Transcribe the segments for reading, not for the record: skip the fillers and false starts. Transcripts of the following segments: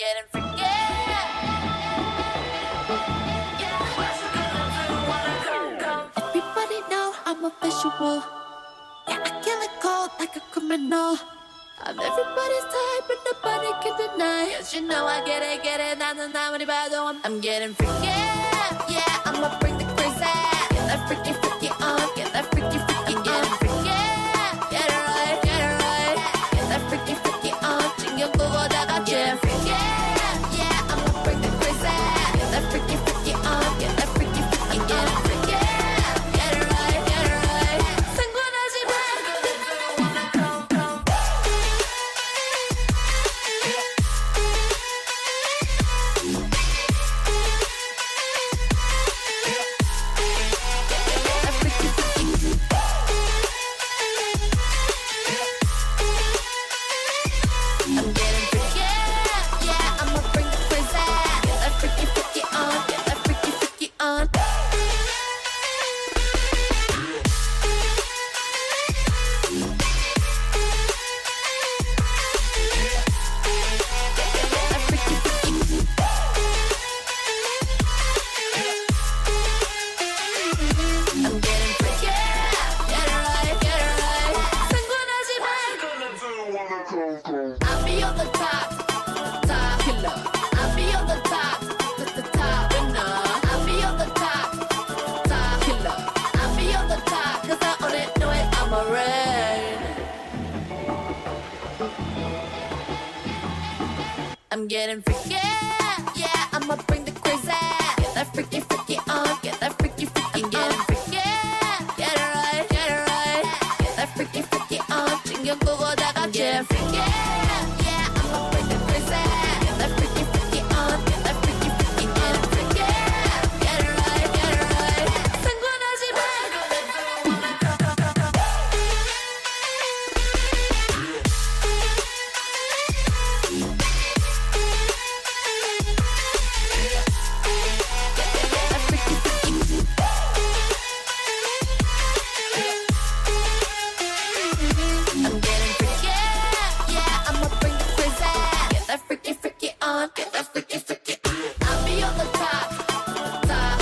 getting freaky. Everybody know I'm a visual. Yeah, I kill it cold like a criminal. I'm everybody's type, but nobody can deny. Yes, you know I get it. 나는 아무리 봐도 I'm getting freaky. Yeah, I'ma bring the crazy. Get that freaky on. Get that freaky on. Getting freaky. Get it right. Get that freaky on. 신경 끄고 다 같이 freaky. Yeah, I'ma bring the crazy. Get that freaky on. Get that freaky on. Getting freaky. Get it right. 상관하지 마. I'm getting freaky, yeah, I'ma bring the crazy. Get that freaky on, get that freaky on. I'm getting freaky, get it right. 상관하지 마. I'll be on the top killer. I'll be on the top winner. I'll be on the top killer. I'll be on the top 'cause I own it, know it, I'm a red. I'm getting freaky, yeah, I'ma bring the crazy. Get that freaky on, get that freaky on. Getting freaky, get it right. Get that freaky on, 신경 끄고 다 같이 freaky. Yeah, I'ma bring the crazy. Get that freaky on, get that freaky on. Getting freaky, get it right. 상관하지 마. I'm getting freaky, yeah, I'ma bring the crazy. Get that freaky on, get that freaky on. I'll be on the top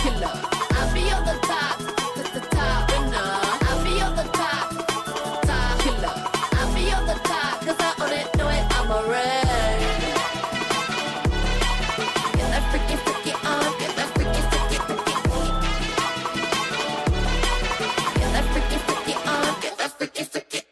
killer. I'll be on the top winner. I'll be on the top killer. I'll be on the top 'cause I own it, know it, I'm a red. Get that freaky on, get that freaky on. Get that freaky on, get that freaky on.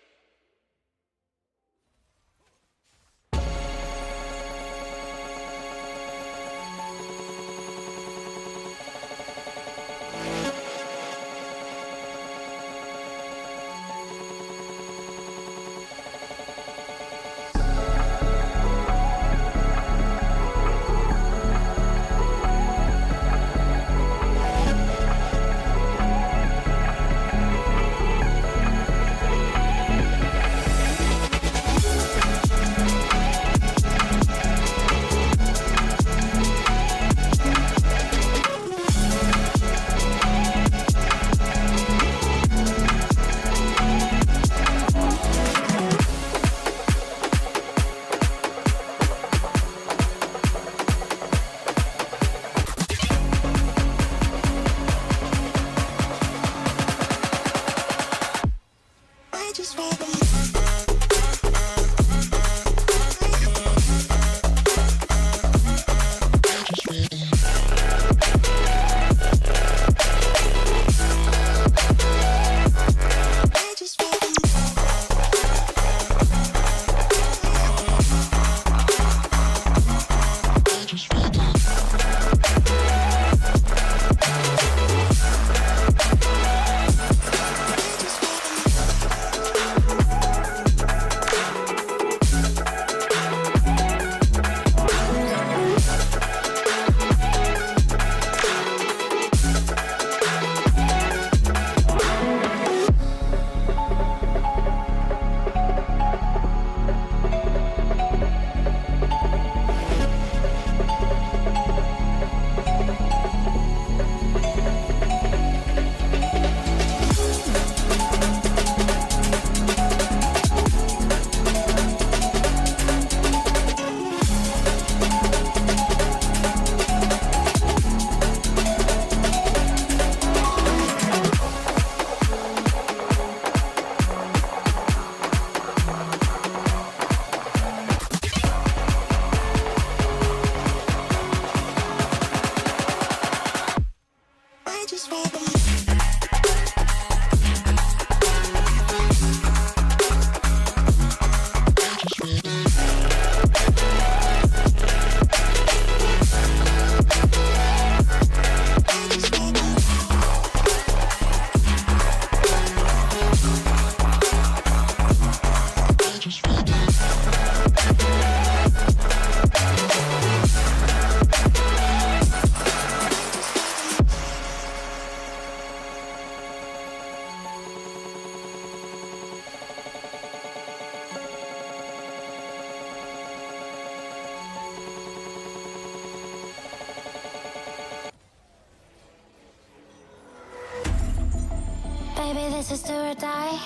this is do or die.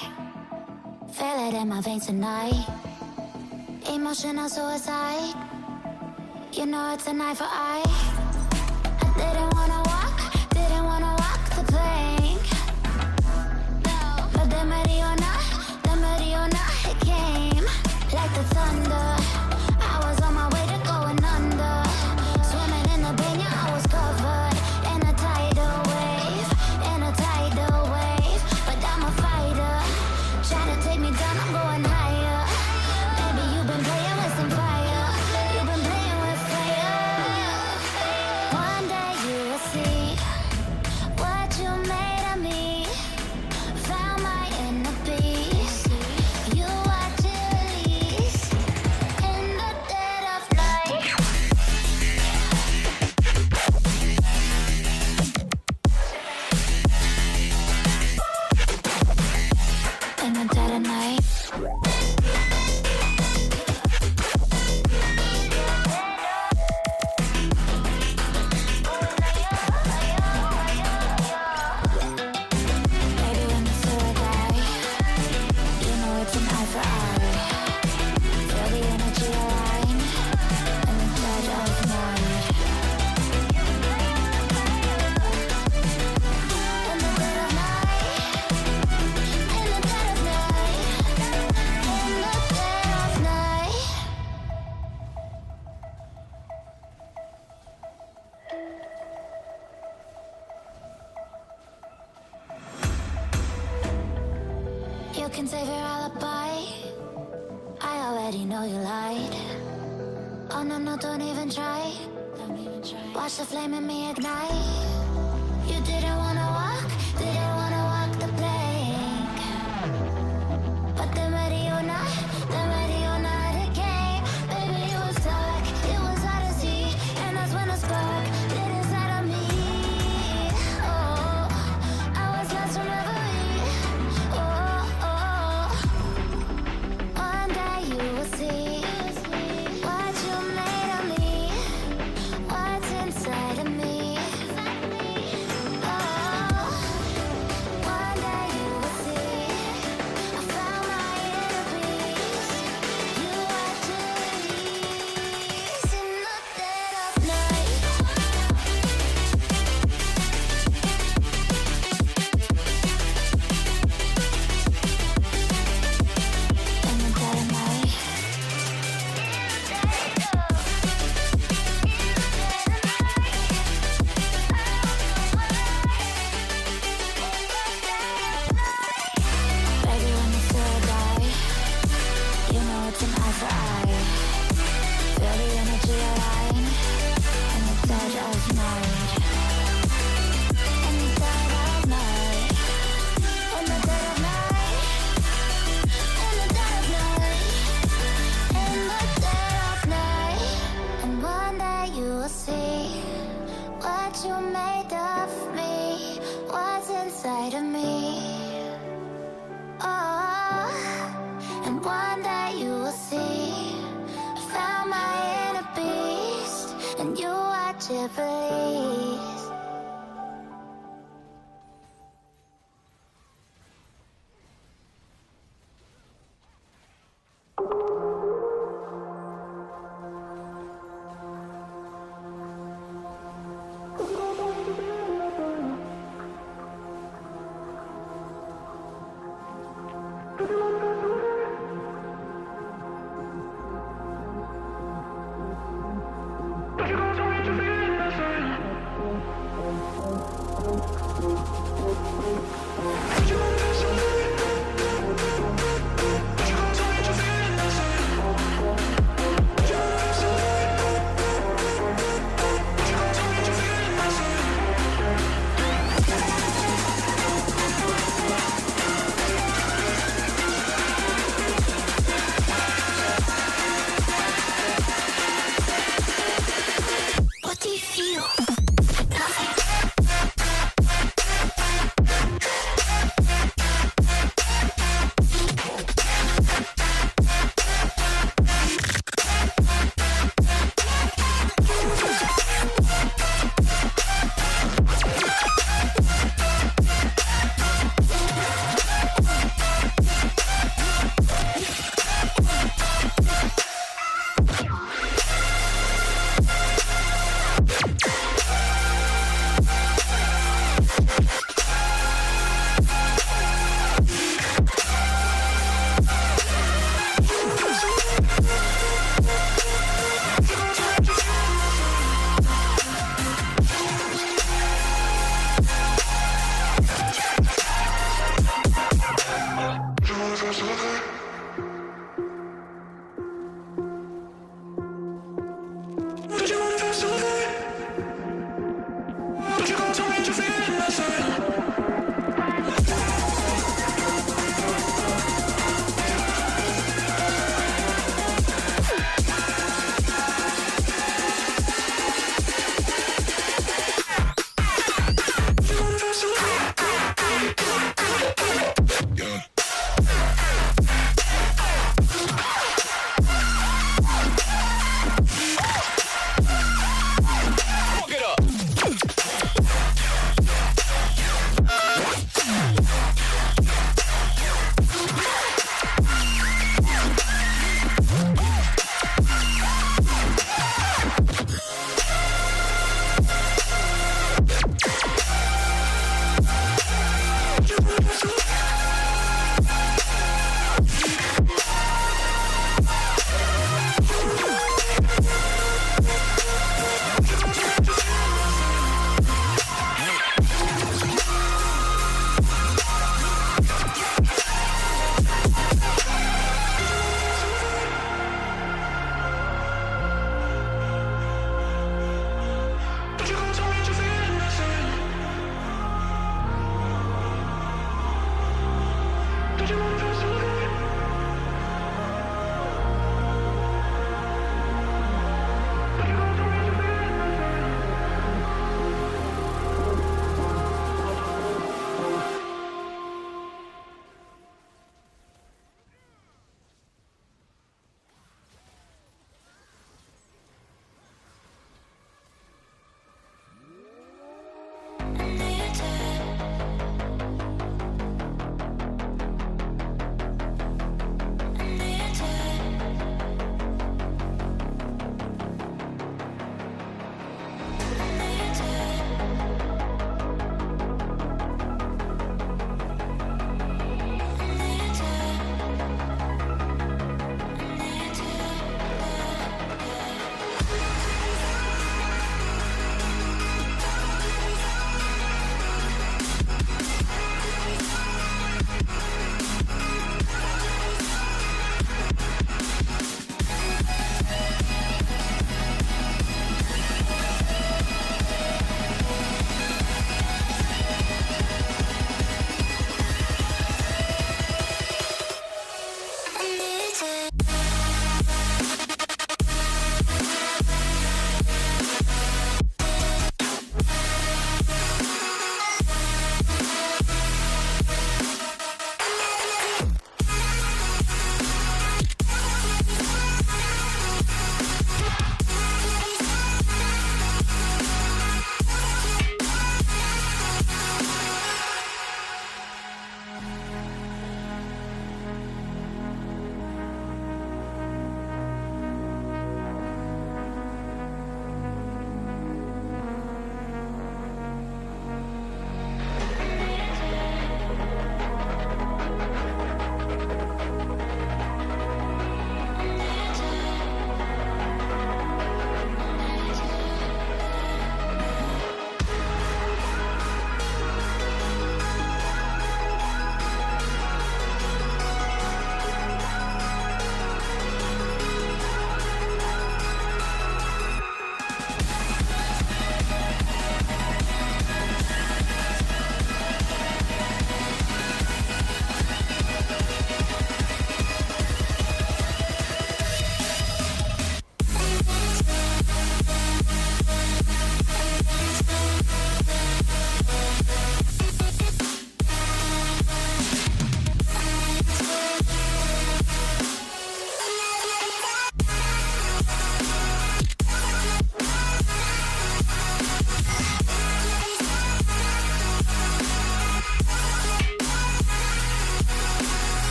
Feel it in my veins tonight. Emotional suicide. You know it's an eye for eye. I didn't wanna walk the plank. But the Mariona, it came like the thunder. I was on my way to going under. Swimming in the banya, I was covered in a tidal wave, But I'm a fighter, try to take me down, I'm going higher. Baby, you've been playing with some fire. You've been playing with fire. One day you will see what you made of me. Found my inner beast. You watch it release in the dead of night. In the dead of night. Baby, when the sword die, you know it's an eye for eye. Feel the energy align in the dead of night. In the dead of night. In the dead of night. In the dead of night. You can save your alibi. I already know you lied. Oh no, no, don't even try. Watch the flame in me ignite. You didn't wanna walk the plank. But the Mariona, it came. Baby, it was dark, it was hard to see. And that's when a spark lit inside of me. Oh, I was lost from reverie. Oh, one day you will see what you made of me, what's inside of me. Oh, one day you will see I found my inner peace. You watch it release in the dead of night. In the dead of night. Baby, when the sword die, you know it's an eye for eye. Feel the energy align in the dead of night. In the dead of night. In the dead of night. In the dead of night. In the dead of night. And one day you will see what you made of me, what's inside of me. Oh, and one day you will see I found my inner beast, and you watch it release. But you got to reach your feet,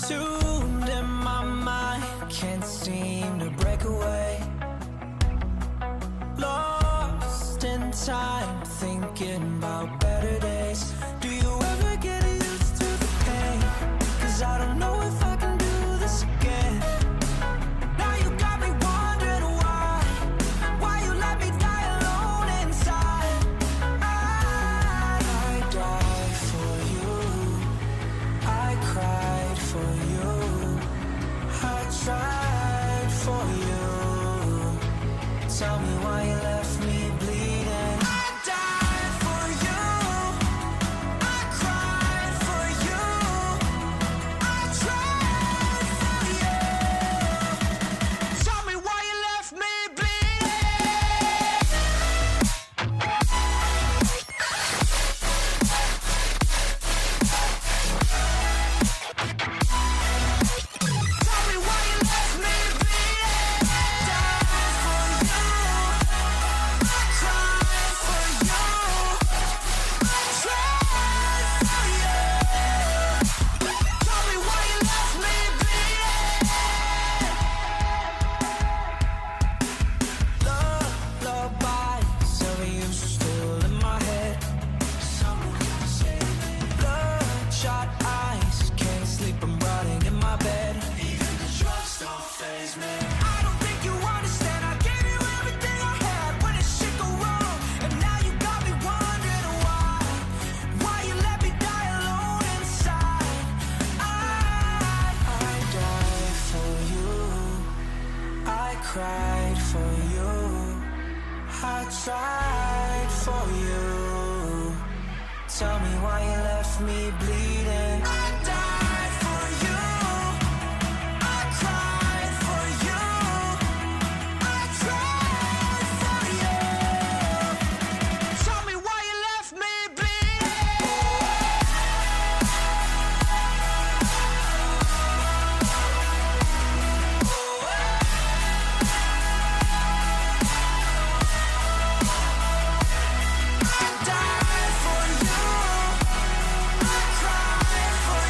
Tuned in my mind, can't seem to break away. Lost in time, thinking about better days. Do you ever get used to the pain? 'Cause I don't know if I can do this again. Now you got me wondering why you let me die alone inside. I died for you, I cried for you, I tried for you. Tell me why you left me bleeding. I died for you, I cried for you, I tried for you. Tell me why you left me bleeding. Tell me why you left me bleeding. Died for you, I cried for you, I tried for you. Tell me why you left me bleeding. Lullaby, some of you still in my head. Bloodshot eyes, can't sleep, I'm rotting in my bed. Even the drugs don't faze me. I don't think you understand, I gave you everything I had when it shit go wrong. And now you got me wondering why you let me die alone inside. I died for you, I cried for you, I tried for you. Tell me why you left me bleeding. I died for you, I cried for you, I tried for you. Tell me why you left me bleeding. I died for you, I cried for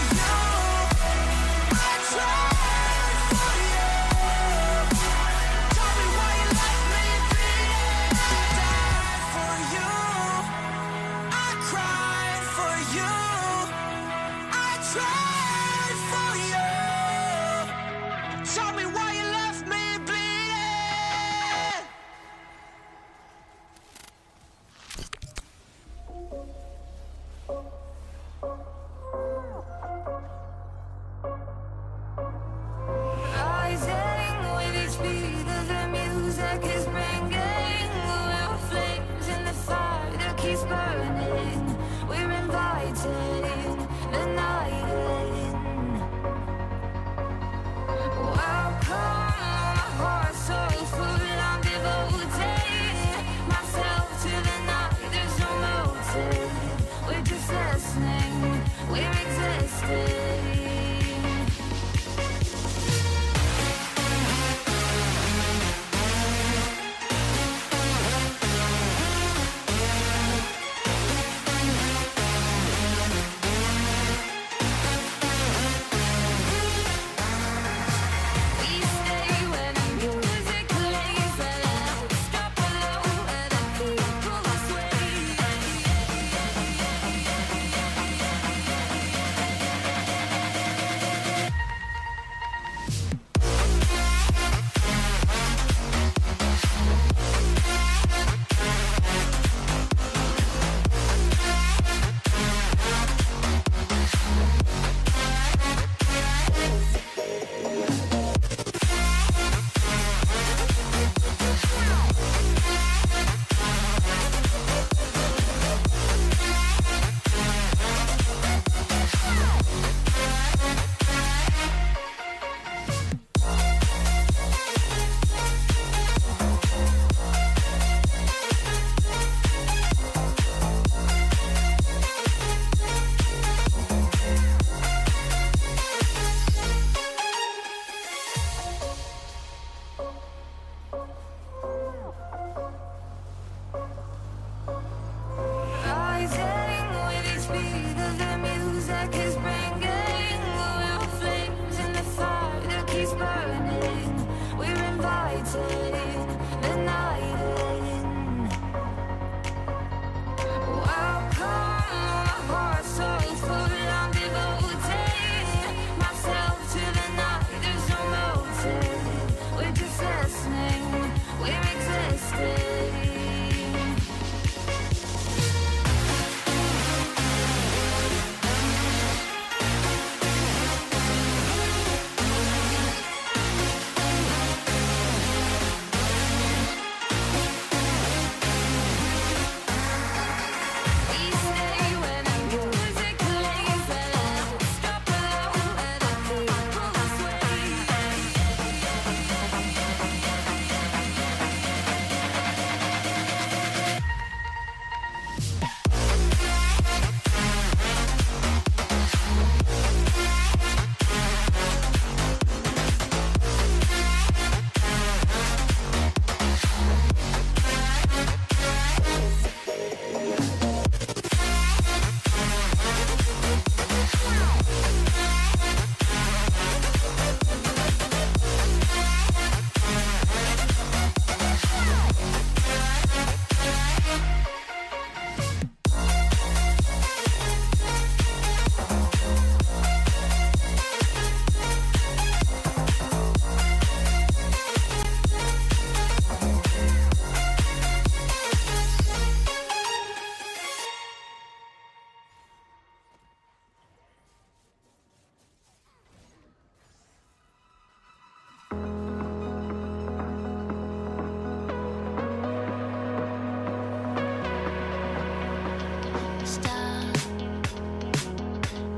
stop.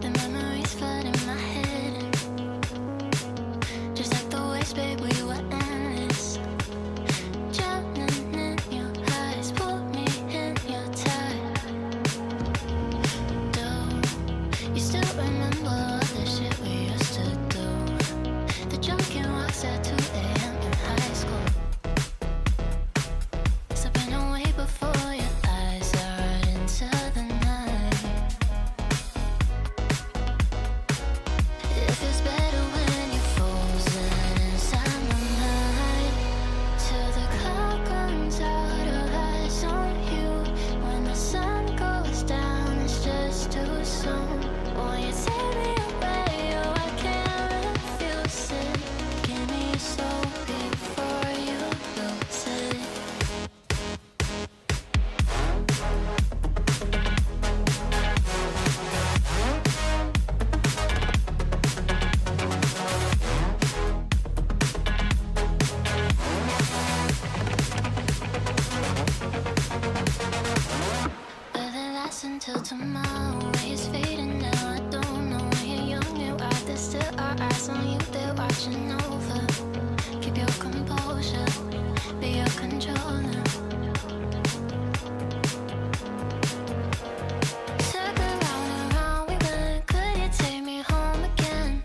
The memories flood in my head, just like the waves, babe, we were endless. Drowning in your eyes, pull me in your tide. Do you still remember all the shit we used to do? The drunken walks at 2 a.m. in high school. Slipping away before your eyes are into the night. It feels better when you're frozen inside my mind. Till the clock runs out of eyes on you. When the sun goes down, it's just too soon. Won't you take me away? Oh, I can't refuse it. Give me your soul before you lose it. But it lasts until tomorrow. It's fading now. I don't know when you're young and wild. There's still our eyes on you. They're watching over. Keep your composure. Be your controller. Circle round and round we went. Could you take me home again?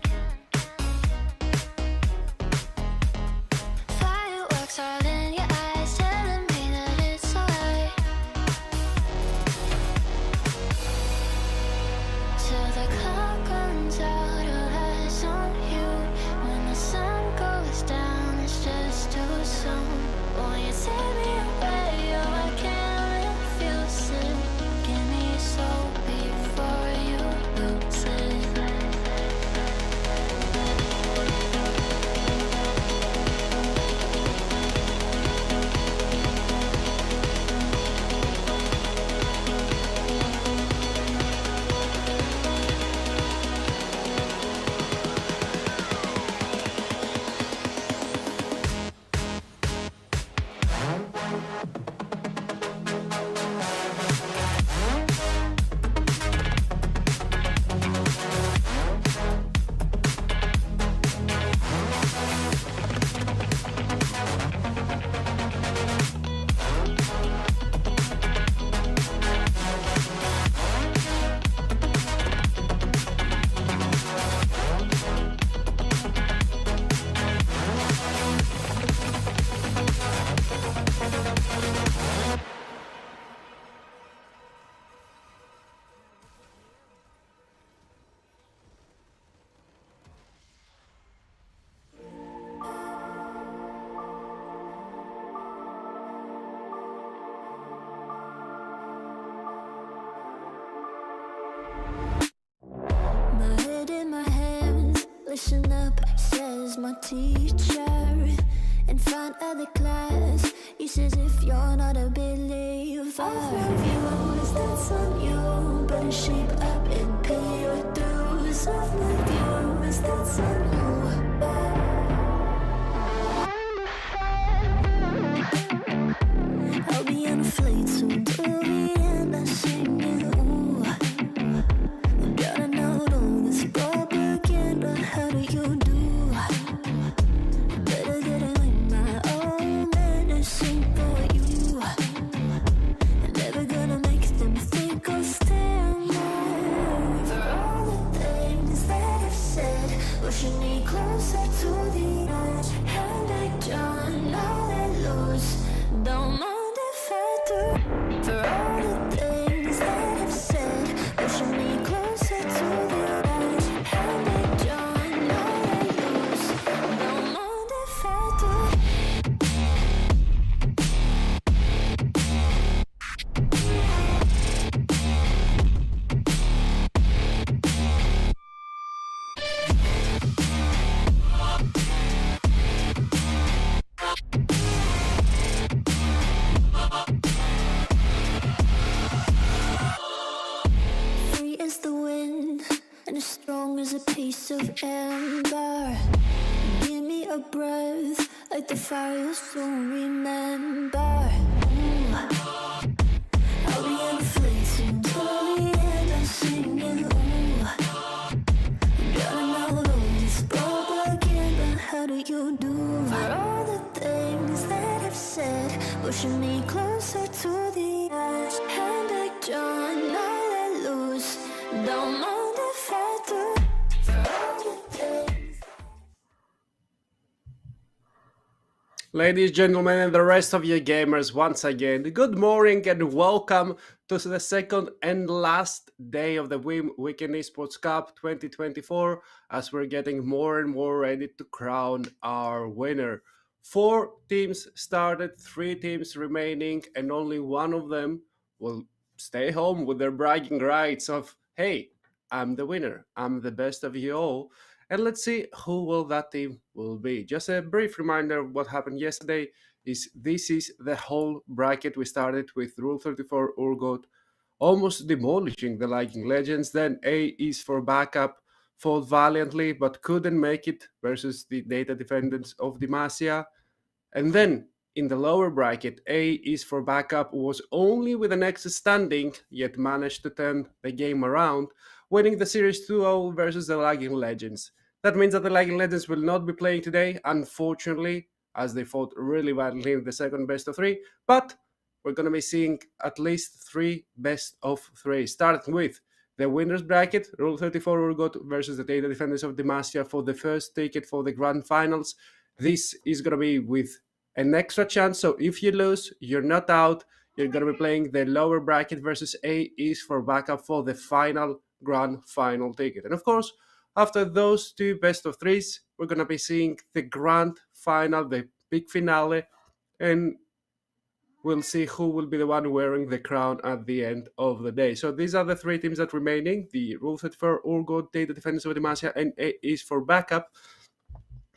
Fireworks all in your eyes, telling me that it's alright. Till the clock runs out of eyes on you. When the sun goes down, it's just too soon. Won't you take me away? Oh, I can't refuse it. Give me your soul before you lose it. My head in my hands, listen up, says my teacher. In front of the class, he says if you're not a believer, I'll love you, I was that's on you. Better shape up and pay your dues. I've loved you, I was that's on you. I'll be on a flight soon to the end, I sing you. Gotta know all this propaganda, how do you do? Better get it in my own medicine for you. Never gonna make them think I'll stand there. For all the things that I've said, pushing me closer to the edge. And I don't know that lose, don't mind if I do. For all the things that I've said, pushing me closer to the edge. And I don't know that lose, don't mind if I do. Free as the wind and as strong as a piece of amber. Give me a breath like the fire you'll soon remember. I'll be on a fleet soon to the pushing me closer to the edge. Hand back, John, not let loose. Don't mind if I do. Ladies, gentlemen, and the rest of you gamers, once again, good morning and welcome to the second and last day of the Veeam Weekend Esports Cup 2024, as we're getting more and more ready to crown our winner. 4 teams started, 3 teams remaining, and only one of them will stay home with their bragging rights of, hey, I'm the winner, I'm the best of you all. And let's see who will that team will be. Just a brief reminder of what happened yesterday is this is the whole bracket. We started with Rule 34 Urgot almost demolishing the Lightning Legends. Then A is for backup fought valiantly but couldn't make it versus the data defenders of Demacia. And then in the lower bracket, A is for backup was only with an X standing, yet managed to turn the game around, winning the series 2-0 versus the Lagging Legends. That means that the Lagging Legends will not be playing today, unfortunately, as they fought really badly in the second best of 3, but we're going to be seeing at least 3 best of 3, starting with the winners bracket, Rule 34 Urgot versus the Data Defenders of Demacia for the first ticket for the Grand Finals. This is going to be with an extra chance, so if you lose, you're not out. You're going to be playing the lower bracket versus A is for backup for the final Grand Final ticket. And of course, after those 2 best of 3s, we're going to be seeing the Grand Final, the big finale, and we'll see who will be the one wearing the crown at the end of the day. So these are the 3 teams that remaining. The Rule 34 Urgot, Data Defenders of Demacia, and A is for backup.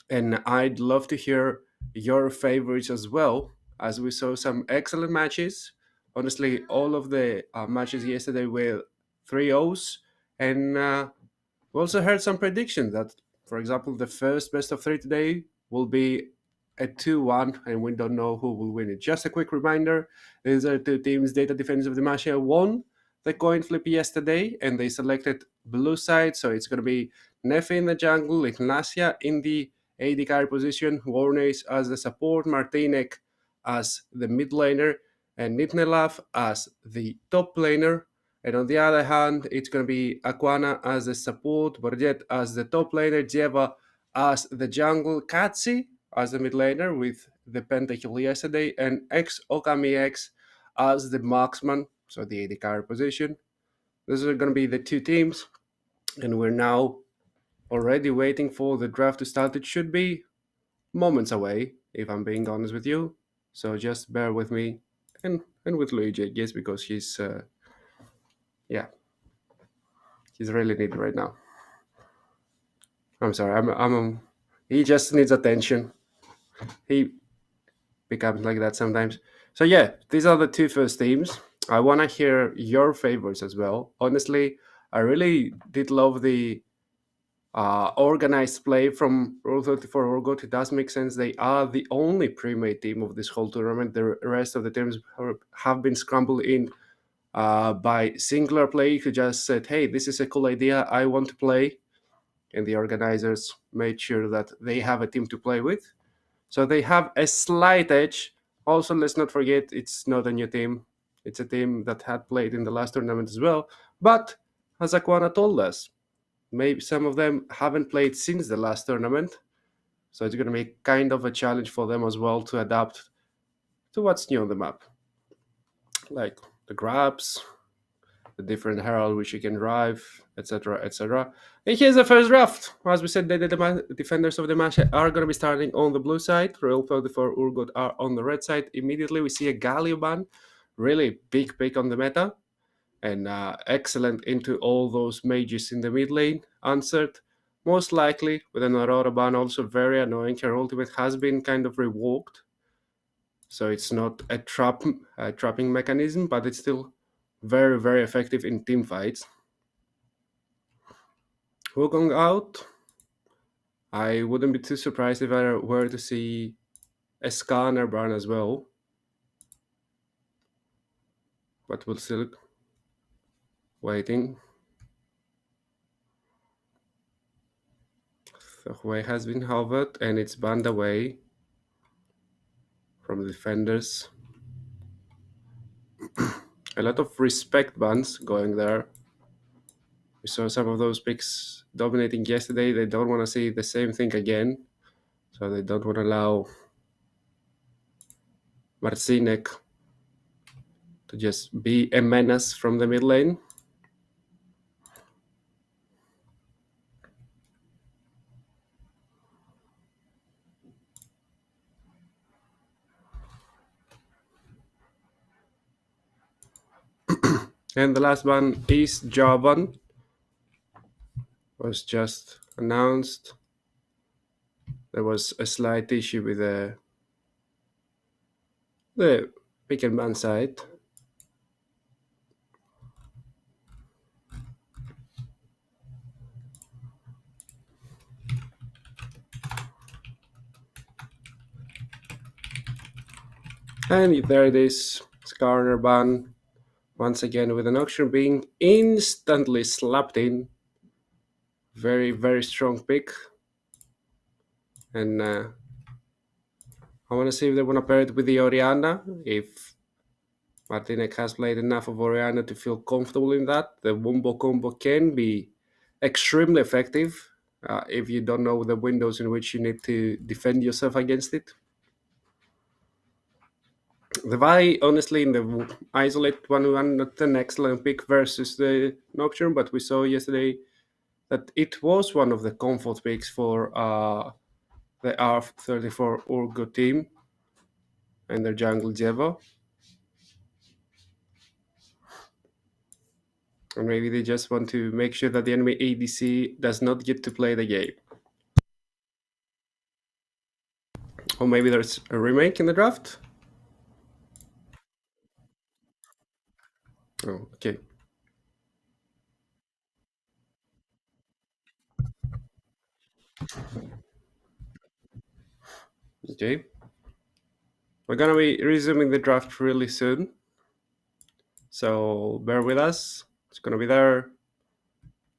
And I'd love to hear your favorites as well, as we saw some excellent matches. Honestly, all of the matches yesterday were 3-0s, and we also heard some predictions that, for example, the first best of 3 today will be a 2-1, and we don't know who will win it. Just a quick reminder, these are 2 teams. Data Defenders of Demacia won the coin flip yesterday, and they selected blue side, so it's going to be Nefe in the jungle, Ignacia in the AD carry position, Warnes as the support, Martinek as the mid laner, and Nitnelav as the top laner. And on the other hand, it's going to be Aquana as the support, Borjet as the top laner, Jeva as the jungle, Katsi as the mid laner with the pentakill yesterday, and X Okami X as the marksman, so the AD carry position. Those are going to be the 2 teams, and we're now already waiting for the draft to start. It should be moments away, if I'm being honest with you. So just bear with me and with Luigi, I guess, because he's really needed right now. I'm sorry, he just needs attention. He becomes like that sometimes. So yeah, these are the 2 first teams. I want to hear your favorites as well. Honestly, I really did love the organized play from Rule 34 Urgot. It does make sense. They are the only pre-made team of this whole tournament. The rest of the teams have been scrambled in by singular play who just said, hey, this is a cool idea, I want to play. And the organizers made sure that they have a team to play with. So they have a slight edge. Also, let's not forget, it's not a new team. It's a team that had played in the last tournament as well. But as Aquana told us, maybe some of them haven't played since the last tournament, so it's going to be kind of a challenge for them as well to adapt to what's new on the map, like the grabs, the different herald which you can drive, etc., etc. And here's the first draft. As we said, the defenders of the match are going to be starting on the blue side. Royal 34 Urgot are on the red side. Immediately we see a Galio ban, really big pick on the meta, and excellent into all those mages in the mid lane. Answered most likely with an Aurora ban, also very annoying. Her ultimate has been kind of reworked, so it's not a trapping mechanism, but it's still very, very effective in team fights. Wukong out. I wouldn't be too surprised if I were to see a scanner ban as well, but we'll still waiting. The Hui has been hovered and it's banned away from the defenders. A lot of respect bans going there. We saw some of those picks dominating yesterday. They don't want to see the same thing again. So they don't want to allow Marcinek to just be a menace from the mid lane. And the last one is Javan. Was just announced. There was a slight issue with the pick and ban side. And there it is. Skarner ban. Once again with an auction being instantly slapped in. Very, very strong pick. And I want to see if they want to pair it with the Oriana. If Martinek has played enough of Oriana to feel comfortable in that, the Wumbo combo can be extremely effective if you don't know the windows in which you need to defend yourself against it. The Vi, honestly, in the isolate 1-1, not an excellent pick versus the Nocturne, but we saw yesterday that it was one of the comfort picks for the R34 Urgo team and their jungle Jevo. And maybe they just want to make sure that the enemy ADC does not get to play the game. Or maybe there's a remake in the draft? Oh, okay. Okay. We're gonna be resuming the draft really soon. So bear with us. It's gonna be there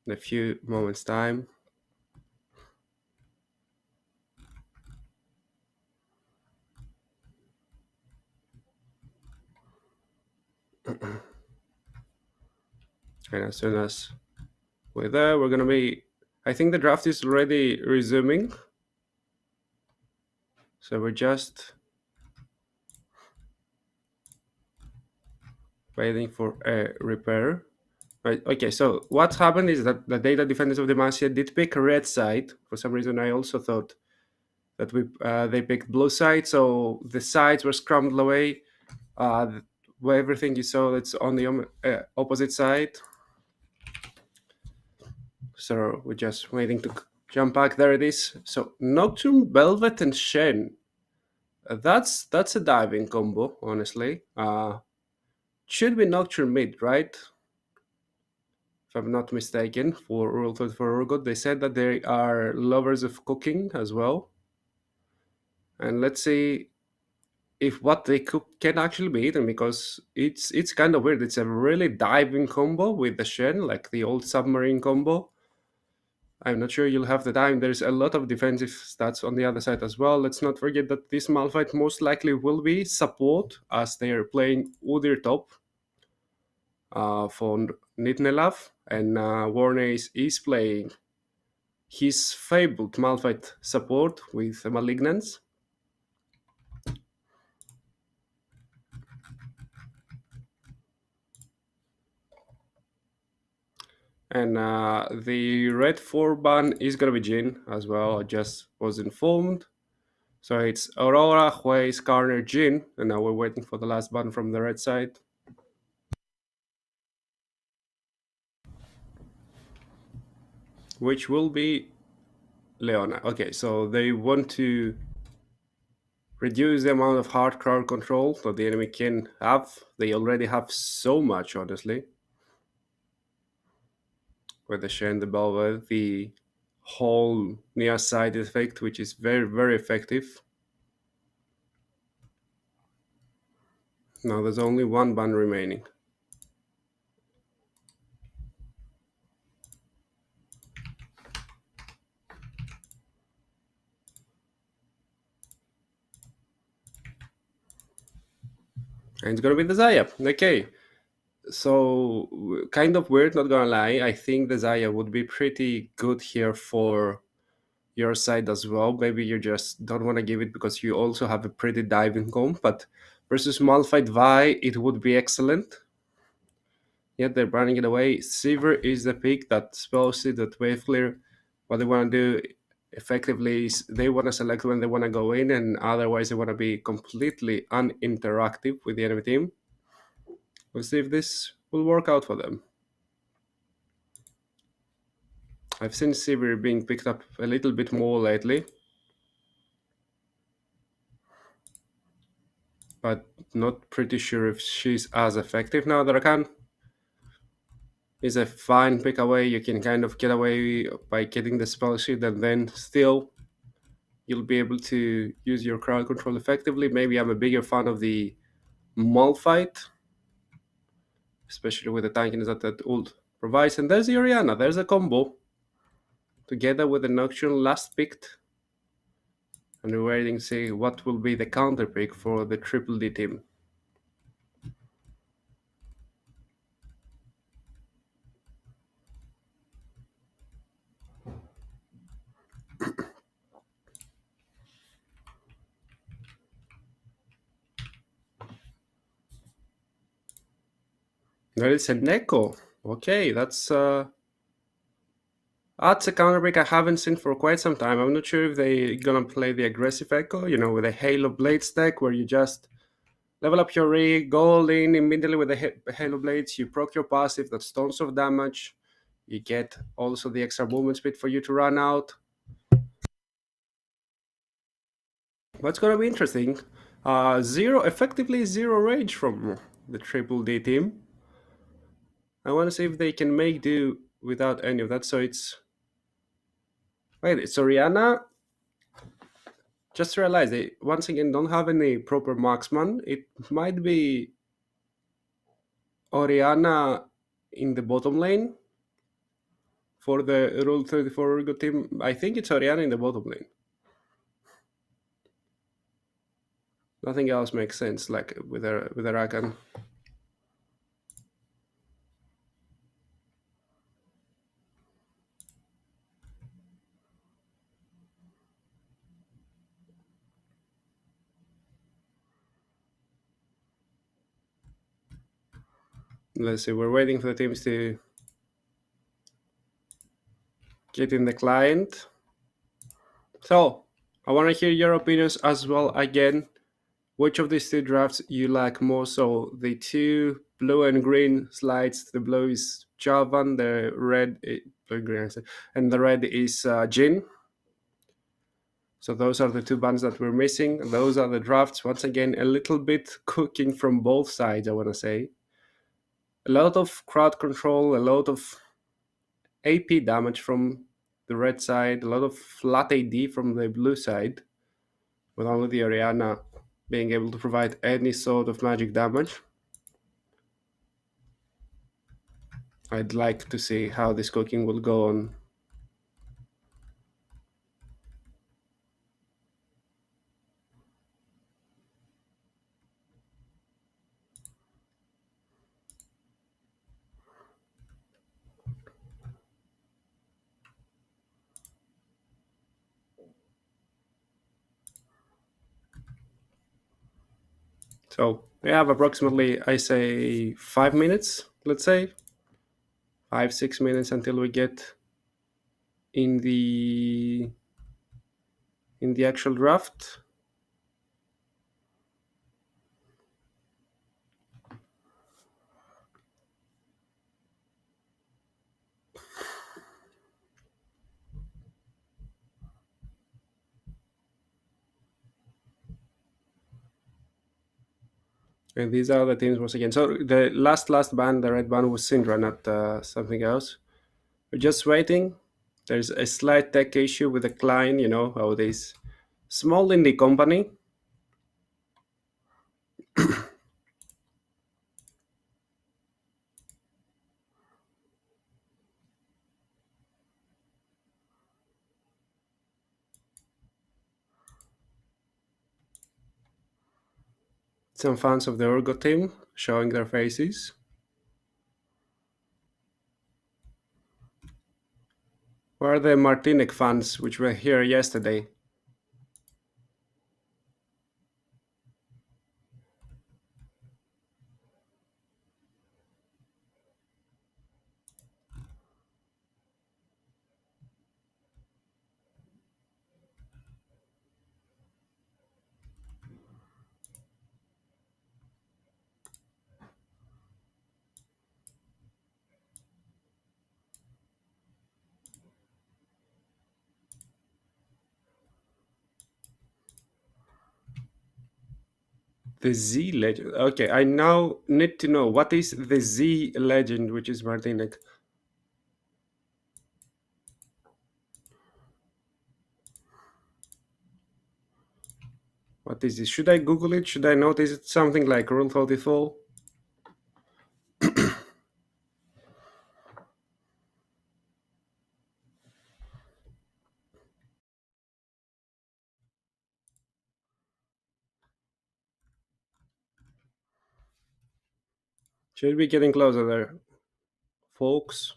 in a few moments' time. And as soon as we're there, we're gonna be. I think the draft is already resuming. So we're just waiting for a repair. Right. Okay, so what happened is that the data defenders of Demacia did pick a red side. For some reason, I also thought that they picked blue side, so the sides were scrambled away. Where everything you saw that's on the opposite side. So we're just waiting to jump back. There it is. So Nocturne, Velvet, and Shen. That's a diving combo, honestly. Should be Nocturne mid, right? If I'm not mistaken, for Rule 34 Urgot. They said that they are lovers of cooking as well. And let's see if what they cook can actually be eaten, because it's kind of weird. It's a really diving combo with the Shen, like the old submarine combo. I'm not sure you'll have the time. There's a lot of defensive stats on the other side as well. Let's not forget that this Malphite most likely will be support, as they are playing Udyr top for Nitnelav, and Warnes is playing his fabled Malphite support with Malignance. And the red 4 ban is going to be Jin as well. I just was informed. So it's Aurora, Hui, Skarner, Jin. And now we're waiting for the last ban from the red side. Which will be Leona. Okay, so they want to reduce the amount of hard crowd control that the enemy can have. They already have so much, honestly. With the Shen, the Belva, the whole near side effect, which is very, very effective. Now there's only one ban remaining. And it's gonna be the Zaya. Okay. So kind of weird, not gonna lie. I think the Zaya would be pretty good here for your side as well. Maybe you just don't want to give it because you also have a pretty diving comp, but versus Malphite Vi, it would be excellent. Yet they're running it away. Seaver is the pick that spells it, that wave clear. What they want to do effectively is they want to select when they want to go in, and otherwise they want to be completely uninteractive with the enemy team. Let's see if this will work out for them. I've seen Seaver being picked up a little bit more lately, but not pretty sure if she's as effective now. That I can is a fine pick away. You can kind of get away by getting the spell sheet, and then still you'll be able to use your crowd control effectively. Maybe I'm a bigger fan of the Malphite, especially with the tankiness that ult provides. And there's the Orianna. There's a combo together with the Nocturne last picked. And we're waiting to see what will be the counter pick for the Triple D team. There is a Neko. Okay, that's a counter pick I haven't seen for quite some time. I'm not sure if they're gonna play the aggressive Echo, with a Halo Blades deck where you just level up your rig, go all in immediately with the Halo Blades, you proc your passive, that's tons of damage. You get also the extra movement speed for you to run out. What's gonna be interesting? Effectively zero rage from the Triple D team. I want to see if they can make do without any of that. So it's Oriana. Just realize they once again don't have any proper marksman. It might be Oriana in the bottom lane for the Rule 34 Urgo team. I think it's Oriana in the bottom lane. Nothing else makes sense, like with a Rakan. Let's see, we're waiting for the teams to get in the client. So, I want to hear your opinions as well again. Which of these two drafts you like more? So, the two blue and green slides. The blue is Javan, the red, blue and green, and the red is Jin. So those are the two bands that we're missing. Those are the drafts. Once again, a little bit cooking from both sides, I want to say. A lot of crowd control, a lot of AP damage from the red side, a lot of flat AD from the blue side, with only the Orianna being able to provide any sort of magic damage. I'd like to see how this cooking will go on. So we have approximately, I say, 5 minutes, let's say. 5-6 minutes until we get in the actual draft. And these are the teams once again. So the last band, the red band, was Syndra, not something else. We're just waiting. There's a slight tech issue with the client, how this small indie company. Some fans of the Urgo team showing their faces. Where are the Martinic fans, which were here yesterday? The Z legend. Okay, I now need to know what is the Z legend, which is Martinic. What is this? Should I Google it? Should I notice it? Something like Rule 34? Should be getting closer there, folks.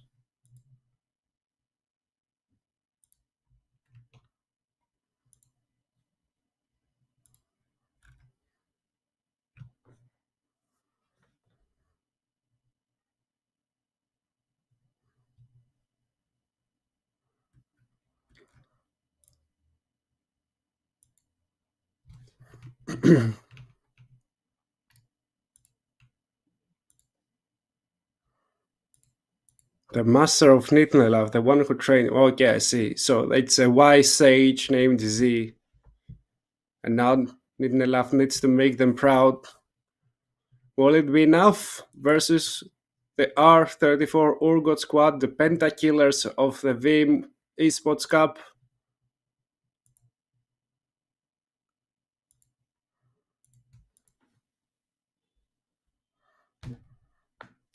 The master of Nitnelov, the one who trained. Okay, I see. So it's a wise sage named Z, and now Nitnelov needs to make them proud. Will it be enough versus the R34 Urgot squad, the pentakillers of the Veeam Esports Cup?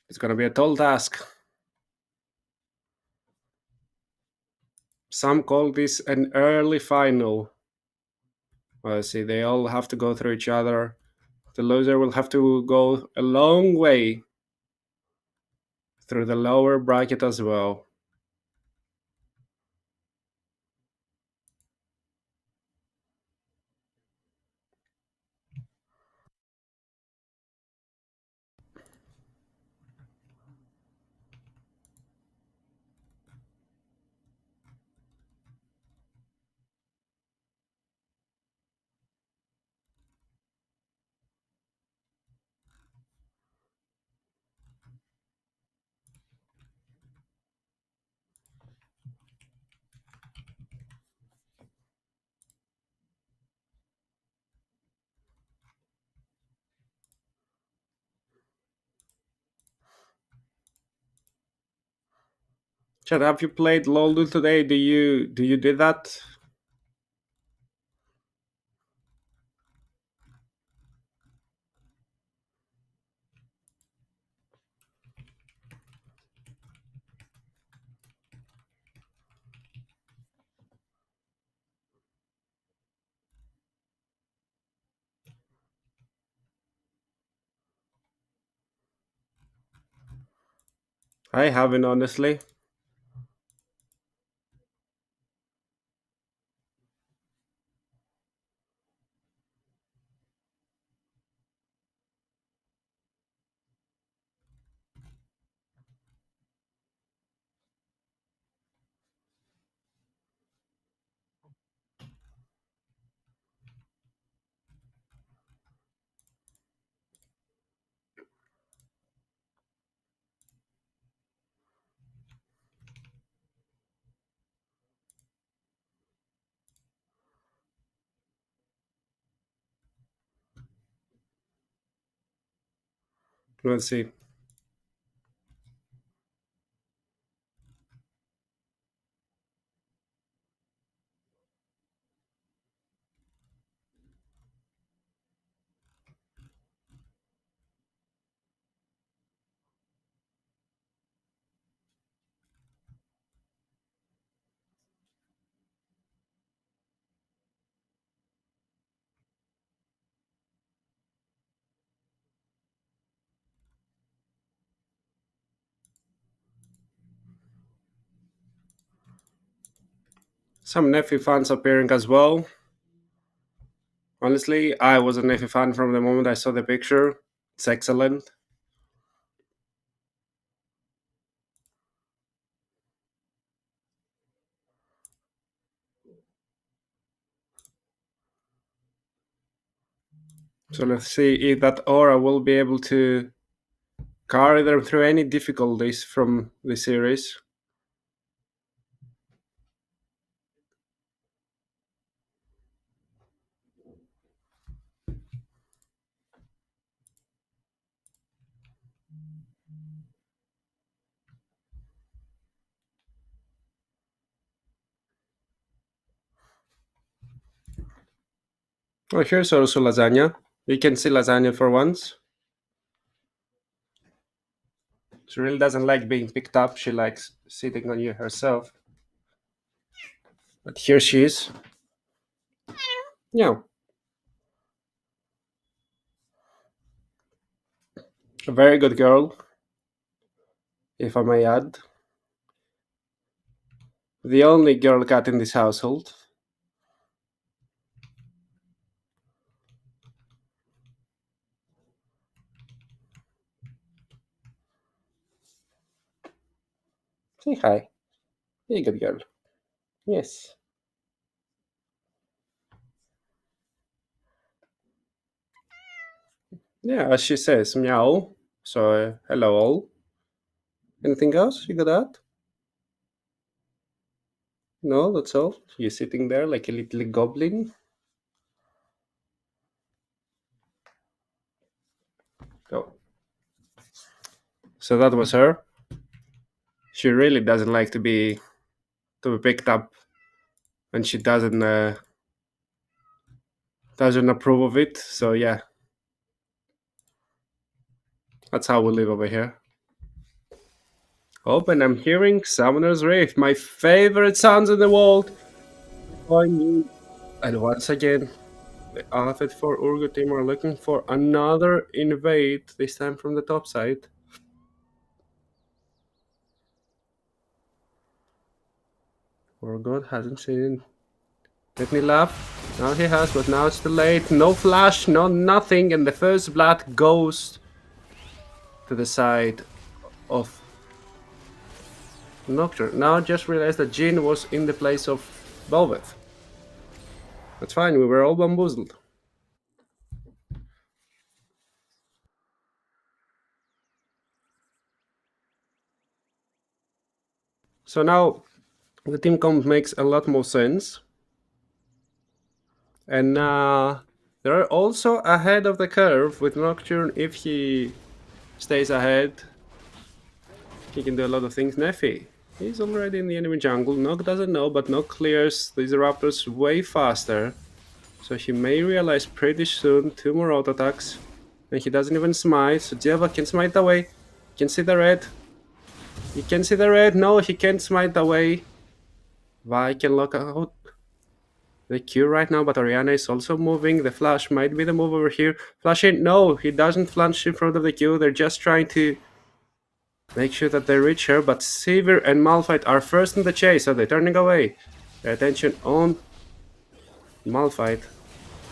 It's gonna be a tall task. Some call this an early final. Well, see, they all have to go through each other. The loser will have to go a long way through the lower bracket as well. Chad, have you played LoL today? Do you do that? I haven't, honestly. Let's see. Some Nephi fans appearing as well. Honestly, I was a Nephi fan from the moment I saw the picture. It's excellent. So let's see if that aura will be able to carry them through any difficulties from the series. Oh, here's also lasagna. You can see lasagna for once. She really doesn't like being picked up. She likes sitting on you herself. But here she is. Yeah, a very good girl, if I may add. The only girl cat in this household. Say hi. Hey, good girl. Yes. Yeah, as she says, meow. So, hello all. Anything else you got that? No, that's all. You're sitting there like a little goblin. Oh. So that was her. She really doesn't like to be picked up, and she doesn't approve of it. So yeah, that's how we live over here. Oh, and I'm hearing Summoner's Rift, my favorite sounds in the world. And once again, the Alphabet for Urgo team are looking for another invade, this time from the top side. Urgot hasn't seen. Let me laugh. Now he has, but now it's too late. No flash, no nothing, and the first blood goes to the side of Nocturne. Now just realized that Jin was in the place of Velvet. That's fine, we were all bamboozled. So now the team comp makes a lot more sense. And they're also ahead of the curve with Nocturne. If he stays ahead, he can do a lot of things. Nephi, he's already in the enemy jungle. Nock doesn't know, but Nock clears these raptors way faster. So he may realize pretty soon 2 more auto attacks. And he doesn't even smite, so Jeva can smite away. You can see the red. You can see the red. No, he can't smite away. Vi can lock out the Q right now, but Oriana is also moving. The flash might be the move over here. Flash in. No, he doesn't flash in front of the Q. They're just trying to make sure that they reach her, but Sivir and Malphite are first in the chase, so they're turning away. Their attention on Malphite.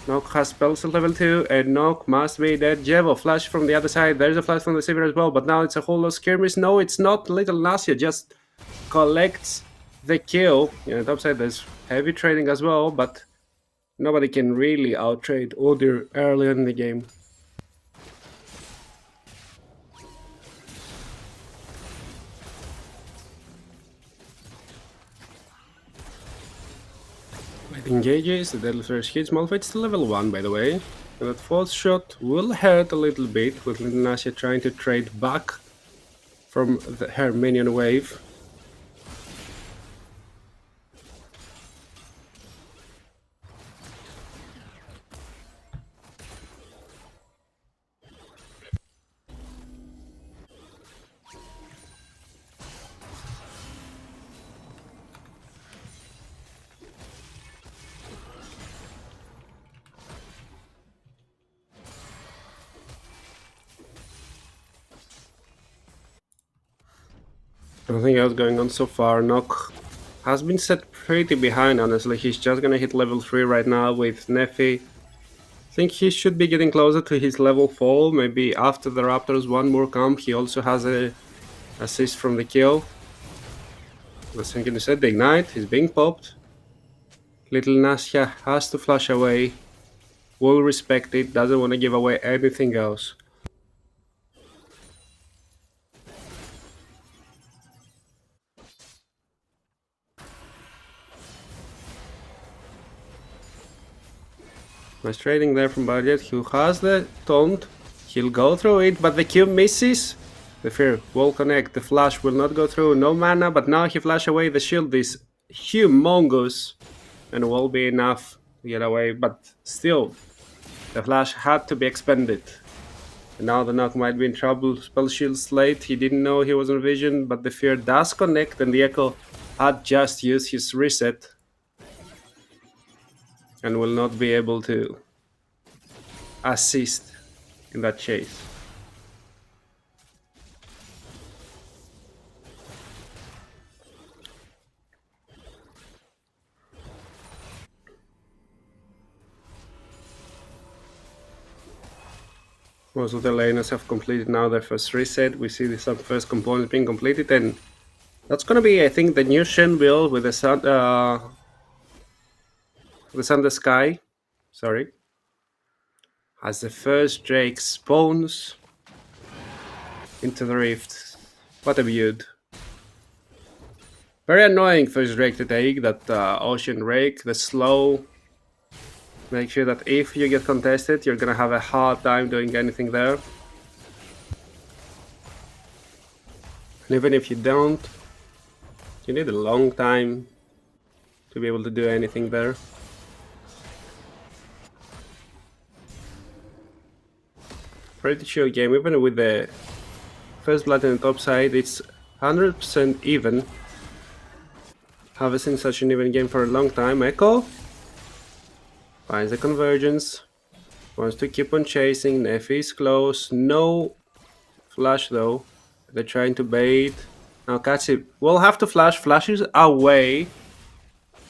Nock has spells at level 2, and Nock must be dead. Jevo, flash from the other side. There's a flash from the Sivir as well, but now it's a whole lot of skirmish. No, it's not. Little Nasia just collects the kill. On the top side, there's heavy trading as well, but nobody can really out-trade Udyr early in the game. It engages, the deadly first hits. Malphite's still level 1, by the way. And that fourth shot will hurt a little bit, with Little Nasia trying to trade back from her minion wave. Nothing else going on so far. Nock has been set pretty behind, honestly. He's just gonna hit level 3 right now with Nefi. I think he should be getting closer to his level 4. Maybe after the Raptors one more camp, he also has a assist from the kill. The second set, the Ignite is being popped. Little Nasya has to flash away. Will respect it, doesn't want to give away anything else. Nice trading there from Budget, who has the taunt. He'll go through it, but the Q misses. The Fear will connect, the flash will not go through, no mana, but now he flash away, the shield is humongous and will be enough to get away, but still, the flash had to be expended. And now the Knock might be in trouble, spell shield's late, he didn't know he was on vision, but the Fear does connect and the Echo had just used his reset and will not be able to assist in that chase. Most of the laners have completed now their first reset. We see some first components being completed, and that's gonna be, I think, the new Shen build with the sun, the sky. Sorry, as the first Drake spawns into the rift. What a beaut! Very annoying first Drake to take, that Ocean Rake, the slow. Make sure that if you get contested, you're gonna have a hard time doing anything there. And even if you don't, you need a long time to be able to do anything there. Pretty chill game, even with the first blood on the top side, it's 100% even. Haven't seen such an even game for a long time. Echo finds the convergence, wants to keep on chasing. Nefi is close, no flash though. They're trying to bait. Now Katsi will have to flash, flashes away.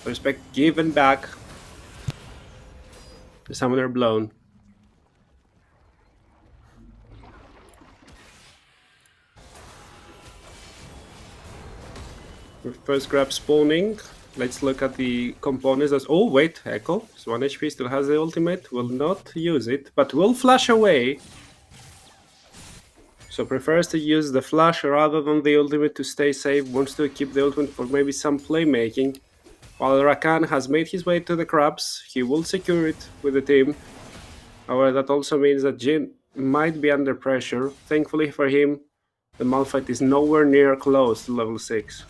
Respect given back. The summoner blown. First grab spawning. Let's look at the components. Oh wait, Echo. So 1 HP still has the ultimate. Will not use it, but will flash away. So prefers to use the flash rather than the ultimate to stay safe. Wants to keep the ultimate for maybe some playmaking. While Rakan has made his way to the crabs, he will secure it with the team. However, that also means that Jin might be under pressure. Thankfully for him, the Malphite is nowhere near close to level 6.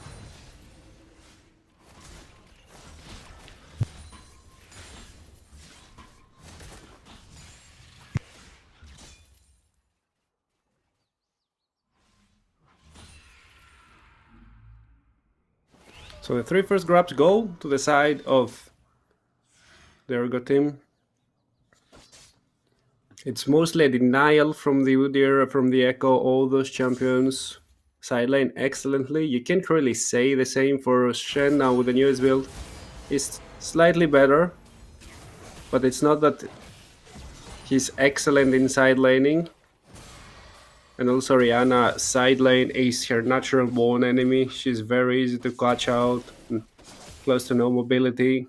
So the 3 first grabs go to the side of the Ergo team. It's mostly a denial from the Udyr, from the Echo, all those champions sideline excellently. You can't really say the same for Shen now with the newest build. He's slightly better, but it's not that he's excellent in side laning. And also Rihanna side lane is her natural born enemy. She's very easy to catch out, close to no mobility.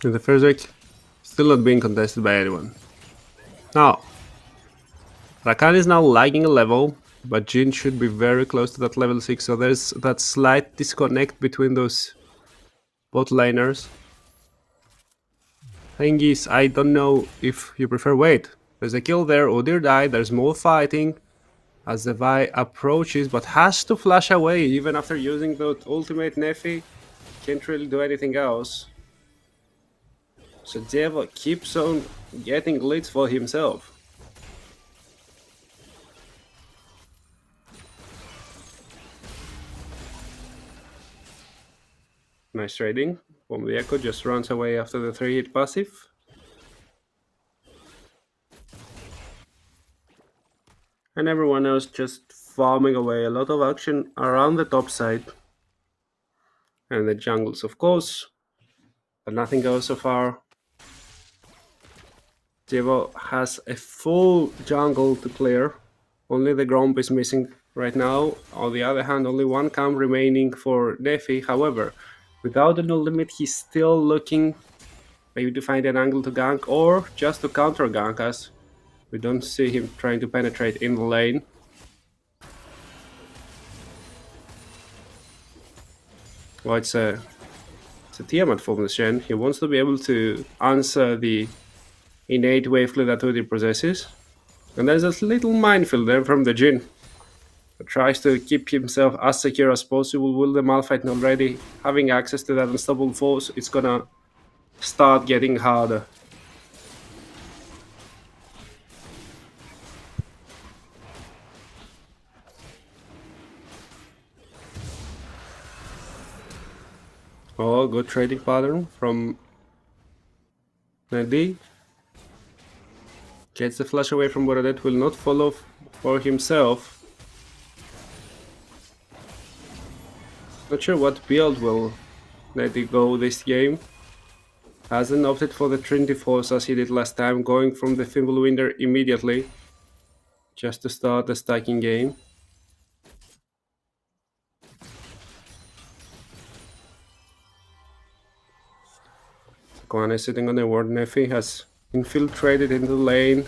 And the first week still not being contested by anyone. Now, Rakan is now lagging a level, but Jin should be very close to that level 6, so there's that slight disconnect between those bot laners. Thing is, I don't know if you prefer. Wait, there's a kill there, Udyr died, there's more fighting as the Vi approaches, but has to flash away even after using the ultimate. Nefi can't really do anything else. So Devo keeps on getting leads for himself. Nice trading. From the Echo just runs away after the 3-hit passive. and everyone else just farming away. A lot of action around the top side and the jungles, of course, but nothing goes so far. Devo has a full jungle to clear. Only the Gromp is missing right now. On the other hand, only one camp remaining for Nefi. However, without an limit, he's still looking maybe to find an angle to gank or just to counter gank, as we don't see him trying to penetrate in the lane. Well, it's a Tiamat from the Shen. He wants to be able to answer the innate wave fleet that Udyr possesses. And there's a little minefield there from the Jhin. Tries to keep himself as secure as possible. Will the Malphite already having access to that unstoppable force? It's gonna start getting harder. Oh, good trading pattern from Nadi. Gets the flash away from Borodet, will not follow for himself. Not sure what build will Nadi go this game. Hasn't opted for the Trinity Force as he did last time, going from the Fimbulwinder immediately, just to start the stacking game. Koan is sitting on the ward. Nefi has infiltrated into the lane.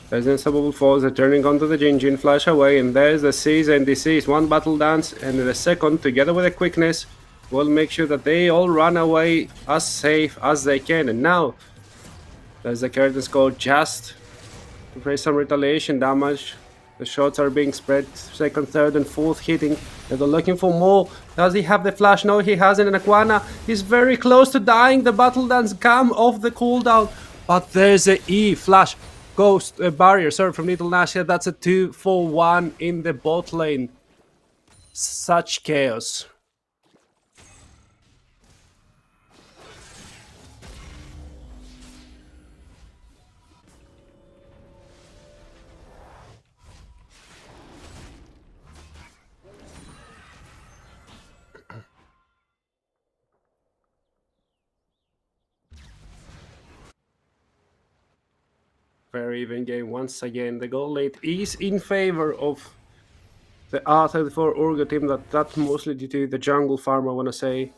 There's an unstoppable force. They're turning onto the Jhin. Flash away, and there's the Cease and Disease. One battle dance, and the second, together with the quickness, will make sure that they all run away as safe as they can. And now, there's the Curtain's Call just to play some retaliation damage. The shots are being spread, second, third, and fourth hitting. They're looking for more. Does he have the flash? No, he hasn't. And Aquana is very close to dying. The battle dance come off the cooldown. But there's a E flash. Ghost barrier, sorry, from Little Nash. Yeah, that's a 2-4-1 in the bot lane. Such chaos. Very even game once again. The goal late is in favor of the R34 Urgo team. That's mostly due to the jungle farm, I want to say.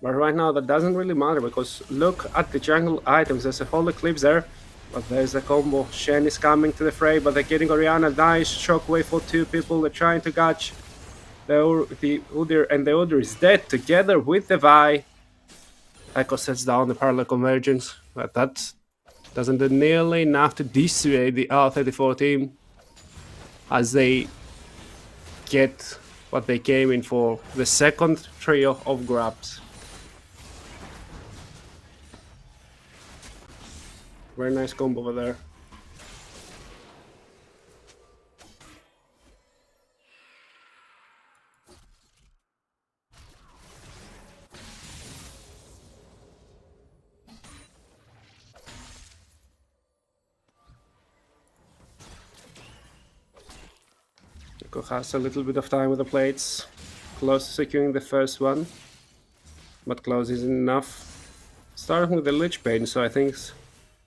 But right now that doesn't really matter, because look at the jungle items. There's a whole eclipse there, but there's a combo. Shen is coming to the fray, but they're getting Orianna. Nice shockwave for two people. They're trying to catch the Udyr, and the Udyr is dead together with the Vi. Echo sets down the parallel convergence, but that doesn't do nearly enough to dissuade the R34 team as they get what they came in for, the second trio of grabs. Very nice combo over there. Nico has a little bit of time with the plates. Close to securing the first one, but close isn't enough. Starting with the Lich Bane, so I think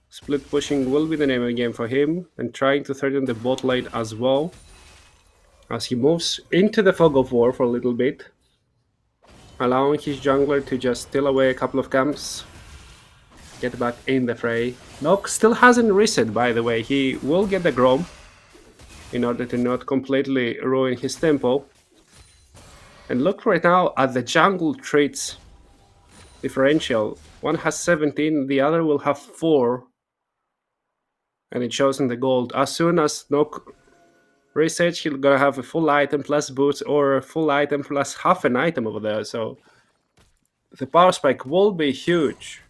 split pushing will be the name of the game for him, and trying to threaten the bot lane as well, as he moves into the Fog of War for a little bit, allowing his jungler to just steal away a couple of camps, get back in the fray. Nox still hasn't reset, by the way. He will get the Grom in order to not completely ruin his tempo. And look right now at the jungle traits differential. One has 17, the other will have 4. And it shows in the gold. As soon as Nox resets, he's gonna have a full item plus boots, or a full item plus half an item over there. So the power spike will be huge.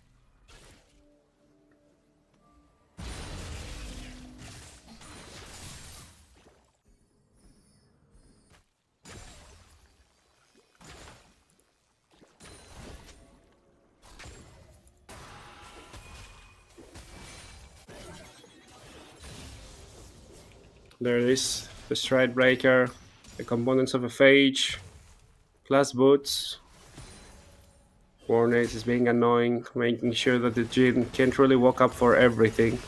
There is the Stride Breaker, the components of a Phage, plus boots. Warnace is being annoying, making sure that the Jin can't really walk up for everything.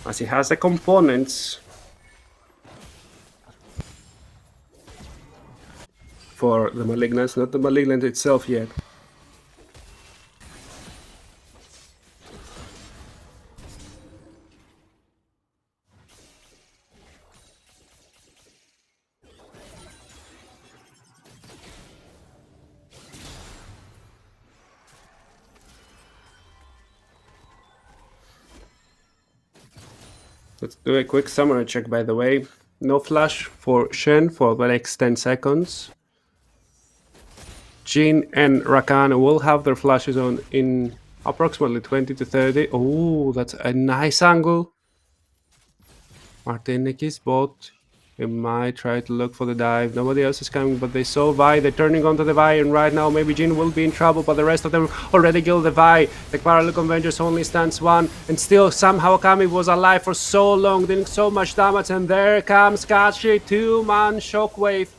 As he has the components for the Malignance, not the Malignant itself yet. Let's do a quick summary check, by the way. No flash for Shen for the next 10 seconds. Jin and Rakan will have their flashes on in approximately 20 to 30. Oh, that's a nice angle. Martinic is bot. He might try to look for the dive. Nobody else is coming, but they saw Vi. They're turning onto the Vi, and right now maybe Jin will be in trouble, but the rest of them already killed the Vi. The Parallel Avengers only stands one, and still somehow Kami was alive for so long, doing so much damage, and there comes Kachi, 2-man Shockwave.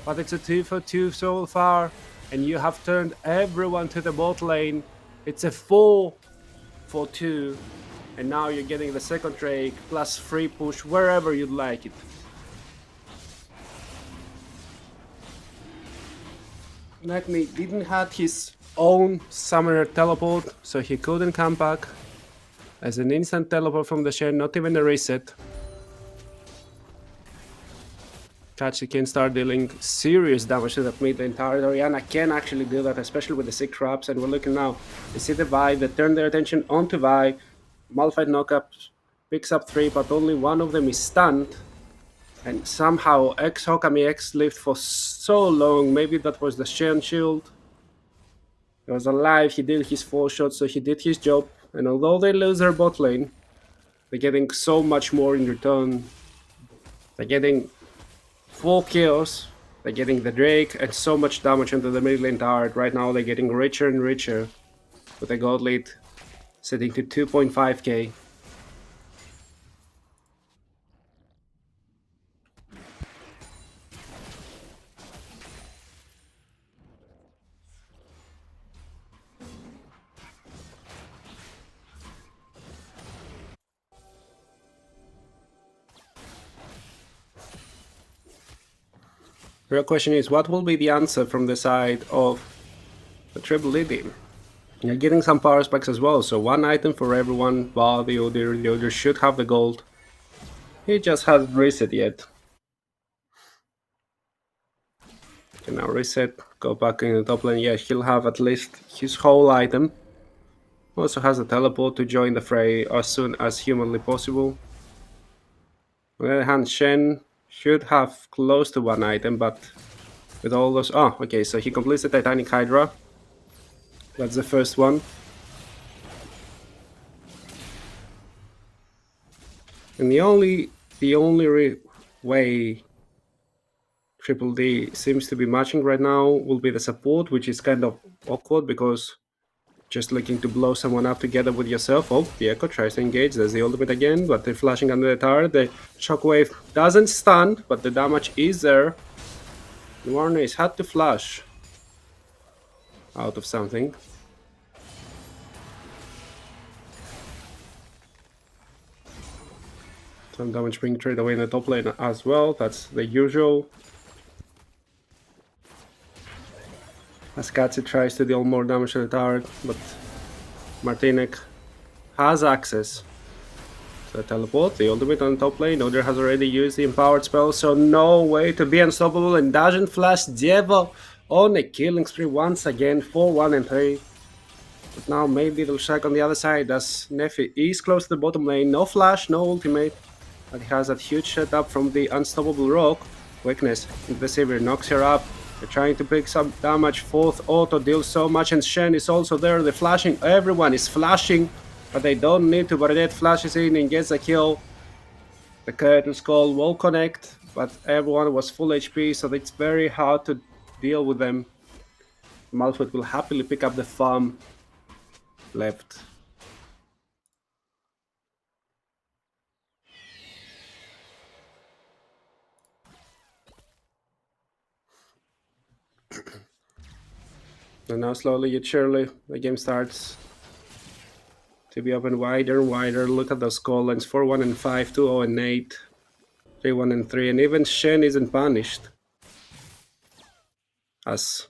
But it's a 2-for-2 so far, and you have turned everyone to the bot lane. It's a 4-for-2. And now you're getting the second Drake plus free push wherever you'd like it. Nightmare didn't have his own summoner teleport, so he couldn't come back. As an instant teleport from the Shen, not even a reset. Kachi can start dealing serious damage to that mid lane tower. Orianna can actually do that, especially with the sick traps, and we're looking now. They see the Vi, they turn their attention onto Vi. Malphite knockup picks up 3, but only one of them is stunned. And somehow Hokami X lived for so long. Maybe that was the Shen shield. He was alive, he did his 4 shots, so he did his job. And although they lose their bot lane, they're getting so much more in return. They're getting 4 kills, they're getting the Drake, and so much damage into the mid lane tower. Right now they're getting richer and richer, with a gold lead setting to 2.5k. The real question is, what will be the answer from the side of the triple leading? You're getting some power spikes as well, so one item for everyone, while the other should have the gold. He just hasn't reset yet. Can now reset, go back in the top lane. Yeah, he'll have at least his whole item. Also has a teleport to join the fray as soon as humanly possible. On the other hand, Shen should have close to one item, but with all those... Oh, okay, so he completes the Titanic Hydra. That's the first one. And the only way Triple D seems to be matching right now will be the support, which is kind of awkward because just looking to blow someone up together with yourself. Oh, the Echo tries to engage. There's the ultimate again, but they're flashing under the tower. The Shockwave doesn't stun, but the damage is there. Warnace had to flash out of something. Some damage being traded away in the top lane as well. That's the usual. As Katsu tries to deal more damage to the tower, but Martinek has access to the teleport. The ultimate on the top lane. Oder has already used the empowered spell, so no way to be unstoppable, and doesn't flash Dieva on a killing spree once again, 4-1 and 3. But now maybe they'll strike on the other side as Nefi is close to the bottom lane. No flash, no ultimate. But he has that huge setup from the unstoppable rock. Weakness into the Sivir knocks her up. They're trying to pick some damage. Fourth auto deals so much, and Shen is also there. They're flashing. Everyone is flashing, but they don't need to. Bernadette flashes in and gets a kill. The Curtain Skull will connect, but everyone was full HP, so it's very hard to deal with them. Malphite will happily pick up the farm left. And now slowly yet surely the game starts to be open wider and wider. Look at those score lines: 4-1 and 5, 2-0 and 8, 3-1 and 3, and even Shen isn't punished. As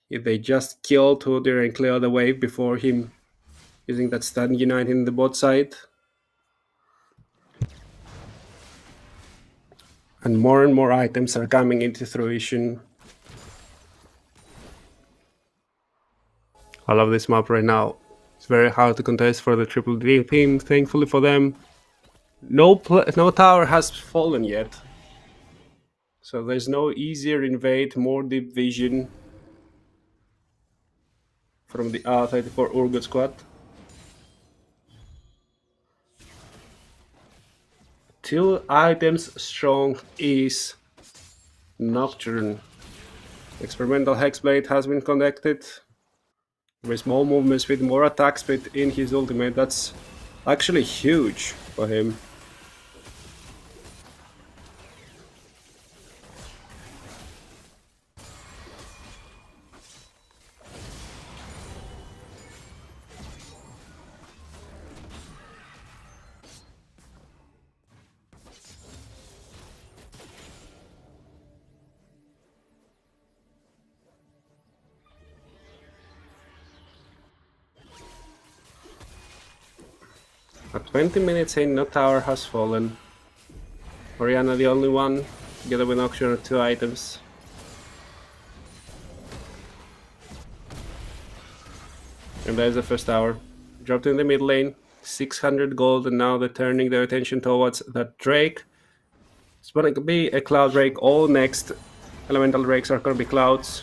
if they just killed Hoodir and clear the wave before him using that stun unite in the bot side. And more items are coming into fruition. I love this map right now. It's very hard to contest for the triple D team. Thankfully for them, no tower has fallen yet. So there's no easier invade, more deep vision from the R34 Urgot squad. 2 items strong is Nocturne. Experimental Hexblade has been connected. With small movements with more attack speed in his ultimate. That's actually huge for him. At 20 minutes in, no tower has fallen. Orianna the only one, together with Nocturne, 2 items. And there's the first tower. Dropped in the mid lane, 600 gold, and now they're turning their attention towards that Drake. It's gonna be a Cloud Drake. All next Elemental Drakes are gonna be Clouds.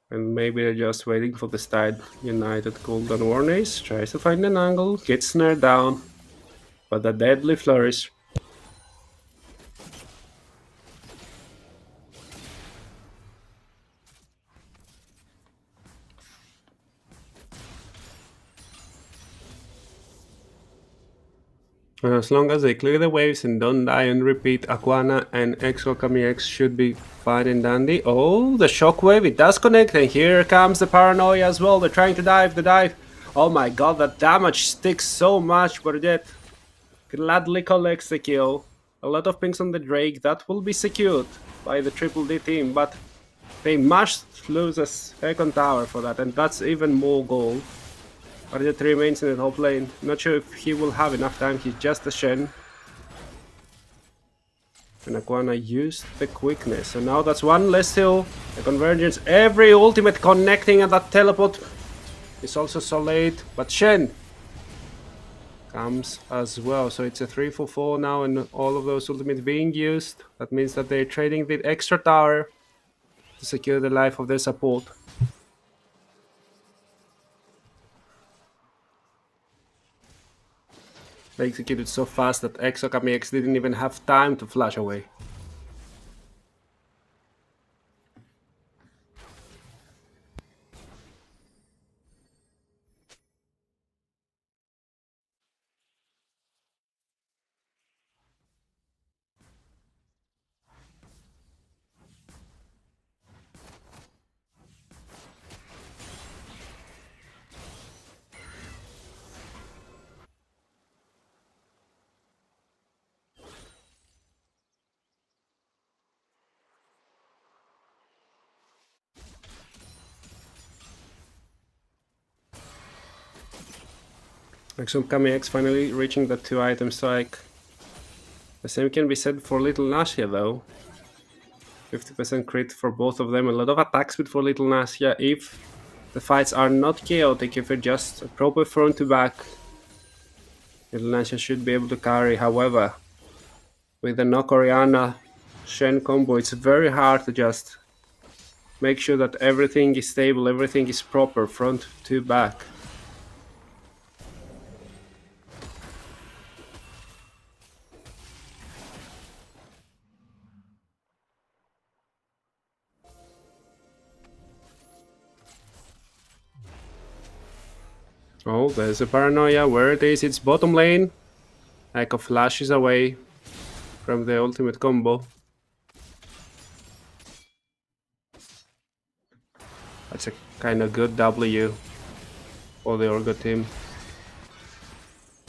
And maybe they're just waiting for the start. United cooldown Warnace tries to find an angle, gets snared down, but the deadly flourish. As long as they clear the waves and don't die and repeat, Aquana and Exo X should be fine and dandy. Oh, the shockwave, it does connect, and here comes the paranoia as well. They're trying to dive, the dive. Oh my god, that damage sticks so much, but yet gladly collects the kill. A lot of pings on the Drake, that will be secured by the Triple D team, but they must lose a second tower for that, and that's even more gold. Arjet remains in the top lane. Not sure if he will have enough time. He's just a Shen. And Aquana used the quickness. So now that's one less hill. The convergence. Every ultimate connecting and that teleport is also so late. But Shen comes as well. So it's a 3-4 now and all of those ultimates being used. That means that they're trading the extra tower to secure the life of their support. They executed so fast that Exo X didn't even have time to flash away. Exo X finally reaching the 2 item strike. The same can be said for Little Nashia though. 50% crit for both of them, a lot of attack speed for Little Nashia if the fights are not chaotic, if it's just a proper front to back. Little Nashia should be able to carry, however, with the knock Orianna Shen combo it's very hard to just make sure that everything is stable, everything is proper, front to back. Oh, there's a paranoia. Where it is? It's bottom lane. Echo flashes away. from the ultimate combo. That's a kind of good W for the Orgo team.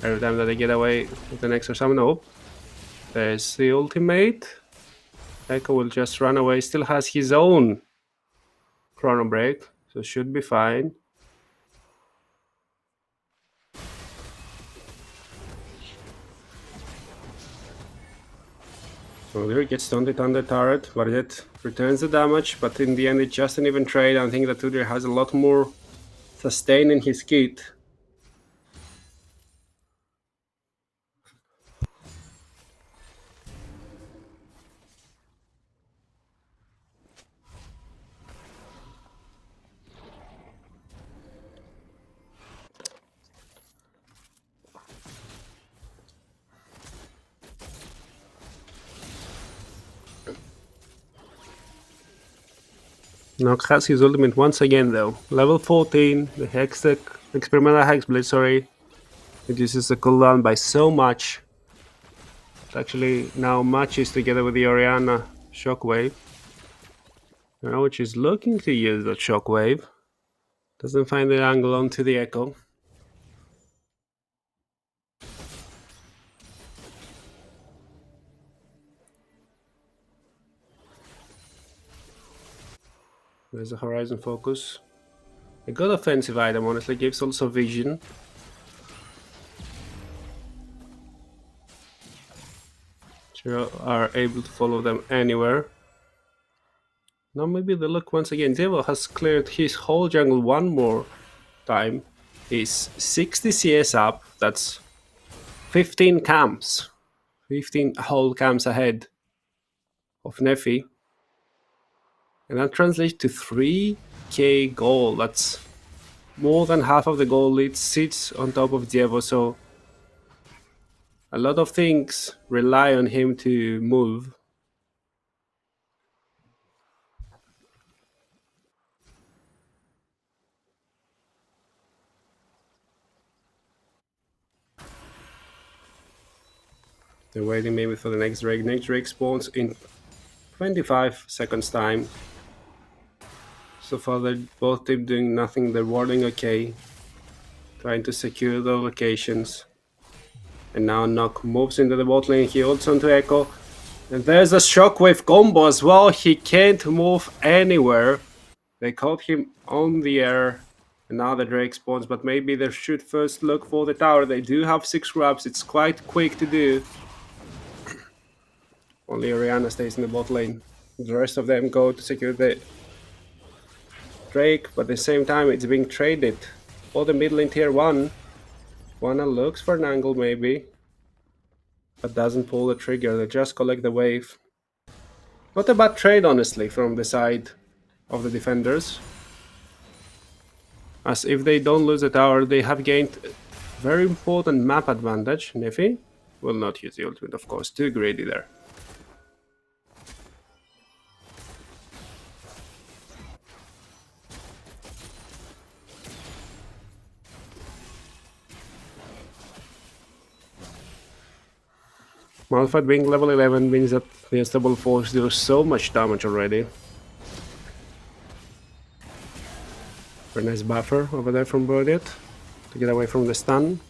Every time that they get away with an extra summon, oh, there's the ultimate. Echo will just run away. Still has his own Chrono Break, so should be fine. So there gets stunted on the turret, but it returns the damage. But in the end, it's just an even trade. I think that Tudor has a lot more sustain in his kit. Nock has his ultimate once again though. Level 14, the experimental Hex Blade, sorry. Reduces the cooldown by so much. It actually now matches together with the Orianna Shockwave. Now which is looking to use that Shockwave. Doesn't find the angle onto the Echo. There's a Horizon Focus. A good offensive item, honestly, gives also vision. So you are able to follow them anywhere. Now maybe the look once again. Devo has cleared his whole jungle one more time. He's 60 CS up. That's 15 camps. 15 whole camps ahead of Nefi. And that translates to 3k gold. That's more than half of the gold it sits on top of Devo. So a lot of things rely on him to move. They're waiting maybe for the next Drake. Next Drake spawns in 25 seconds time. So far they're both team doing nothing. They're warding okay. Trying to secure the locations. And now Nock moves into the bot lane. He ults onto Echo. And there's a Shockwave combo as well. He can't move anywhere. They caught him on the air. And now the Drake spawns. But maybe they should first look for the tower. They do have 6 grabs. It's quite quick to do. Only Orianna stays in the bot lane. The rest of them go to secure the Drake. But at the same time, it's being traded for the mid lane tier 1. Wanna looks for an angle maybe. But doesn't pull the trigger, they just collect the wave. Not a bad trade, honestly, from the side of the defenders. As if they don't lose the tower, they have gained very important map advantage. Nefi will not use the ultimate, of course, too greedy there. Malphite being level 11 means that the Unstable Force deals so much damage already. Very nice buffer over there from Birdiet to get away from the stun.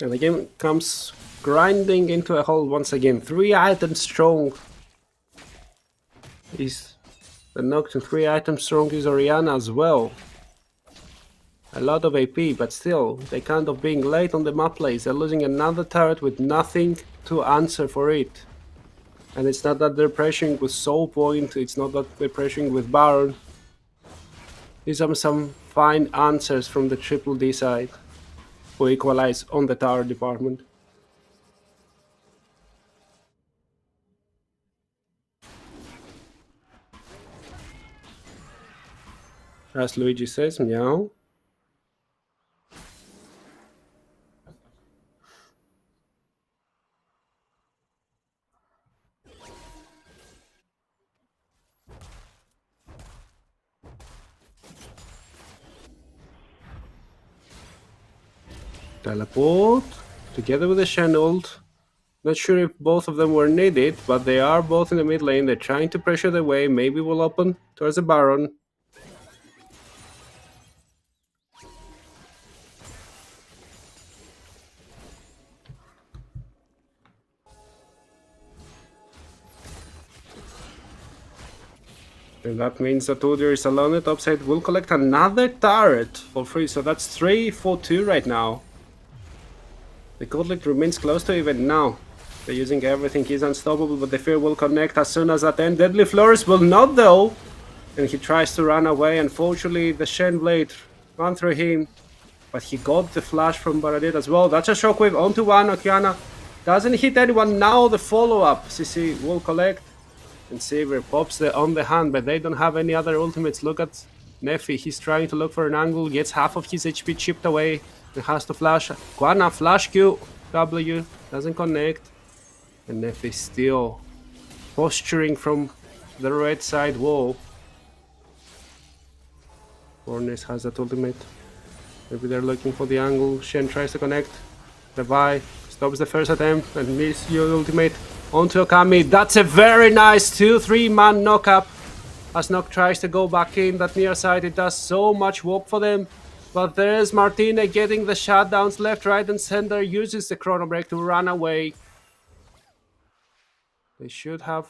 And the game comes grinding into a halt once again. 3 items strong is the Nocturne. 3 items strong is Orianna as well. A lot of AP, but still, they kind of being late on the map plays. They're losing another turret with nothing to answer for it. And it's not that they're pressuring with Soul Point, it's not that they're pressuring with Baron. These are some fine answers from the Triple D side, who equalize on the tower department. As Luigi says, meow. Teleport together with the Shen ult. Not sure if both of them were needed, but they are both in the mid lane. They're trying to pressure their way. Maybe we'll open towards the Baron. And that means that Udyr is alone at top side. Will collect another turret for free. So that's 3 for 2 right now. The Gauntlet remains close to even now. They're using everything. He's unstoppable, but the fear will connect as soon as that end. Deadly Flourish will not though. And he tries to run away. Unfortunately, the Shen Blade ran through him. But he got the flash from Baradit as well. That's a shockwave onto one. Okiana doesn't hit anyone. Now the follow-up. CC will collect. And Saber pops on the hand, but they don't have any other ultimates. Look at Nefi. He's trying to look for an angle. Gets half of his HP chipped away. And has to flash. Guana flash Q. W. Doesn't connect. And Nefi still posturing from the red side wall. Warnes has that ultimate. Maybe they're looking for the angle. Shen tries to connect. Levi stops the first attempt and misses your ultimate onto Okami. That's a very nice 2-3 man knock-up. As Nock tries to go back in that near side, it does so much work for them. But there's Martina getting the shutdowns left, right, and center. Uses the chrono break to run away. They should have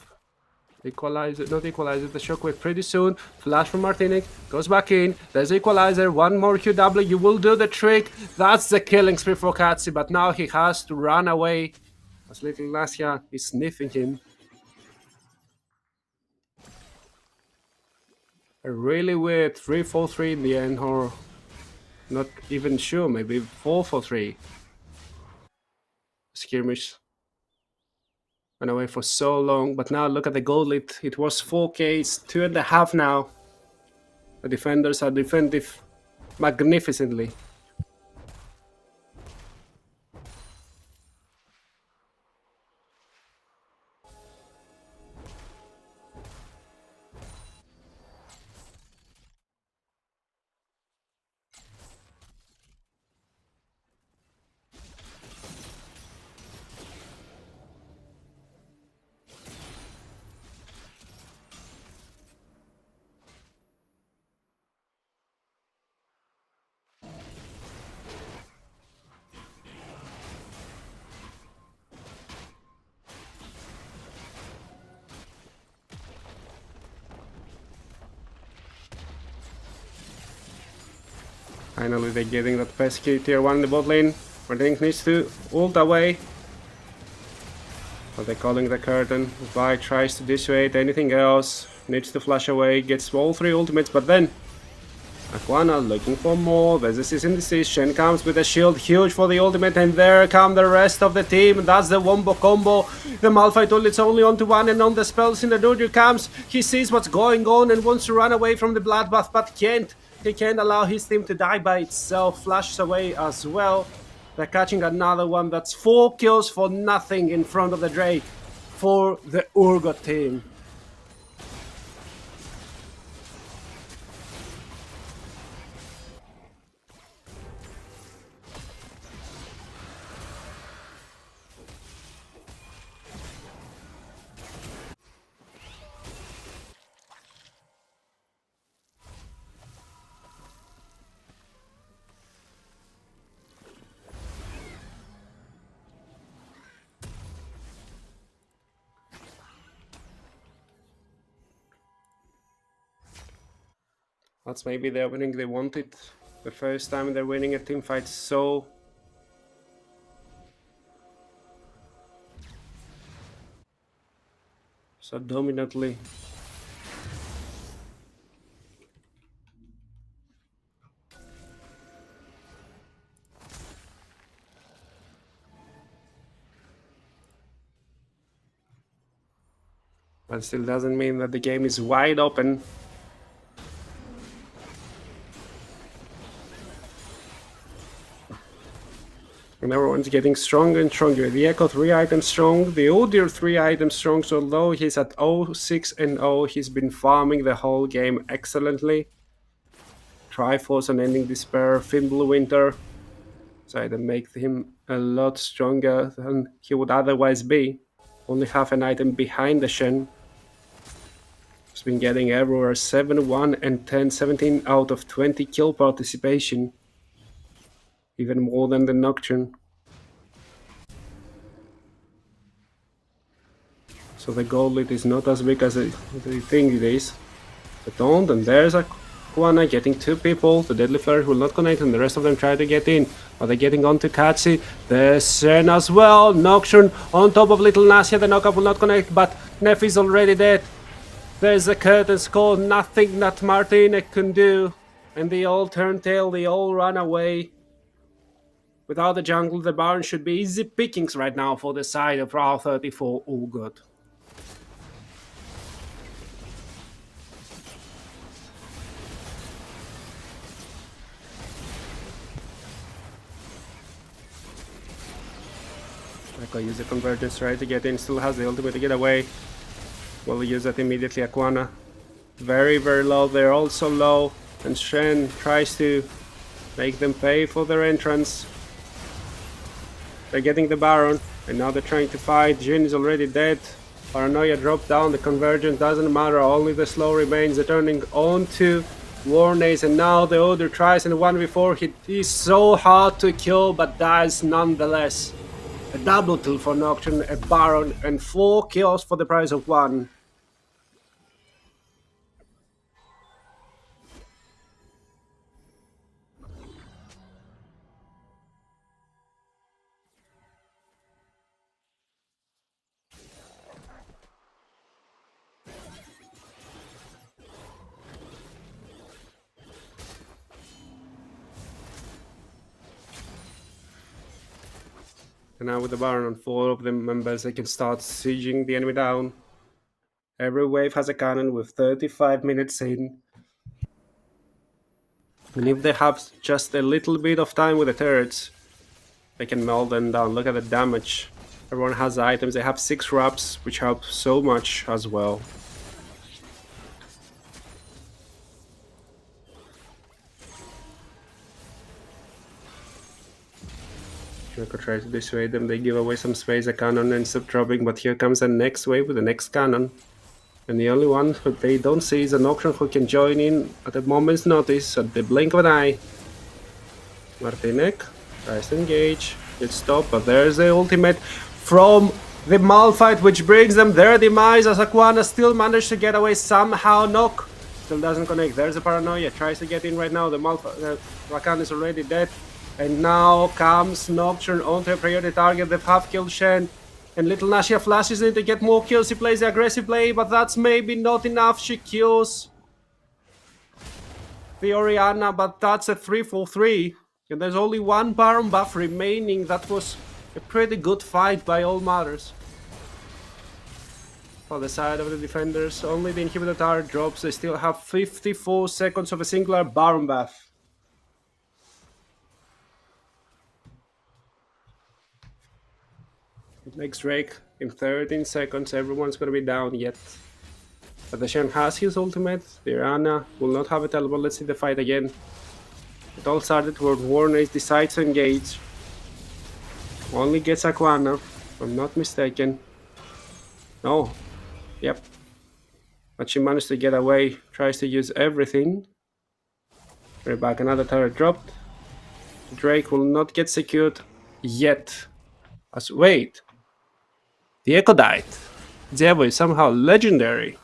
equalizer, not equalizer, the shockwave pretty soon. Flash from Martinic, goes back in. There's equalizer, one more QW, you will do the trick. That's the killing spree for Katsi, but now he has to run away as little Lasya is sniffing him. A really weird 3-4-3 in the end, or not even sure, maybe 4-4-3. Skirmish went away for so long, but now look at the goal lead. It was 4K, it's 2.5 now. The defenders are defensive magnificently. Finally they're getting that pesky tier 1 in the bot lane. Verdink needs to ult away. But they're calling the curtain. Vi tries to dissuade anything else. Needs to flash away. Gets all 3 ultimates, but then Aquana looking for more. There's a cease and desist. Shen comes with a shield. Huge for the ultimate. And there come the rest of the team. That's the wombo combo. The Malphite ult, it's only onto one and on the spells in the Udyr comes. He sees what's going on and wants to run away from the bloodbath, but can't. He can't allow his team to die by itself. Flashes away as well. They're catching another one. That's 4 kills for nothing in front of the Drake for the Urgot team. That's maybe the opening they wanted. The first time they're winning a team fight so dominantly. But still doesn't mean that the game is wide open. And everyone's getting stronger and stronger. The Echo 3 items strong, the Udyr 3 items strong, so although he's at 0-6 and 0, he's been farming the whole game excellently. Triforce and Ending Despair, Fimbulwinter. So that makes him a lot stronger than he would otherwise be. Only half an item behind the Shen. He's been getting everywhere 7, 1, and 10, 17 out of 20 kill participation. Even more than the Nocturne. So the goal lead is not as big as they think it is. But don't, and there's a Kuana getting 2 people. The Deadly Flare will not connect, and the rest of them try to get in. But they're getting onto Katsi. There's Shen as well. Nocturne on top of Little Nasia. The knockup will not connect, but Neff is already dead. There's a curtain's call. Nothing that Martina can do. And they all turn tail. They all run away. Without the jungle, the Baron should be easy pickings right now for the side of R34. All good. Echo use the convergence, try to get in, still has the ultimate to get away. Will use that immediately, Aquana. Very, very low, they're also low. And Shen tries to make them pay for their entrance. They're getting the Baron, and now they're trying to fight. Jin is already dead. Paranoia dropped down, the convergence doesn't matter, only the slow remains. They're turning on to Warnace, and now the other tries in the 1v4. He is so hard to kill, but dies nonetheless. A double kill for Nocturne, a Baron, and 4 kills for the price of 1. And now with the Baron on 4 of the members, they can start sieging the enemy down. Every wave has a cannon with 35 minutes in. And if they have just a little bit of time with the turrets, they can melt them down. Look at the damage. Everyone has items. They have 6 wraps, which help so much as well. Jericho tries to dissuade them. They give away some space. A cannon ends up dropping, but here comes the next wave with the next cannon. And the only one who they don't see is a Nocturne who can join in at a moment's notice, at the blink of an eye. Martinek tries to engage. It's stopped, but there's the ultimate from the Malphite, which brings them their demise as Aquana still managed to get away somehow. Nock still doesn't connect. There's a Paranoia. Tries to get in right now. The Rakan is already dead. And now comes Nocturne onto a priority target. They've half-killed Shen. And Little Nashia flashes in to get more kills. He plays the aggressive play, but that's maybe not enough. She kills the Orianna, but that's a 3-for-3. And there's only 1 Baron buff remaining. That was a pretty good fight by all matters. For the side of the defenders, only the inhibitor tower drops. They still have 54 seconds of a singular Baron buff. It makes Drake in 13 seconds. Everyone's gonna be down yet. But the Shen has his ultimate. The Orianna will not have it, but let's see the fight again. It all started when Warnace decides to engage. Only gets Aquana, if I'm not mistaken. No. Yep. But she managed to get away. Tries to use everything. Right back, another turret dropped. Drake will not get secured yet. Wait. The Echo died. Zevo is somehow legendary.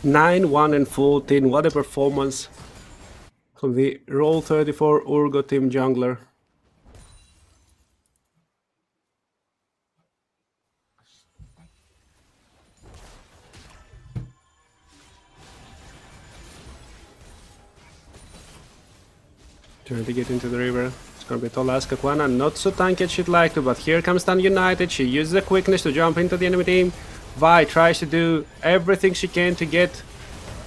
9, 1, and 14. What a performance from the Roll 34 Urgo team jungler. Trying to get into the river. It's gonna be Tolaska Kwana. Not so tanky as she'd like to, but here comes Stan United. She uses the quickness to jump into the enemy team. Vi tries to do everything she can to get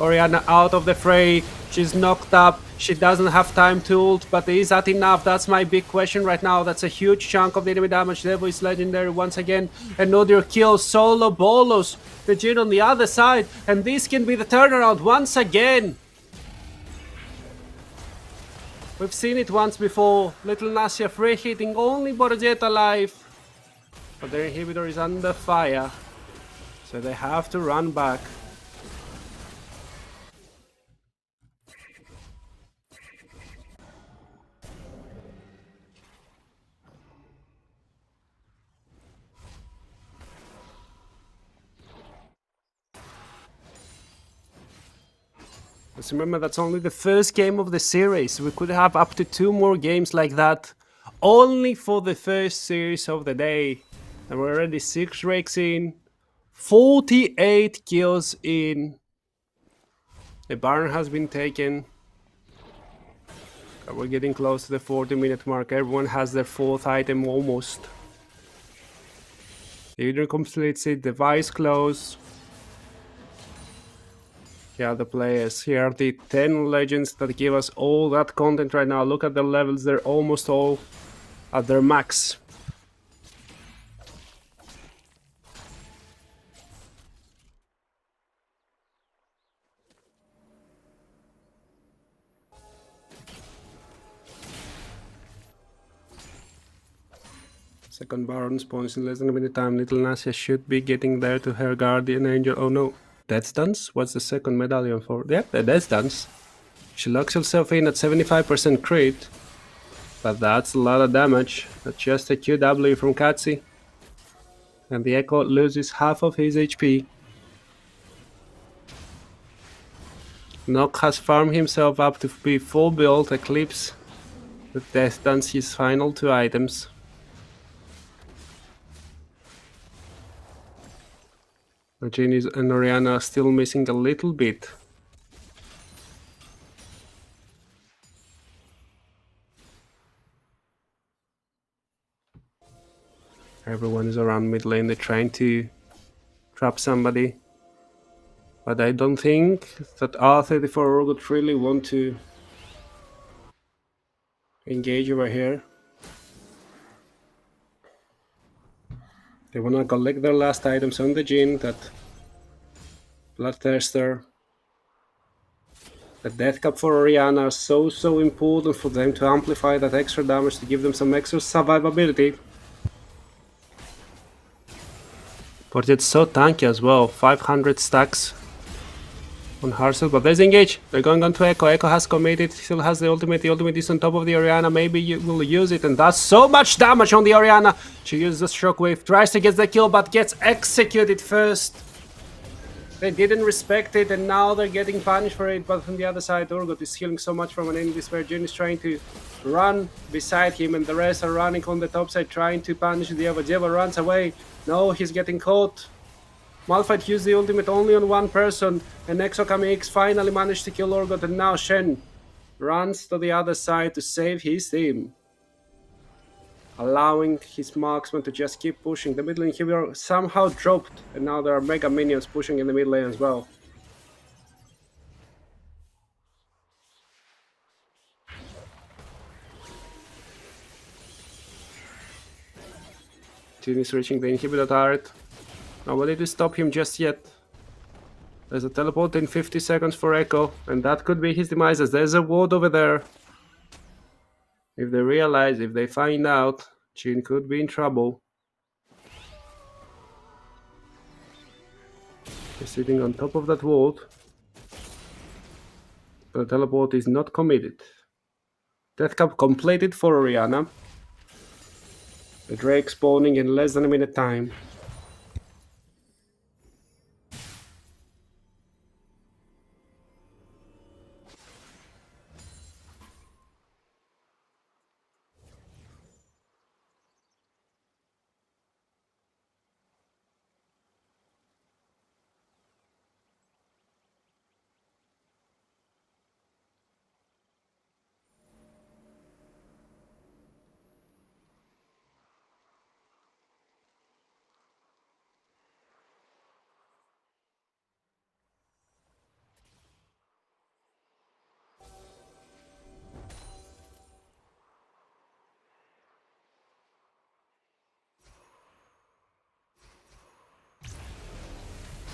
Oriana out of the fray. She's knocked up. She doesn't have time to ult, but is that enough? That's my big question right now. That's a huge chunk of the enemy damage. Devo is legendary once again. Another kill. Solo Bolos. The Jin on the other side. And this can be the turnaround once again. We've seen it once before. Little Nasia free hitting only Borjet alive. But their inhibitor is under fire. So they have to run back. Let's remember that's only the first game of the series. We could have up to 2 more games like that. Only for the first series of the day. And we're already 6 rakes in. 48 kills in. The Baron has been taken. We're getting close to the 40-minute mark. Everyone has their 4th item almost. The leader completes it. Device close. Here are the players. Here are the 10 legends that give us all that content right now. Look at the levels. They're almost all at their max. Second Baron spawns in less than a minute time. Little Nasia should be getting there to her guardian angel. Oh no. Death Dance? What's the second medallion for? Yep, the Death Dance. She locks herself in at 75% crit. But that's a lot of damage. That's just a QW from Katsi. And the Echo loses half of his HP. Nock has farmed himself up to be full build. Eclipse with Death Dance his final 2 items. Genies and Oriana are still missing a little bit. Everyone is around mid lane. They're trying to trap somebody. But I don't think that R34 Urgot really want to engage over here. They want to collect their last items on the Jin, that Bloodthirster. The Death Cup for Oriana are so important for them to amplify that extra damage, to give them some extra survivability. But it's so tanky as well, 500 stacks on Harsel, but there's engage. They're going on to Echo. Echo has committed, still has the ultimate. The ultimate is on top of the Oriana. Maybe you will use it and does so much damage on the Oriana. She uses the shockwave, tries to get the kill, but gets executed first. They didn't respect it and now they're getting punished for it, but from the other side Urgot is healing so much from an enemy where Jin is trying to run beside him and the rest are running on the top side trying to punish Dieva. Dieva runs away. No, he's getting caught. Malphite used the ultimate only on one person and Exokami X finally managed to kill Urgot, and now Shen runs to the other side to save his team, allowing his marksman to just keep pushing. The mid lane inhibitor somehow dropped, and now there are mega minions pushing in the mid lane as well. Jin is reaching the inhibitor turret. Nobody to stop him just yet. There's a teleport in 50 seconds for Echo, and that could be his demise, as there's a ward over there. If they realize, if they find out, Jin could be in trouble. He's sitting on top of that ward. The teleport is not committed. Death Cup completed for Oriana. The Drake spawning in less than a minute time.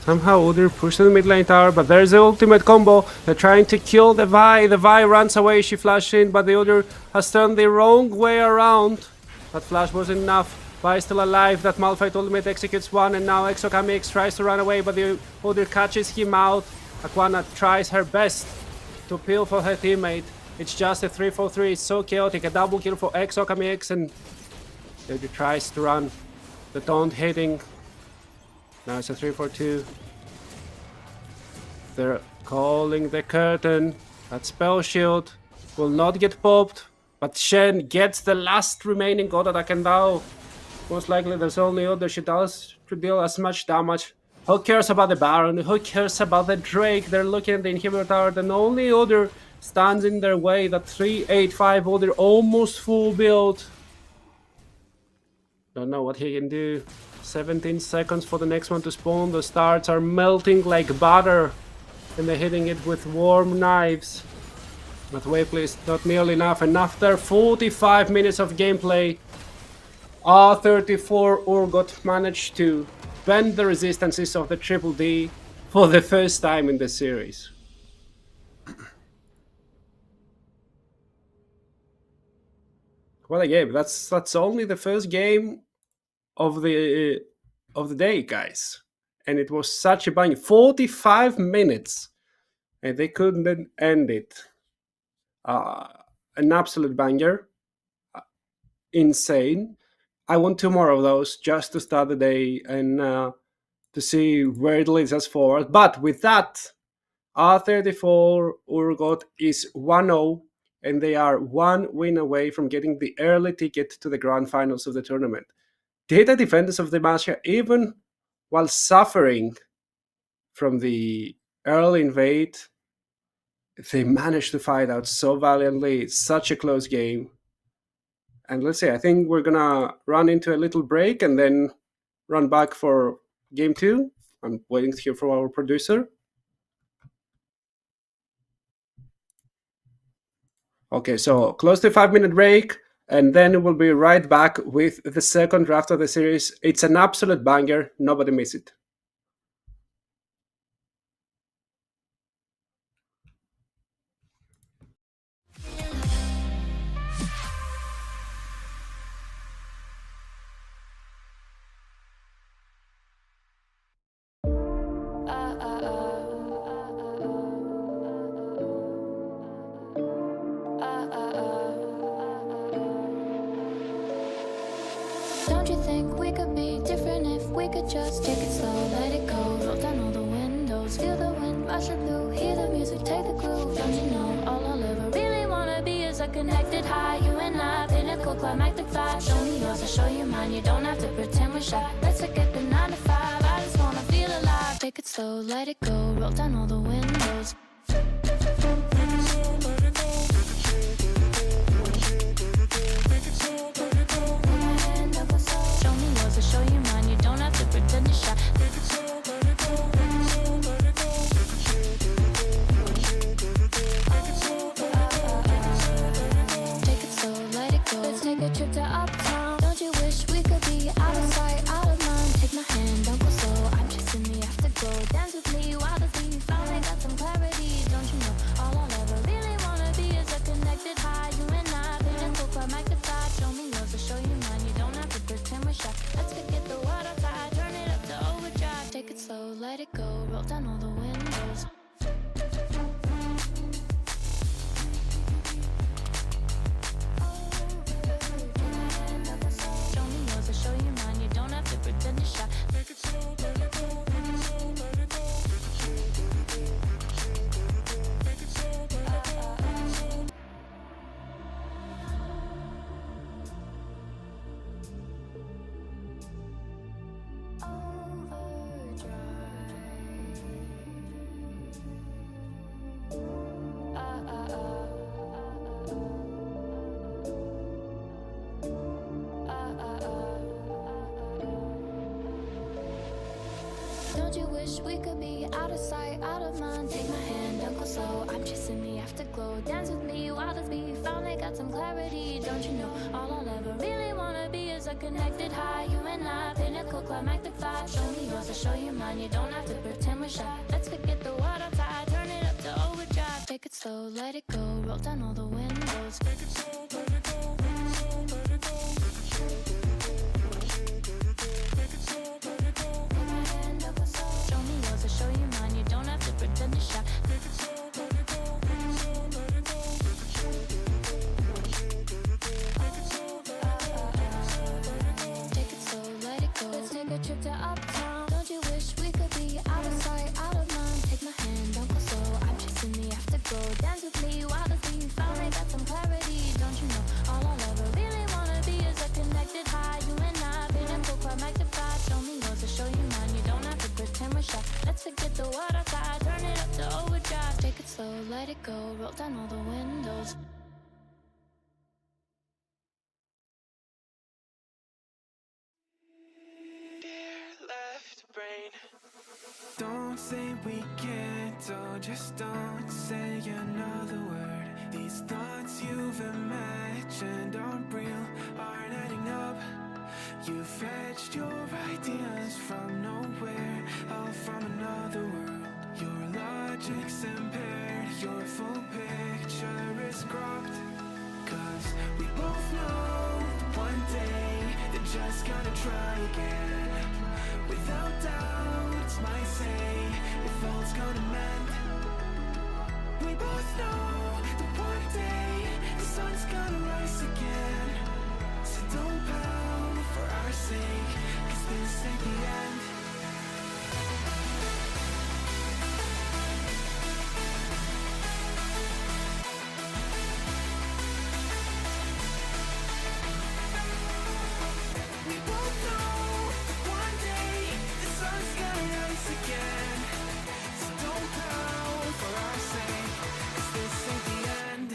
Somehow Udyr pushed to the mid lane tower, but there's the ultimate combo. They're trying to kill the Vi. The Vi runs away, she flashed in, but the Udyr has turned the wrong way around. That flash wasn't enough. Vi is still alive. That Malphite ultimate executes one, and now Exokamix tries to run away, but the Udyr catches him out. Aquana tries her best to peel for her teammate. It's just a 3-4-3. It's so chaotic. A double kill for Exokamix, and Udyr tries to run. The taunt hitting. Now it's a 3-4-2. They're calling the curtain. That spell shield will not get popped, but Shen gets the last remaining god attack, and now most likely there's only Udyr. She does to deal as much damage. Who cares about the Baron? Who cares about the Drake? They're looking at the inhibitor tower, and only Udyr stands in their way. That 3-8-5 Udyr almost full build. Don't know what he can do. 17 seconds for the next one to spawn. The stars are melting like butter, and they're hitting it with warm knives. But wait, please, not nearly enough. And after 45 minutes of gameplay, R34 Urgot managed to bend the resistances of the Triple D for the first time in the series. What a game! That's only the first game of the day, guys, and it was such a bang. 45 minutes, and they couldn't end it. An absolute banger, insane. I want 2 more of those just to start the day and to see where it leads us forward. But with that, R34 Urgot is 1-0, and they are 1 win away from getting the early ticket to the grand finals of the tournament. Data defenders of Demacia, even while suffering from the early invade, they managed to fight out so valiantly. It's such a close game. And let's see, I think we're gonna run into a little break and then run back for game 2. I'm waiting to hear from our producer. Okay, so close to a 5-minute break, and then we'll be right back with the second draft of the series. It's an absolute banger. Nobody miss it. Don't you think we could be different if we could just take it slow, let it go, roll down all the windows, feel the wind rush through, hear the music, take the groove. Don't you know all I'll ever really wanna be is a connected high, you and I, pinnacle climactic flash. Show me yours, I'll show you mine, you don't have to pretend we're shy. Let's forget the 9 to 5, I just wanna feel alive. Take it slow, let it go, roll down all the windows. Show you mine, you don't have to pretend you're shy. Take it slow, let it go, take it slow, let it go. Take it slow, let it go. Let's take a trip to uptown. Don't you wish we could be out of sight, out of mind? Take my hand, don't go slow. I'm chasing the afterglow. Dance with me while the beat finally got some clarity. Don't you know all I'll ever really wanna be is a connected high, you and I, pinnacle climactic flash. Show me yours, I'll show you mine. You don't have to pretend we're shy. Let's forget the water tide, turn it up to overdrive. Take it slow, let it go, roll down all the windows. Show me yours, I'll show you mine. You don't have to pretend you're shy. Take it slow, let it go, take it slow, let it go. Take it slow, let it go, take it slow. Don't you wish we could be out of sight, out of mind? Take my hand, don't go slow. I'm chasing the afterglow. Dance with me while the beat finally got got some clarity. Don't you know, all I'll ever really wanna be is a connected high. You and I, pinnacle, climactic vibe. Show me yours, I'll show you mine. You don't have to pretend we're shy. Let's forget the water tide, turn it up to overdrive. Take it slow, let it go, roll down all the windows. Take it slow, let it go, take it slow, let it go. Take it slow, let it go. Put my hand up, what's up? Show me yours, I'll show you mine. You don't have to pretend to shy. Take it slow, let it go, take it slow, let it go. Take it slow, let it go. Let's take a trip to uptown. Don't you wish we could be out of sight, out of mind? Take my hand, don't go slow. I'm chasing the afterglow. Dance with me while the thief finally got some clarity. Don't you know, all I'll ever really wanna be is a connected high. You and I, pinnacle, climactic vibe. Show me yours, I'll show you mine. You don't have to pretend we're shy. Let's forget the water tide, turn it up to overdrive. Take it slow, let it go, roll down all the windows. Left brain. Don't say we can't, oh, just don't say another word. These thoughts you've imagined aren't real, aren't adding up. You fetched your ideas from nowhere, all from another world. Your logic's impaired, your full picture is cropped. Cause we both know one day they're just gonna try again. Without doubt, it's my say, if all's gonna mend. We both know that one day the sun's gonna rise again. So don't pout for our sake, cause this ain't the end. We both know that one day the sun's gonna rise again. So don't pout for our sake, cause this ain't the end.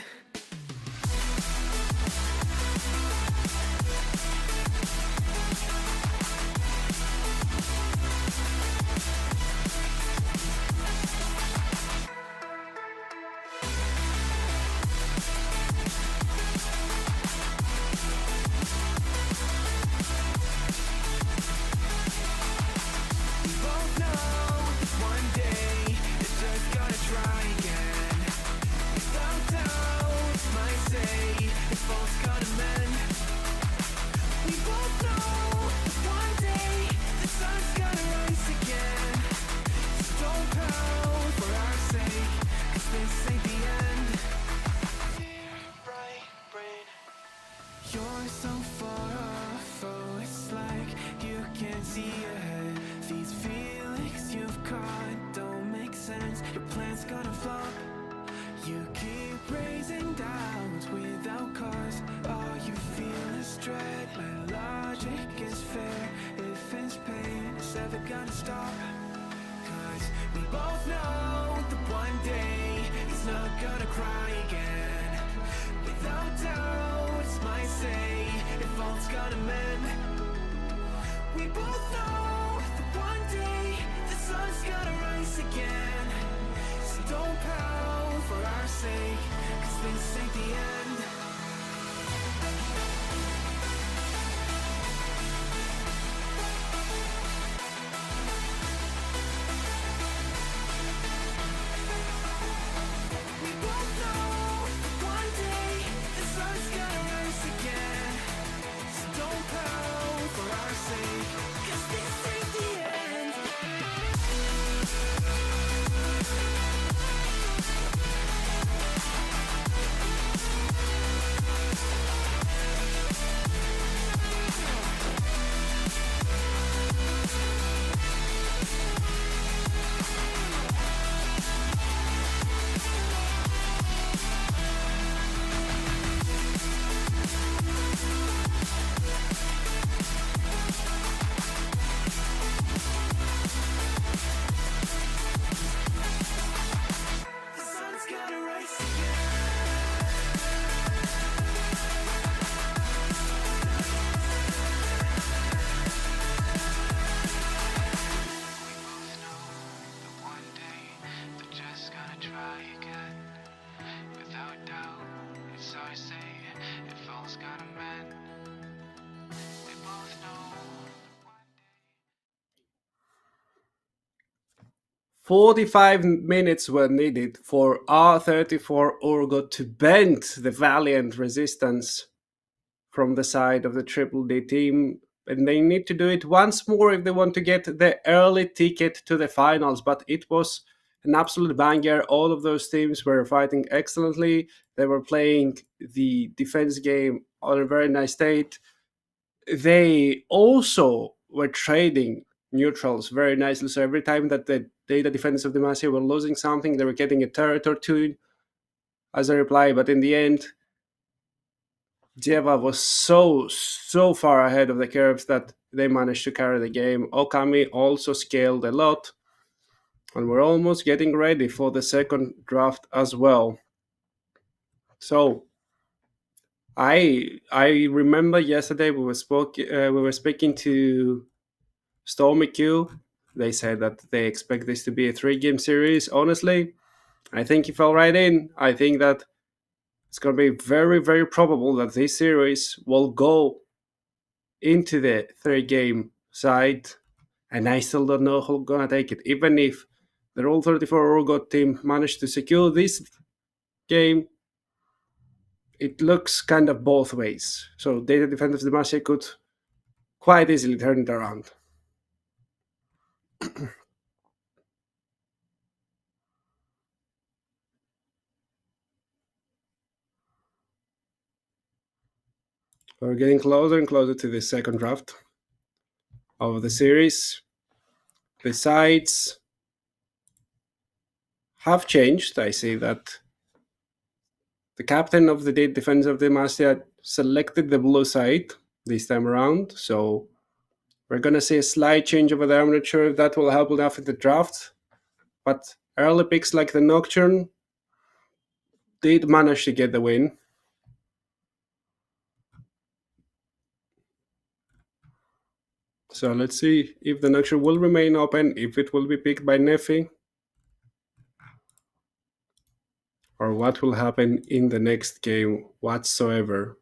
We both know that one day they're just gonna try again. Without doubt, my say, if all's gonna mend. We both know that one day the sun's gonna rise again. So don't pout for our sake, cause this ain't the end. Right brain. You're so far off, oh, it's like you can't see ahead. These feelings you've caught don't make sense. Your plan's gonna flop. You keep raising doubts without cause. All you feel is dread. My logic is fair. If it's pain, it's ever gonna stop. Cause we both know that one day he's not gonna cry again. Without doubt, it's my say, if all's gonna mend. We both know that one day the sun's gonna rise again. So don't pout for our sake, cause this ain't the end. We both know that one day the sun's gonna rise again. So don't pout for our sake, cause this ain't the end. The sun's gonna rise again. One day they're just gonna try again. Without doubt, it's our say. 45 minutes were needed for R34 Urgot to bend the valiant resistance from the side of the Triple D team, and they need to do it once more if they want to get the early ticket to the finals. But it was an absolute banger. All of those teams were fighting excellently. They were playing the defense game on a very nice state. They also were trading neutrals very nicely. So every time that the data defenders of Demacia were losing something, they were getting a turret or two as a reply. But in the end, Jeva was so far ahead of the curves that they managed to carry the game. Okami also scaled a lot, and we're almost getting ready for the second draft as well. So I remember yesterday we were speaking to Stormy Q. They said that they expect this to be a 3-game series. Honestly, I think he fell right in. I think that it's going to be very probable that this series will go into the 3-game side, and I still don't know who's going to take it. Even if the Rule 34 Urgot team managed to secure this game, it looks kind of both ways. So Data Defenders Demacia could quite easily turn it around. We're getting closer and closer to the second draft of the series. The sides have changed. I see that the captain of the Defense of Demacia selected the blue side this time around, so we're gonna see a slight change over there. I'm not sure if that will help enough in the draft, but early picks like the Nocturne did manage to get the win. So let's see if the Nocturne will remain open, if it will be picked by Nefi, or what will happen in the next game whatsoever.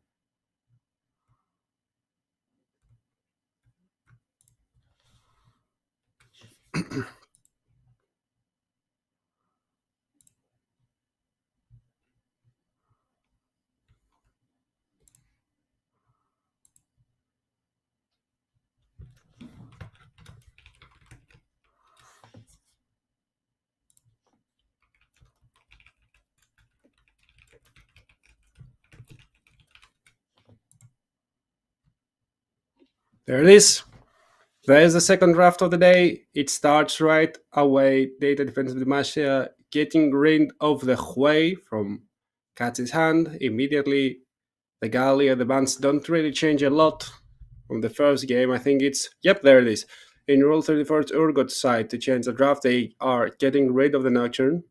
There it is. There's the second draft of the day. It starts right away. Data Defense of Demacia getting rid of the Hui from Katz's hand. Immediately, the Gallia, the bans don't really change a lot from the first game. I think it's, yep, there it is. In Rule 34's Urgot side to change the draft, they are getting rid of the Nocturne.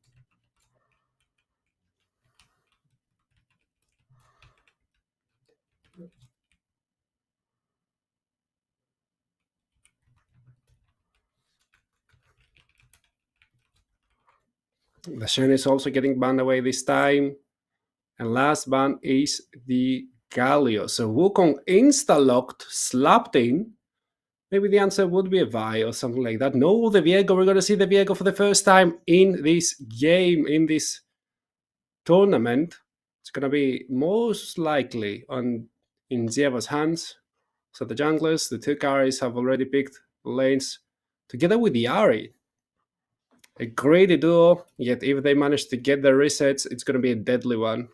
The Shen is also getting banned away this time. And last ban is the Galio. So Wukong insta-locked, slapped in. Maybe the answer would be a Vi or something like that. No, the Viego. We're going to see the Viego for the first time in this game, in this tournament. It's going to be most likely in Zieva's hands. So the junglers, the two carries have already picked lanes together with the Ari. A greedy duo, yet if they manage to get the resets, it's going to be a deadly one.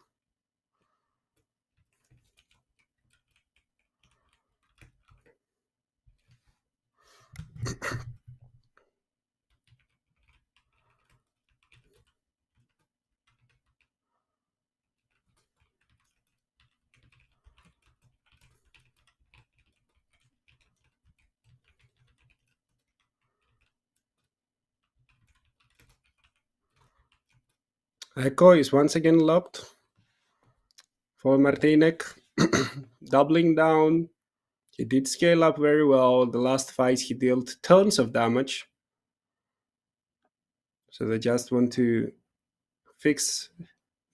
Echo is once again locked for Martinek, doubling down. He did scale up very well. The last fight he dealt tons of damage. So they just want to fix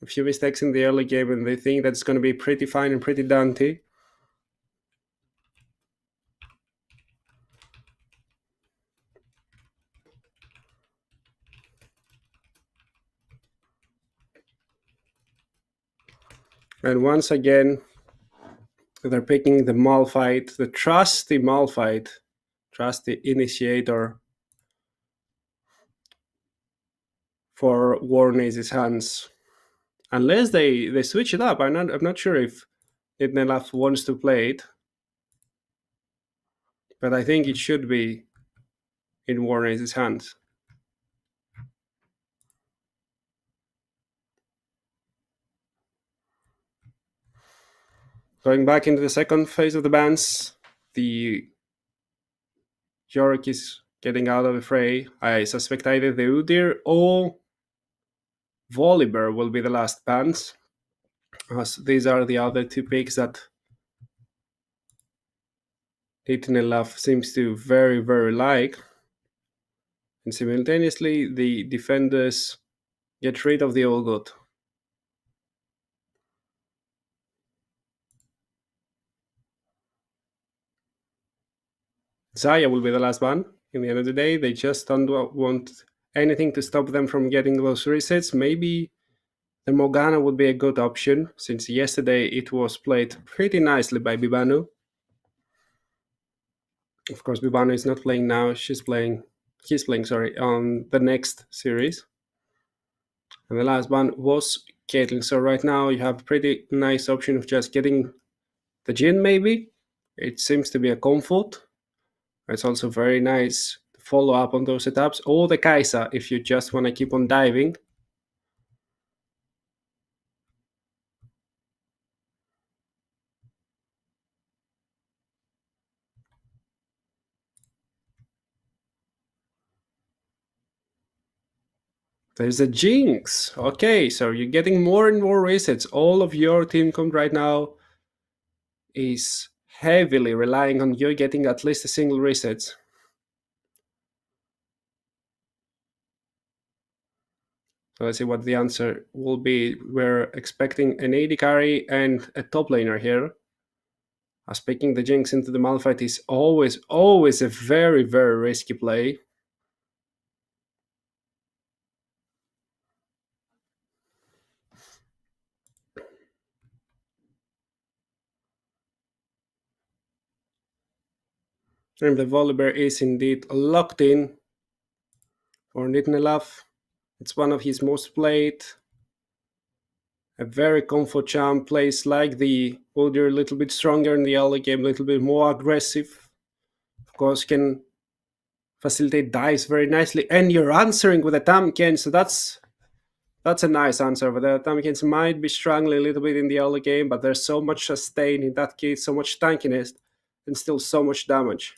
a few mistakes in the early game, and they think that's going to be pretty fine and pretty daunting. And once again, they're picking the Malphite, the trusty Malphite, trusty initiator for Warnace's hands. Unless they switch it up. I'm not sure if Nidnelaf wants to play it. But I think it should be in Warnace's hands. Going back into the second phase of the bans, the Yorick is getting out of the fray. I suspect either the Udyr or Volibear will be the last bans, as these are the other two picks that Nidnelaf seems to very, very like. And simultaneously, the defenders get rid of the Old God. Zaya will be the last ban. In the end of the day, they just don't want anything to stop them from getting those resets. Maybe the Morgana would be a good option, since yesterday it was played pretty nicely by Bibanu. Of course, Bibanu is not playing now. He's playing, on the next series. And the last one was Caitlyn. So right now you have a pretty nice option of just getting the Jin, maybe. It seems to be a comfort. It's also very nice to follow up on those setups. Or the Kaisa, if you just want to keep on diving. There's a Jinx. Okay, so you're getting more and more resets. All of your team comp right now is heavily relying on you getting at least a single reset. So let's see what the answer will be. We're expecting an AD carry and a top laner here. As picking the Jinx into the Malphite is always a very, very risky play. And the Volibear is indeed locked in for Nidnelaf. It's one of his most played. A very comfort champ, plays like the Udyr, a little bit stronger in the early game, a little bit more aggressive. Of course, can facilitate dives very nicely. And you're answering with a Tamken, so that's a nice answer over there. Tamkins might be struggling a little bit in the early game, but there's so much sustain in that kit, so much tankiness, and still so much damage.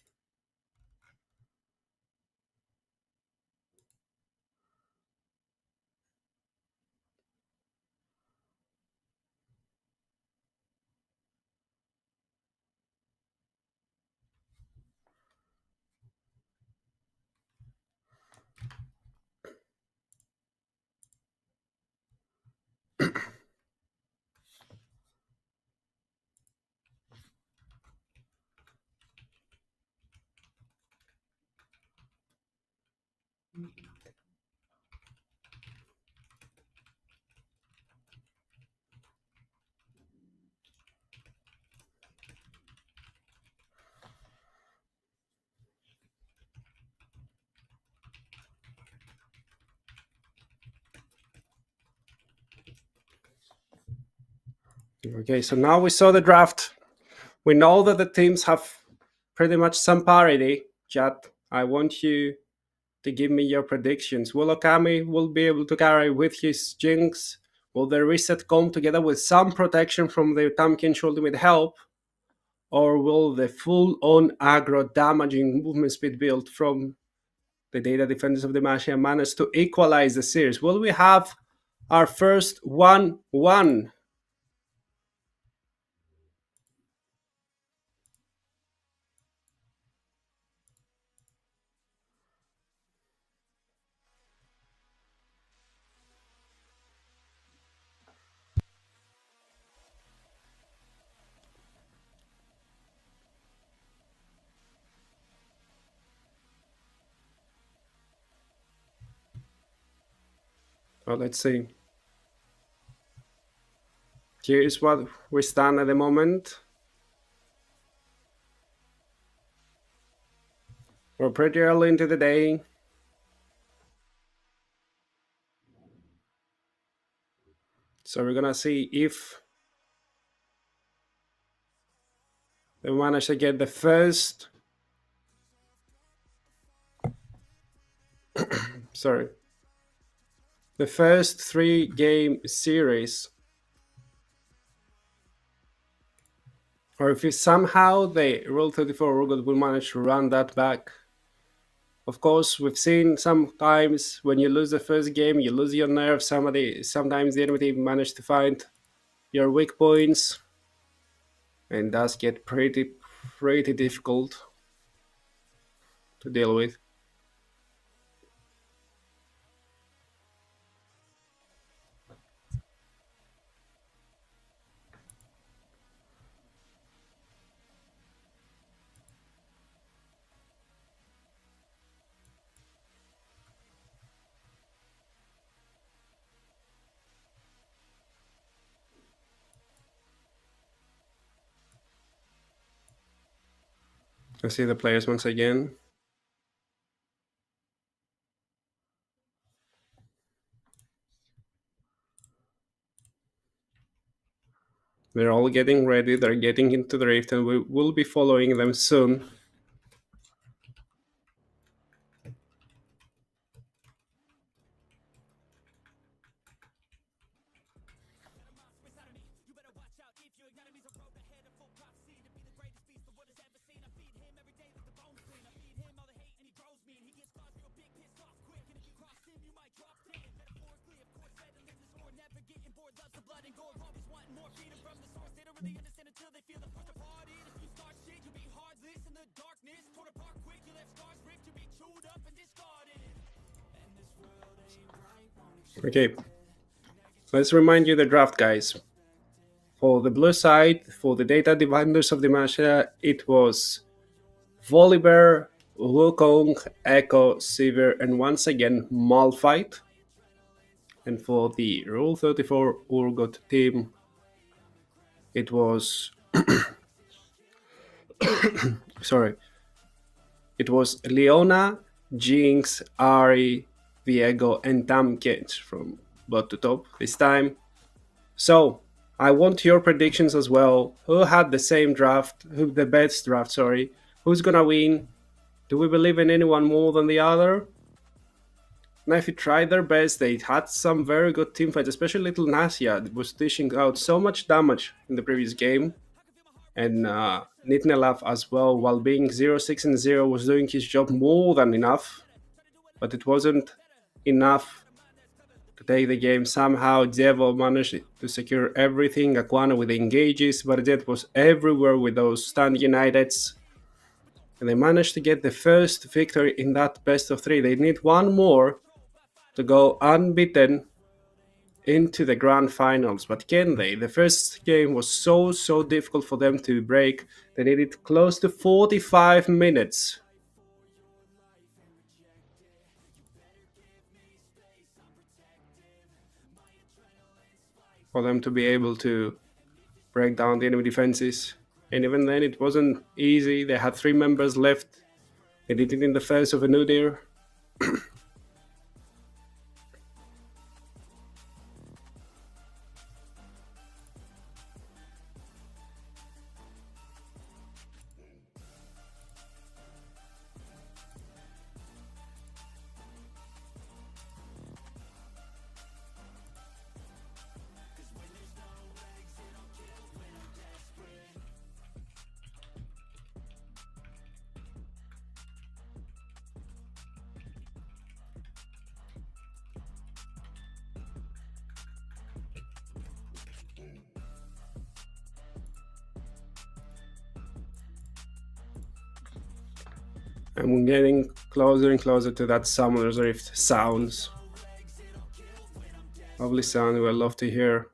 Okay, so now we saw the draft. We know that the teams have pretty much some parity. Chat, I want you to give me your predictions. Will Okami will be able to carry with his Jinx? Will the reset come together with some protection from the Tamkin's ultimate help? Or will the full-on aggro damaging movement speed build from the data defenders of the Machia manage to equalize the series? Will we have our first 1-1? Well, let's see. Here's what we stand at the moment. We're pretty early into the day. So we're gonna see if they manage to get the first. Sorry. The first 3-game series. Or if somehow the Rule 34 Urgot will manage to run that back. Of course, we've seen sometimes when you lose the first game, you lose your nerve. Sometimes the enemy team manage to find your weak points, and does get pretty difficult to deal with. I see the players once again. They're all getting ready, they're getting into the rift, and we will be following them soon. Okay, let's remind you the draft, guys. For the blue side, for the data dividers of the match, it was Volibear, Wukong, Echo, Sivir, and once again Malphite. And for the Rule 34 Urgot team, it was sorry, it was Leona, Jinx, Ari, Viego, and Tamkins from bot to top this time. So I want your predictions as well. Who had the same draft? Who the best draft? Sorry. Who's gonna win? Do we believe in anyone more than the other? Na'Vi tried their best. They had some very good team fights, especially Little Nasia that was dishing out so much damage in the previous game. And Nitnelaf as well, while being 0-6 and 0, was doing his job more than enough. But it wasn't enough to take the game. Somehow Devo managed to secure everything. Aquana with the engages, but Jet was everywhere with those stand uniteds. And they managed to get the first victory in that best of 3. They need one more to go unbeaten into the grand finals, but can they? The first game was so difficult for them to break. They needed close to 45 minutes for them to be able to break down the enemy defenses. And even then, it wasn't easy. They had 3 members left. They did it in the face of a Nudir. And we're getting closer and closer to that Summoner's Rift sounds. Lovely sound we love to hear.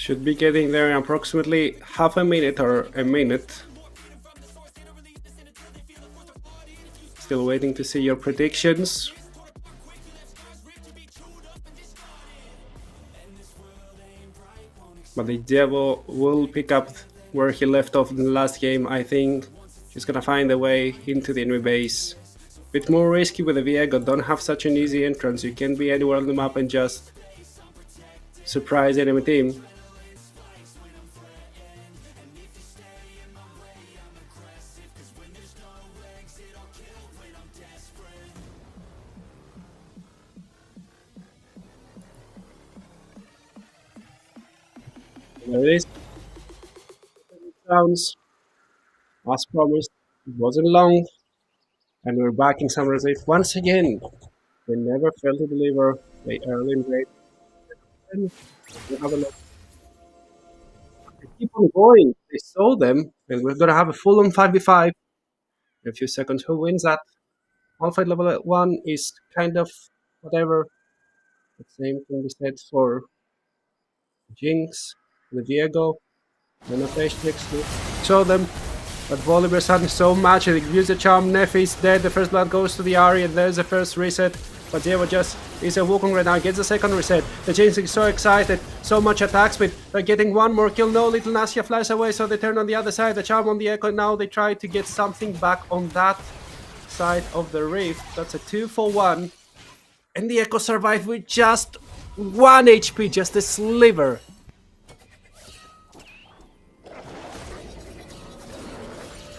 Should be getting there in approximately half a minute or a minute. Still waiting to see your predictions. But the Devil will pick up where he left off in the last game. I think he's gonna find a way into the enemy base. Bit more risky with the Viego, don't have such an easy entrance. You can be anywhere on the map and just surprise enemy team. There it is. Rounds. As promised, it wasn't long. And we're back in Summer Relief once again. They never fail to deliver. They early and great. We have a lot. They keep on going. They saw them, and we're gonna have a full on 5v5 in a few seconds. Who wins that? Alpha level 1 is kind of whatever. The same can be said for Jinx, the Diego, and the show them. But Volibear's done so much, and use the charm. Neffy's dead, the first blood goes to the Ari, and there's the first reset. But Diego just is a Wukong right now, gets the second reset. The Jinx is so excited, so much attack speed. They're getting one more kill. No, little Nasia flies away, so they turn on the other side. The charm on the Echo, now they try to get something back on that side of the rift. That's a 2-for-1. And the Echo survived with just 1 HP, just a sliver.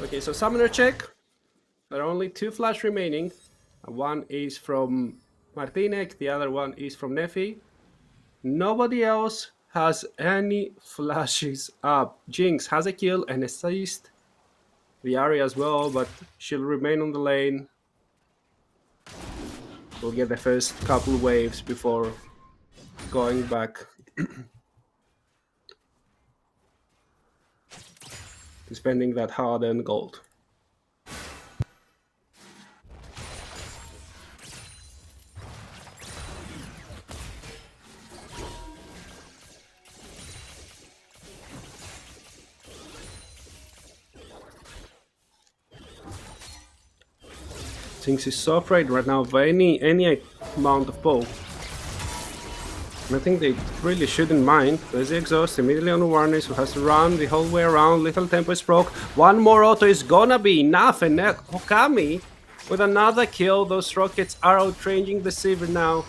Okay, so summoner check. There are only 2 flash remaining. One is from Martinek, the other one is from Neffy. Nobody else has any flashes up. Jinx has a kill and assist. The Ari as well, but she'll remain on the lane. We'll get the first couple waves before going back to spending that hard-earned gold. Jinx is so afraid right now of any amount of poke. I think they really shouldn't mind. There's the exhaust immediately on awareness, who has to run the whole way around. Little tempo is broke. One more auto is gonna be enough, and Okami with another kill. Those rockets are outranging the Sivir now.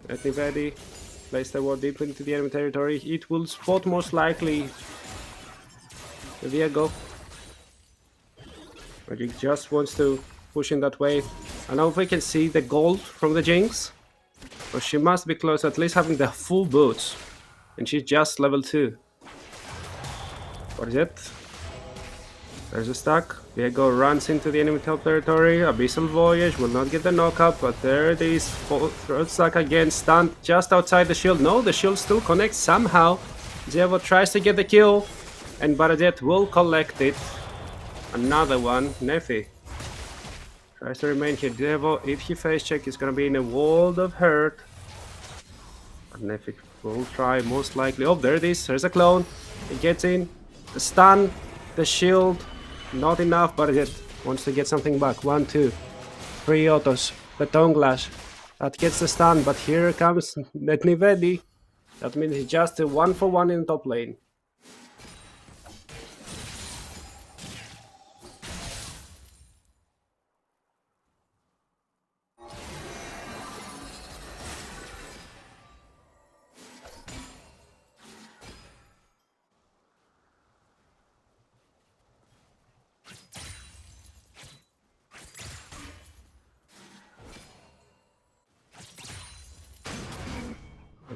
Etnivedi placed the ward deep into the enemy territory. It will spot most likely Viego. But he just wants to push in that way. I know if we can see the gold from the Jinx. But she must be close to at least having the full boots. And she's just level 2. What is it? There's a stack. Viego runs into the enemy top territory. Abyssal Voyage will not get the knockup, but there it is. Throat stack again, stunned just outside the shield. No, the shield still connects somehow. Zevo tries to get the kill, and Barajet will collect it. Another one, Neffy tries to remain here. Devo, if he face check, is gonna be in a world of hurt. But Neffy will try most likely. Oh, there it is. There's a clone. It gets in. The stun, the shield, not enough. But it wants to get something back. 1, 2, 3 autos. The Tongue Lash that gets the stun. But here comes Netnivedi. That means it's just a 1-for-1 in the top lane.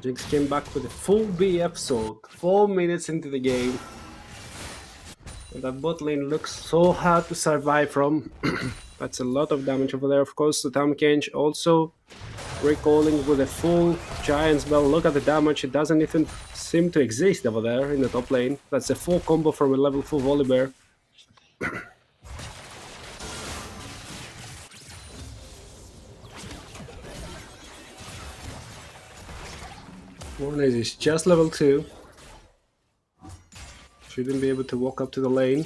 Jinx came back with a full BF soak, 4 minutes into the game. And that bot lane looks so hard to survive from. That's a lot of damage over there. Of course, the Tamkench also recalling with a full Giant's Bell. Look at the damage, it doesn't even seem to exist over there in the top lane. That's a full combo from a level 4 Volibear. One is just level 2. Shouldn't be able to walk up to the lane.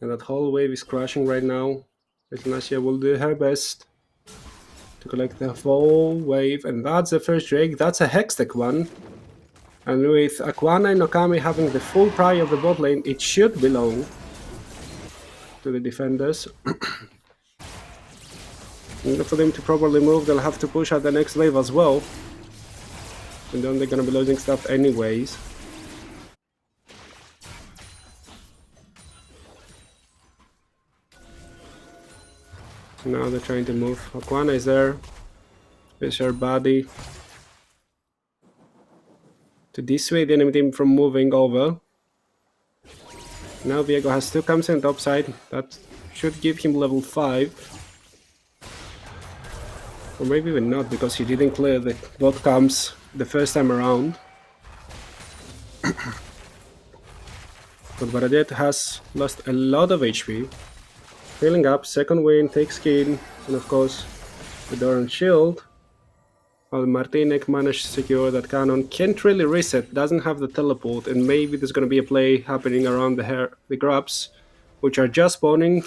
And that whole wave is crashing right now. Ignacia will do her best to collect the whole wave. And that's the first Drake. That's a Hextech one. And with Aquana and Okami having the full pry of the bot lane, it should belong to the defenders. In order for them to properly move, they'll have to push out the next wave as well. And then they're gonna be losing stuff anyways. Now they're trying to move. Aquana is there. With her body to dissuade the enemy team from moving over. Now Viego has 2 camps on top side. That should give him level 5. Or maybe even not, because he didn't clear the bot camps the first time around. But Baradet has lost a lot of HP. Healing up, second win, takes skin, and of course the Doran shield. While Martinek managed to secure that cannon, can't really reset, doesn't have the teleport, and maybe there's gonna be a play happening around the grubs, which are just spawning,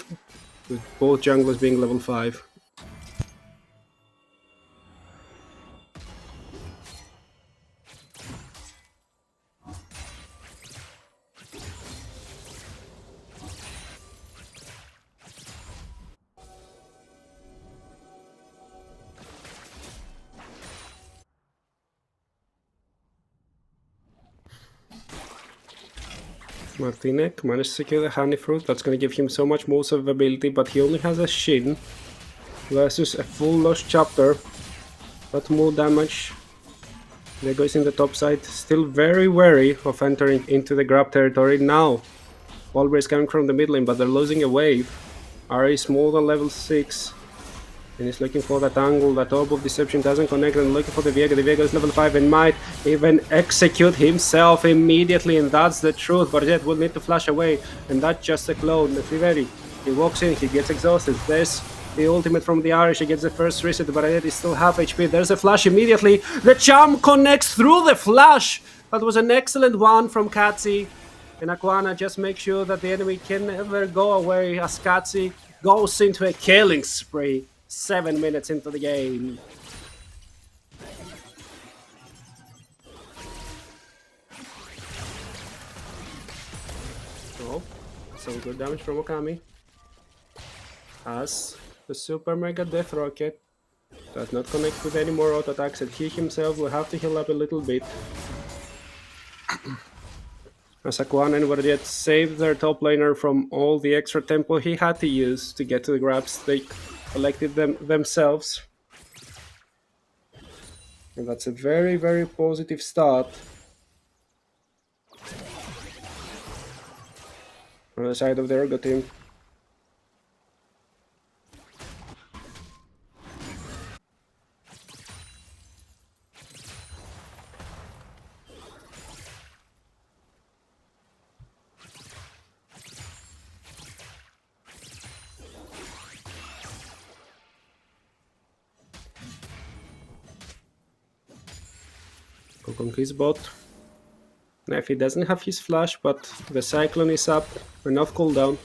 with both junglers being level 5. Martinek managed to secure the honey fruit. That's going to give him so much more survivability, but he only has a Shin versus a full Lost Chapter. But more damage. There goes in the top side. Still very wary of entering into the grab territory. Now, Walber is coming from the mid lane, but they're losing a wave. Ari is more than level 6. And he's looking for that angle. That Orb of Deception doesn't connect, and looking for the Viego. The Viego is level 5 and might even execute himself immediately, and that's the truth. But yet will need to flash away, and that's just a clone. The Triveri, he walks in, he gets exhausted. There's the ultimate from the Irish. He gets the first reset, but yet he's still half HP. There's a flash immediately. The charm connects through the flash. That was an excellent one from Katsi. And Aquana just makes sure that the enemy can never go away as Katsi goes into a killing spree. 7 minutes into the game. Oh, some good damage from Okami. As the Super Mega Death Rocket does not connect with any more auto attacks, and he himself will have to heal up a little bit. As Aquana and Vardiet saved their top laner from all the extra tempo he had to use to get to the grabs. They collected them themselves, and that's a very, very positive start. On the side of the Ergo team. On his bot. Nefi doesn't have his flash, but the Cyclone is up, enough cooldown.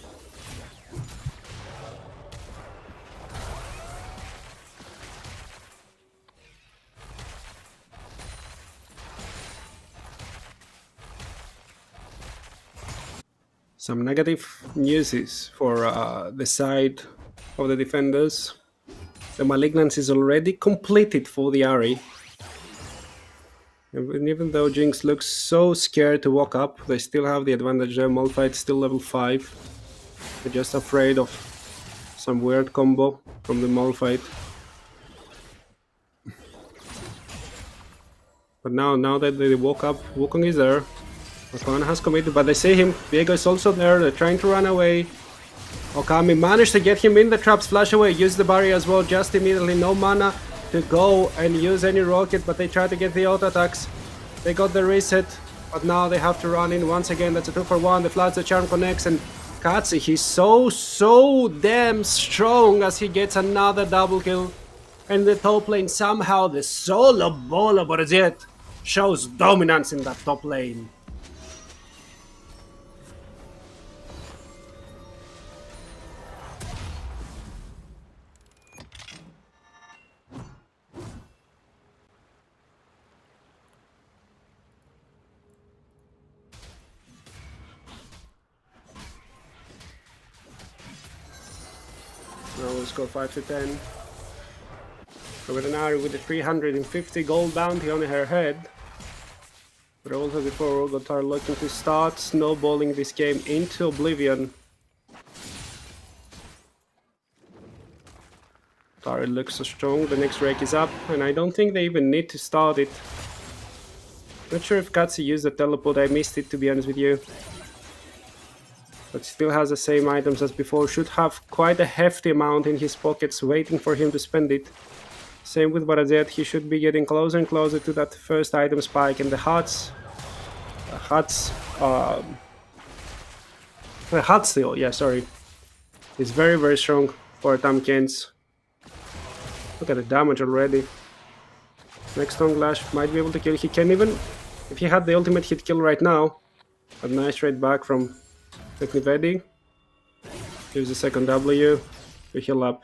Some negative news for the side of the defenders. The Malignance is already completed for the Ahri. And even though Jinx looks so scared to walk up, they still have the advantage there. Malphite's still level 5. They're just afraid of some weird combo from the Malphite. But now that they woke up, Wukong is there. Okana has committed, but they see him. Viego is also there. They're trying to run away. Okami managed to get him in the traps, flash away, use the barrier as well, just immediately. No mana to go and use any rocket, but they try to get the auto attacks. They got the reset, but now they have to run in once again. That's a 2-for-1. The Floods, the Charm connects, and Katsi, he's so damn strong as he gets another double kill. And the top lane, somehow the solo bolo, but it's it. shows dominance in that top lane. Now we'll score 5 to 10. With an hour with a 350 gold bounty on her head. But also before Rogotar looking to start snowballing this game into oblivion. Tari looks so strong, the next rake is up, and I don't think they even need to start it. Not sure if Katsu used the teleport, I missed it to be honest with you. But still has the same items as before, should have quite a hefty amount in his pockets waiting for him to spend it. Same with Barazet, he should be getting closer and closer to that first item spike, and the hut steal, yeah, sorry, is very very strong for Tamkins. Look at the damage already. Next Tongue Lash might be able to kill, he can even, if he had the ultimate he'd kill right now. A nice trade back from Teknivedi. Use the second W to heal up.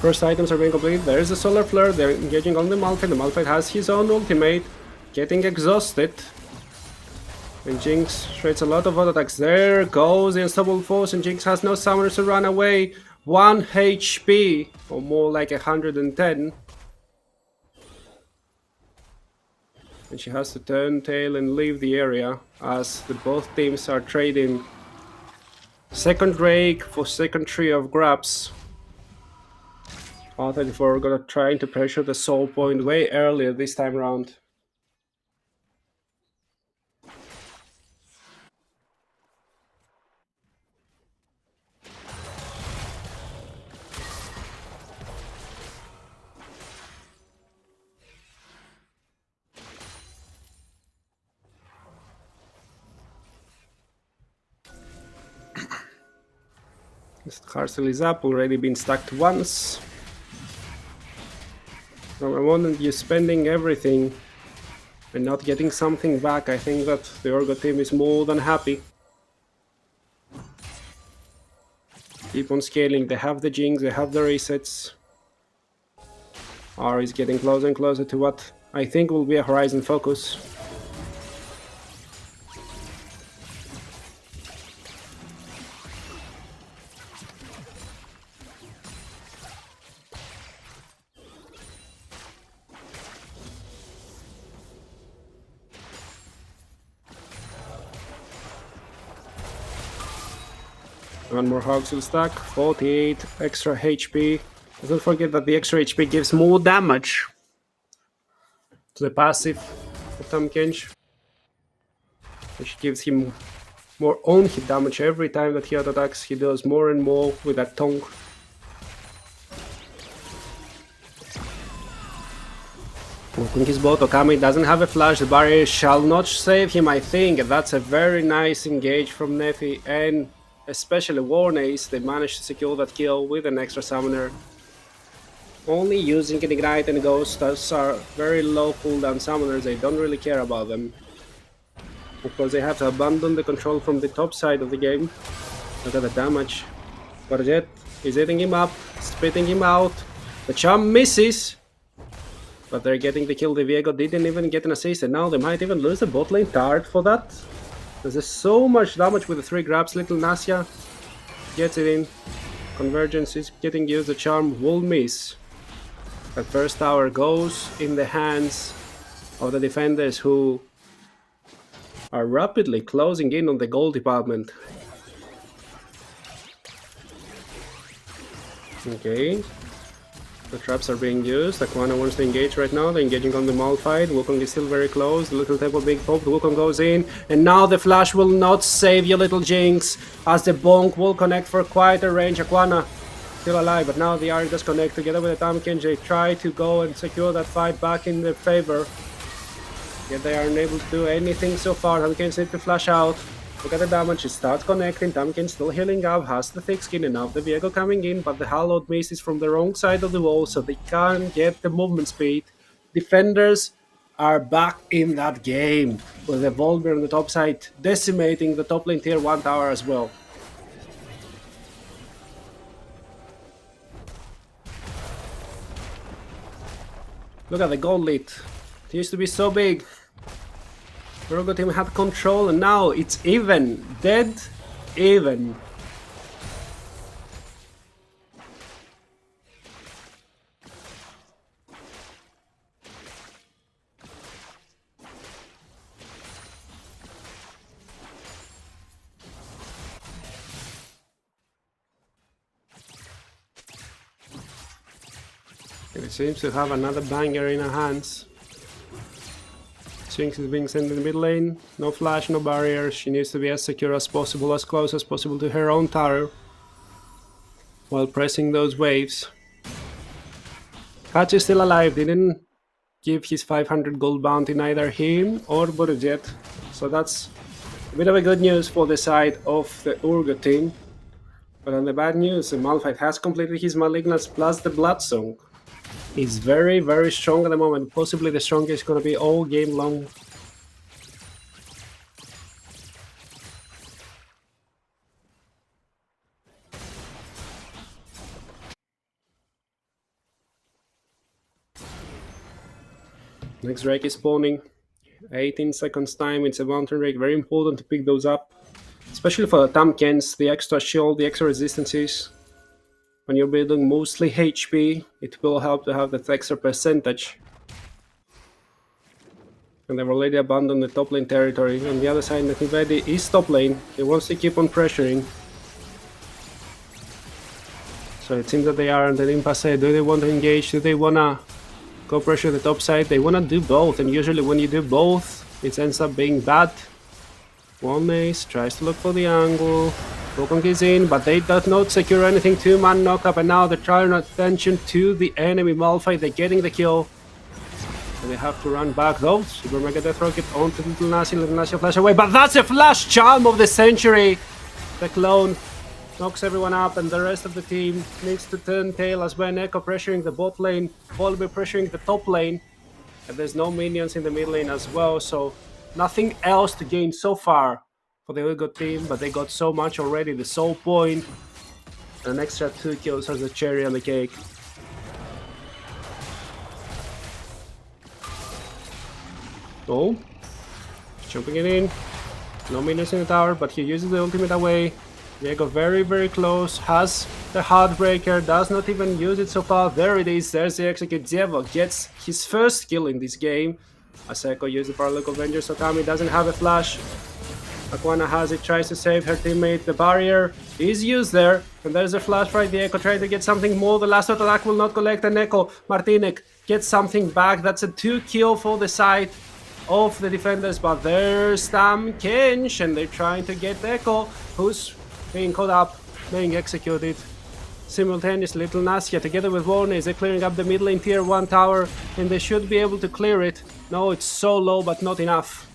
First items are being completed. There's a Solar Flare. They're engaging on the Malphite. The Malphite has his own ultimate. Getting exhausted. And Jinx trades a lot of auto attacks. There goes the Unstoppable Force, and Jinx has no summoners to run away. 1 HP, or more like 110. And she has to turn tail and leave the area as both teams are trading second rake for second tree of grabs. R34 gonna trying to pressure the soul point way earlier this time round. This castle is up, already been stacked once. From the moment you're spending everything and not getting something back, I think that the Orgo team is more than happy. Keep on scaling, they have the Jinx, they have the resets. R is getting closer and closer to what I think will be a Horizon focus. One more Hogs will stack, 48 extra HP. Don't forget that the extra HP gives more damage to the passive of Tamkench, which gives him more own hit damage every time that he auto attacks. He does more and more with that tongue. Looking his bot, Okami doesn't have a flash, the barrier shall not save him, I think. That's a very nice engage from Nefi, and especially Warnace, they managed to secure that kill with an extra summoner. Only using an Ignite and Ghost, those are very low cooldown summoners, they don't really care about them. Of course they have to abandon the control from the top side of the game. Look at the damage. Jet is eating him up, spitting him out. The charm misses, but they're getting the kill. The Viego didn't even get an assist, and now they might even lose the bot lane tired for that. There's so much damage with the 3 grabs. Little Nasya gets it in. Convergence is getting used. The charm will miss. That first tower goes in the hands of the defenders, who are rapidly closing in on the gold department. Okay. The traps are being used. Aquana wants to engage right now. They're engaging on the Malphite. Wukong is still very close. The little temple being popped. Wukong goes in. And now the flash will not save you, little Jinx. As the bonk will connect for quite a range. Aquana still alive. But now the Ari does connect together with the Tahm Kench. They try to go and secure that fight back in their favor. Yet they are unable to do anything so far. Tahm Kench needs to flash out. Look at the damage, it starts connecting, Tahm Kench still healing up, has the thick skin enough, the Viego coming in, but the Hallowed Mist is from the wrong side of the wall, so they can't get the movement speed. Defenders are back in that game, with the Volbear on the top side decimating the top lane tier 1 tower as well. Look at the gold lead, it used to be so big. Urgot team had control and now it's even. Dead even. And it seems to have another banger in her hands. Jinx is being sent in the mid lane, no flash, no barriers, she needs to be as secure as possible, as close as possible to her own tower, while pressing those waves. Hatch is still alive, didn't give his 500 gold bounty neither him or Budget, so that's a bit of a good news for the side of the Urgot team. But on the bad news, the Malphite has completed his Malignance plus the Blood Song. He's very, very strong at the moment. Possibly the strongest going to be all game long. Next Drake is spawning. 18 seconds time. It's a mountain Drake. Very important to pick those up. Especially for the Tahm Kench, the extra shield, the extra resistances. When you're building mostly HP, it will help to have that extra percentage. And they've already abandoned the top lane territory. On the other side, Nativedi is top lane. He wants to keep on pressuring. So it seems that they are on the impasse. Do they want to engage? Do they want to go pressure the top side? They want to do both. And usually when you do both, it ends up being bad. One Ace tries to look for the angle. Wukong is in, but they do not secure anything. 2-man knockup, and now they're trying attention to the enemy Malphite. They're getting the kill. And they have to run back though. Super Mega Death Rocket onto Little Nasi flash away, but that's a flash charm of the century! The clone knocks everyone up, and the rest of the team needs to turn tail as Ben Echo pressuring the bot lane, Volbear pressuring the top lane, and there's no minions in the mid lane as well, so nothing else to gain so far for the Urgot team, but they got so much already. The soul point and an extra 2 kills as a cherry on the cake. Oh, jumping it in. No minions in the tower, but he uses the ultimate away. Diego very, very close. Has the Heartbreaker. Does not even use it so far. There it is. There's the execute. Diego gets his first kill in this game. Aseko used the Paralook Avenger, so Kami doesn't have a flash. Aquana has it, tries to save her teammate. The barrier is used there, and there's a flash right. The Echo trying to get something more. The last attack will not collect, and Echo Martinek gets something back. That's a 2 kill for the side of the defenders, but there's Tahm Kench, and they're trying to get Echo, who's being caught up, being executed. Simultaneously, Little Nasya together with Warnes, they're clearing up the mid lane tier 1 tower, and they should be able to clear it. No, it's so low, but not enough.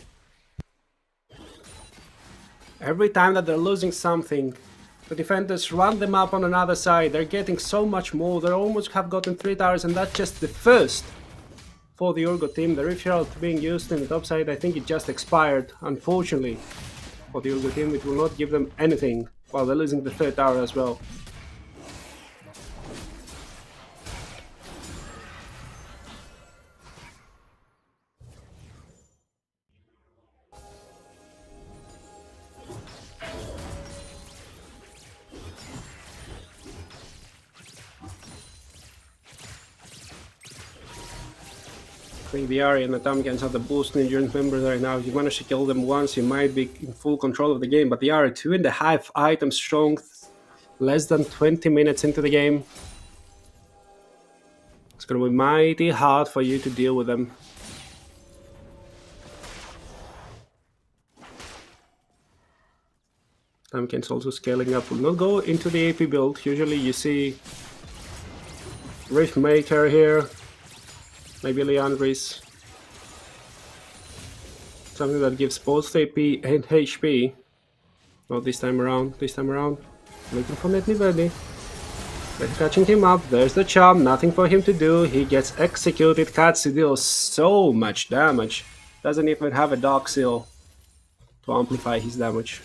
Every time that they're losing something, the defenders run them up on another side. They're getting so much more. They almost have gotten 3 towers, and that's just the first for the Urgot team. The Rift Herald being used in the top side, I think it just expired, unfortunately. For the Urgot team, it will not give them anything, while they're losing the 3rd tower as well. I think the Ari and the Tahm Kench have the boost in endurance members right now. If you manage to kill them once, you might be in full control of the game. But the Ari, 2.5 items strong, less than 20 minutes into the game. gonna be mighty hard for you to deal with them. Tamkin's also scaling up. Will not go into the AP build. Usually you see Riftmaker here, maybe Leandris. Something that gives both AP and HP. Not this time around. This time around, looking for Net Niveli. They're catching him up. There's the charm. Nothing for him to do. He gets executed. Katsu deals so much damage. Doesn't even have a Dark Seal to amplify his damage.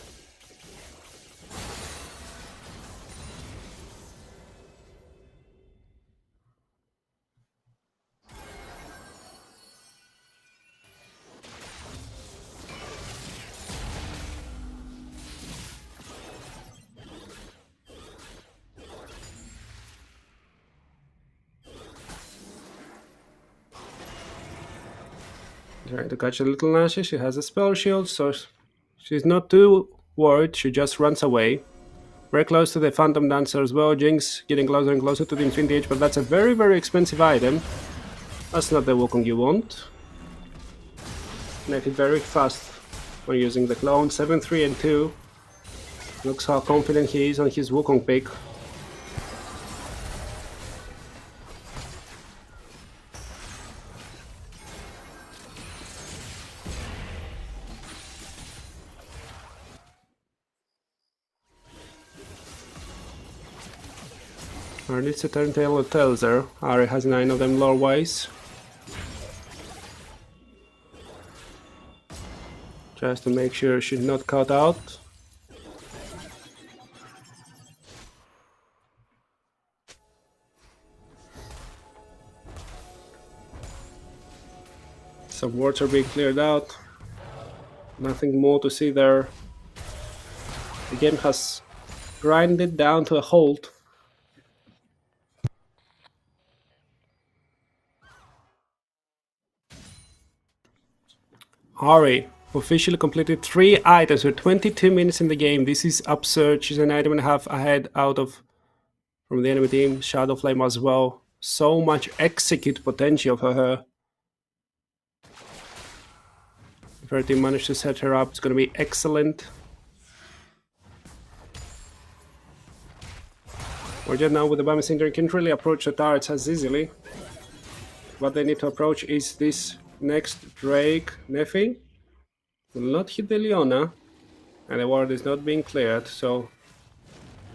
Trying to catch a little Nashi. She has a spell shield, so she's not too worried. She just runs away. Very close to the Phantom Dancer as well. Jinx getting closer and closer to the Infinity Edge, but that's a very, very expensive item. That's not the Wukong you want. Make it very fast when using the clone. 7, 3, and 2. Looks how confident he is on his Wukong pick. Or needs to turn tail or tails there. Ari has 9 of them lore-wise. Just to make sure she's not caught out. Some wards are being cleared out. Nothing more to see there. The game has grinded down to a halt. Ari officially completed 3 items with 22 minutes in the game. This is absurd. She's an item and a half ahead from the enemy team. Shadow Flame as well. So much execute potential for her. If her team managed to set her up, it's going to be excellent. Warrior now with the Bama Cinder can't really approach the turrets as easily. What they need to approach is this next Drake Nephi. Will not hit the Leona, and the ward is not being cleared, so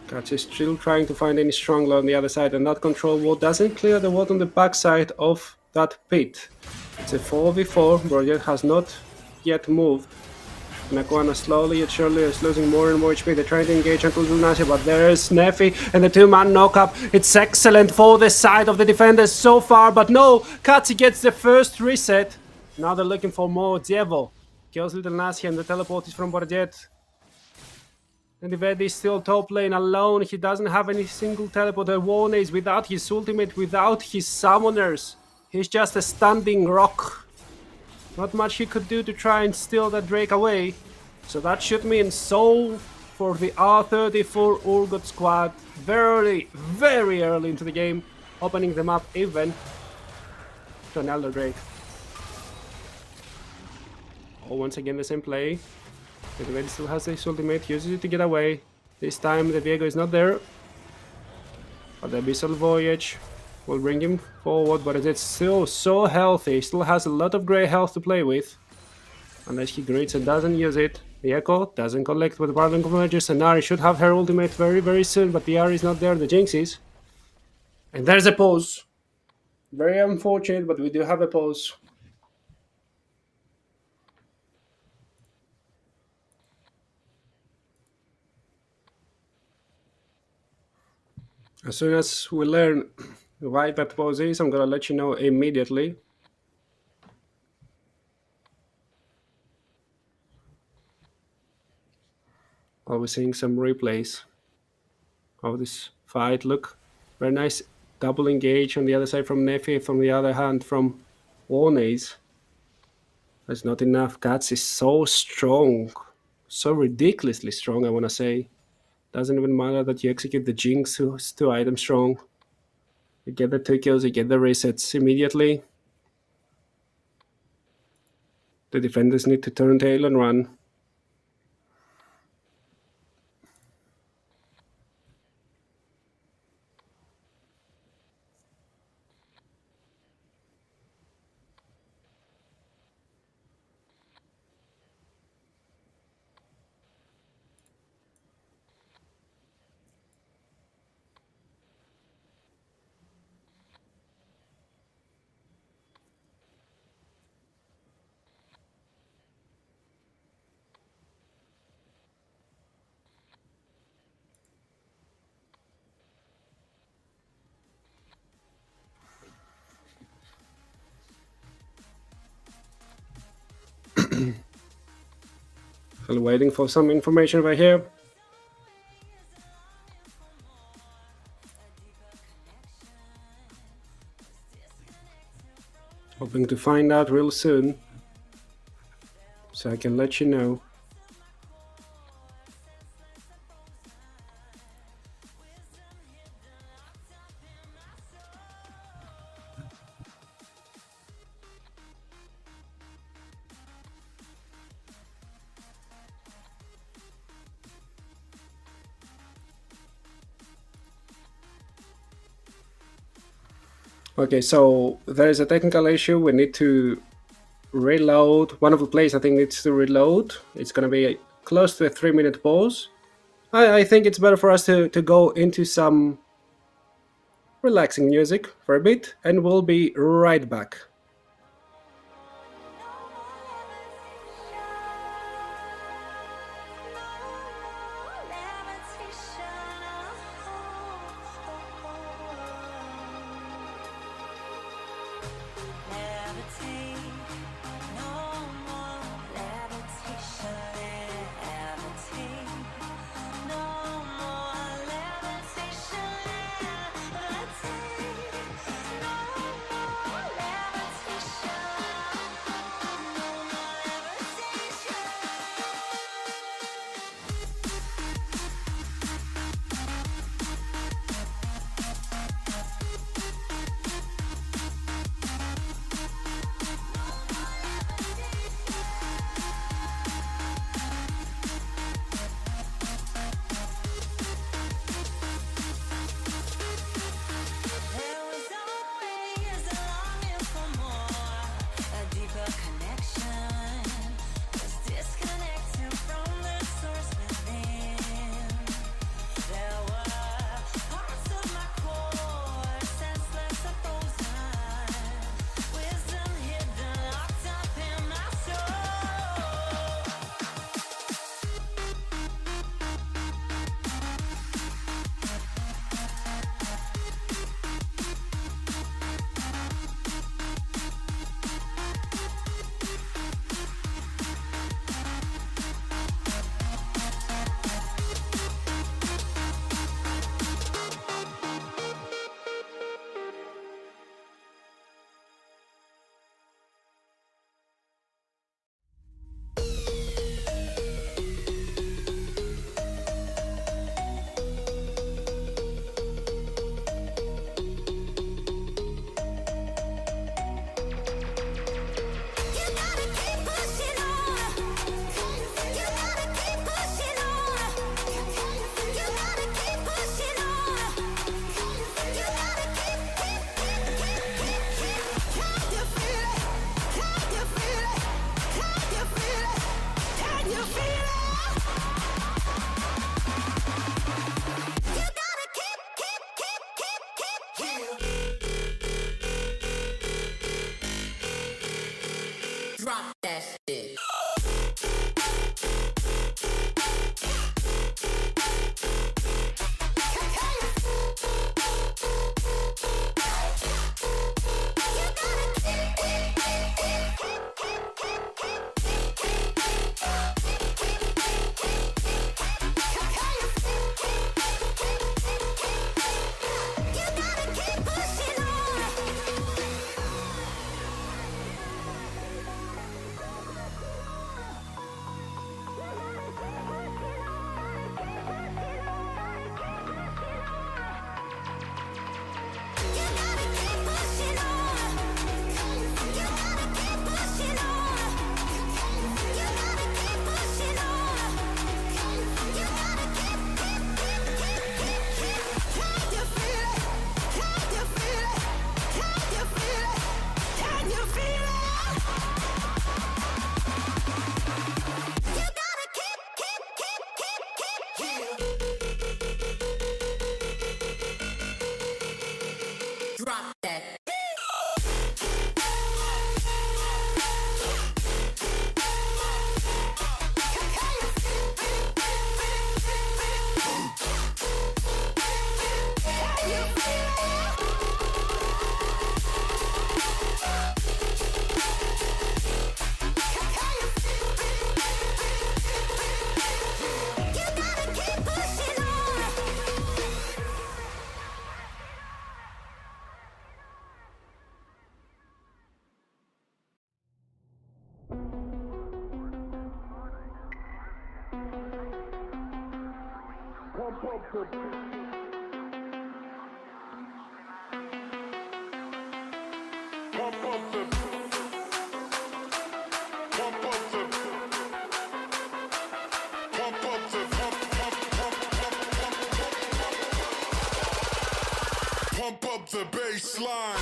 Katz is still trying to find any strong load on the other side, and that control ward doesn't clear the ward on the backside of that pit. It's a 4v4, Brojet has not yet moved. Nakwana slowly yet surely is losing more and more HP. They're trying to engage until Lunasia, but there's Nephi and the 2-man knock-up. It's excellent for the side of the defenders so far, but no! Katsi gets the first reset. Now they're looking for more. Dievo kills Little Nasia and the teleport is from Borjet. And Ivedi is still top lane alone. He doesn't have any single teleporter. Warner is without his ultimate, without his summoners. He's just a standing rock. Not much he could do to try and steal that Drake away. So that should mean soul for the R34 Urgot squad. Very, very early into the game. Opening them up even to an Elder Drake. Oh, once again the same play. The Ivedi still has his ultimate, uses it to get away. This time the Viego is not there. But the Abyssal Voyage will bring him forward, but it's still so healthy. He still has a lot of grey health to play with. Unless he greets and doesn't use it. The Echo doesn't collect with the Barlin Convergence, and Nari should have her ultimate very, very soon, but the Ari is not there, the Jinx is. And there's a pause. Very unfortunate, but we do have a pause. As soon as we learn why that pause is, I'm gonna let you know immediately. While we're seeing some replays of this fight. Look, very nice double engage on the other side from Nephi, from the other hand from Warnays. That's not enough. Katz is so strong. So ridiculously strong, I wanna say. Doesn't even matter that you execute the Jinx, who's 2 items strong. You get the 2 kills, you get the resets immediately. The defenders need to turn tail and run. Still waiting for some information over here. Hoping to find out real soon, so I can let you know. Okay, so there is a technical issue. We need to reload. One of the players, I think, needs to reload. It's going to be close to a 3-minute pause. I think it's better for us to go into some relaxing music for a bit, and we'll be right back. Pump up the baseline.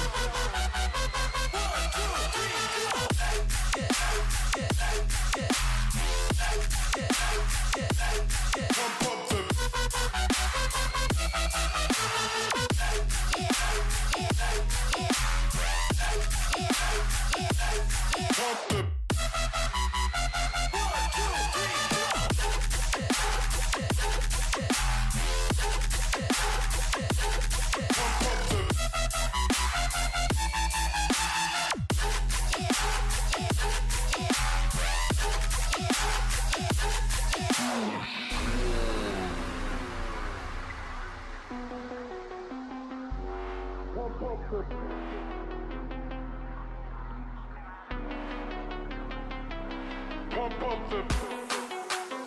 Pump up the pump the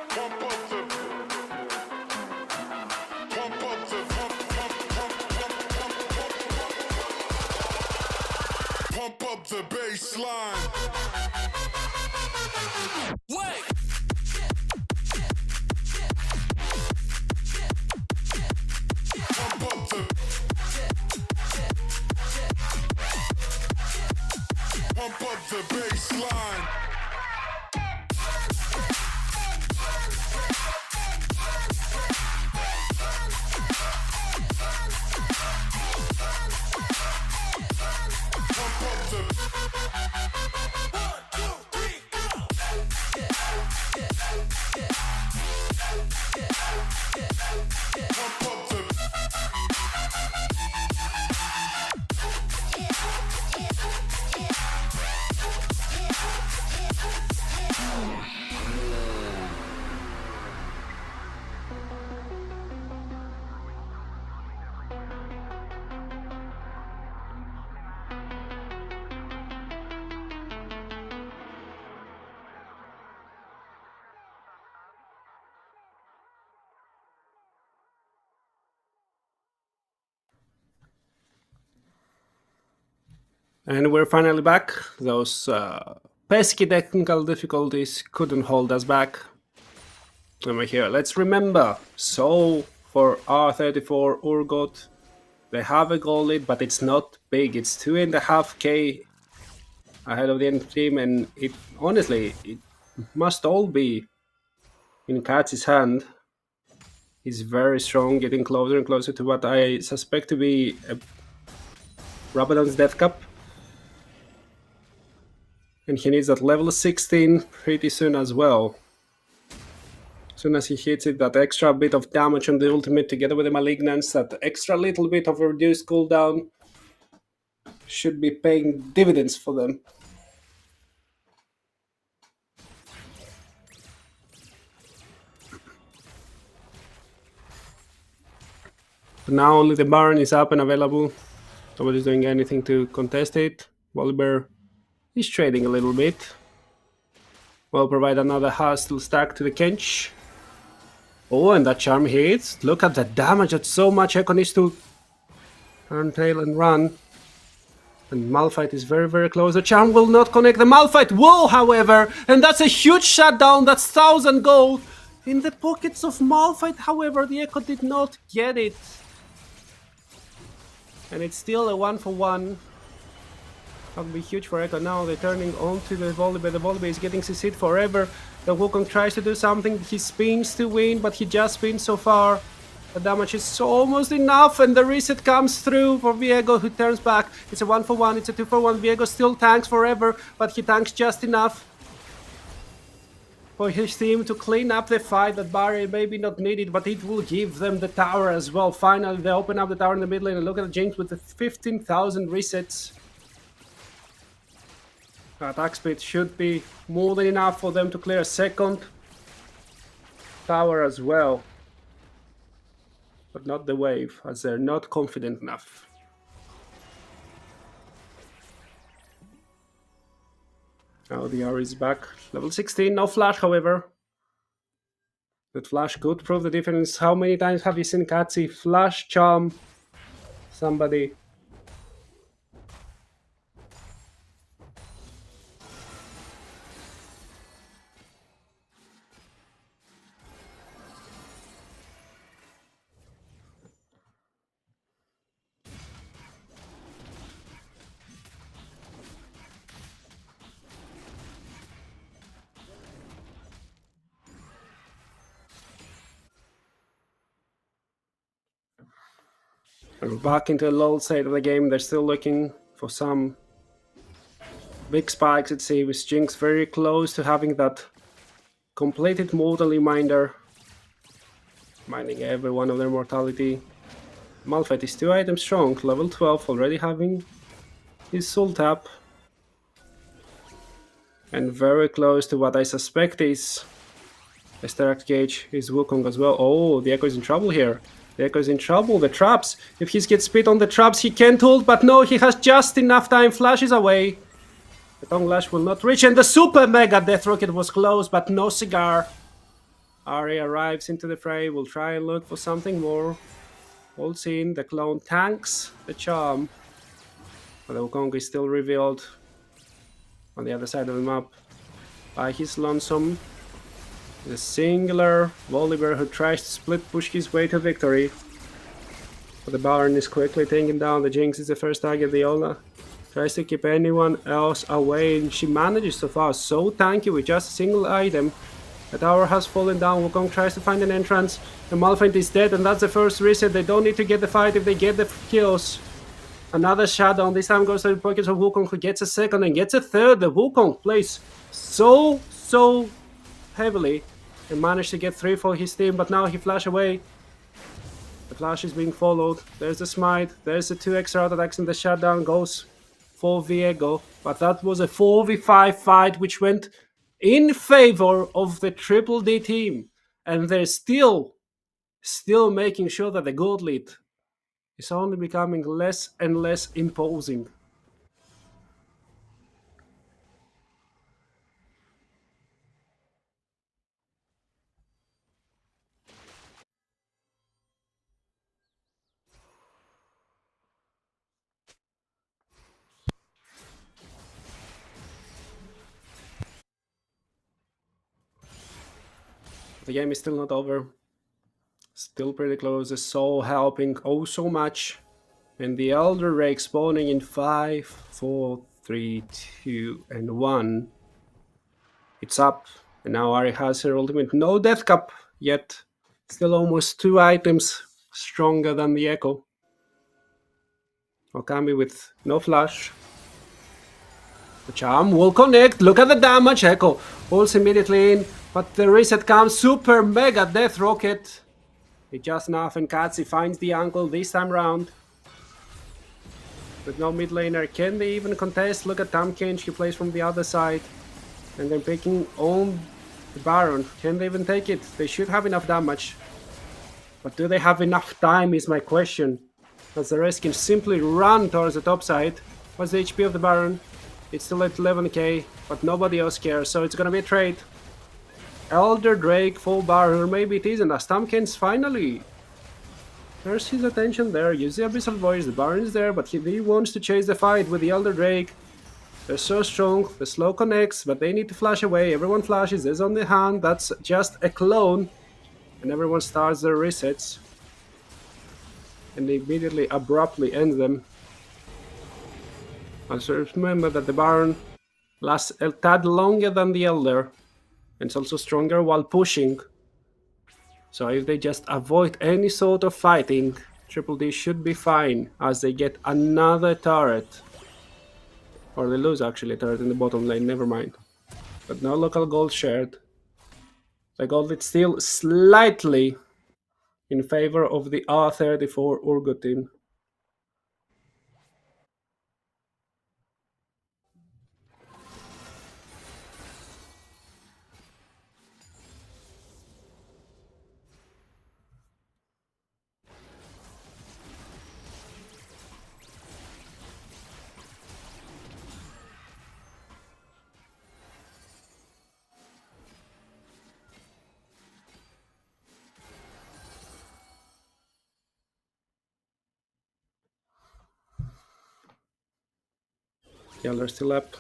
pump up the pump up the pump up the pump up the baseline. Wait. Pump up the pump up the baseline. Pump up the 1, 2, 3, go. Pump up the And we're finally back. Those pesky technical difficulties couldn't hold us back. And we're here. Let's remember, so for R34 Urgot, they have a goal lead, but it's not big. It's 2.5k ahead of the end team, and it honestly, it must all be in Katz's hand. He's very strong, getting closer and closer to what I suspect to be a Rabadon's Death Cup. And he needs that level 16 pretty soon as well. As soon as he hits it, that extra bit of damage on the ultimate together with the Malignance, that extra little bit of a reduced cooldown should be paying dividends for them. But now only the Baron is up and available. Nobody's doing anything to contest it. Volibear is trading a little bit. We'll provide another hostile stack to the Kench. Oh, and that charm hits. Look at the damage. That's so much. Echo needs to turn tail and run. And Malphite is very, very close. The charm will not connect. The Malphite will, however. And that's a huge shutdown. That's 1,000 gold. In the pockets of Malphite, however, the Echo did not get it. And it's still a 1-for-1. That would be huge for Echo. Now they're turning on to the Volibear. The Volibear is getting CC'd forever. The Wukong tries to do something. He spins to win, but he just spins so far. The damage is almost enough, and the reset comes through for Viego, who turns back. It's a 1-for-1, it's a 2-for-1. Viego still tanks forever, but he tanks just enough for his team to clean up the fight. That barrier may be not needed, but it will give them the tower as well. Finally, they open up the tower in the mid lane, and look at the Jinx with the 15,000 resets. Attack speed should be more than enough for them to clear a second tower as well. But not the wave, as they're not confident enough. Now the R is back. Level 16, no flash however. That flash could prove the difference. How many times have you seen Katsi flash charm somebody? And we're back into the lull state of the game. They're still looking for some big spikes at sea, with Jinx very close to having that completed mortal reminder, minding every one of their mortality. Malphite is 2 items strong, level 12, already having his soul tap. And very close to what I suspect is a Sterak Gauge, is Wukong as well. Oh, the Echo is in trouble here. The Echo is in trouble. The traps. If he gets spit on the traps, he can't ult, but no, he has just enough time. Flashes away. The Tongue Lash will not reach, and the Super Mega Death Rocket was close, but no cigar. Ari arrives into the fray. We'll try and look for something more. All seen. The clone tanks the charm. But the Wukong is still revealed on the other side of the map by his lonesome. The singular Volibear who tries to split push his way to victory. But the Baron is quickly taken down. The Jinx is the first target. The Ola tries to keep anyone else away, and she manages so far. So tanky with just a single item. The tower has fallen down. Wukong tries to find an entrance. The Malphite is dead, and that's the first reset. They don't need to get the fight if they get the kills. Another shutdown. This time goes to the pockets of Wukong, who gets a second and gets a third. The Wukong plays so heavily and managed to get 3 for his team, but now he flashed away. The flash is being followed. There's the smite. There's the 2 extra attacks, and the shutdown goes for Viego. But that was a 4v5 fight which went in favor of the Triple D team. And they're still making sure that the gold lead is only becoming less and less imposing. The game is still not over. Still pretty close. The Soul helping oh so much. And the Elder Rake spawning in 5, 4, 3, 2, and 1. It's up. And now Ari has her ultimate. No Death Cup yet. Still almost 2 items stronger than the Echo. Okami with no flash. The charm will connect. Look at the damage. Echo pulls immediately in. But the reset comes. Super Mega Death Rocket. It just enough, and Katsi finds the ankle this time round. With no mid laner. Can they even contest? Look at Tamkinch. He plays from the other side. And they're picking on the Baron. Can they even take it? They should have enough damage. But do they have enough time is my question. As the rest can simply run towards the top side. What's the HP of the Baron? It's still at 11k, but nobody else cares, so it's gonna be a trade. Elder Drake, full Baron, or maybe it isn't, as Tamkins finally there's his attention there. Use the Abyssal Voice, the Baron is there, but he wants to chase the fight with the Elder Drake. They're so strong, the slow connects, but they need to flash away. Everyone flashes, there's on the hand, that's just a clone. And everyone starts their resets. And they immediately, abruptly end them. Also remember that the Baron lasts a tad longer than the Elder. And it's also stronger while pushing. So if they just avoid any sort of fighting, Triple D should be fine, as they get another turret. Or they lose actually a turret in the bottom lane, never mind. But no local gold shared. The gold is still slightly in favor of the R34 Urgot team. Yeah, they're still up.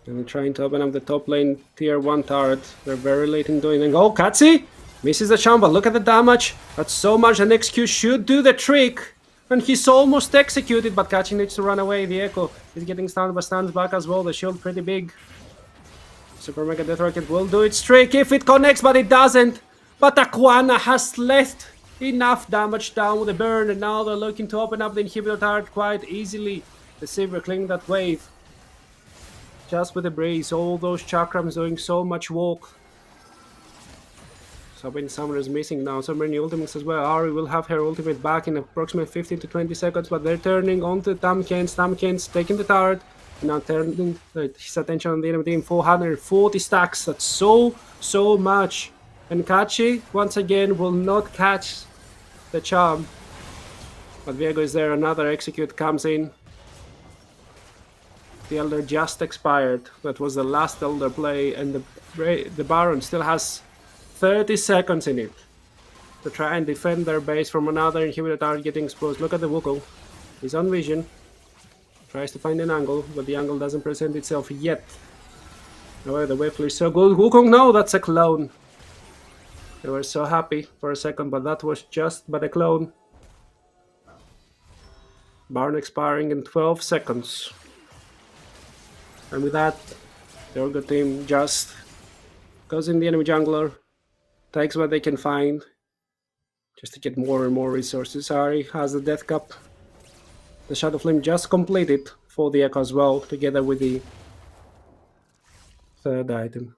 And they're trying to open up the top lane tier 1 turret. They're very late in doing it. Oh, Katsi! Misses the charm, but look at the damage. That's so much. The next Q should do the trick. And he's almost executed, but Katsi needs to run away. The Echo is getting stunned, but stands back as well. The shield pretty big. Super Mega Death Rocket will do its trick if it connects, but it doesn't. But Aquana has left enough damage down with the burn, and now they're looking to open up the inhibitor turret quite easily. The Silver clearing that wave. Just with the breeze, all those chakrams doing so much work. So many summoners missing now, so many ultimates as well. Ari will have her ultimate back in approximately 15 to 20 seconds, but they're turning onto Tamkins. Tamkins taking the turret, and now turning his attention on the enemy team. 440 stacks, that's so much. And Kachi, once again, will not catch the charm. But Viego is there, another execute comes in. The Elder just expired. That was the last Elder play, and the Baron still has 30 seconds in it to try and defend their base from another inhibitor turret getting exposed. Look at the Wukong. He's on vision. Tries to find an angle, but the angle doesn't present itself yet. However, the wave is so good. Wukong, no, that's a clone. They were so happy for a second, but that was just but a clone. Baron expiring in 12 seconds. And with that, the Urgot team just goes in the enemy jungler, takes what they can find, just to get more and more resources. Ari has the Death Cup. The Shadow Flame just completed for the Echo as well, together with the third item.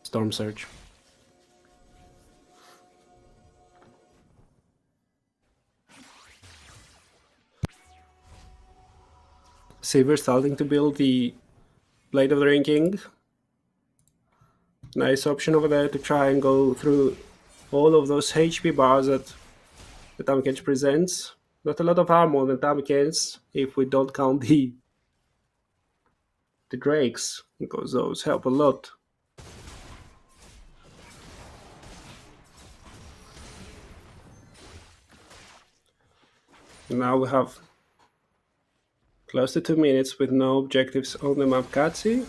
Storm Surge. Sivir starting to build the Blade of the Rain King. Nice option over there to try and go through all of those HP bars that the Tamkins presents. Not a lot of armor on the Tamkins if we don't count the Drakes, because those help a lot. Now we have close to 2 minutes with no objectives on the map. Katsi,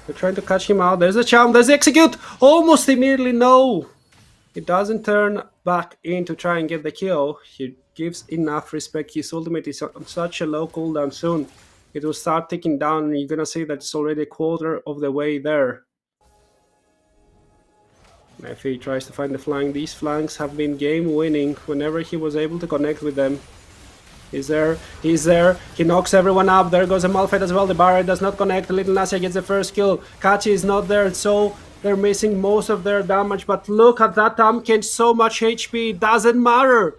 they're trying to catch him out. There's a charm, there's the execute! Almost immediately, no! It doesn't turn back in to try and get the kill. He gives enough respect. His ultimate is on such a low cooldown soon. It will start ticking down, and you're gonna see that it's already a quarter of the way there. If he tries to find the flank, these flanks have been game winning whenever he was able to connect with them. He's there, he knocks everyone up. There goes a Malphite as well. The barrier does not connect. Little Nasia gets the first kill. Kachi is not there, so they're missing most of their damage. But look at that Tamkin, so much HP, it doesn't matter.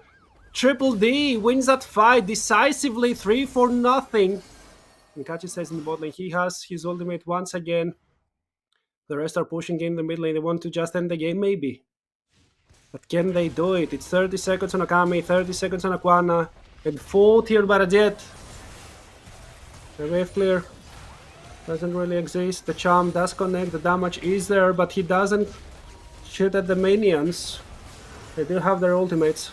Triple D wins that fight decisively, 3-0. And Kachi stays in the bot lane. He has his ultimate once again. The rest are pushing in the mid lane. They want to just end the game, maybe. But can they do it? It's 30 seconds on Akami, 30 seconds on Aquana, and 40 on Barajet. The wave clear doesn't really exist. The charm does connect, the damage is there, but he doesn't shoot at the minions. They do have their ultimates.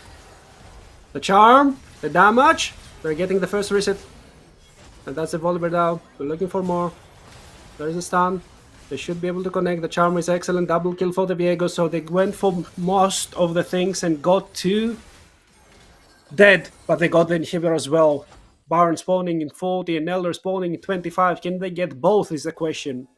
The charm, the damage, they're getting the first reset. And that's the Volibear down. We're looking for more. There's a stun. They should be able to connect. The charm is excellent. Double kill for the Viego. So they went for most of the things and got 2 dead. But they got the inhibitor as well. Baron spawning in 40 and Elder spawning in 25. Can they get both is the question.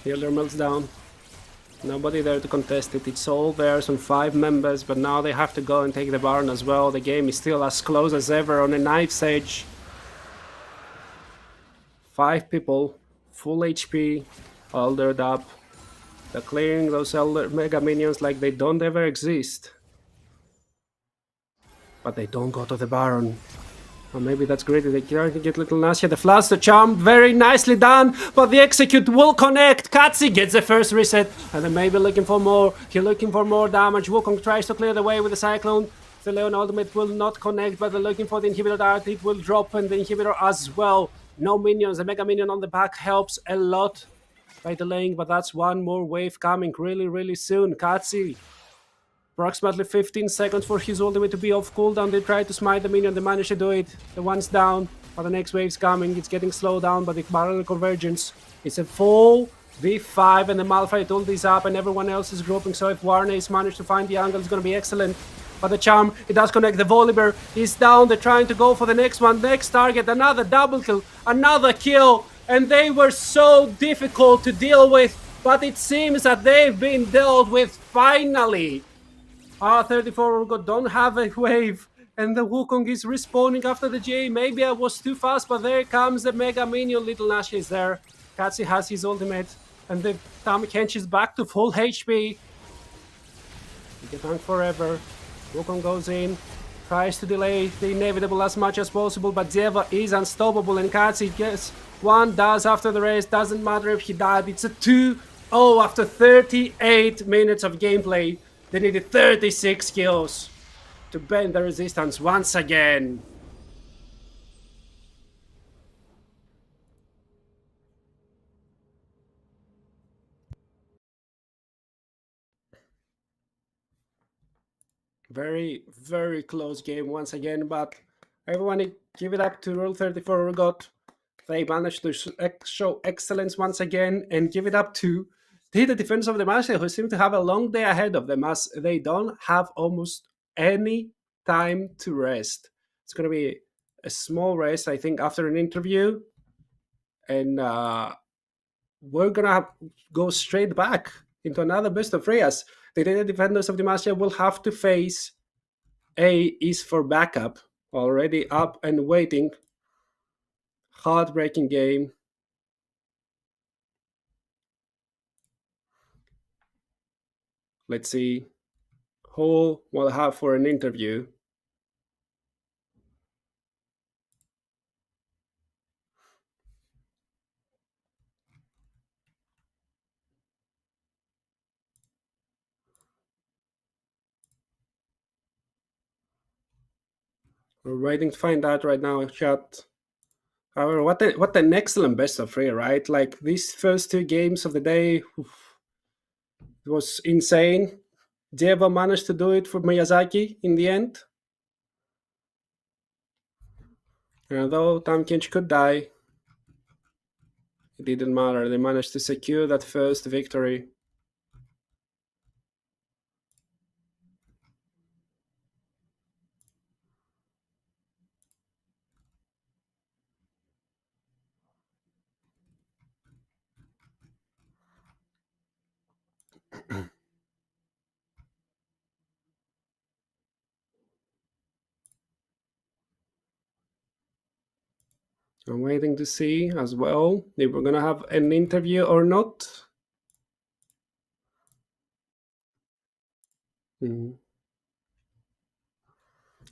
The Elder melts down. Nobody there to contest it. It's all there, some 5 members, but now they have to go and take the Baron as well. The game is still as close as ever on a knife's edge. 5 people, full HP, eldered up. They're clearing those Elder Mega Minions like they don't ever exist. But they don't go to the Baron. Or maybe that's great. They try to get little Nasya. The flash, the charm, very nicely done. But the execute will connect. Katsi gets the first reset. And then maybe looking for more. He's looking for more damage. Wukong tries to clear the way with the Cyclone. The Leon ultimate will not connect, but they're looking for the inhibitor dart. It will drop, and the inhibitor as well. No minions. The Mega Minion on the back helps a lot by delaying, but that's one more wave coming really, really soon. Katsi, approximately 15 seconds for his ultimate to be off cooldown. They try to smite the minion. They manage to do it. The one's down, but the next wave's coming. It's getting slowed down, but the barrel convergence. It's a full V5, and the Malphite ult is up, and everyone else is grouping. So if Warner is managed to find the angle, it's going to be excellent. But the charm, it does connect. The Volibear is down. They're trying to go for the next one. Next target, another double kill, another kill. And they were so difficult to deal with. But it seems that they've been dealt with finally. R34 Urgot don't have a wave. And the Wukong is respawning after the J. Maybe I was too fast, but there comes the Mega Minion. Little Nash is there. Katsi has his ultimate. And the Tamikench is back to full HP. He can tank forever. Wukong goes in, tries to delay the inevitable as much as possible, but Zeva is unstoppable, and Katsi gets one, does after the race. Doesn't matter if he died. It's a 2-0 after 38 minutes of gameplay. They needed 36 kills to bend the resistance once again. Very, very close game once again, but everyone give it up to Rule 34 Urgot. They managed to show excellence once again, and give it up to the defense of the Master, who seem to have a long day ahead of them, as they don't have almost any time to rest. It's going to be a small rest, I think, after an interview, and we're going to go straight back into another best of three, as the defenders of the Master will have to face A is for backup, already up and waiting. Heartbreaking game. Let's see who will have for an interview. We're waiting to find out right now, chat. However, what an excellent best of three, right? Like these first two games of the day, it was insane. Jeva managed to do it for Miyazaki in the end. And although Tam Kinch could die, it didn't matter. They managed to secure that first victory. I'm waiting to see as well if we're gonna have an interview or not. Elden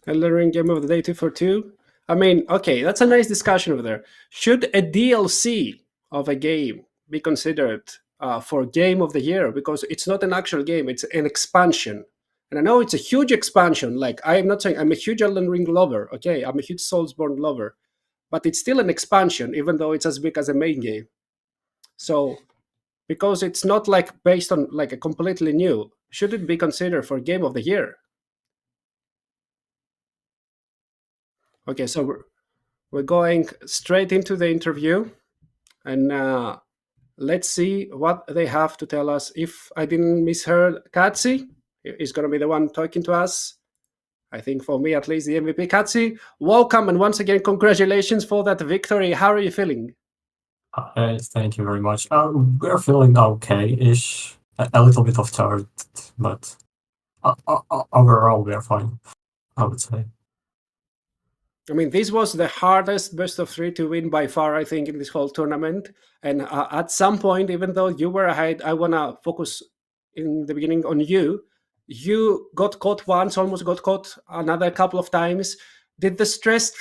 Ring Game of the Day 2 for 2. I mean, okay, that's a nice discussion over there. Should a DLC of a game be considered for Game of the Year? Because it's not an actual game, it's an expansion. And I know it's a huge expansion. Like, I am not saying I'm a huge Elden Ring lover, okay? I'm a huge Soulsborne lover. But it's still an expansion, even though it's as big as a main game. So, because it's not like based on like a completely new, should it be considered for Game of the Year? Okay, so we're going straight into the interview, and let's see what they have to tell us. If I didn't misheard, Katsi is going to be the one talking to us. I think for me, at least, the MVP. Katsi, welcome, and once again, congratulations for that victory. How are you feeling? Thank you very much. We're feeling okay-ish. A little bit of tired, but overall we are fine, I would say. I mean, this was the hardest best of three to win by far, I think, in this whole tournament. And at some point, even though you were ahead, I want to focus in the beginning on you. You got caught once, almost got caught another couple of times. did the stress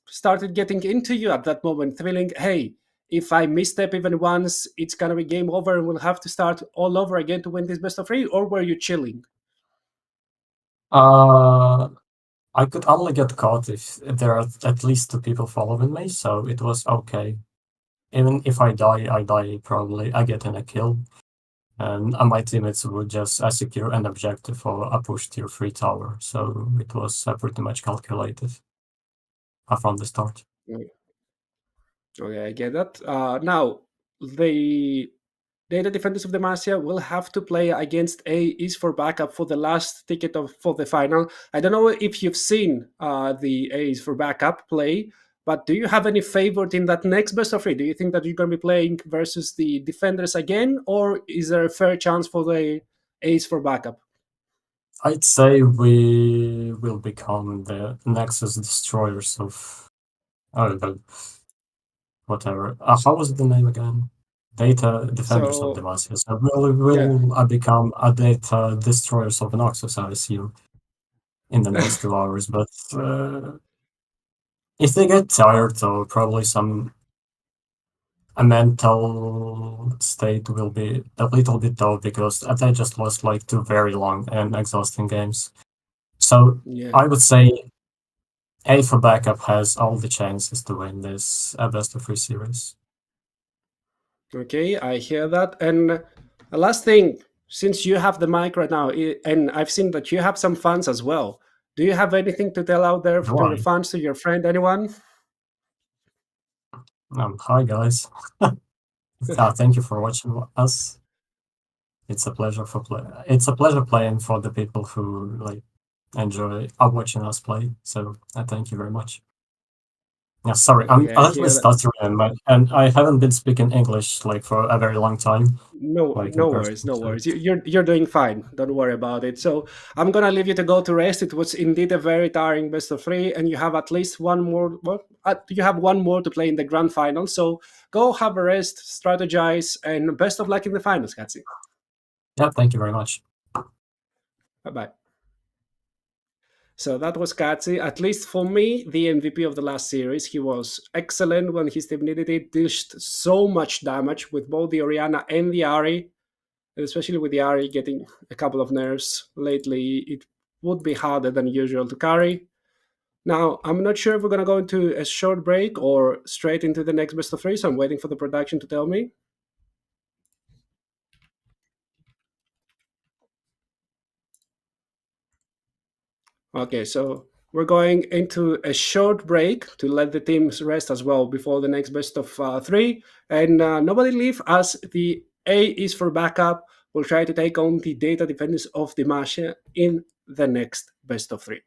started getting into you at that moment, feeling, hey, if I misstep even once, it's gonna be game over and we'll have to start all over again to win this best of three? Or were you chilling? Uh, I could only get caught if there are at least two people following me, so it was okay. Even if I die probably. I get in a kill, and my teammates would just secure an objective or a push tier 3 tower, so it was pretty much calculated from the start. Mm, okay, I get that. Now, the data defenders of Demacia will have to play against A is for backup for the last ticket for the final. I don't know if you've seen the A is for backup play, but do you have any favorite in that next best of three? Do you think that you're going to be playing versus the defenders again, or is there a fair chance for the A is for backup? I'd say we will become the Nexus destroyers of the whatever. How was the name again? Data defenders of So Demacia. So we'll yeah. will become a data destroyers of Noxus, I assume, in the next 2 hours. But if they get tired, though, probably a mental state will be a little bit low because they just lost like 2 very long and exhausting games. So Yeah. I would say A for backup has all the chances to win this best of 3 series. Okay, I hear that. And last thing, since you have the mic right now, and I've seen that you have some fans as well, do you have anything to tell out there to your Why? fans, to your friend, anyone? Hi guys. Thank you for watching us. It's a pleasure It's a pleasure playing for the people who like enjoy watching us play. So thank you very much. Yeah, sorry, I'm Okay, a I little hear bit that. stuttering, and I haven't been speaking English like for a very long time, No, like in no person. worries, no So worries. You're doing fine. Don't worry about it. So I'm gonna leave you to go to rest. It was indeed a very tiring best of three, and you have at least one more. Well, you have one more to play in the grand final. So go have a rest, strategize, and best of luck in the finals, Katsi. yeah, thank you very much. Bye bye. So that was Katsi. At least for me, the MVP of the last series. He was excellent when his team needed it. Dished so much damage with both the Oriana and the Ari, and especially with the Ari getting a couple of nerfs lately. It would be harder than usual to carry. Now, I'm not sure if we're going to go into a short break or straight into the next best of three, so I'm waiting for the production to tell me. Okay, so we're going into a short break to let the teams rest as well before the next best of three. And nobody leave as the A is for backup. We'll try to take on the data defenders of the Masha in the next best of three.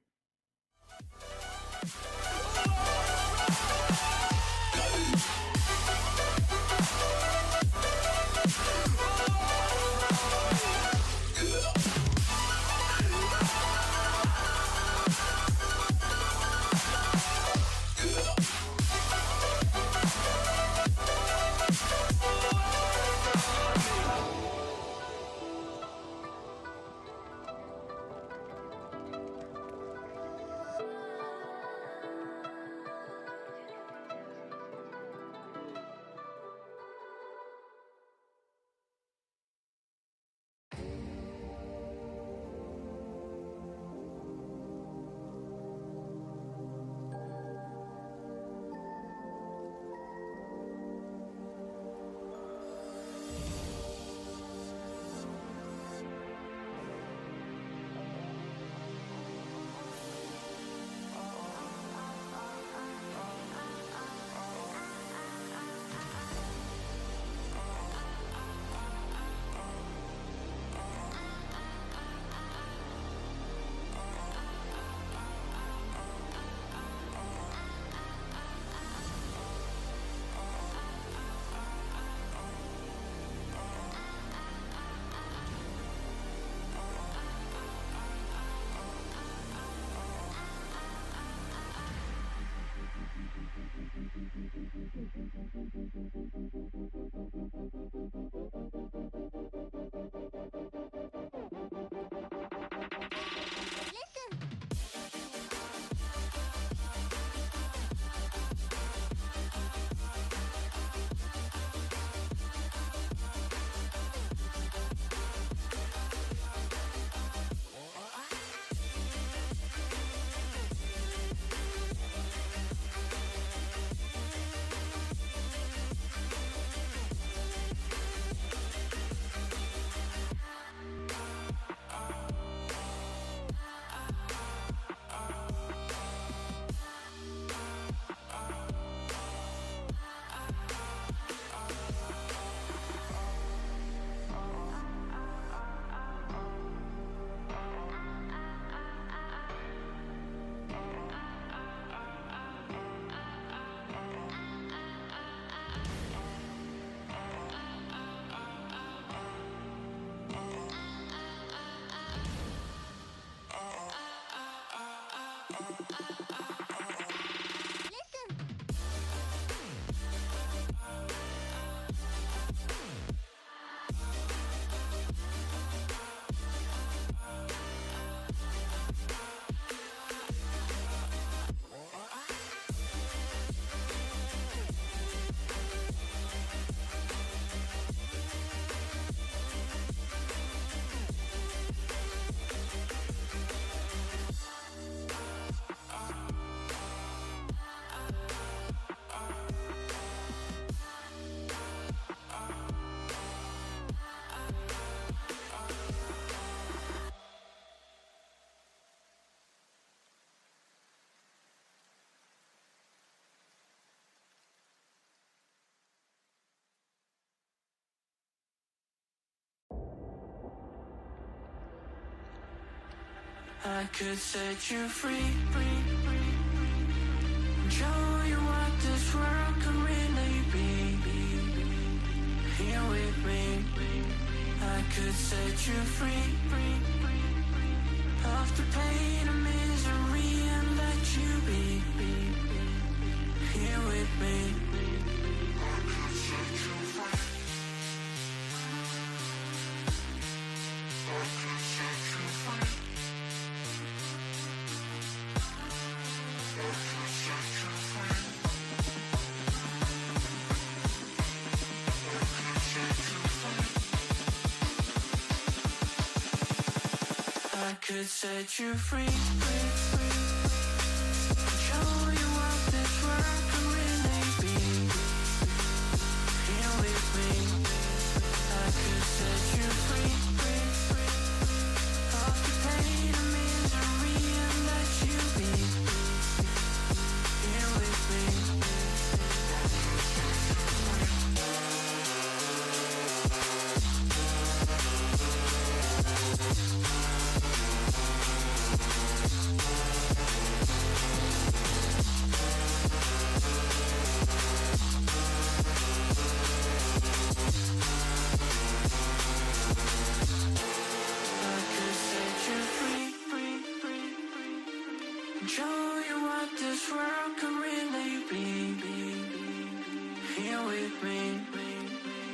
I could set you free, show you what this world could really be. Here with me, I could set you free of the pain and misery and let you be. Here with me, I could set you free. I could set you free. I could set you free, show you what this world can really be. Here with me, I could set you free of the pain and misery and let you be. Here with me, I could set you free. Show you what this world can really be. Here with me,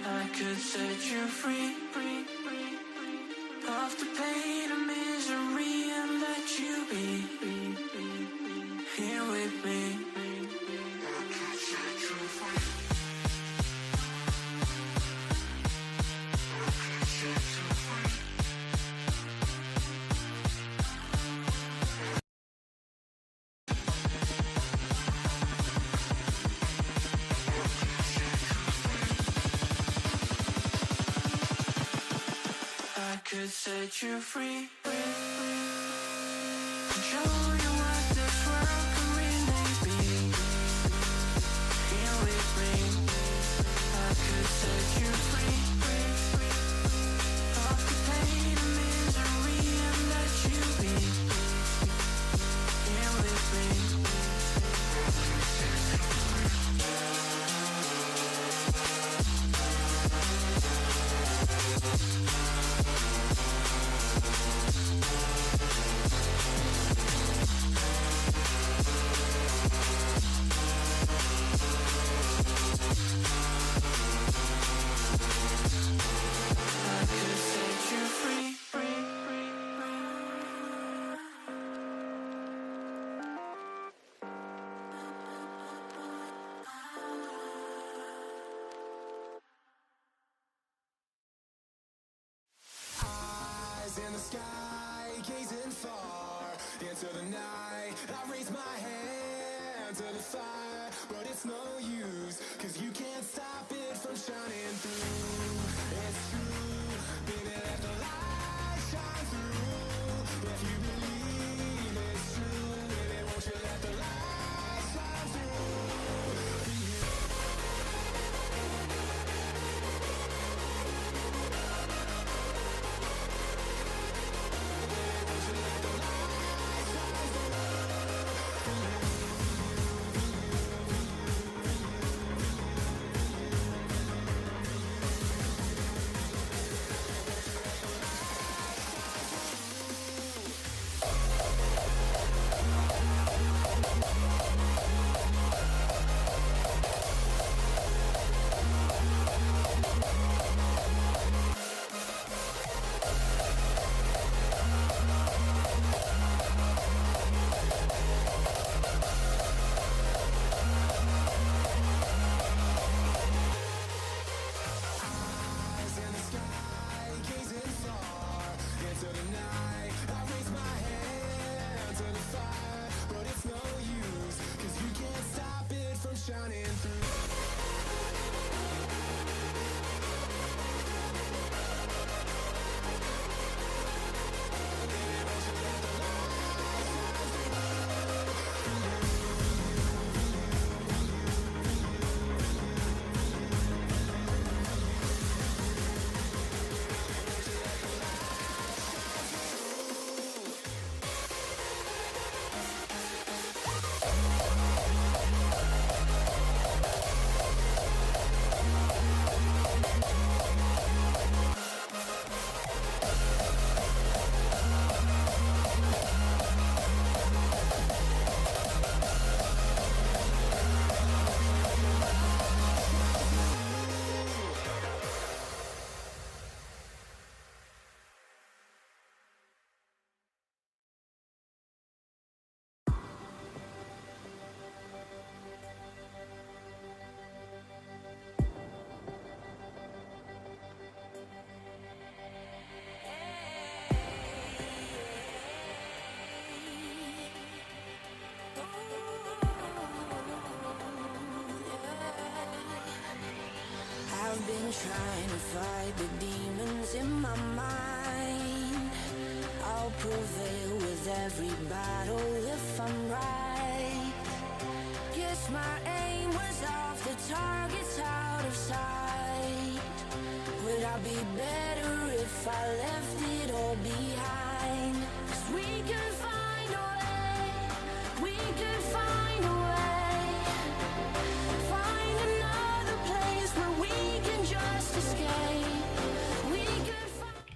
I could set you free of the pain and misery and let you be. Here with me, I could set you free. I could set you free. I could set you free, show you what this world can really be. Here with me, I could set you free of the pain and misery and let you be. Here with me, I could set you free. In the sky, gazing far into the night, I raise my hand to the fire, but it's no use, 'cause you can't stop it from shining through. It's true, baby, let the light shine through. If you believe it's true, baby, won't you let the light shine through? been trying to fight the demons in my mind. I'll prevail with every battle if I'm right. Guess my aim was off, the target's out of sight. Would I be better if I left it all behind? 'Cause we could find a way, we could find a way. Find another place where we can just escape. We could find.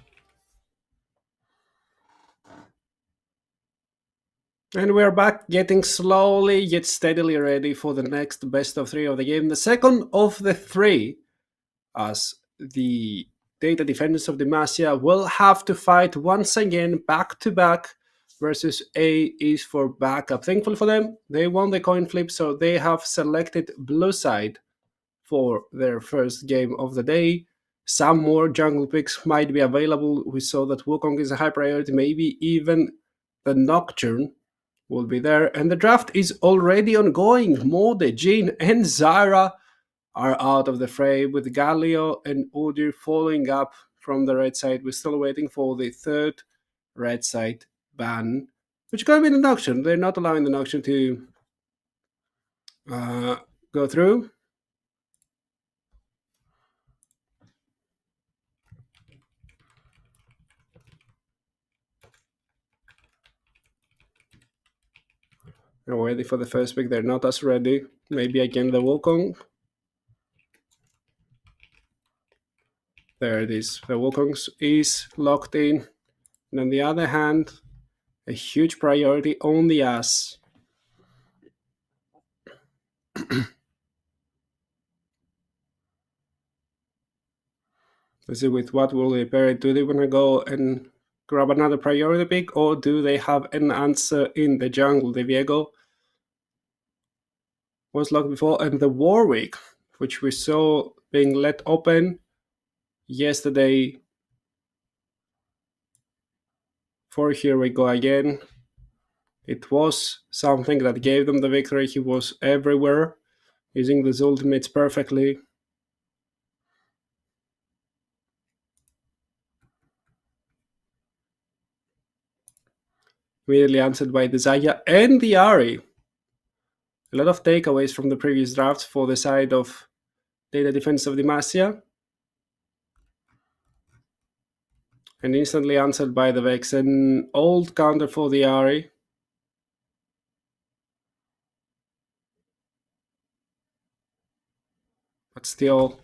And we're back, getting slowly yet steadily ready for the next best of three of the game. The second of the three, as the Data Defenders of Demacia will have to fight once again back to back versus A is for backup. Thankful for them, they won the coin flip, so they have selected blue side for their first game of the day. Some more jungle picks might be available. We saw that Wukong is a high priority, maybe even the Nocturne will be there. And the draft is already ongoing. Mode, Jin, and Zyra are out of the fray, with Galio and Udyr following up from the red side. We're still waiting for the third red side ban, which could be the Nocturne. They're not allowing the Nocturne to go through. We're ready for the first pick. They're not as ready. Maybe again the Wukong. There it is. The Wukong is locked in. And on the other hand, a huge priority on the Ass. Let's see with what will they pair it. Do they want to go and grab another priority pick, or do they have an answer in the jungle? The Viego was locked before, and the Warwick, which we saw being let open yesterday. For here we go again. It was something that gave them the victory. He was everywhere, using these ultimates perfectly. Immediately answered by the Zaya and the Ari. A lot of takeaways from the previous drafts for the side of Data Defense of Demacia. And instantly answered by the Vex. An old counter for the Ari. But still,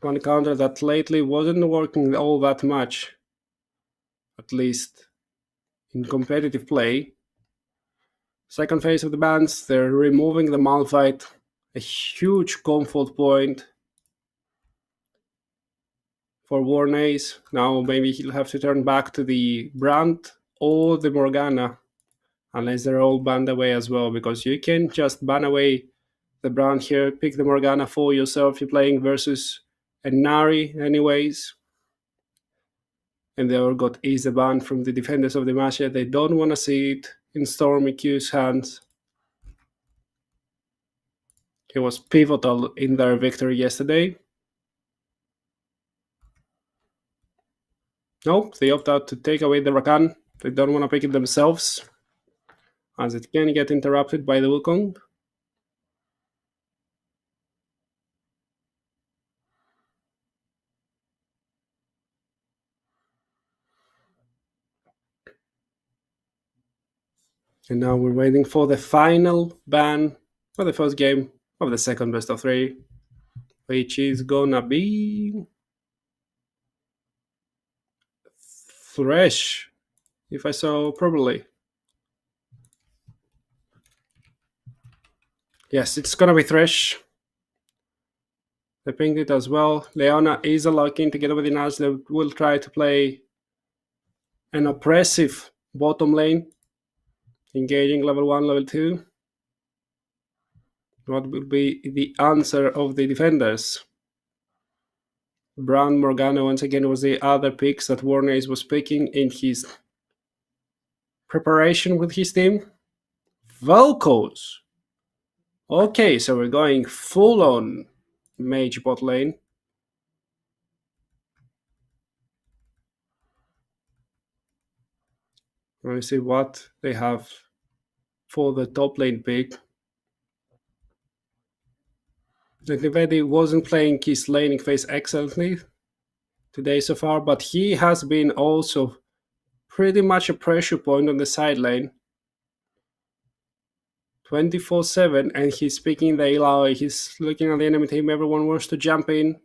one counter that lately wasn't working all that much. At least in competitive play. Second phase of the bans, they're removing the Malphite. A huge comfort point for Warnace. Now maybe he'll have to turn back to the Brand or the Morgana, unless they're all banned away as well, because you can just ban away the Brand here, pick the Morgana for yourself. You're playing versus a Nari anyways. And they all got easy ban from the Defenders of Demacia. They don't want to see it in Stormy Q's hands. He was pivotal in their victory yesterday. No, they opt out to take away the Rakan. They don't want to pick it themselves, as it can get interrupted by the Wukong. And now we're waiting for the final ban for the first game of the second best of three, which is gonna be Thresh, if I saw properly. Yes, it's gonna be Thresh. They pinged it as well. Leona is a lock-in together with Inaz. They will try to play an oppressive bottom lane, engaging level 1, level 2. What will be the answer of the defenders? Brown Morgana once again was the other picks that Warnace was picking in his preparation with his team. Vel'Koz. Okay, so we're going full on mage bot lane. Let me see what they have for the top lane pick. Nivedi wasn't playing his laning phase excellently today so far, but he has been also pretty much a pressure point on the side lane 24/7, and he's picking the Illaoi. He's looking at the enemy team. Everyone wants to jump in,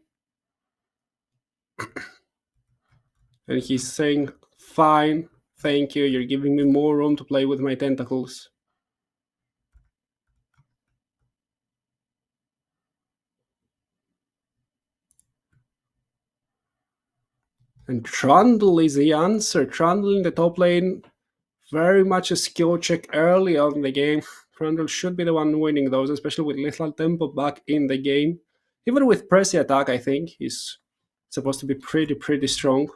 and he's saying, "Fine, thank you. You're giving me more room to play with my tentacles." And Trundle is the answer. Trundle in the top lane, very much a skill check early on in the game. Trundle should be the one winning those, especially with Lethal Tempo back in the game. Even with Pressy attack, I think he's supposed to be pretty strong.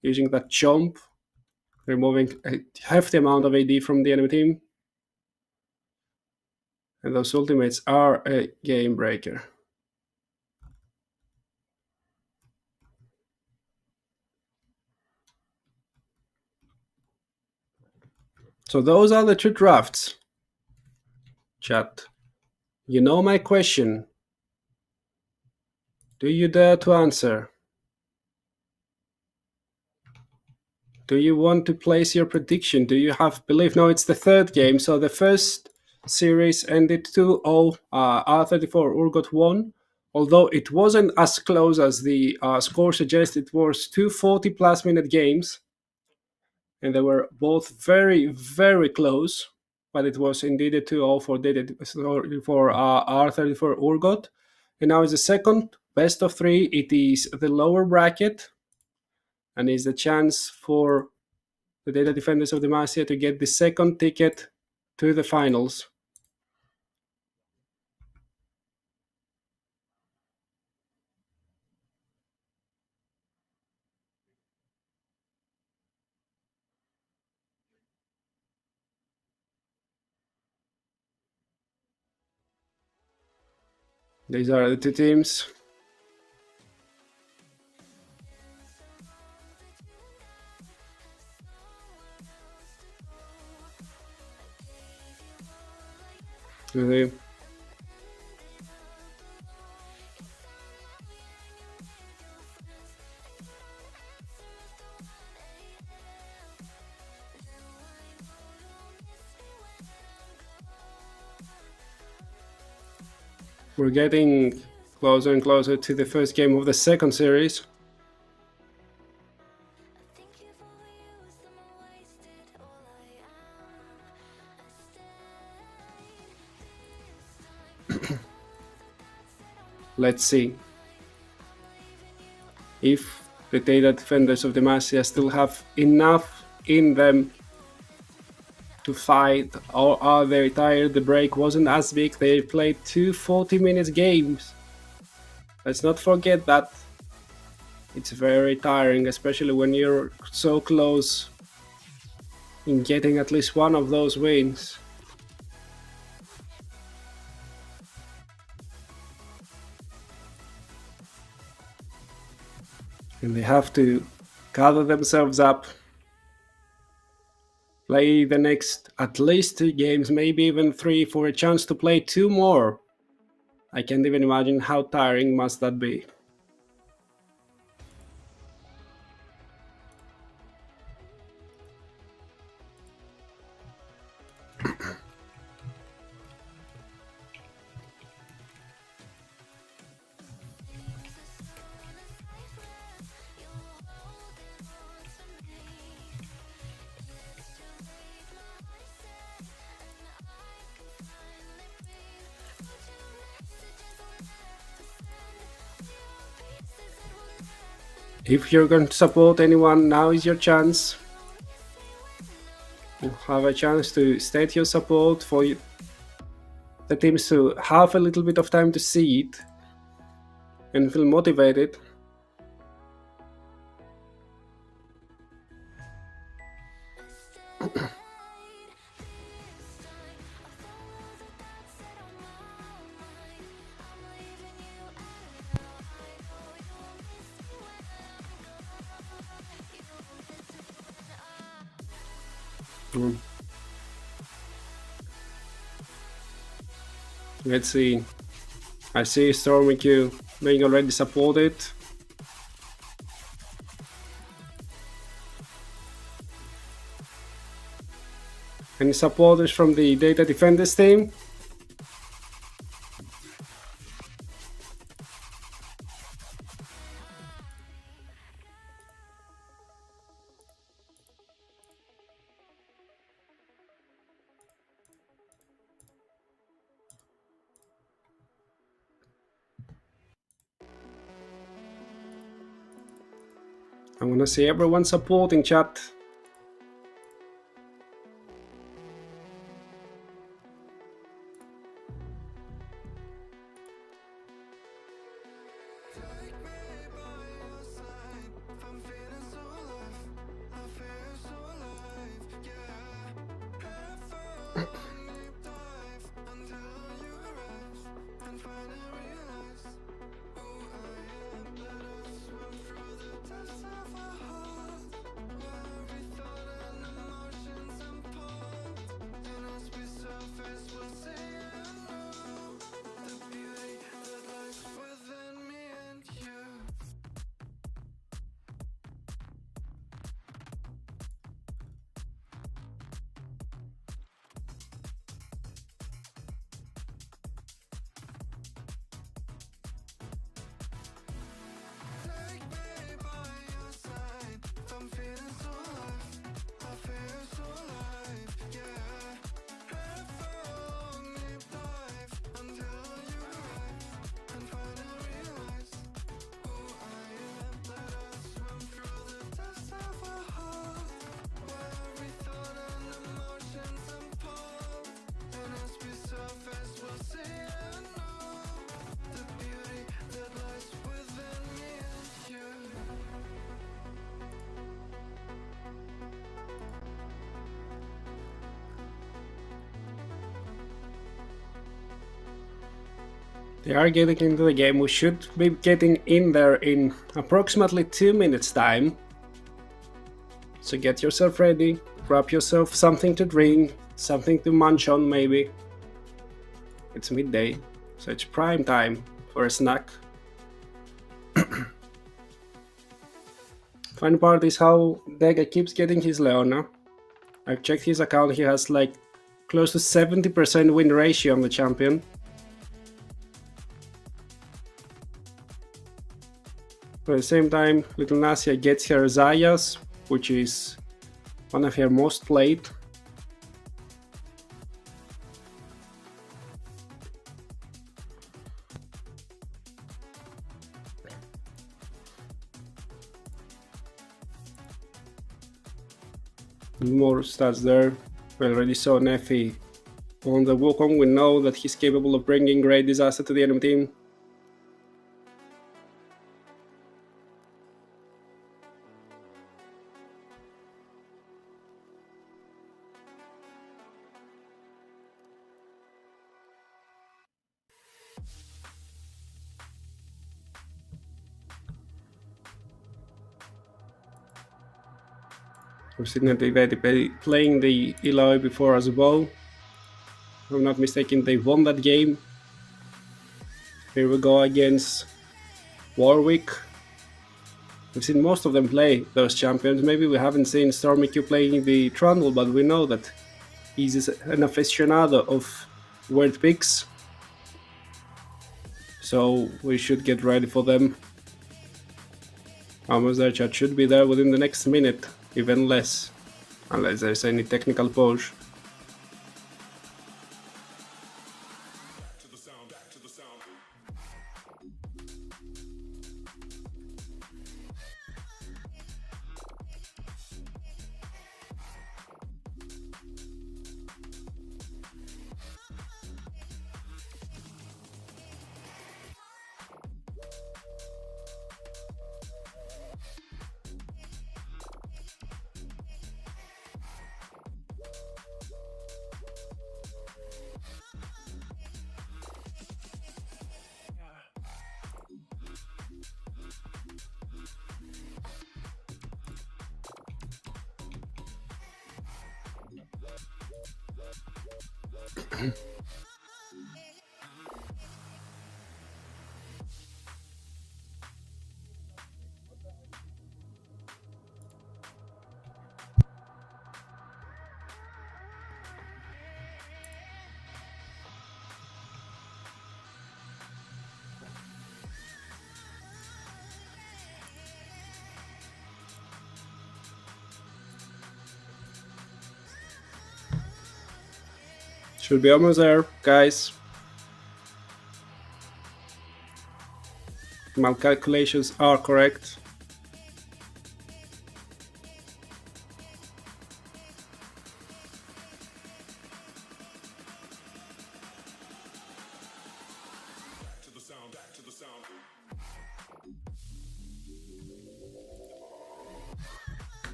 Using that jump, removing a hefty amount of AD from the enemy team. And those ultimates are a game breaker. So those are the two drafts. Chat. You know my question. Do you dare to answer? Do you want to place your prediction? Do you have belief? No, it's the third game. So the first series ended 2-0. R34 Urgot won. Although it wasn't as close as the score suggests, it was two 40-plus minute games. And they were both very close. But it was indeed a 2-0 for R34 Urgot. And now is the second best of three. It is the lower bracket. And is the chance for the Data Defenders of Demacia to get the second ticket to the finals. These are the two teams. Okay. We're getting closer and closer to the first game of the second series. Let's see if the Data Defenders of Demacia still have enough in them to fight, or are they tired? The break wasn't as big. They played two 40-minute games. Let's not forget that. It's very tiring, especially when you're so close in getting at least one of those wins. And they have to gather themselves up, play the next at least 2 games, maybe even 3, for a chance to play 2 more. I can't even imagine how tiring must that be. If you're going to support anyone, now is your chance. You have a chance to state your support for the teams to have a little bit of time to see it and feel motivated. Mm. Let's see. I see Stormy Q being already supported. Any supporters from the Data Defenders team? I want to see everyone supporting, chat. They are getting into the game. We should be getting in there in approximately 2 minutes time. So get yourself ready, grab yourself something to drink, something to munch on maybe. It's midday, so it's prime time for a snack. Fun part is how Dega keeps getting his Leona. I've checked his account, he has like close to 70% win ratio on the champion. But at the same time, little Nasia gets her Zayas, which is one of her most played. More stats there. We already saw Nefi on the Wukong. We know that he's capable of bringing great disaster to the enemy team. We've seen that they've playing the Eloy before as well. If I'm not mistaken, they won that game. Here we go against Warwick. We've seen most of them play those champions. Maybe we haven't seen Stormy Q playing the Trundle, but we know that he's an aficionado of weird picks. So we should get ready for them. Almost there, chat. Should be there within the next minute, even less, unless there's any technical push. Should be almost there, guys. My calculations are correct.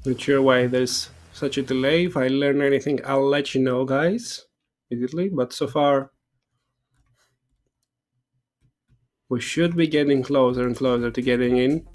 Not sure why there's such a delay. If I learn anything, I'll let you know, guys, immediately. But so far, we should be getting closer and closer to getting in.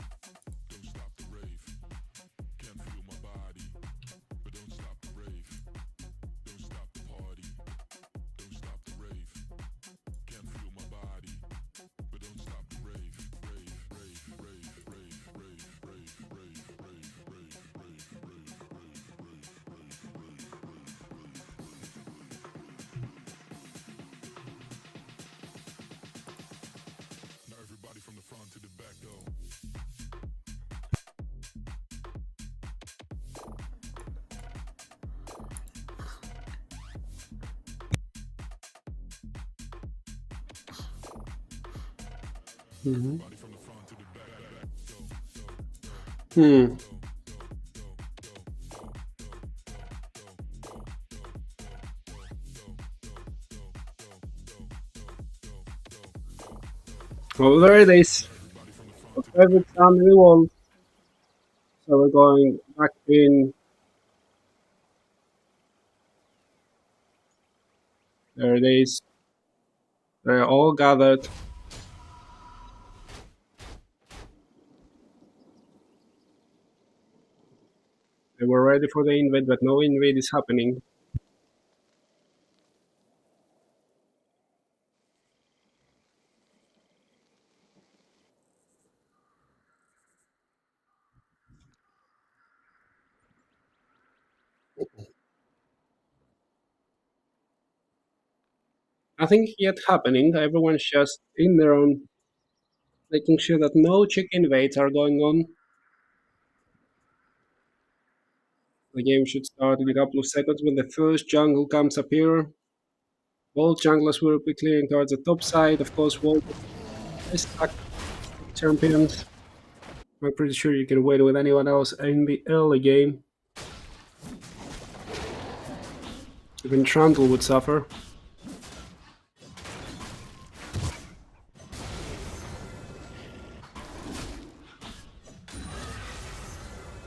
Well, there it is. Everything's on the wall. So we're going back in. There it is. They're all gathered. They were ready for the invade, but no invade is happening. Nothing yet happening. Everyone's just in their own, making sure that no chicken invades are going on. The game should start in a couple of seconds when the first jungle comes up here. Both junglers will be clearing towards the top side. Of course, Wall is stuck champions. I'm pretty sure you can wait with anyone else in the early game. Even Trundle would suffer.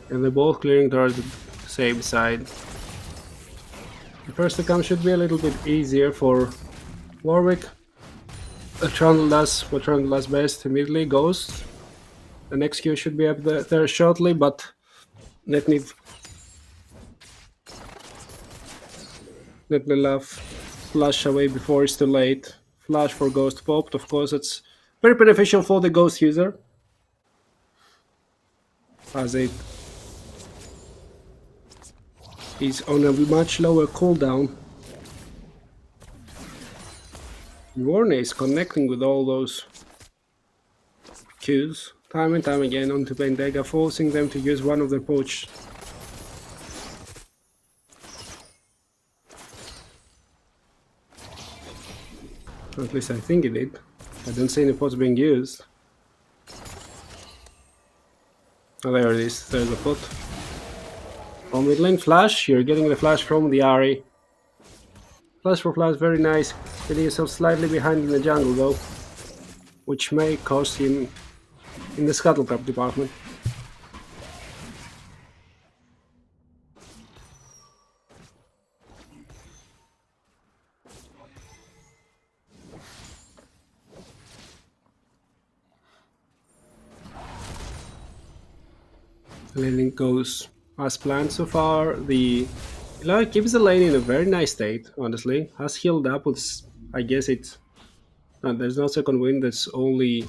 And they're both clearing towards the same side. The first to come should be a little bit easier for Warwick. Trundle does what Trundle does best, immediately Ghost. The next Q should be up there shortly, but let me love flash away before it's too late. Flash for Ghost popped, of course it's very beneficial for the Ghost user, as it is on a much lower cooldown. Warner is connecting with all those Qs time and time again onto Bendega, forcing them to use one of their poach. At least I think it did. I don't see any pots being used. Oh, there it is. There's the foot. From mid lane flash, you're getting the flash from the Ahri. Flash for flash, very nice. Getting yourself slightly behind in the jungle though, which may cost him in the scuttletrap department. Laning goes as planned so far. The Eloy keeps the lane in a very nice state, honestly. Has healed up with, I guess it's... there's no second wind, there's only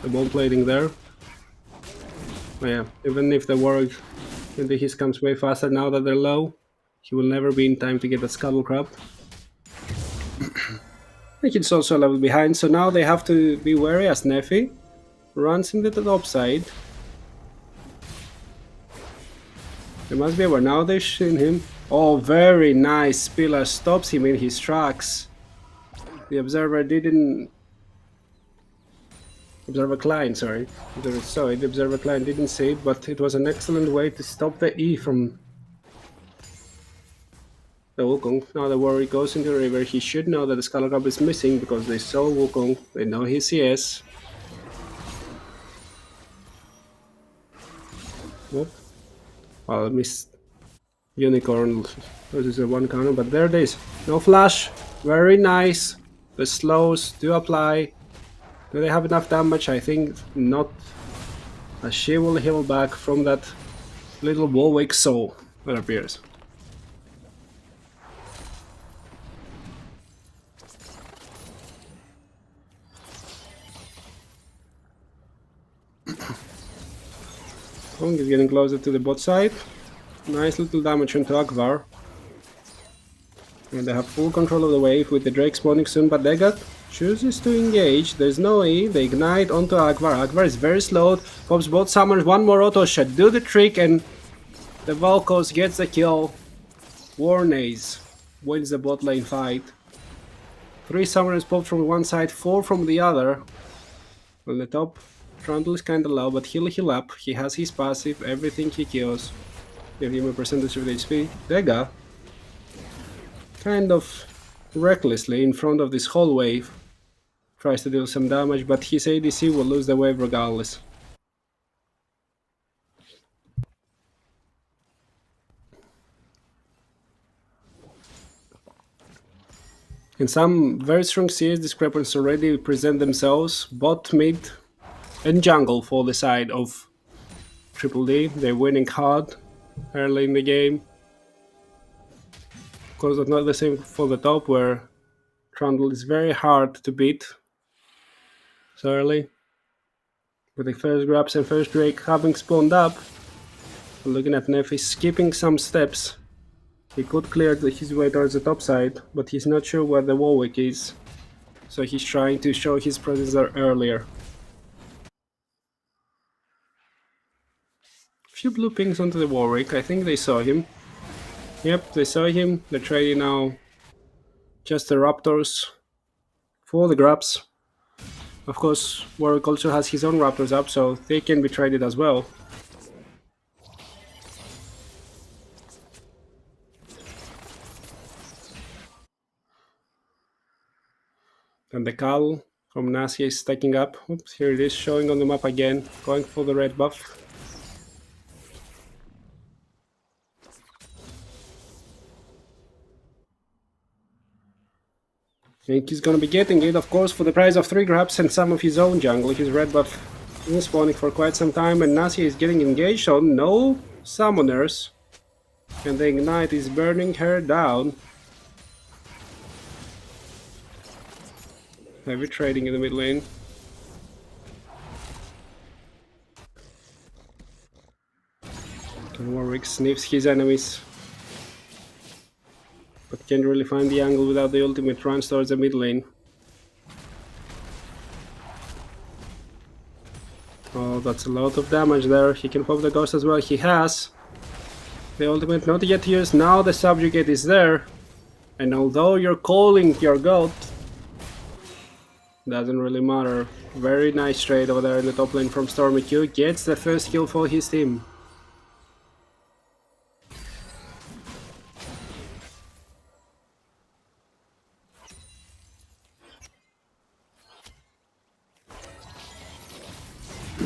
the bomb plating there. But yeah, even if the warrior into his comes way faster now that they're low, he will never be in time to get the scuttle crab. I think it's also a level behind, so now they have to be wary as Neffy runs into the top side. They must be aware. Now they've seen him. Oh, very nice. Pillar stops him in his tracks. The observer didn't... Observer client, sorry. The observer client didn't see it, but it was an excellent way to stop the E from the Wukong. Now the warrior goes into the river. He should know that the Skull Crab is missing because they saw Wukong. They know his CS. Whoop. Well, I missed Unicorn. This is a one counter, but there it is. No flash. Very nice. The slows do apply. Do they have enough damage? I think not. As she will heal back from that little Warwick soul that appears. Kong is getting closer to the bot side. Nice little damage onto Akvar. And they have full control of the wave with the Drake spawning soon, but Degat chooses to engage. There's no E. They ignite onto Akvar. Akvar is very slow. Pops both summons. One more auto shot. Do the trick, and the Valkos gets the kill. Warnaze wins the bot lane fight. 3 summoners popped from one side, 4 from the other. On the top, Trundle is kinda low, but he'll heal up. He has his passive. Everything he kills give him a percentage of the HP. Dega, kind of recklessly in front of this whole wave, tries to deal some damage, but his ADC will lose the wave regardless. And some very strong CS discrepancies already present themselves. Bot, mid, and jungle for the side of Triple D. They're winning hard early in the game. Of course, it's not the same for the top, where Trundle is very hard to beat so early. With the first grabs and first Drake having spawned up, we're looking at Neffy skipping some steps. He could clear his way towards the top side, but he's not sure where the Warwick is, so he's trying to show his presence there earlier. Few blue pings onto the Warwick. I think they saw him. Yep, they saw him. They're trading now just the Raptors for the grabs. Of course, Warwick also has his own Raptors up, so they can be traded as well. And the Cal from Nasia is stacking up. Oops, here it is, showing on the map again, going for the red buff. I think he's gonna be getting it, of course, for the price of 3 grabs and some of his own jungle. His red buff is spawning for quite some time, and Nasia is getting engaged on no summoners. And the ignite is burning her down. Heavy trading in the mid lane. And Warwick sniffs his enemies, but can't really find the angle without the ultimate, runs towards the mid lane. Oh, that's a lot of damage there. He can pop the ghost as well. He has the ultimate, not yet used. Now the subjugate is there, and although you're calling your goat, Doesn't really matter. Very nice trade over there in the top lane from Stormy Q. Gets the first kill for his team.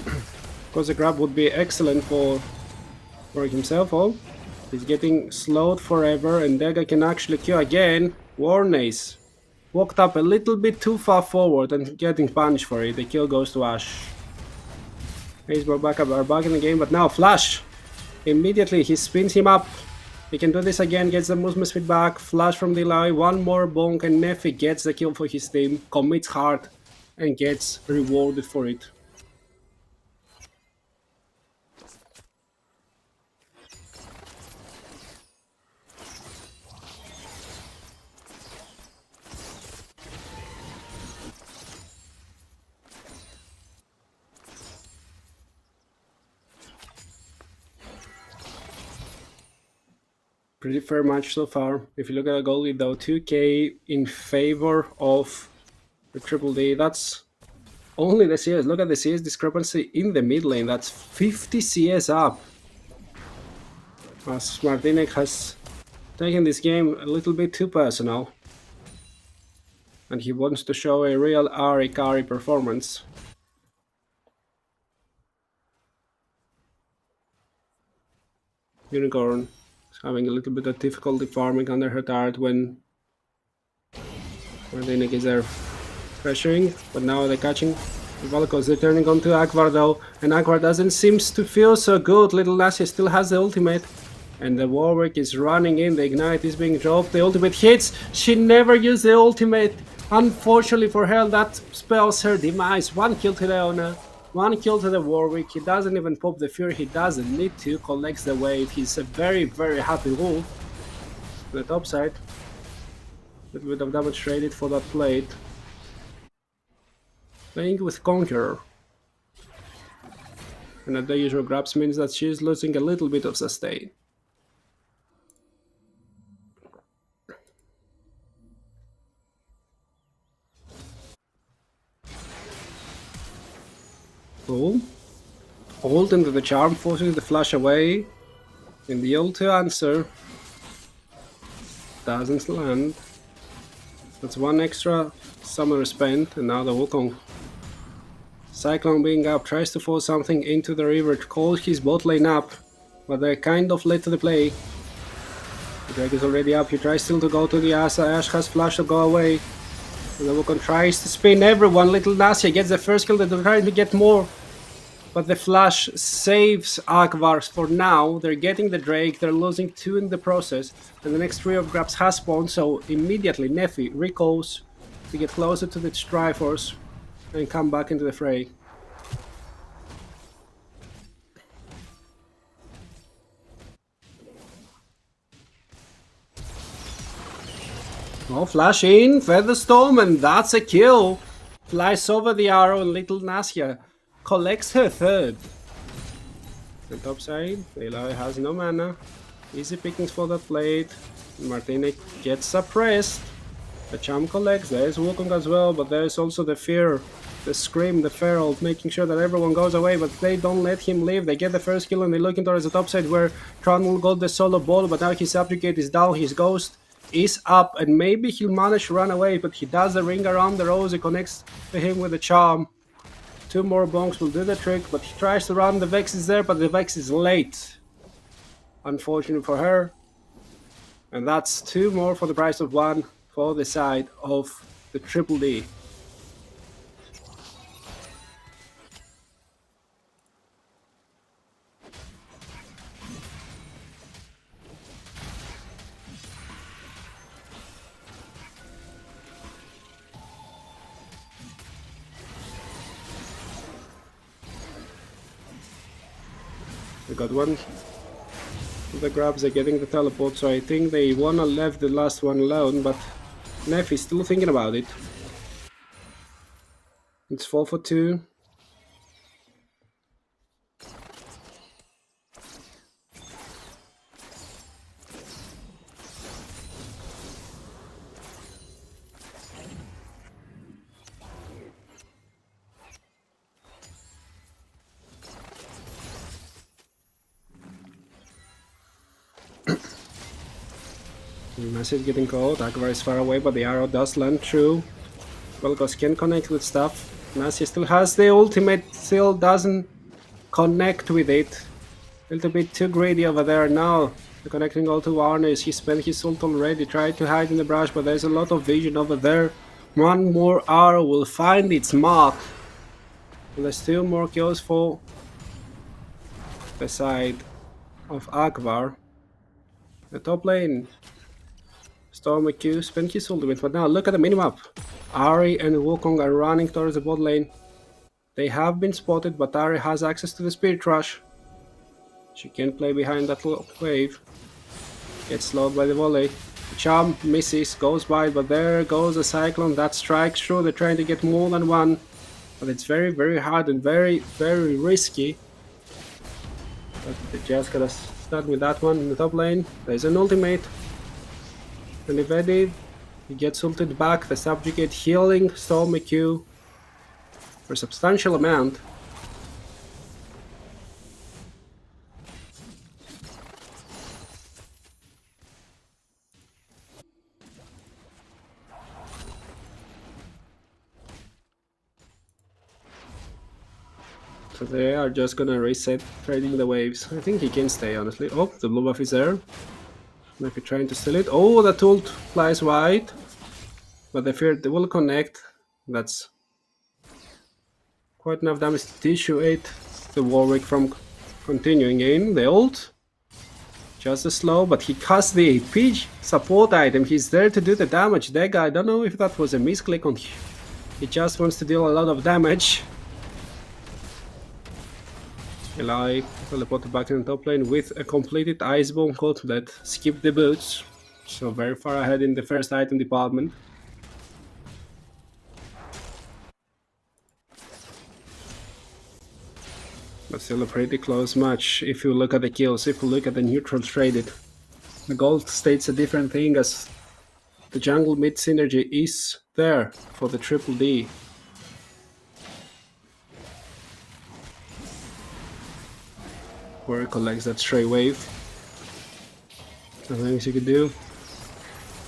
Of course, the grab would be excellent for himself. Oh, he's getting slowed forever, and Dega can actually Q again. Warnace walked up a little bit too far forward and getting punished for it. The kill goes to Ash. Ace back up, are back in the game, but now Flash! Immediately he spins him up. He can do this again, gets the Moose Misfit back. Flash from Delay, one more bonk, and Neffy gets the kill for his team. Commits hard and gets rewarded for it. Pretty fair match so far. If you look at the goalie though, 2k in favor of the Triple D. That's only the CS. Look at the CS discrepancy in the mid lane. That's 50 CS up. As Martinek has taken this game a little bit too personal. And he wants to show a real Ari performance. Unicorn having a little bit of difficulty farming under her turret when Martinek is there pressuring, but now they're catching the Valkos. They're turning onto Akvar though, and Akvar doesn't seem to feel so good. Little Nasia still has the ultimate, and the Warwick is running in. The Ignite is being dropped. The ultimate hits. She never used the ultimate. Unfortunately for her, that spells her demise. One kill to Leona. One kill to the Warwick. He doesn't even pop the Fury. He doesn't need to. Collects the wave. He's a very, very happy wolf. The top side. A little bit of damage traded for that plate. Playing with Conqueror. And at the usual grabs means that she's losing a little bit of sustain. Cool. Ult into the charm, forcing the flash away. In the ult to answer. Doesn't land. That's one extra summoner spent, and now the Wukong. Cyclone being up, tries to force something into the river, calls his bot lane up, but they're kind of late to the play. The Drake is already up, he tries still to go to the Asa, Ash has flash to go away. And the Wukong tries to spin everyone, Little Nasia gets the first kill, they're trying to get more. But the flash saves Akvar for now. They're getting the Drake, they're losing 2 in the process. And the next trio of grabs has spawned, so immediately Neffy recalls to get closer to the Triforce and come back into the fray. Oh, flash in, Featherstorm, and that's a kill. Flies over the arrow, and Little Nasia collects her third. The top side, Eloy has no mana. Easy pickings for that plate. Martinek gets suppressed. The Cham collects, there's Wukong as well, but there's also the Fear, the Scream, the Feral, making sure that everyone goes away, but they don't let him leave. They get the first kill and they're looking towards the top side where Tron got the solo ball, but now his Subjugate is down, his Ghost is up, and maybe he'll manage to run away, but he does the ring around the rose, he connects to him with the Charm. 2 more bonks will do the trick, but he tries to run, the Vex is there, but the Vex is late. Unfortunate for her. And that's 2 more for the price of 1 for the side of the Triple D. We got one of the grabs, they're getting the teleport, so I think they wanna leave the last one alone, but Neff is still thinking about it. It's 4 for 2. Messi is getting caught. Akbar is far away, but the arrow does land true. Velgos can connect with stuff. Messi still has the ultimate, still doesn't connect with it. A little bit too greedy over there now. The connecting all to Arnes. He spent his ult already, tried to hide in the brush, but there's a lot of vision over there. One more arrow will find its mark. And there's still more kills for the side of Akbar. The top lane. Storm Q spent his ultimate, but now look at the minimap. Ari and Wukong are running towards the bot lane. They have been spotted, but Ari has access to the Spirit Rush. She can play behind that wave. Gets slowed by the volley. The charm misses, goes by, but there goes a Cyclone that strikes through. They're trying to get more than one, but it's very, very hard and very, very risky. But they just gotta start with that one in the top lane. There's an ultimate. And evaded. He gets ulted back. The subjugate healing Stormy Q for a substantial amount. So they are just gonna reset trading the waves. I think he can stay, honestly. Oh, the blue buff is there. Maybe trying to steal it. Oh, that ult flies wide. But they fear they will connect. That's quite enough damage to dissuade the Warwick from continuing in. The ult. Just a slow, but he casts the AP support item. He's there to do the damage. That guy, I don't know if that was a misclick on him. He just wants to deal a lot of damage. Eli teleported back in the top lane with a completed Iceborne coat that skipped the boots. So very far ahead in the first item department. But still a pretty close match if you look at the kills, if you look at the neutrals traded. The gold states a different thing as the jungle mid synergy is there for the triple D. Where it collects that stray wave. Nothing else you could do.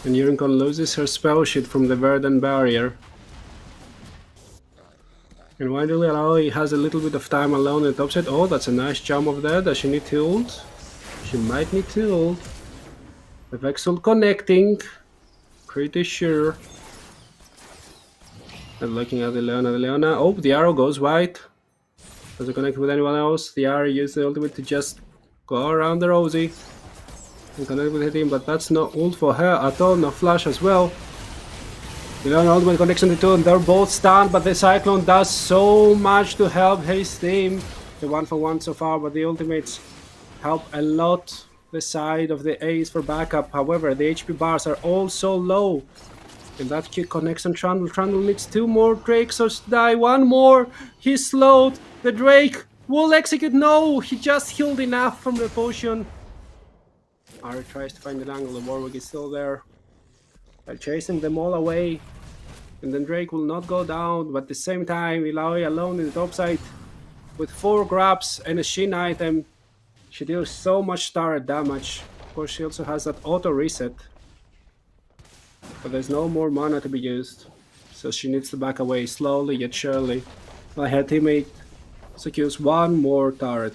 And Yurinkon loses her spell sheet from the Verdant Barrier. And finally Aloy has a little bit of time alone in the top side. Oh, that's a nice jump over there. Does she need to ult? She might need to ult. The Vexel connecting. Pretty sure. And looking at the Leona. Oh, the arrow goes wide. Doesn't connect with anyone else. The arrow used the ultimate to just go around the Rosie. And connect with her team, but that's not ult for her at all. No flash as well. The Leona ultimate connection to two, and they're both stunned, but the Cyclone does so much to help his team. The 1-for-1 so far, but the ultimates help a lot the side of the Ace for backup. However, the HP bars are all so low. And that kick connects on Trundle. Trundle needs two more Drakes to die. One more. He's slowed. The Drake will execute. No, he just healed enough from the potion. Ari tries to find an angle. The Warwick is still there. They're chasing them all away. And then Drake will not go down. But at the same time, Ilaoi alone in the top side with 4 grabs and a Shin item. She deals so much turret damage. Of course, she also has that auto reset. But there's no more mana to be used. So she needs to back away slowly yet surely. While her teammate secures one more turret.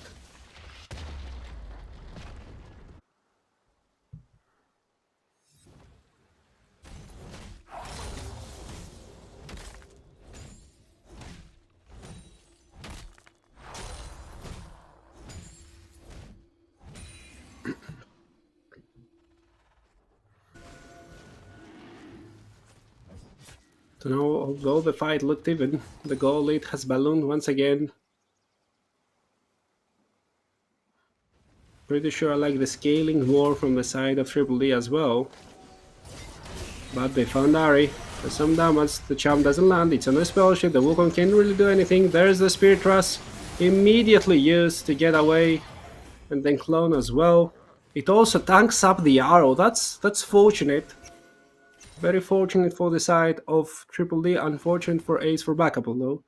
So now, although the fight looked even, the goal lead has ballooned once again. Pretty sure I like the scaling more from the side of Triple D as well. But they found Ari. For some damage, the charm doesn't land, it's on a spell sheet, the Wukong can't really do anything. There's the Spirit Trust, immediately used to get away. And then clone as well. It also tanks up the arrow, that's fortunate. Very fortunate for the side of Triple D, unfortunate for Ace for backup though.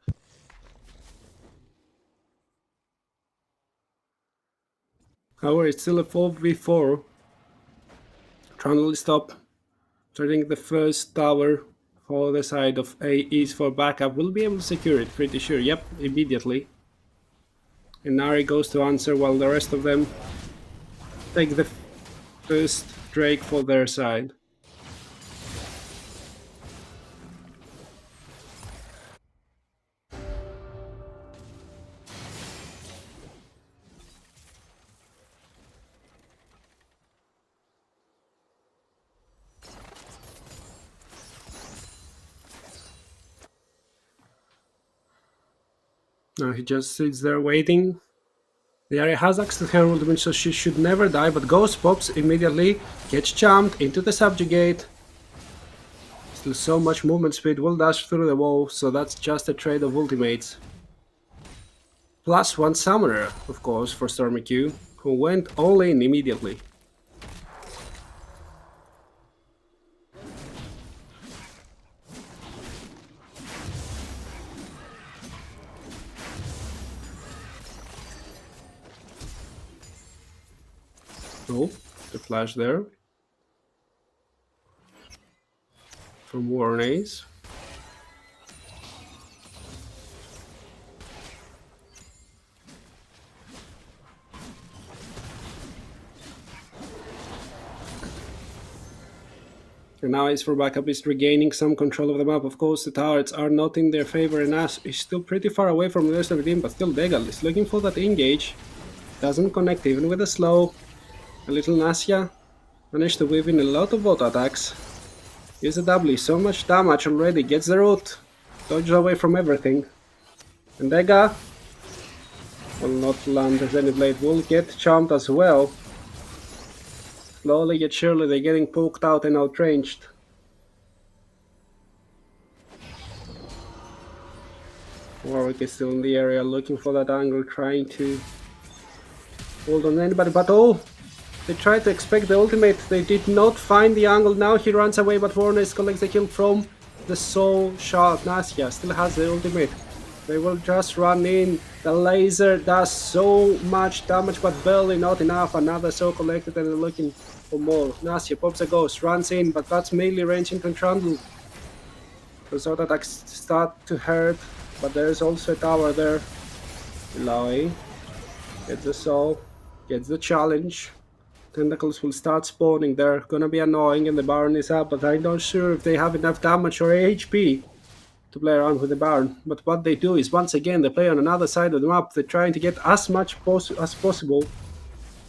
However, it's still a 4v4. Trundle is top. Starting the first tower for the side of A East for backup. We'll be able to secure it, pretty sure. Yep, immediately. And Nari goes to answer while the rest of them take the first Drake for their side. Now he just sits there waiting. The area has access to her ultimate, so she should never die, but Ghost pops immediately, gets jumped into the subjugate. Still so much movement speed, will dash through the wall, so that's just a trade of ultimates. Plus one summoner, of course, for Stormy Q, who went all in immediately. Oh, the flash there. From Warren Ace. And now Ace for backup is regaining some control of the map. Of course, the towers are not in their favor, and Ash is still pretty far away from the rest of the team, but still Degal is looking for that engage. Doesn't connect even with a slow. A little Nasya managed to weave in a lot of auto attacks. Use a W, so much damage already, gets the root. Dodges away from everything. And Dega will not land as any blade, will get charmed as well. Slowly yet surely they're getting poked out and outranged. Warwick is still in the area looking for that angle, trying to hold on anybody, but oh! They tried to expect the ultimate, they did not find the angle. Now he runs away, but Warnes collects the kill from the Soul Shard. Nasya still has the ultimate. They will just run in. The laser does so much damage, but barely not enough. Another Soul collected and they're looking for more. Nasya pops a ghost, runs in, but that's melee range into Trundle. The sword attacks start to hurt, but there's also a tower there. Ilaoi gets the soul, gets the challenge. Tentacles will start spawning, they're gonna be annoying, and the Baron is up, but I'm not sure if they have enough damage or HP to play around with the Baron. But what they do is, once again, they play on another side of the map. They're trying to get as much as possible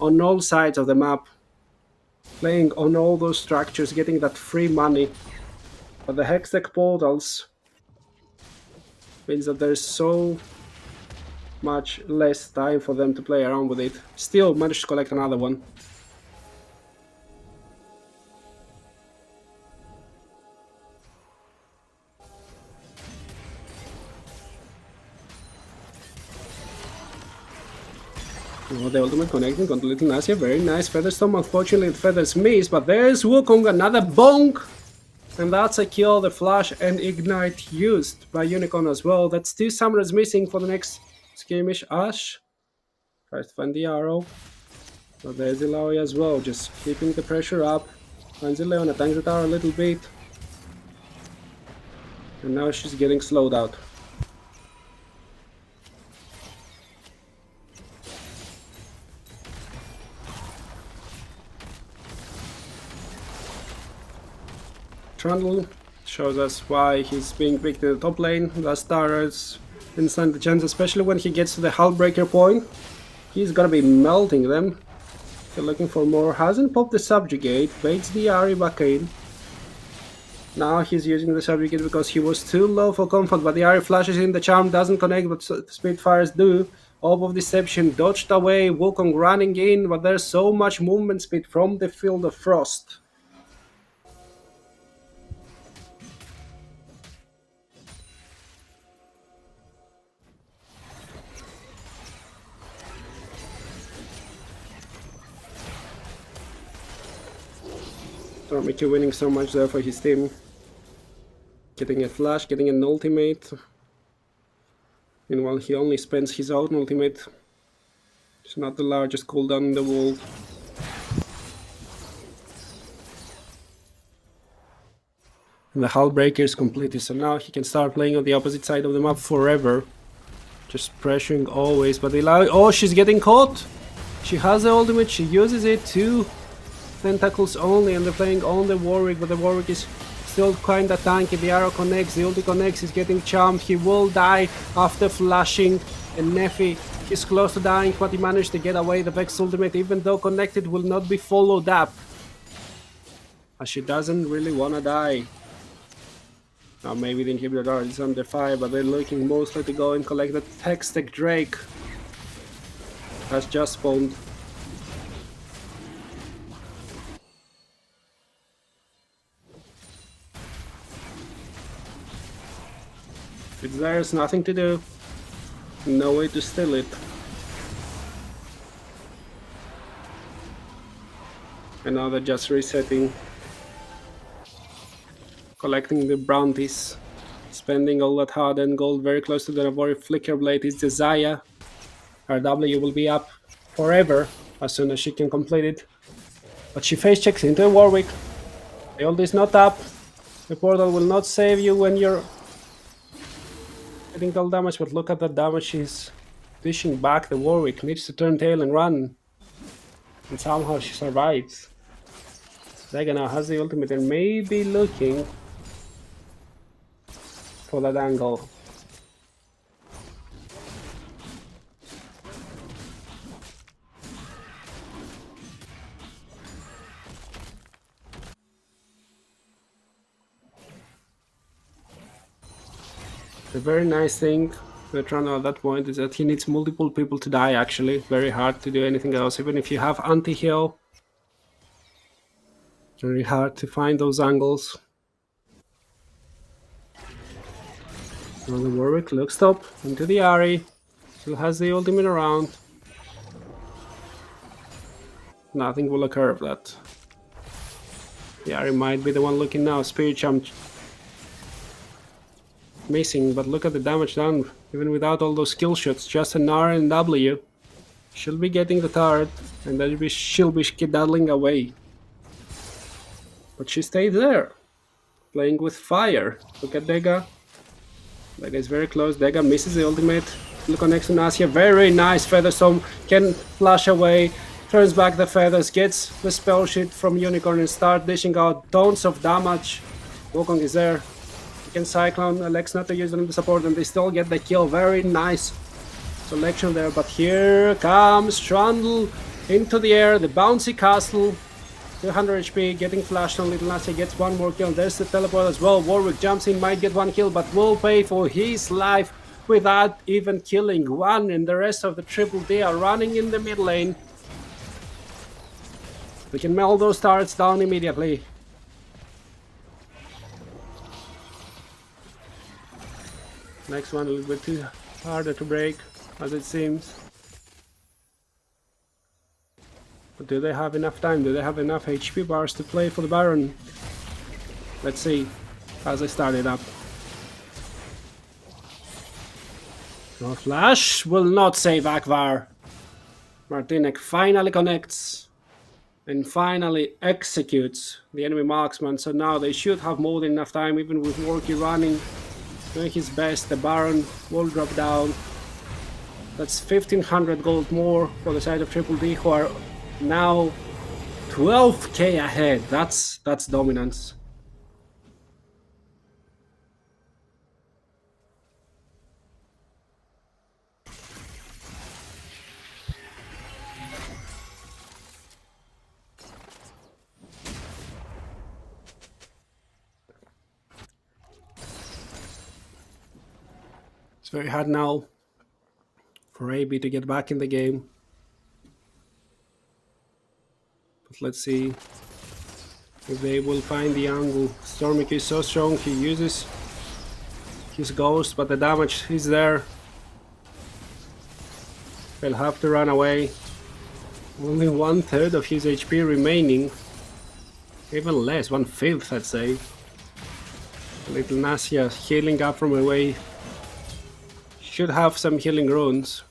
on all sides of the map, playing on all those structures, getting that free money. But the Hextech portals means that there's so much less time for them to play around with it. Still managed to collect another one. Oh, the ultimate connecting on the little Nasya, very nice Featherstorm. Unfortunately, the feathers miss, but there's Wukong, another bonk! And that's a kill, the flash and ignite used by Unicorn as well. That's two summoners missing for the next skirmish. Ash tries to find the arrow, but there's Ilaoi as well, just keeping the pressure up. Finds Leona, tanks the tower a little bit. And now she's getting slowed out. Trundle shows us why he's being picked in the top lane. The stars instant the chance, especially when he gets to the hull breaker point. He's gonna be melting them. They're looking for more. Hasn't popped the subjugate, baits the Ahri back in. Now he's using the subjugate because he was too low for comfort, but the Ahri flashes in, the charm doesn't connect, but the Spitfires do. Orb of Deception dodged away, Wukong running in, but there's so much movement speed from the Field of Frost. Stormy winning so much there for his team. Getting a flash, getting an ultimate. Meanwhile, he only spends his own ultimate. It's not the largest cooldown in the world. The hull breaker is completed, so now he can start playing on the opposite side of the map forever. Just pressuring always, but oh, she's getting caught! She has the ultimate, she uses it, 2 tentacles only, and they're playing on the Warwick, but the Warwick is still kinda tanky. The arrow connects, the ulti connects, he's getting chumped, he will die after flashing, and Neffy is close to dying, but he managed to get away. The Vex ultimate, even though connected, will not be followed up, as she doesn't really wanna die. Now maybe the inhibitor is under fire, but they're looking mostly to go and collect the Hextech Drake. Has just spawned. It's there's nothing to do. No way to steal it. And now they're just resetting. Collecting the bounties. Spending all that hard-earned gold very close to the Navori Flicker Blade is the Zaya. Her W will be up forever as soon as she can complete it. But she face checks into a Warwick. The ult is not up. The portal will not save you when you're getting all damage, but look at the damage she's dishing back. The Warwick needs to turn tail and run. And somehow she survives. Vega now has the ultimate and may be looking for that angle. The very nice thing with Trundle at that point is that he needs multiple people to die actually. Very hard to do anything else. Even if you have anti-heal, very hard to find those angles. Now the Warwick looks up into the Ahri. Still has the ultimate around. Nothing will occur of that. The Ahri might be the one looking now. Spirit Champ missing, but look at the damage done. Even without all those skill shots, just an R and W. She'll be getting the turret, and then she'll be skedaddling away. But she stayed there, playing with fire. Look at Dega. Dega is very close. Dega misses the ultimate. Still connects to Nasia. Very nice Featherstorm. Can flash away. Turns back the feathers. Gets the spell sheet from Unicorn and start dishing out tons of damage. Wukong is there. He can Cyclone. Alex not to use them to support, and they still get the kill. Very nice selection there. But here comes Trundle into the air. The bouncy castle. 200 HP, getting flashed on. Little Nasia gets one more kill. There's the teleport as well. Warwick jumps in, might get one kill, but will pay for his life without even killing one. And the rest of the Triple D are running in the mid lane. We can melt those turrets down immediately. Next one a little bit too harder to break, as it seems. But do they have enough time? Do they have enough HP bars to play for the Baron? Let's see as I start it up. No flash will not save Akvar. Martinek finally connects and finally executes the enemy marksman. So now they should have more than enough time, even with Worky running, doing his best. The Baron will drop down. That's 1500 gold more for the side of Triple D, who are now 12k ahead. That's dominance. It's very hard now for AB to get back in the game. But let's see if they will find the angle. Stormic is so strong, he uses his ghost, but the damage is there. They'll have to run away. Only 1/3 of his HP remaining. Even less, 1/5 I'd say. Little Nasia healing up from away. Should have some healing runes.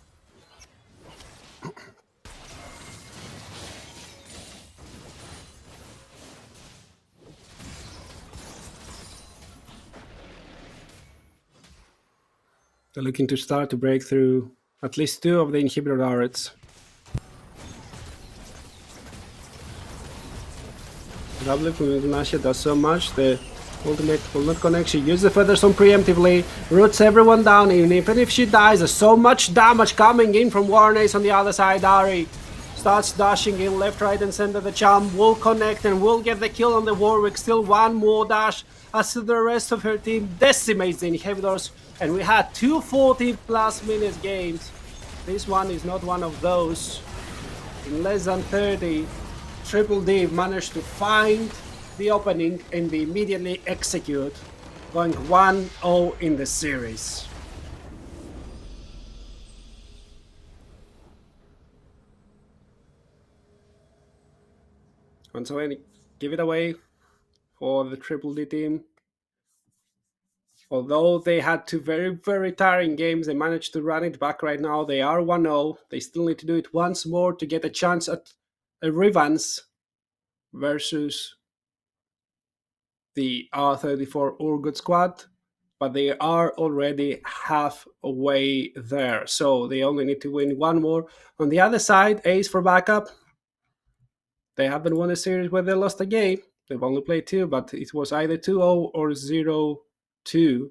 They're looking to start to break through at least 2 of the inhibitor turrets. W from Nasha does so much. The ultimate will not connect. She uses the Featherstone preemptively, roots everyone down. Even if she dies, there's so much damage coming in from Warnace on the other side. Ari starts dashing in left, right, and center. The Charm will connect and will get the kill on the Warwick. Still one more dash as the rest of her team decimates the inhibitors. And we had 240 plus minutes games. This one is not one of those. In less than 30, Triple D managed to find the opening and they immediately execute, going 1-0 in the series. And so give it away for the Triple D team. Although they had 2 very, very tiring games, they managed to run it back right now. They are 1-0. They still need to do it once more to get a chance at a revanche versus the R34 Urgut squad, but they are already halfway there. So they only need to win one more. On the other side, Ace for backup. They haven't won a series where they lost a game. They've only played 2, but it was either 2-0 or 0-2.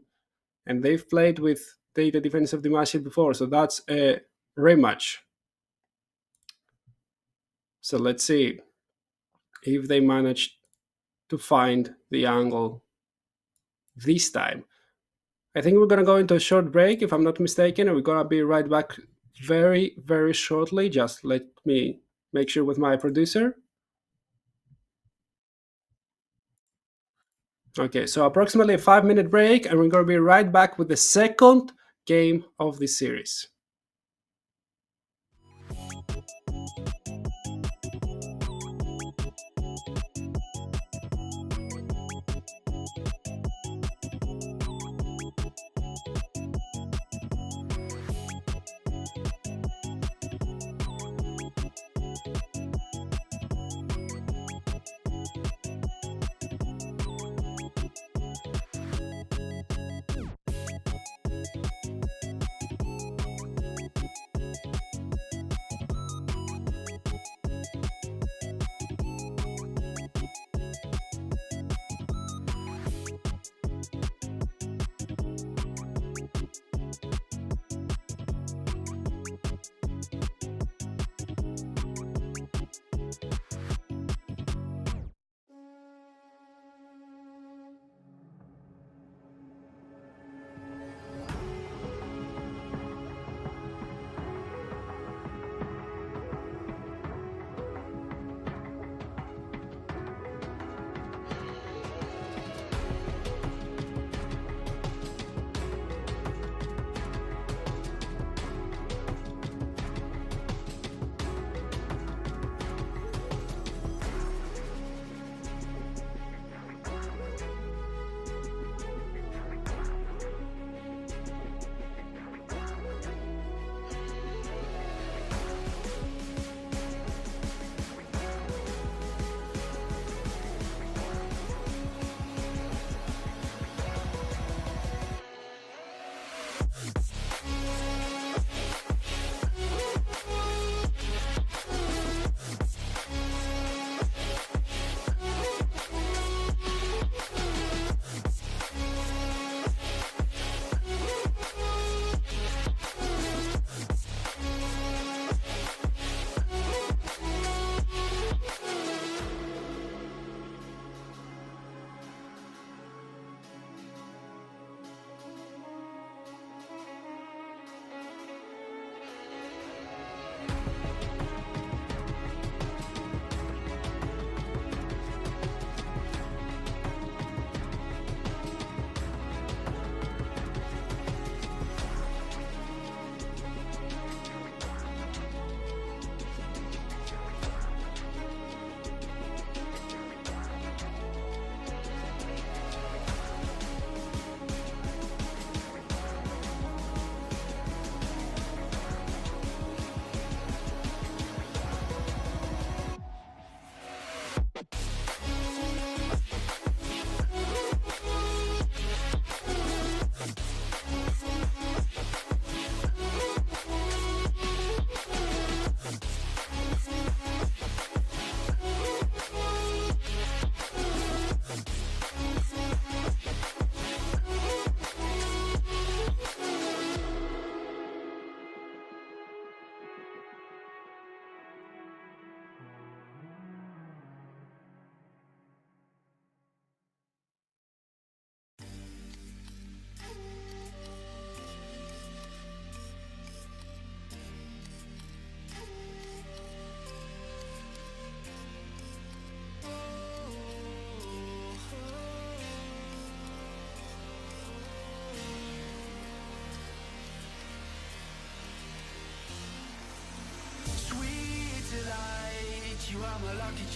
And they've played with Data Defensive Demacia before, so that's a rematch. So let's see if they manage to find the angle this time. I think we're going to go into a short break, if I'm not mistaken, and we're going to be right back very, very shortly. Just let me make sure with my producer. Okay, so approximately a 5-minute break, and we're going to be right back with the second game of the series.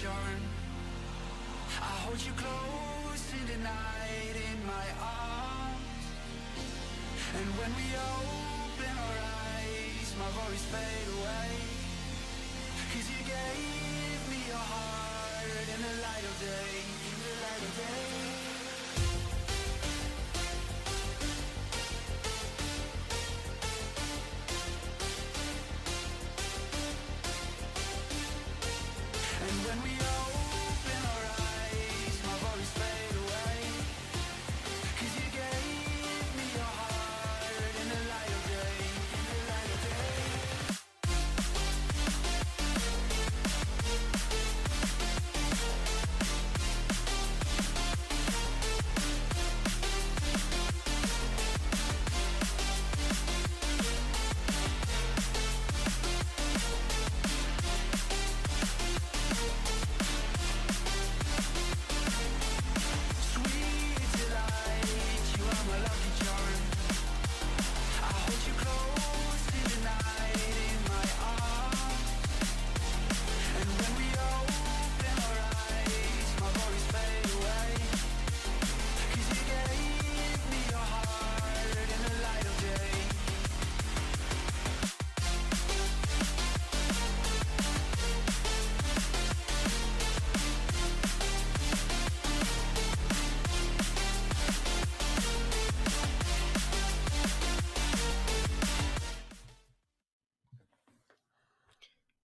charm. I hold you close in the night in my arms. And when we open our eyes, my worries fade away. 'Cause you gave me your heart in the light of day, in the light of day. And when we open our eyes, my worries fade away. 'Cause you gave me your heart in the light of day, in the light of day. Sweet delight, you are my lucky charm. I hold you close in the night in my arms. And when we open our eyes, my worries fade away. 'Cause you gave me your heart in the light of day.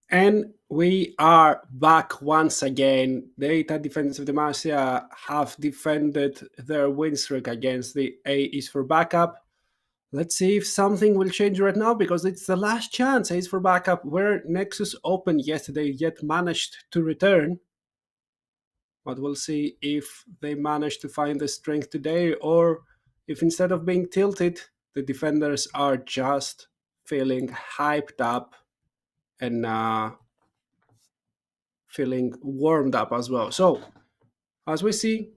And we are back once again. The Data defenders of Demacia have defended their win streak against the A is for backup. Let's see if something will change right now, because it's the last chance. A is for backup, where Nexus opened yesterday, yet managed to return. But we'll see if they manage to find the strength today, or if instead of being tilted, the defenders are just feeling hyped up and feeling warmed up as well. So, as we see,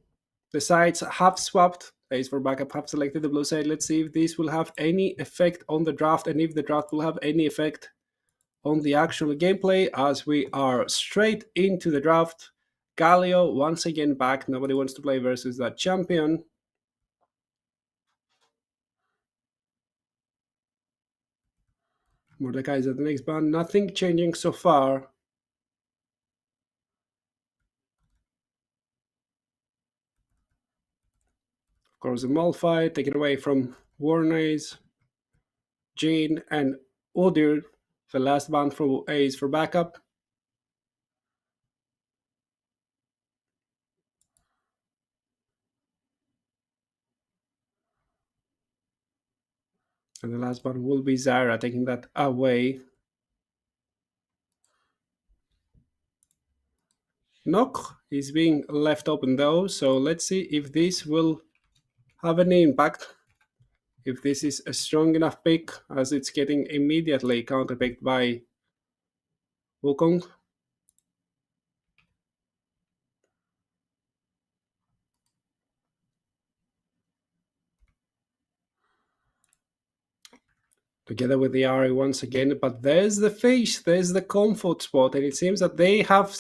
the sides have swapped. Ace for backup have selected the blue side. Let's see if this will have any effect on the draft, and if the draft will have any effect on the actual gameplay, as we are straight into the draft. Galio once again back. Nobody wants to play versus that champion. Mordecai is at the next band. Nothing changing so far. Of course, the Malphite taken away from Warnays, Jane, and Odir. The last band for Ace for backup. And the last one will be Zyra, taking that away. Knock is being left open though, so let's see if this will have any impact. If this is a strong enough pick, as it's getting immediately counterpicked by Wukong. Together with the Ari once again, but there's the face, there's the comfort spot, and it seems that they have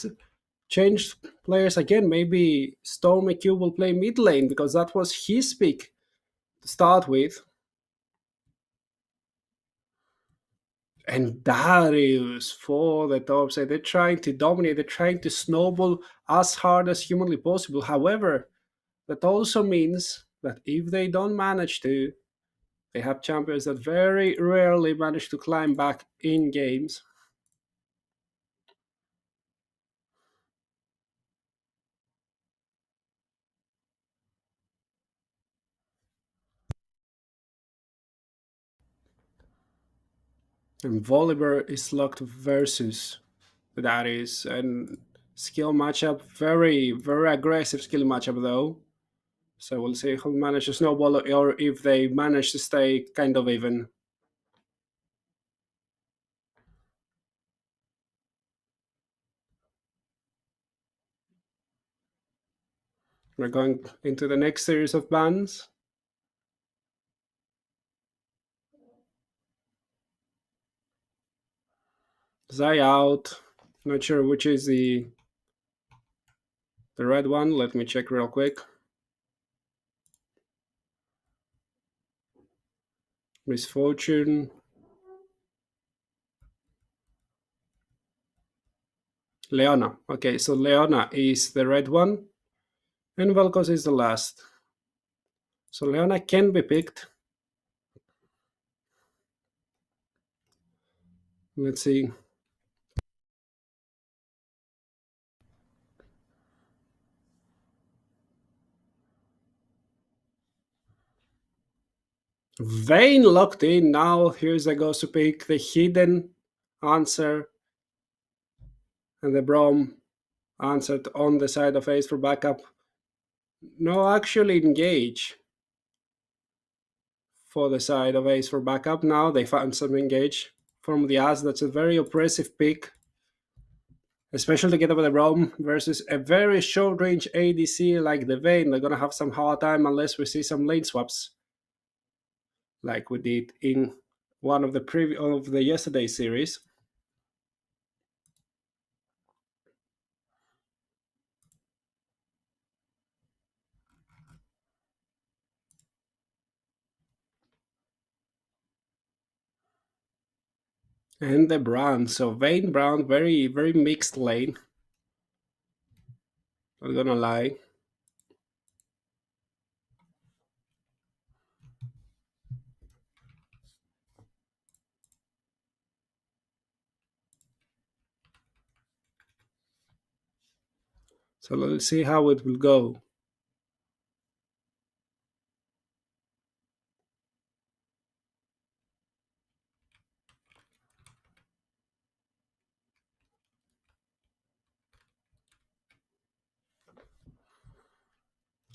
changed players again. Maybe Storm EQ will play mid lane, because that was his pick to start with. And Darius for the top side. They're trying to dominate, they're trying to snowball as hard as humanly possible. However, that also means that if they don't manage to, they have champions that very rarely manage to climb back in games. And Volibear is locked versus the Darius, and skill matchup, very, very aggressive skill matchup though. So we'll see who manage to snowball, or if they manage to stay kind of even. We're going into the next series of bans. Zai out. Not sure which is the The red one, let me check real quick. Misfortune. Leona. Okay, so Leona is the red one, and Vel'Koz is the last. So Leona can be picked. Let's see. Vayne locked in. Now here's a goes to pick the hidden answer. And the Braum answered on the side of ace for backup. No, actually engage for the side of ace for backup. Now they found some engage from the as. That's a very oppressive pick, especially together with the Braum versus a very short range ADC like the Vayne. They're gonna have some hard time unless we see some lane swaps, like we did in one of the yesterday series. And the Brown. So Vayne Brown, very, very mixed lane. Not gonna lie. So let's see how it will go.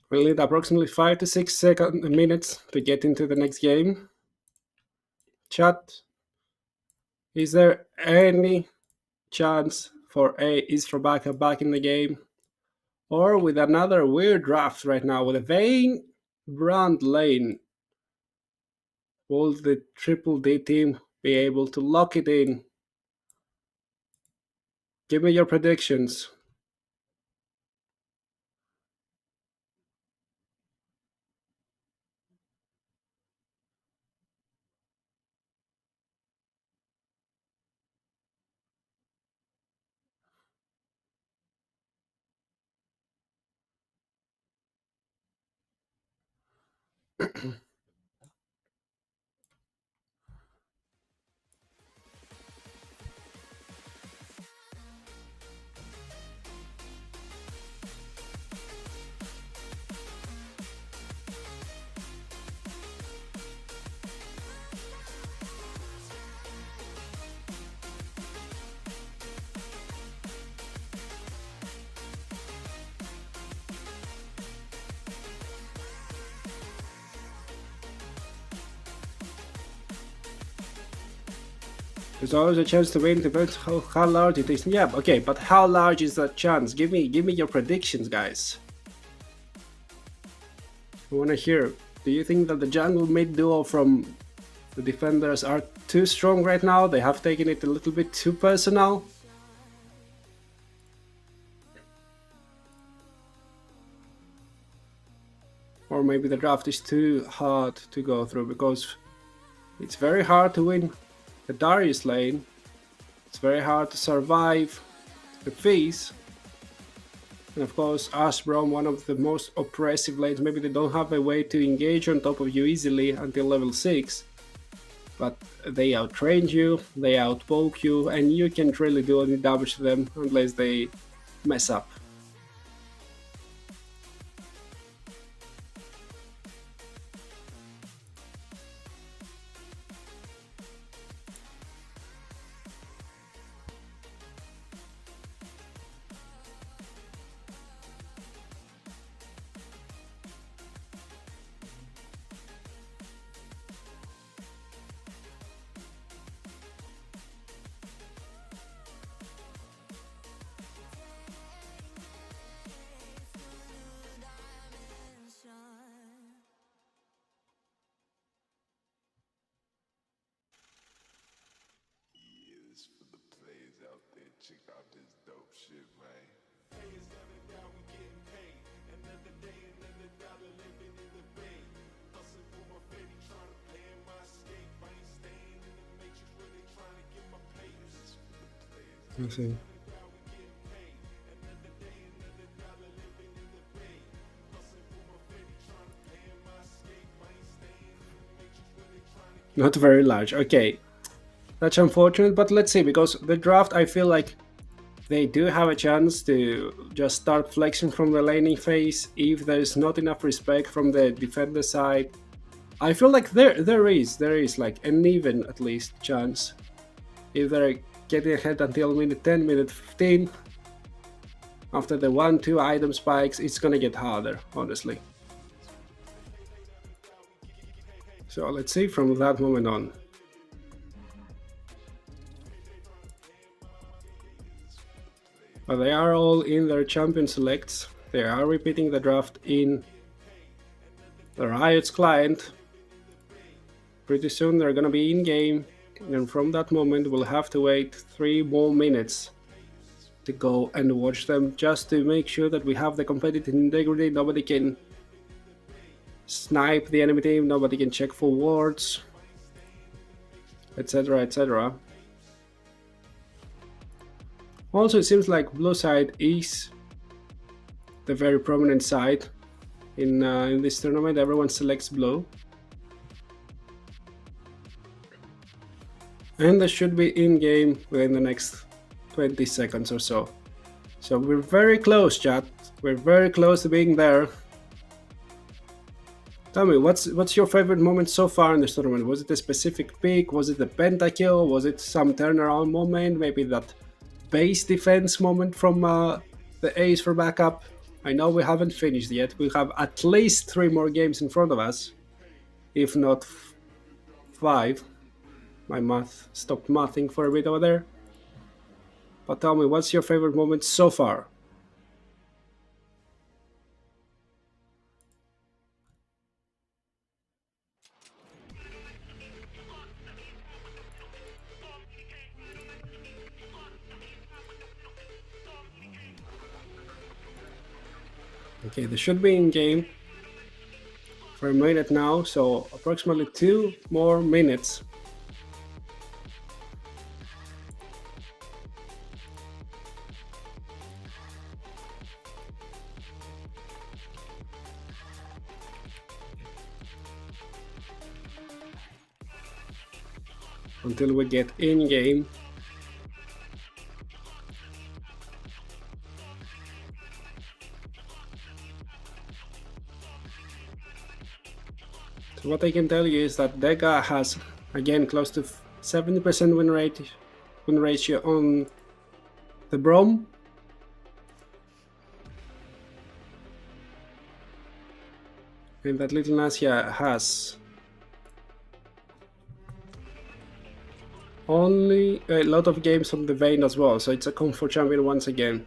We'll need approximately 5 to 6 minutes to get into the next game. Chat, is there any chance for Is for backup back in the game? Or with another weird draft right now with a Vayne Brand lane, will the Triple D team be able to lock it in? Give me your predictions. There's always a chance to win. Depends how large it is. Yeah, okay, but how large is that chance? Give me your predictions, guys. I want to hear. Do you think that the jungle mid duo from the defenders are too strong right now? They have taken it a little bit too personal? Or maybe the draft is too hard to go through, because it's very hard to win the Darius lane. It's very hard to survive the Fizz. And of course, Ashbrom, one of the most oppressive lanes. Maybe they don't have a way to engage on top of you easily until level 6. But they outrange you, they outpoke you, and you can't really do any damage to them unless they mess up. I see. Not very large. Okay, that's unfortunate, but let's see, because the draft, I feel like they do have a chance to just start flexing from the laning phase if there's not enough respect from the defender side. I feel like there is like an even at least chance if they're getting ahead until minute 10, minute 15. After the 1-2 item spikes, it's gonna get harder, honestly. So let's see from that moment on. But they are all in their champion selects. They are repeating the draft in the Riot's client. Pretty soon they're gonna be in game, and from that moment we'll have to wait 3 more minutes to go and watch them, just to make sure that we have the competitive integrity. Nobody can snipe the enemy team, nobody can check for wards, etc, etc. Also, it seems like blue side is the very prominent side in this tournament. Everyone selects blue. And they should be in game within the next 20 seconds or so. So we're very close, chat. We're very close to being there. Tell me, what's your favorite moment so far in this tournament? Was it a specific pick? Was it a pentakill? Was it some turnaround moment? Maybe that base defense moment from the ace for backup? I know we haven't finished yet. We have at least 3 more games in front of us, if not 5. My math stopped mathing for a bit over there. But tell me, what's your favorite moment so far? Okay, they should be in game for a minute now, so approximately 2 more minutes. Until we get in game. So what I can tell you is that Dega has again close to 70% win ratio on the Brom. And that little Nasia has only a lot of games on the Vayne as well, so it's a comfort champion once again.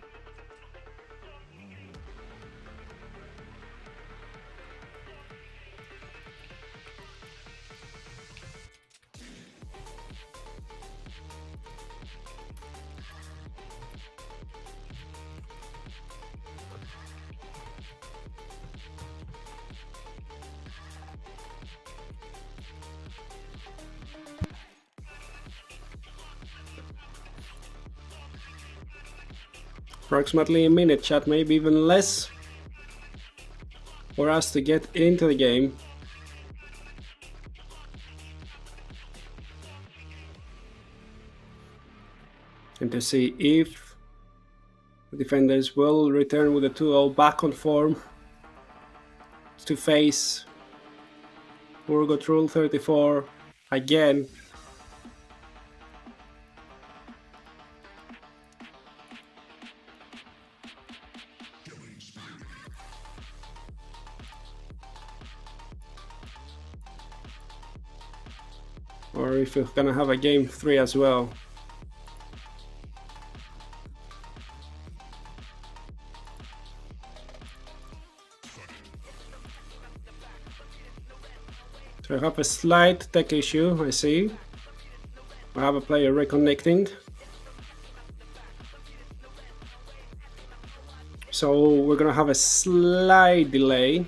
Approximately a minute, chat, maybe even less, for us to get into the game. And to see if the defenders will return with a 2-0 back on form to face Urgot Rule 34 again. Or if we're gonna have a game 3 as well. So I have a slight tech issue, I see. I have a player reconnecting. So we're gonna have a slight delay.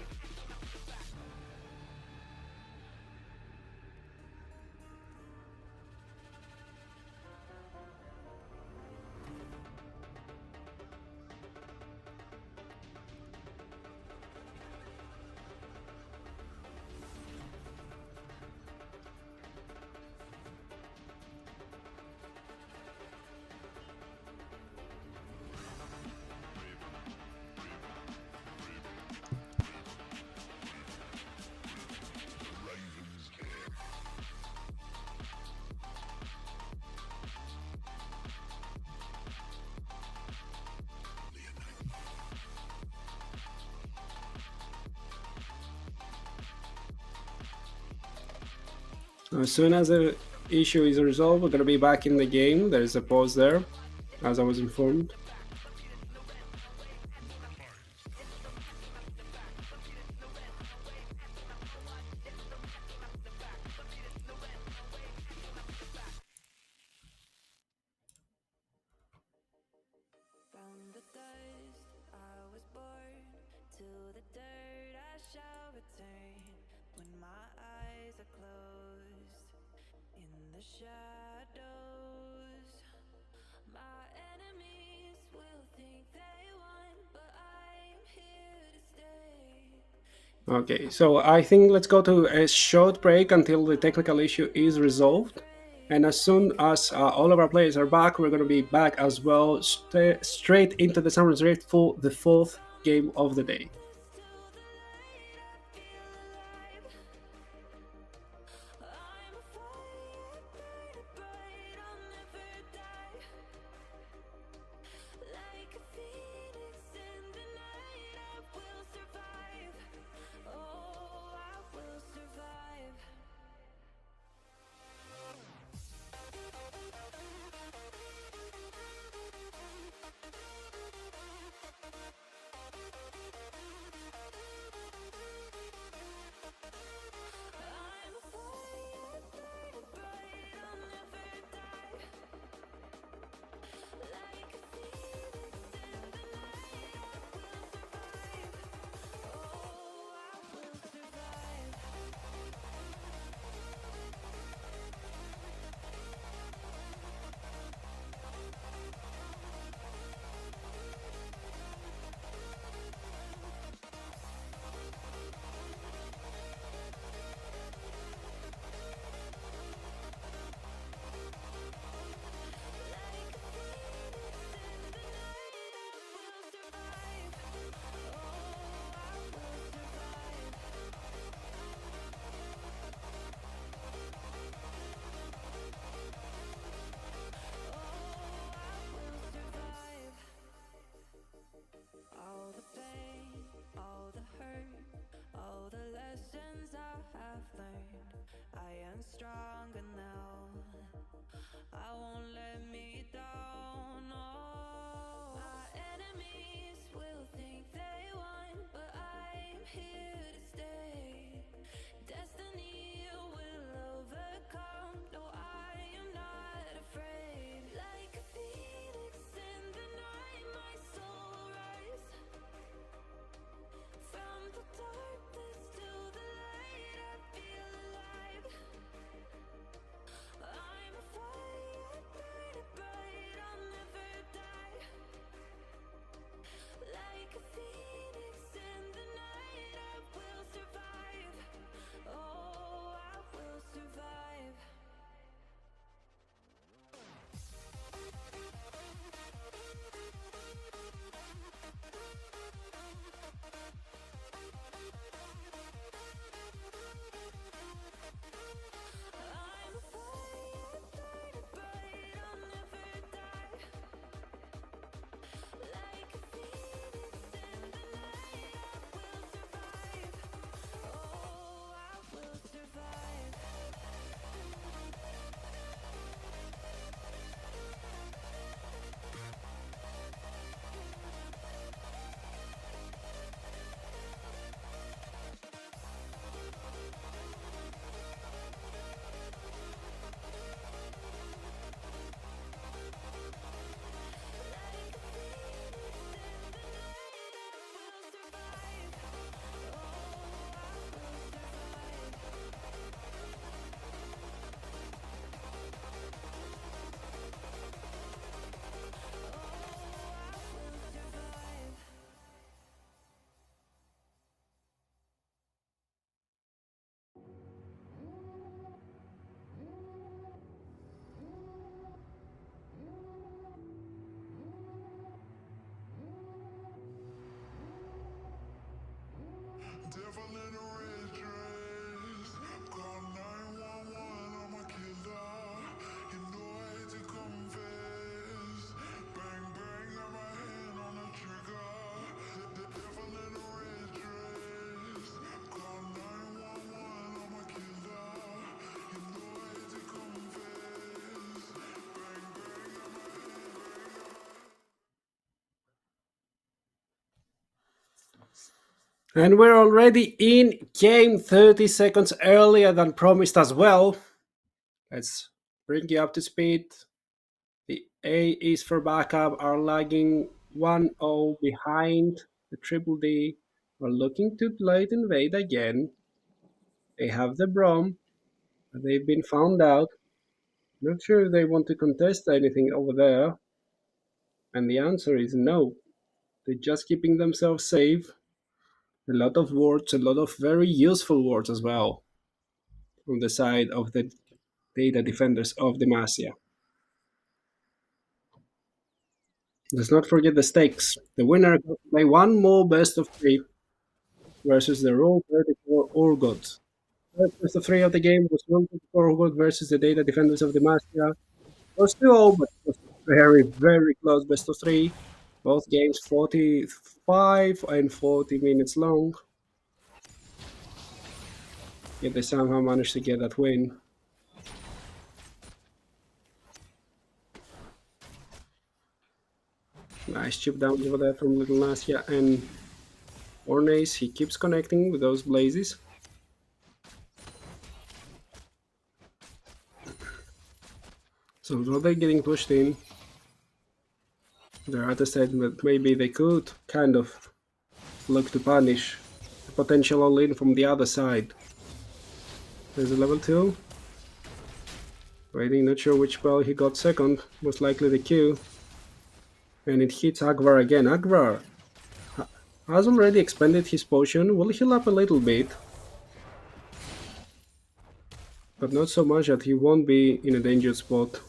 As soon as the issue is resolved, we're gonna be back in the game. There's a pause there, as I was informed. From the dust I was born, to the dirt I shall return. When my eyes are closed, in the shadows, my enemies will think they won, but I'm here to stay. Okay, so I think let's go to a short break until the technical issue is resolved. And as soon as all of our players are back, we're going to be back as well, straight into the Summer's Rift for the fourth game of the day. All the pain, all the hurt, all the lessons I have learned, I am stronger now. I won't let me down. Oh, my enemies will think they won, but I'm here to stay. Destiny will overcome. No, I am not afraid. Like a phoenix in the night, my soul will rise. From the darkness to the light, I feel alive. And we're already in game 30 seconds earlier than promised as well. Let's bring you up to speed. The A is for backup are lagging 1-0 behind the Triple D. We're looking to late invade again. They have the Brom, but they've been found out. Not sure if they want to contest anything over there. And the answer is no. They're just keeping themselves safe. A lot of wards, a lot of very useful wards as well from the side of the data defenders of Demacia. Let's not forget the stakes. The winner got to play one more best of three versus the Roll 34 Urgot. First best of three of the game was Roll 34 Urgot versus the data defenders of Demacia. It was 2-0, but it was very, very close best of three. Both games 45 and 40 minutes long. Yet they somehow managed to get that win. Nice chip down over there from Little Nasia and Ornace. He keeps connecting with those blazes. So although they're getting pushed in, they're at a stage that maybe they could kind of look to punish a potential all-in from the other side. There's a level 2. Waiting, not sure which spell he got second. Most likely the Q. And it hits Agvar again. Agvar has already expended his potion. Will heal up a little bit. But not so much that he won't be in a dangerous spot.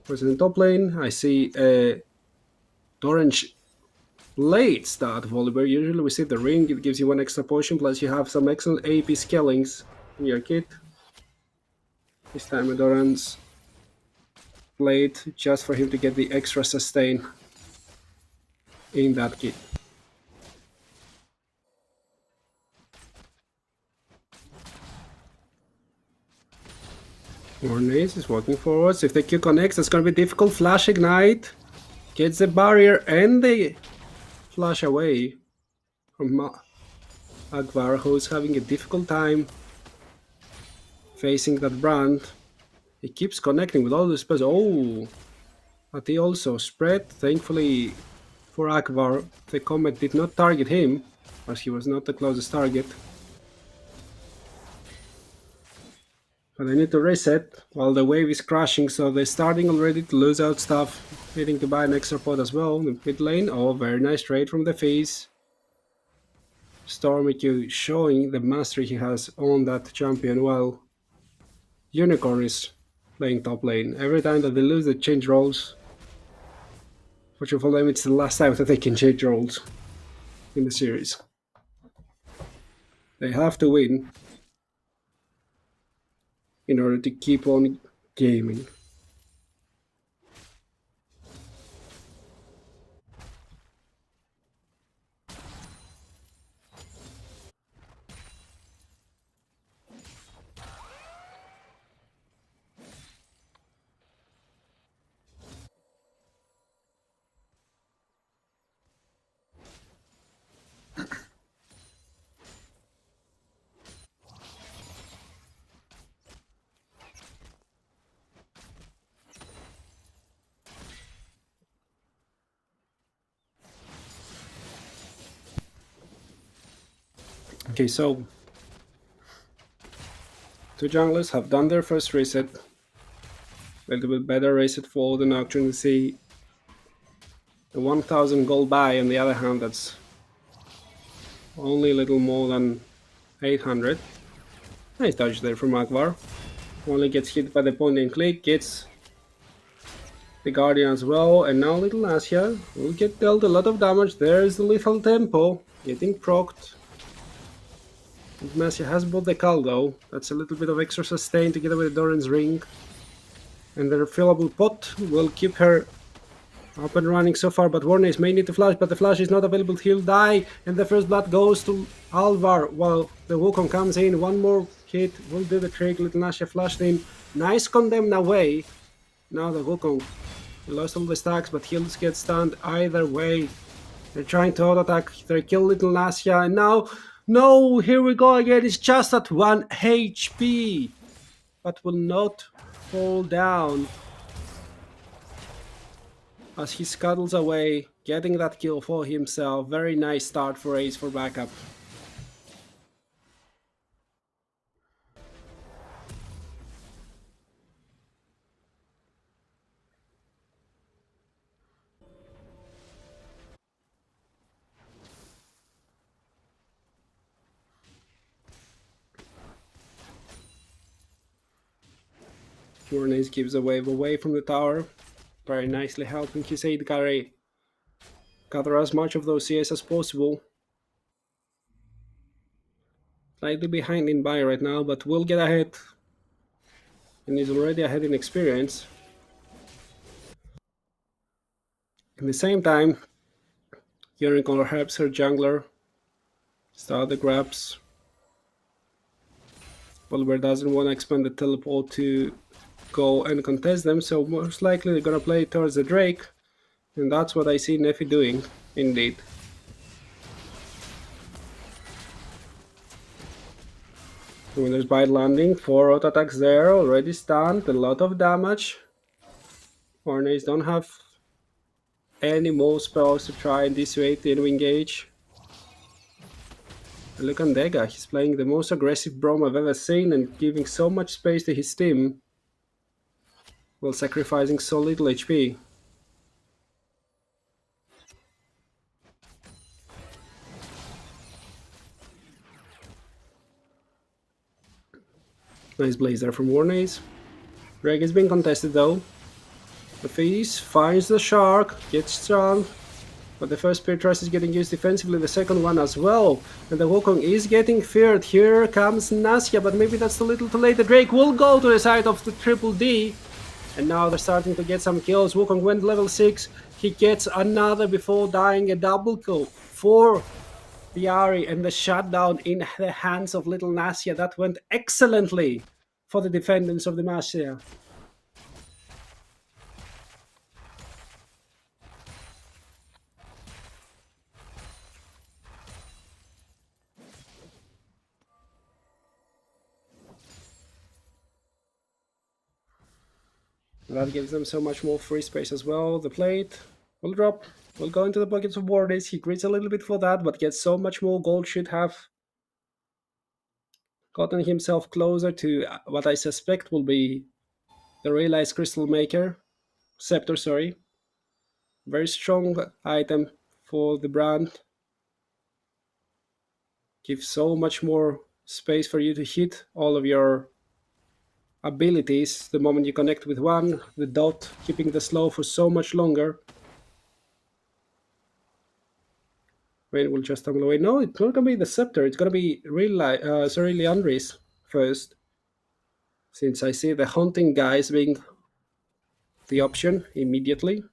Whereas in the top lane, I see a orange late start Volibear. Usually we see the ring, it gives you 1 extra potion, plus you have some excellent AP skillings in your kit. This time Doran's played just for him to get the extra sustain in that kit. Ornace is walking forwards. If the Q connects, it's going to be difficult. Flash Ignite gets the barrier and they flash away from Agvar, who's having a difficult time facing that brand. He keeps connecting with all the spells. Oh, but he also spread. Thankfully for Akbar, the comet did not target him, as he was not the closest target. But they need to reset while the wave is crashing, so they're starting already to lose out stuff, needing to buy an extra pot as well. In mid lane, oh, very nice trade from the face. Stormy Q showing the mastery he has on that champion while Unicorn is playing top lane. Every time that they lose, they change roles. Fortunately for them, it's the last time that they can change roles in the series. They have to win in order to keep on gaming. Okay, so two junglers have done their first reset. A little bit better reset for the Nocturne. You see the 1000 gold buy, on the other hand, that's only a little more than 800. Nice dodge there from Akbar. Only gets hit by the point and click, gets the Guardian as well, and now Little Nasia will get dealt a lot of damage. There's the lethal tempo getting procced. Nasia has bought the Cal though. That's a little bit of extra sustain together with Doran's ring. And the refillable pot will keep her up and running so far, but Warnes may need to flash, but the flash is not available. He'll die, and the first blood goes to Alvar while the Wukong comes in. One more hit will do the trick. Little Nasia flashed in. Nice condemn away. Now the Wukong lost all the stacks, but he'll get stunned either way. They're trying to auto-attack. They kill Little Nasia, and now, no, here we go again. It's just at 1 HP, but will not fall down as he scuttles away, getting that kill for himself. Very nice start for Ace for backup. Jornes gives a wave away from the tower, very nicely helping his 8 carry gather as much of those CS as possible. Slightly behind in buy right now, but will get ahead, and is already ahead in experience. At the same time, Unicorn helps her jungler start the grabs. Oliver doesn't want to expand the teleport to go and contest them, so most likely they're gonna play towards the Drake, and that's what I see Nefi doing, indeed. When there's bite landing, 4 auto attacks there, already stunned, a lot of damage. Hornets don't have any more spells to try and dissuade the enemy engage. And look on Dega, he's playing the most aggressive Braum I've ever seen and giving so much space to his team while sacrificing so little HP. Nice blaze there from Warnace. Drake is being contested though. The Feast finds the Shark, gets strong, but the first Spear Thrust is getting used defensively, the second one as well. And the Wukong is getting feared. Here comes Nasia, but maybe that's a little too late. The Drake will go to the side of the Triple D. And now they're starting to get some kills. Wukong went level 6. He gets another before dying, a double kill for the Ahri, and the shutdown in the hands of Little Nasia. That went excellently for the defendants of the Nasia. That gives them so much more free space as well. The plate will drop, will go into the pockets of Wardays. He grits a little bit for that, but gets so much more gold. Should have gotten himself closer to what I suspect will be the Realized Crystal Maker. Scepter, sorry. Very strong item for the brand. Gives so much more space for you to hit all of your abilities the moment you connect with one. The dot keeping the slow for so much longer. Wait, we'll just tumble away. No, it's not gonna be the Scepter. It's gonna be Leandris first, since I see the Hunting guys being the option immediately.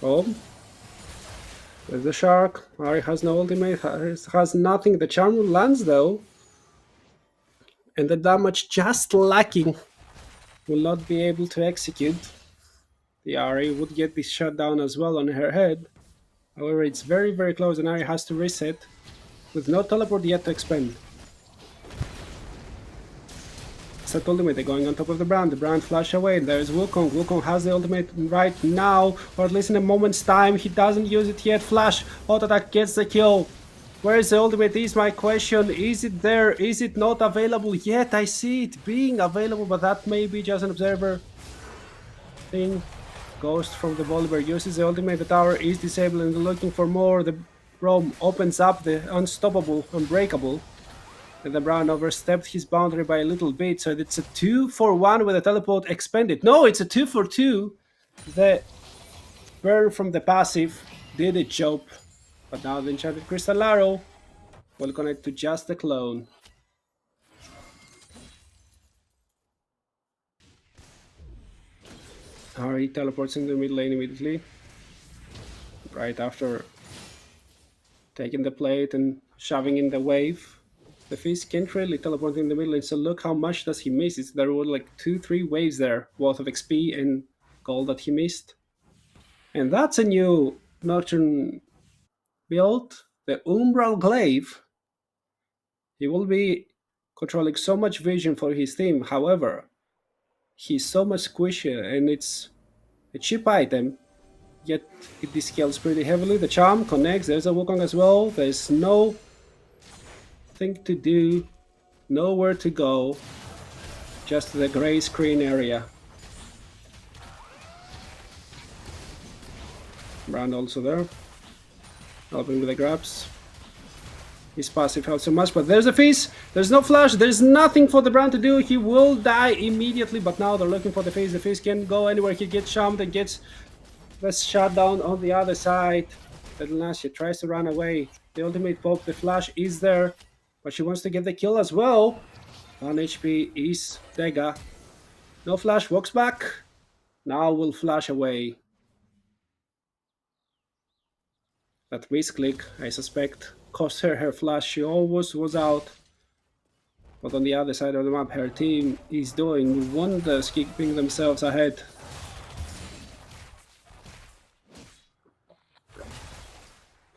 Oh, there's the Shark. Ahri has no ultimate, has nothing. The Charm lands though, and the damage just lacking will not be able to execute. The Ahri would get this shutdown as well on her head. However, it's very, very close, and Ahri has to reset with no teleport yet to expend. Set ultimate, going on top of the brand. The brand flash away. There's Wukong. Wukong has the ultimate right now, or at least in a moment's time. He doesn't use it yet. Flash, auto attack gets the kill. Where is the ultimate is my question. Is it there? Is it not available yet? I see it being available, but that may be just an observer thing. Ghost from the Volibear uses the ultimate. The tower is disabled and looking for more. The Rome opens up the unstoppable, unbreakable. And the Brown overstepped his boundary by a little bit, so it's a 2-for-1 with a teleport expended. No, it's a 2-for-2. The burn from the passive did its job. But now the Enchanted Crystal Arrow will connect to just the clone. Ari teleports in the mid lane immediately, right after taking the plate and shoving in the wave. The Fizz can't really teleport in the mid lane, so look how much does he miss. There were like 2-3 waves there worth of XP and gold that he missed. And that's a new Nocturne build, the Umbral Glaive. He will be controlling so much vision for his team. However, he's so much squishy and it's a cheap item, yet it descales pretty heavily. The charm connects, there's a Wukong as well. There's no thing to do, nowhere to go, just the gray screen area. Brand also there, helping with the grabs. His passive helps so much, but there's a Fizz, there's no flash, there's nothing for the Brand to do. He will die immediately, but now they're looking for the Fizz. The Fizz can't go anywhere. He gets shumped and gets the shutdown on the other side. Little Nashia tries to run away. The ultimate poke, the flash is there, but she wants to get the kill as well. 1 HP is Dega. No flash, walks back. Now will flash away. That misclick, I suspect, cost her her flash. She almost was out. But on the other side of the map, her team is doing wonders, keeping themselves ahead.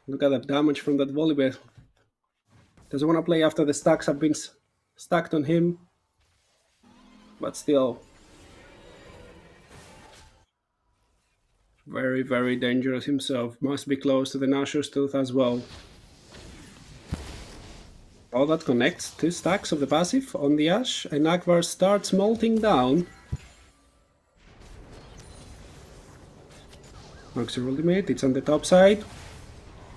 Look at the damage from that Volibear. Doesn't want to play after the stacks have been stacked on him. But still. Very, very dangerous himself. Must be close to the Nashor's Tooth as well. All that connects 2 stacks of the passive on the Ashe, and Akbar starts melting down. Noxer ultimate, it's on the top side.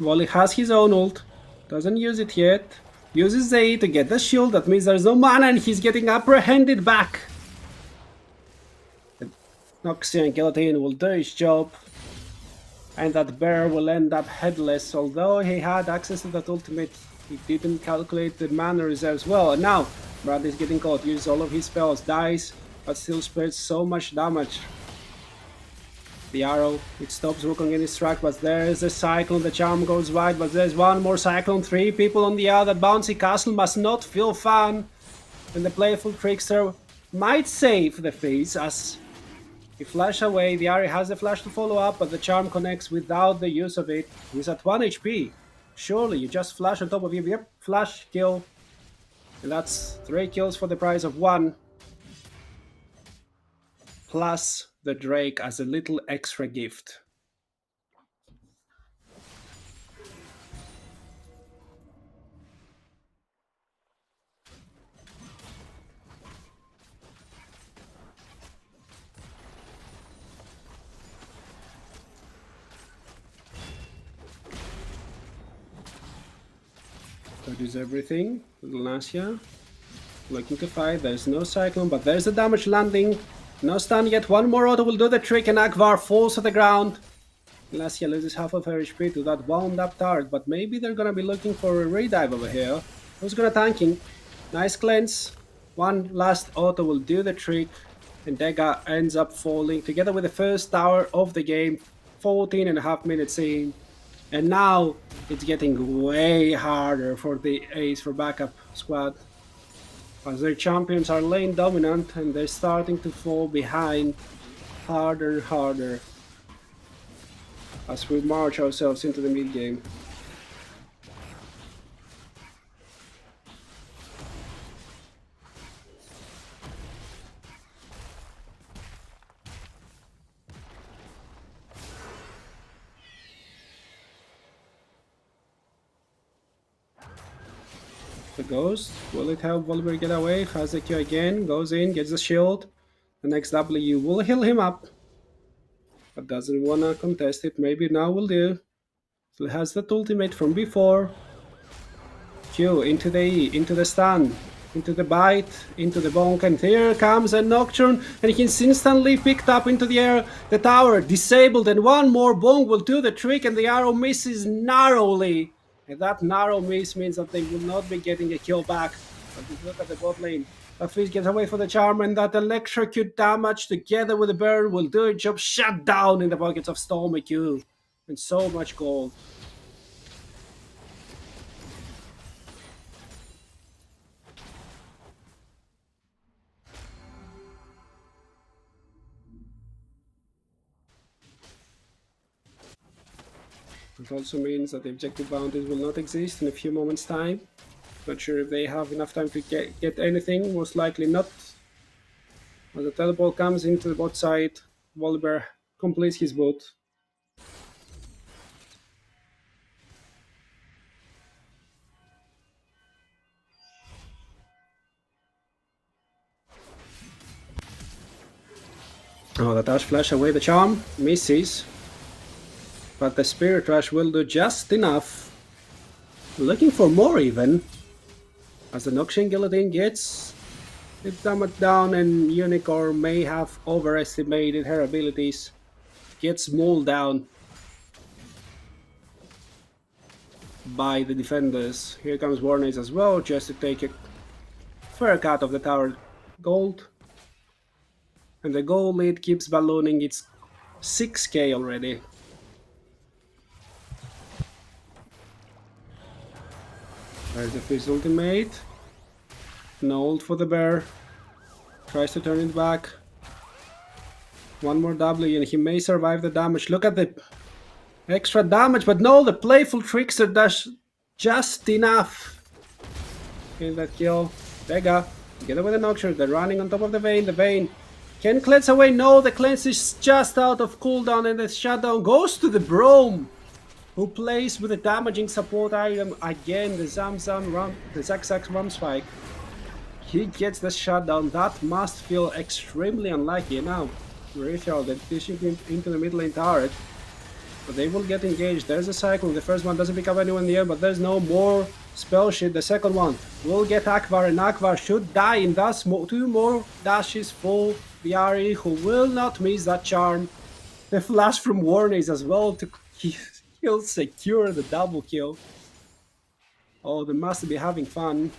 Volley has his own ult, doesn't use it yet. Uses Z to get the shield, that means there's no mana and he's getting apprehended back. Noxie and Guillotine will do his job. And that bear will end up headless. Although he had access to that ultimate, he didn't calculate the mana reserves well. And now, Brad is getting caught, uses all of his spells, dies, but still spreads so much damage. The arrow, it stops Wukong in his track, but there's a Cyclone, the charm goes wide, but there's one more Cyclone, 3 people on the other. Bouncy Castle must not feel fun. And the playful Trickster might save the Fizz as he flash away. The Ahri has the flash to follow up, but the charm connects without the use of it. He's at 1 HP. Surely you just flash on top of him. Yep, flash, kill. And that's 3 kills for the price of 1. Plus the Drake as a little extra gift. That is everything. Little Nashia looking to fight. There's no Cyclone, but there's the damage landing. No stun yet. One more auto will do the trick, and Akvar falls to the ground. Nashia loses half of her HP to that wound up turret, but maybe they're gonna be looking for a redive over here. Who's gonna tanking? Nice cleanse. One last auto will do the trick, and Dega ends up falling together with the first tower of the game. 14.5 minutes in. And now it's getting way harder for the Ace for backup squad, as their champions are lane dominant and they're starting to fall behind harder and harder as we march ourselves into the mid game. The Ghost, will it help Volibear get away? Has the Q again, goes in, gets the shield. The next W will heal him up, but doesn't wanna contest it. Maybe now will do. So he has that ultimate from before. Q into the E, into the stun, into the bite, into the bonk, and here comes a Nocturne, and he's instantly picked up into the air. The tower disabled, and one more bonk will do the trick, and the arrow misses narrowly. And that narrow miss means that they will not be getting a kill back. But if you look at the bot lane, But Fizz gets away for the charm, and that electrocute damage together with the burn will do a job. Shut down in the pockets of Stormy Q. And so much gold. It also means that the objective bounties will not exist in a few moments' time. Not sure if they have enough time to get anything, most likely not. As the teleport comes into the bot side, Volibear completes his boot. Oh, the dash flash away the charm, misses. But the Spirit Rush will do just enough. Looking for more even. As the Noxian Guillotine gets it damage down, and Unicorn may have overestimated her abilities. Gets mauled down by the defenders. Here comes Warnace as well, just to take a fair cut of the tower gold. And the gold lead keeps ballooning. It's 6k already. There's the Fizz ultimate. No ult for the bear. Tries to turn it back. One more W and he may survive the damage. Look at the extra damage, but no, the playful trickster does just enough. In that kill. Vega, together with the Nocturne, they're running on top of the Vayne. The Vayne can cleanse away. No, the cleanse is just out of cooldown, and the shutdown goes to the Brome, who plays with a damaging support item again. The the Zack Ram Spike. He gets the shutdown. That must feel extremely unlucky. Now, Ritual, they're pushing into the mid lane turret, but they will get engaged. There's a cycle. The first one doesn't pick up anyone in the air, but there's no more spell shit. The second one will get Akvar, and Akvar should die, and thus two more dashes for the Ari, who will not miss that charm. The flash from Warnace as well to he'll secure the double kill. Oh, they must be having fun.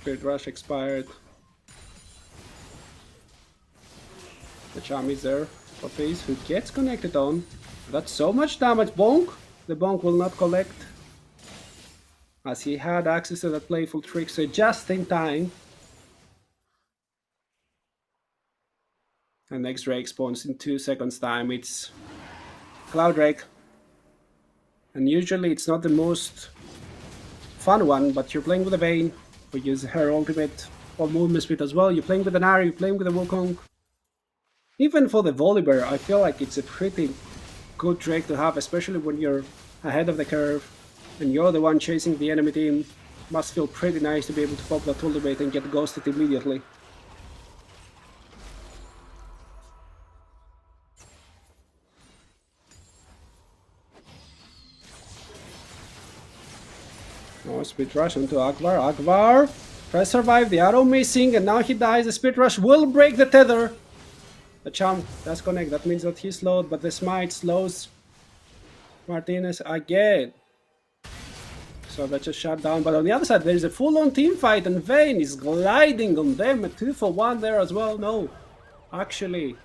Spirit Rush expired. The charm is there for Fizz, who gets connected on. That's so much damage. Bonk! The Bonk will not collect, as he had access to that playful trickster just in time. And next Drake spawns in 2 seconds time. It's Cloud Drake. And usually it's not the most fun one, but you're playing with a Vayne, who uses her ultimate or movement speed as well. You're playing with an Ari, you're playing with a Wukong. Even for the Volibear, I feel like it's a pretty good Drake to have, especially when you're ahead of the curve and you're the one chasing the enemy team. Must feel pretty nice to be able to pop that ultimate and get ghosted immediately. Oh, Speed Rush onto Akvar. Akvar tries to survive, the arrow missing, and now he dies. The Speed Rush will break the tether. The charm does connect, that means that he's slowed, but the smite slows Martinez again. So that's just shut down. But on the other side, there's a full-on team fight, and Vayne is gliding on them. A 2-for-1 there as well. No, actually,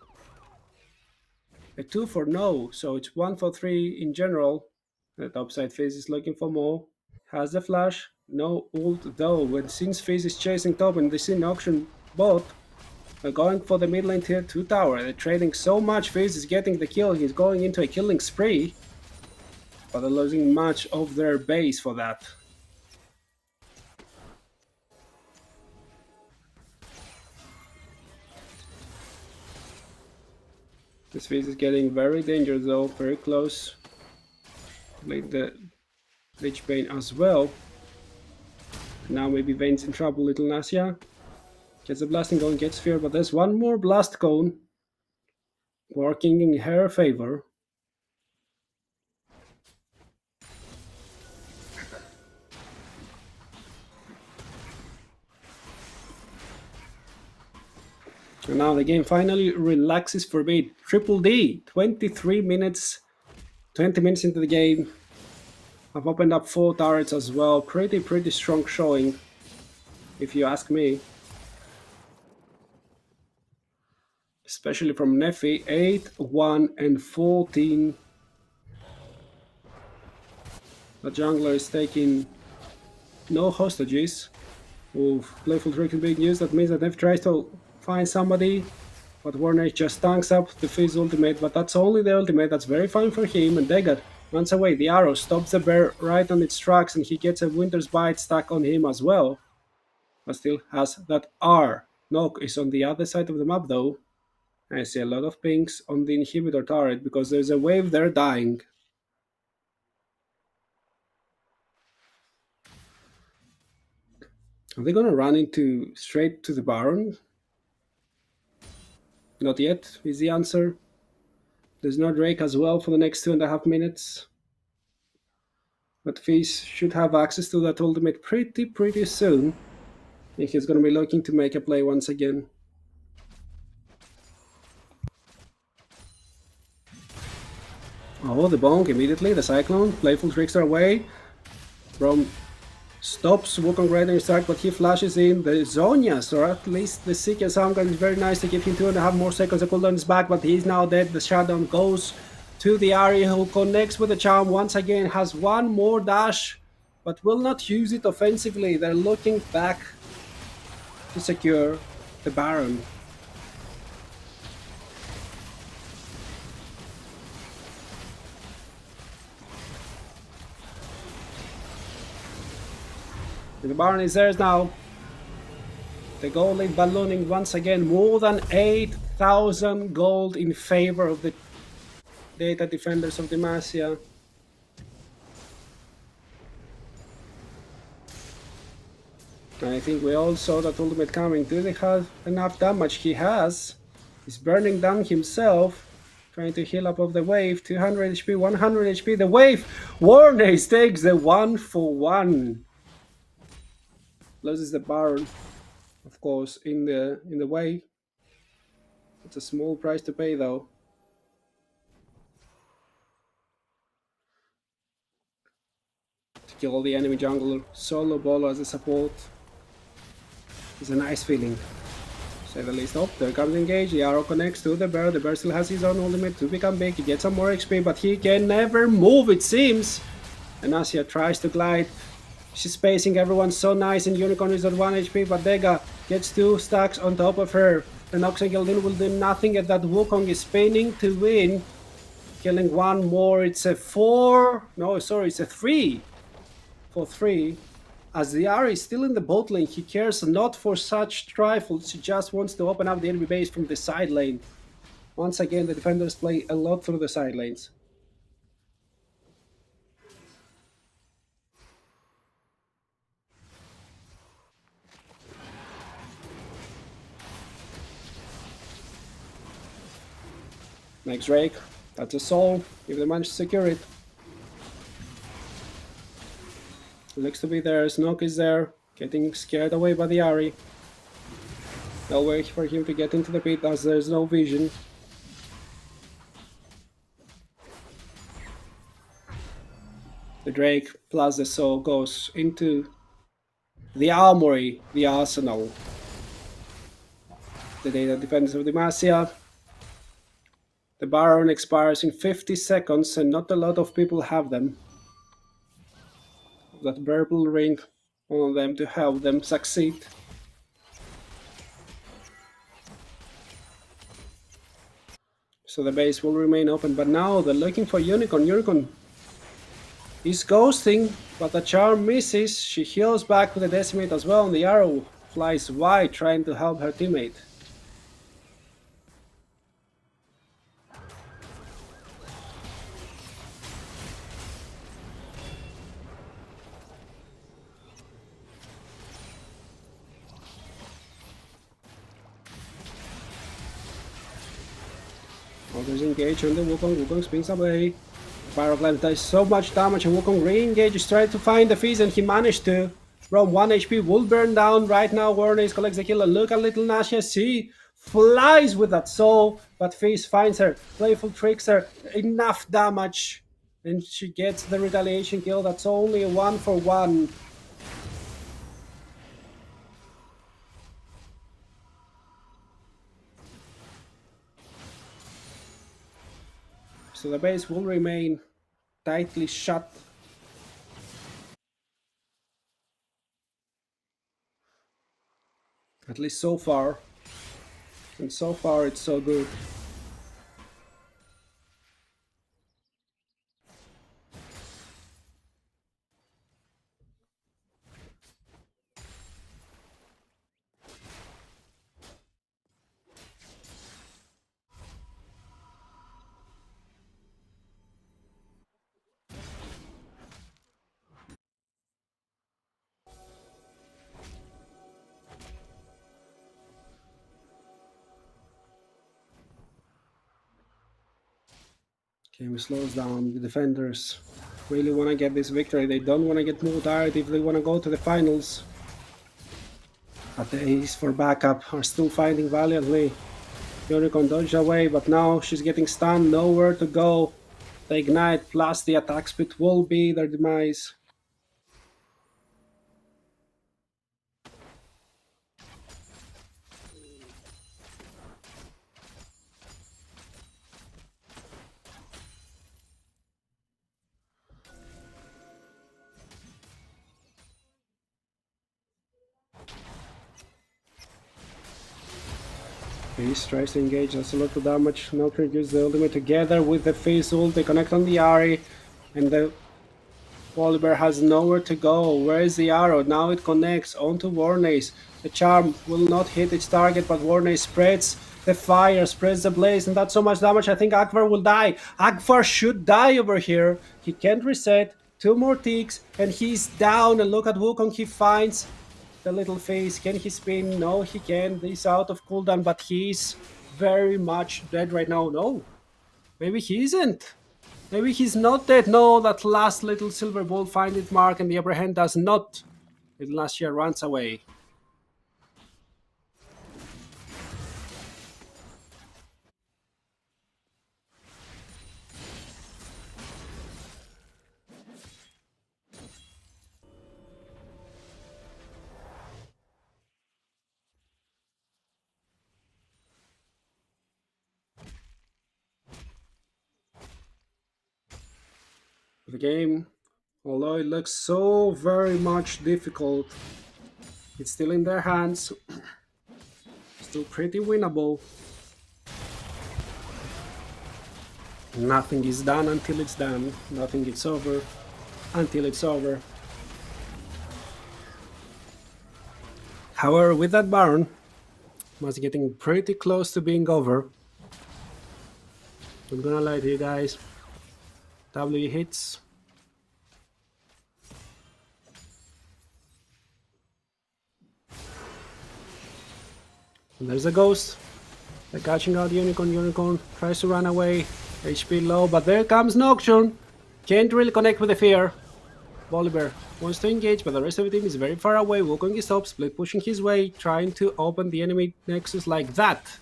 a 2 for no. So it's 1-for-3 in general. The topside Fizz is looking for more. Has the flash. No ult though. When since Fizz is chasing top and they see an auction bot, they're going for the mid lane tier 2 tower. They're trading so much. Fizz is getting the kill. He's going into a killing spree. But they're losing much of their base for that. This Fizz is getting very dangerous though. Very close. Played the Lich Bane as well. Now maybe Vayne's in trouble. Little Nasia gets the blasting cone, gets fear, but there's one more blast cone working in her favor. And now the game finally relaxes for me. Triple D, 23 minutes, 20 minutes into the game. I've opened up 4 turrets as well. Pretty strong showing, if you ask me. Especially from Nefi, 8, 1, and 14. The jungler is taking no hostages. Oof, playful trick is being used. That means that Nefi tries to find somebody, but Warner just tanks up the Fizz ultimate, but that's only the ultimate. That's very fine for him, and Degat runs away. The arrow stops the bear right on its tracks, and he gets a Winter's Bite stuck on him as well. But still has that R. Nock is on the other side of the map though. I see a lot of pings on the inhibitor turret because there's a wave there dying. Are they gonna run into straight to the Baron? Not yet, is the answer. There's no Drake as well for the next 2.5 minutes. But Fizz should have access to that ultimate pretty soon. And he's gonna be looking to make a play once again. Oh, the bonk immediately, the Cyclone, playful trickster away. From stops Wukong right in start, but he flashes in the Zonias, or at least the Seeker Soundgun is very nice to give him 2.5 more seconds. The cooldown is back, but he's now dead. The shutdown goes to the Ahri, who connects with the charm once again, has one more dash, but will not use it offensively. They're looking back to secure the Baron. The Baron is theirs now. The gold lead ballooning once again, more than 8,000 gold in favor of the Data Defenders of Demacia. I think we all saw that ultimate coming. Do they have enough damage? He has. He's burning down himself, trying to heal up of the wave. 200 HP, 100 HP. The wave! Warnes takes the 1-for-1. Loses the Baron, of course, in the way. It's a small price to pay though. To kill the enemy jungler solo bolo as a support is a nice feeling, to say the least. Oh, there comes engage. The arrow connects to the bear. The bear still has his own ultimate to become big. He gets some more XP, but he can never move, it seems. And Asia tries to glide. She's spacing everyone so nice, and Unicorn is at 1 HP, but Dega gets 2 stacks on top of her. The Noxengeldin will do nothing, and that Wukong is spinning to win. Killing one more. It's a 4. No, sorry, it's a 3 for 3. As the Ahri is still in the bot lane, he cares not for such trifles. He just wants to open up the enemy base from the side lane. Once again, the defenders play a lot through the side lanes. Next Drake, that's a soul, if they manage to secure it. Looks to be there, Snoke is there, getting scared away by the Ahri. No way for him to get into the pit as there's no vision. The Drake plus the soul goes into the armory, the arsenal. The Data Defenders of Demacia. The Baron expires in 50 seconds and not a lot of people have them. That purple ring on them to help them succeed. So the base will remain open, but now they're looking for Unicorn. Unicorn is ghosting, but the charm misses. She heals back with the Decimate as well, and the arrow flies wide trying to help her teammate. Others engage on the Wukong. Wukong spins away. Pyroclast does so much damage, and Wukong re-engages, trying to find the Fizz, and he managed to. From 1 HP will burn down right now. Warnes collects the kill, and look at little Nashia. She flies with that soul, but Fizz finds her. Playful tricks her. Enough damage. and she gets the retaliation kill. That's only a 1-for-1. So the base will remain tightly shut. At least so far. And so far it's so good. Game slows down. The defenders really want to get this victory. They don't want to get moved tired if they want to go to the finals. But the ace for backup are still fighting valiantly. Unicorn dodged away, but now she's getting stunned. Nowhere to go. The ignite plus the attack speed will be their demise. Fizz tries to engage, that's a lot of damage. Nocturne uses the ultimate together with the Fizz ult. They connect on the Ari, and the Volibear has nowhere to go. Where is the arrow? Now it connects onto Warnace. The charm will not hit its target, but Warnace spreads the fire, spreads the blaze, and that's so much damage. I think Akvar will die. Akvar should die over here. He can't reset. 2 more ticks, and he's down. And look at Wukong. He finds the little face. Can he spin? No, he can. He's out of cooldown, but he's very much dead right now. No, maybe he isn't. Maybe he's not dead. No, that last little silver ball finds its mark, and the upper hand does not. Ignacia runs away. The game, although it looks so very much difficult, it's still in their hands. Still pretty winnable. Nothing is done until it's done. Nothing is over until it's over. However, with that Baron, was getting pretty close to being over. I'm gonna lie to you guys. W hits. And there's a ghost. They're catching out Unicorn. Unicorn tries to run away. HP low, but there comes Nocturne. Can't really connect with the fear. Volibear wants to engage, but the rest of the team is very far away. Wukong is up, split pushing his way, trying to open the enemy nexus like that.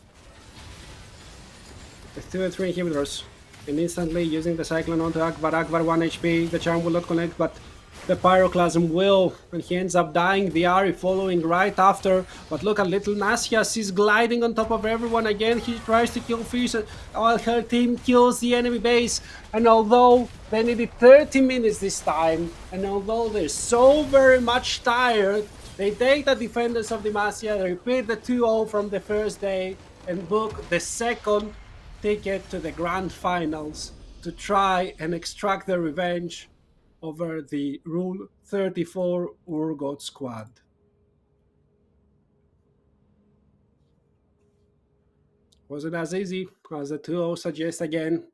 With 2 and 3 inhibitors. And instantly using the Cyclone onto Akbar. Akbar 1 HP. The charm will not connect, but the Pyroclasm will. And he ends up dying. The Ari following right after. But look at little Nasias. He's gliding on top of everyone again. He tries to kill Fish while her team kills the enemy base. And although they needed 30 minutes this time, and although they're so very much tired, they take the defenders of Demacia, they repeat the 2-0 from the first day, and book the second ticket to the grand finals to try and extract their revenge over the Rule 34 Urgot squad. Wasn't as easy as the 2-0 suggests again.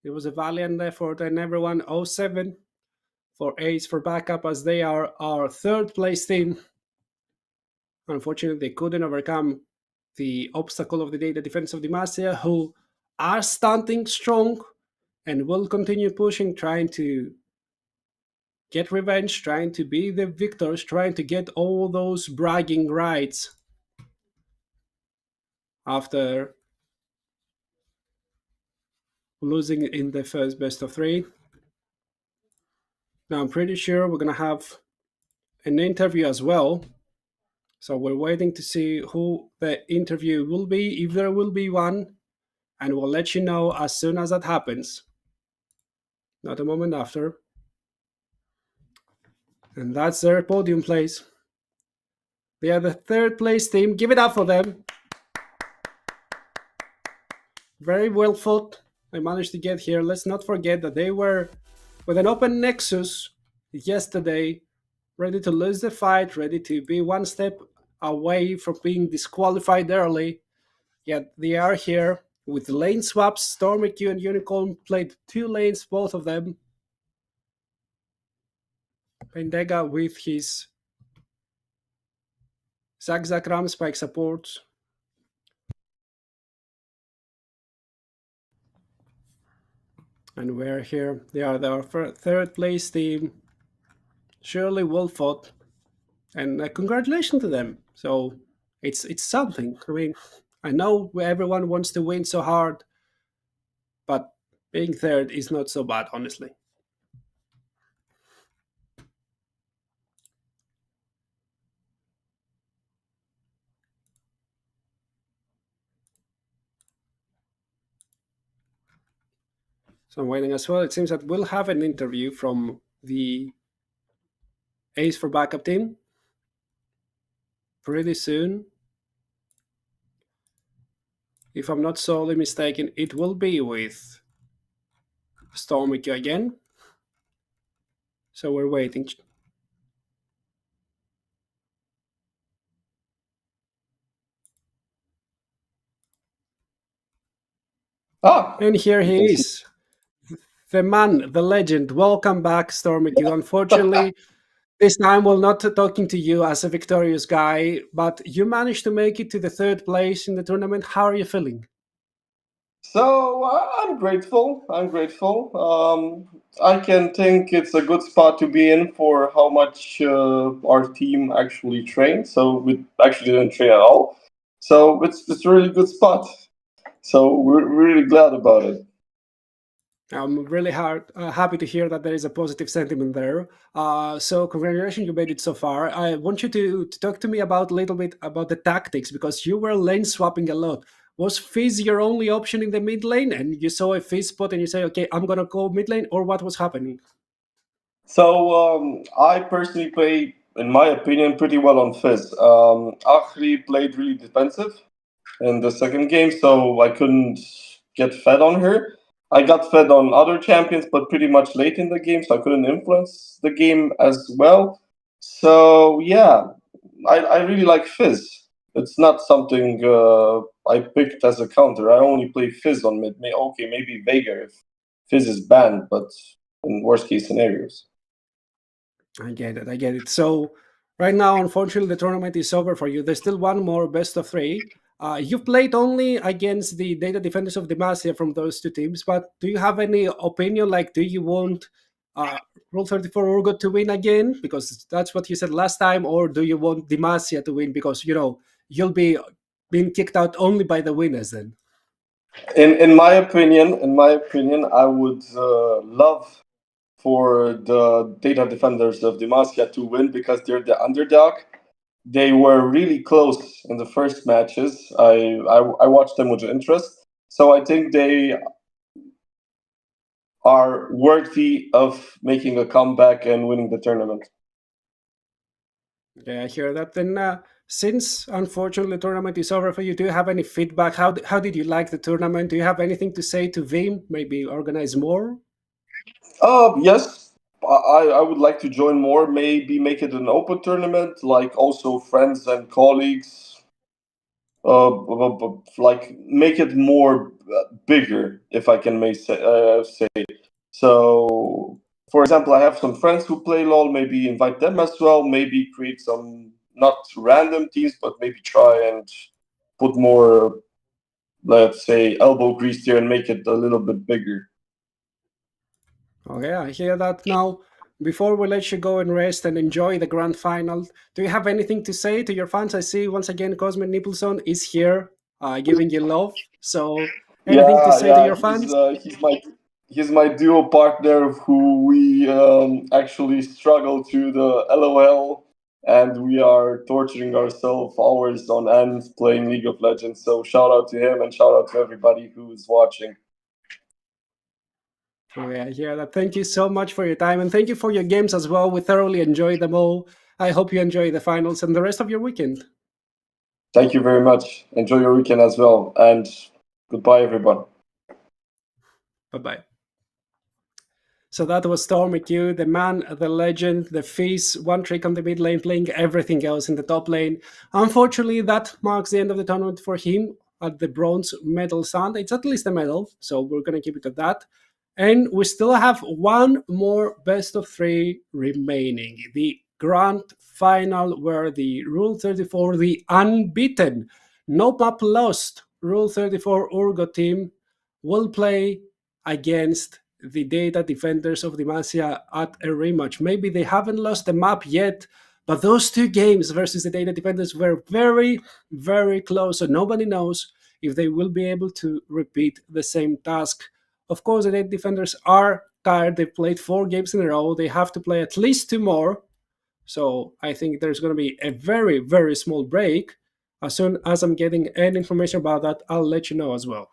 It was a valiant effort, and everyone 0-7 for Ace for backup, as they are our third place team. Unfortunately, they couldn't overcome the obstacle of the day, the defense of Demacia, who are standing strong and will continue pushing, trying to get revenge, trying to be the victors, trying to get all those bragging rights after losing in the first best of 3. Now I'm pretty sure we're gonna have an interview as well. So we're waiting to see who the interview will be, if there will be one, and we'll let you know as soon as that happens. Not a moment after. And that's their podium place. They are the third place team. Give it up for them. Very well fought. They managed to get here. Let's not forget that they were with an open Nexus yesterday, ready to lose the fight, ready to be one step away from being disqualified early. Yet they are here with lane swaps. Stormy Q and Unicorn played 2 lanes, both of them. Pendega with his Zag Ram Spike support. And we're here. They are their third place team. Surely well fought. And congratulations to them. So it's something. I mean, I know everyone wants to win so hard, but being third is not so bad, honestly. So I'm waiting as well. It seems that we'll have an interview from the Ace for Backup team pretty soon. If I'm not sorely mistaken, it will be with Stormy Q again. So we're waiting. And here he is. The man, the legend. Welcome back, Stormy Q. Unfortunately, this time we're not talking to you as a victorious guy, but you managed to make it to the third place in the tournament. How are you feeling? So I'm grateful. I'm grateful. I can think it's a good spot to be in for how much our team actually trained. So we actually didn't train at all. So it's a really good spot. So we're really glad about it. I'm really happy to hear that there is a positive sentiment there. So congratulations, you made it so far. I want you to talk to me about a little bit about the tactics because you were lane swapping a lot. Was Fizz your only option in the mid lane and you saw a Fizz spot and you say, okay, I'm going to go mid lane, or what was happening? So I personally play, in my opinion, pretty well on Fizz. Achri played really defensive in the second game, so I couldn't get fed on her. I got fed on other champions, but pretty much late in the game, so I couldn't influence the game as well. So yeah, I really like Fizz. It's not something I picked as a counter. I only play Fizz on mid. Okay, maybe Veigar if Fizz is banned, but in worst case scenarios. I get it. I get it. So right now, unfortunately, the tournament is over for you. There's still one more best of three. You've played only against the Data Defenders of Demacia from those two teams, but do you have any opinion? Like, do you want Rule 34 Urgot to win again? Because that's what you said last time. Or do you want Demacia to win? Because, you'll be being kicked out only by the winners then. In my opinion, I would love for the Data Defenders of Demacia to win because they're the underdog. They were really close in the first matches. I watched them with interest, so I think they are worthy of making a comeback and winning the tournament. Yeah, I hear that. Then, since unfortunately the tournament is over for you, do you have any feedback? How did you like the tournament? Do you have anything to say to Veeam? Maybe organize more? Yes, I would like to join more. Maybe make it an open tournament, like also friends and colleagues. Like make it more bigger, if I can say. So, for example, I have some friends who play LoL. Maybe invite them as well. Maybe create some not random teams, but maybe try and put more, let's say, elbow grease there and make it a little bit bigger. Okay, I hear that. Now, before we let you go and rest and enjoy the grand final, do you have anything to say to your fans? I see once again Cosmin Nicholson is here, giving you love. So, anything to Yeah, say to your he's fans? he's my he's my duo partner who we actually struggle through the LOL, and we are torturing ourselves hours on end playing League of Legends. So shout out to him and shout out to everybody who's watching. Oh, yeah, yeah. Thank you so much for your time, and thank you for your games as well. We thoroughly enjoyed them all. I hope you enjoy the finals and the rest of your weekend. Thank you very much. Enjoy your weekend as well, and goodbye, everyone. Bye bye. So that was Stormy Q, the man, the legend, the Fizz, one trick on the mid lane, playing everything else in the top lane. Unfortunately, that marks the end of the tournament for him at the bronze medal stand. It's at least a medal, so we're going to keep it at that. And we still have one more best of three remaining. The grand final where the Rule 34, the unbeaten, no map lost Rule 34 Urgo team will play against the Data Defenders of Demacia at a rematch. Maybe they haven't lost the map yet, but those two games versus the Data Defenders were very, very close, so nobody knows if they will be able to repeat the same task. Of course, the Data Defenders are tired. They've played 4 games in a row. They have to play at least 2 more. So I think there's going to be a very, very small break. As soon as I'm getting any information about that, I'll let you know as well.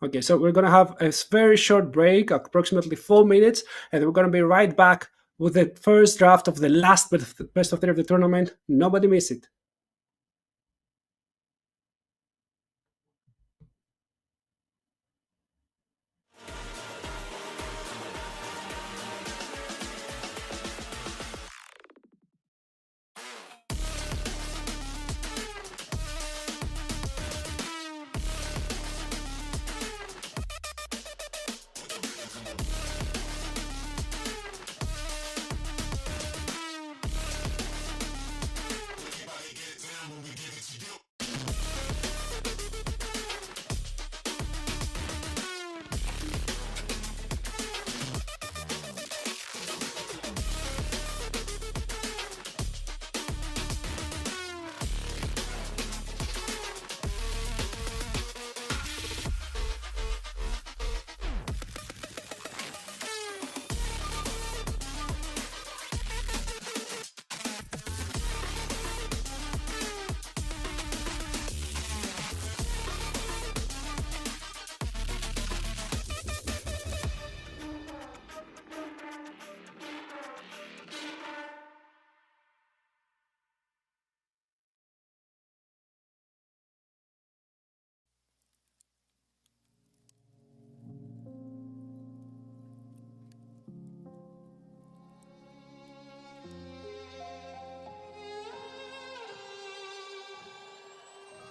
Okay, so we're going to have a very short break, approximately 4 minutes, and we're going to be right back with the first draft of the last best of 3 of the tournament. Nobody miss it.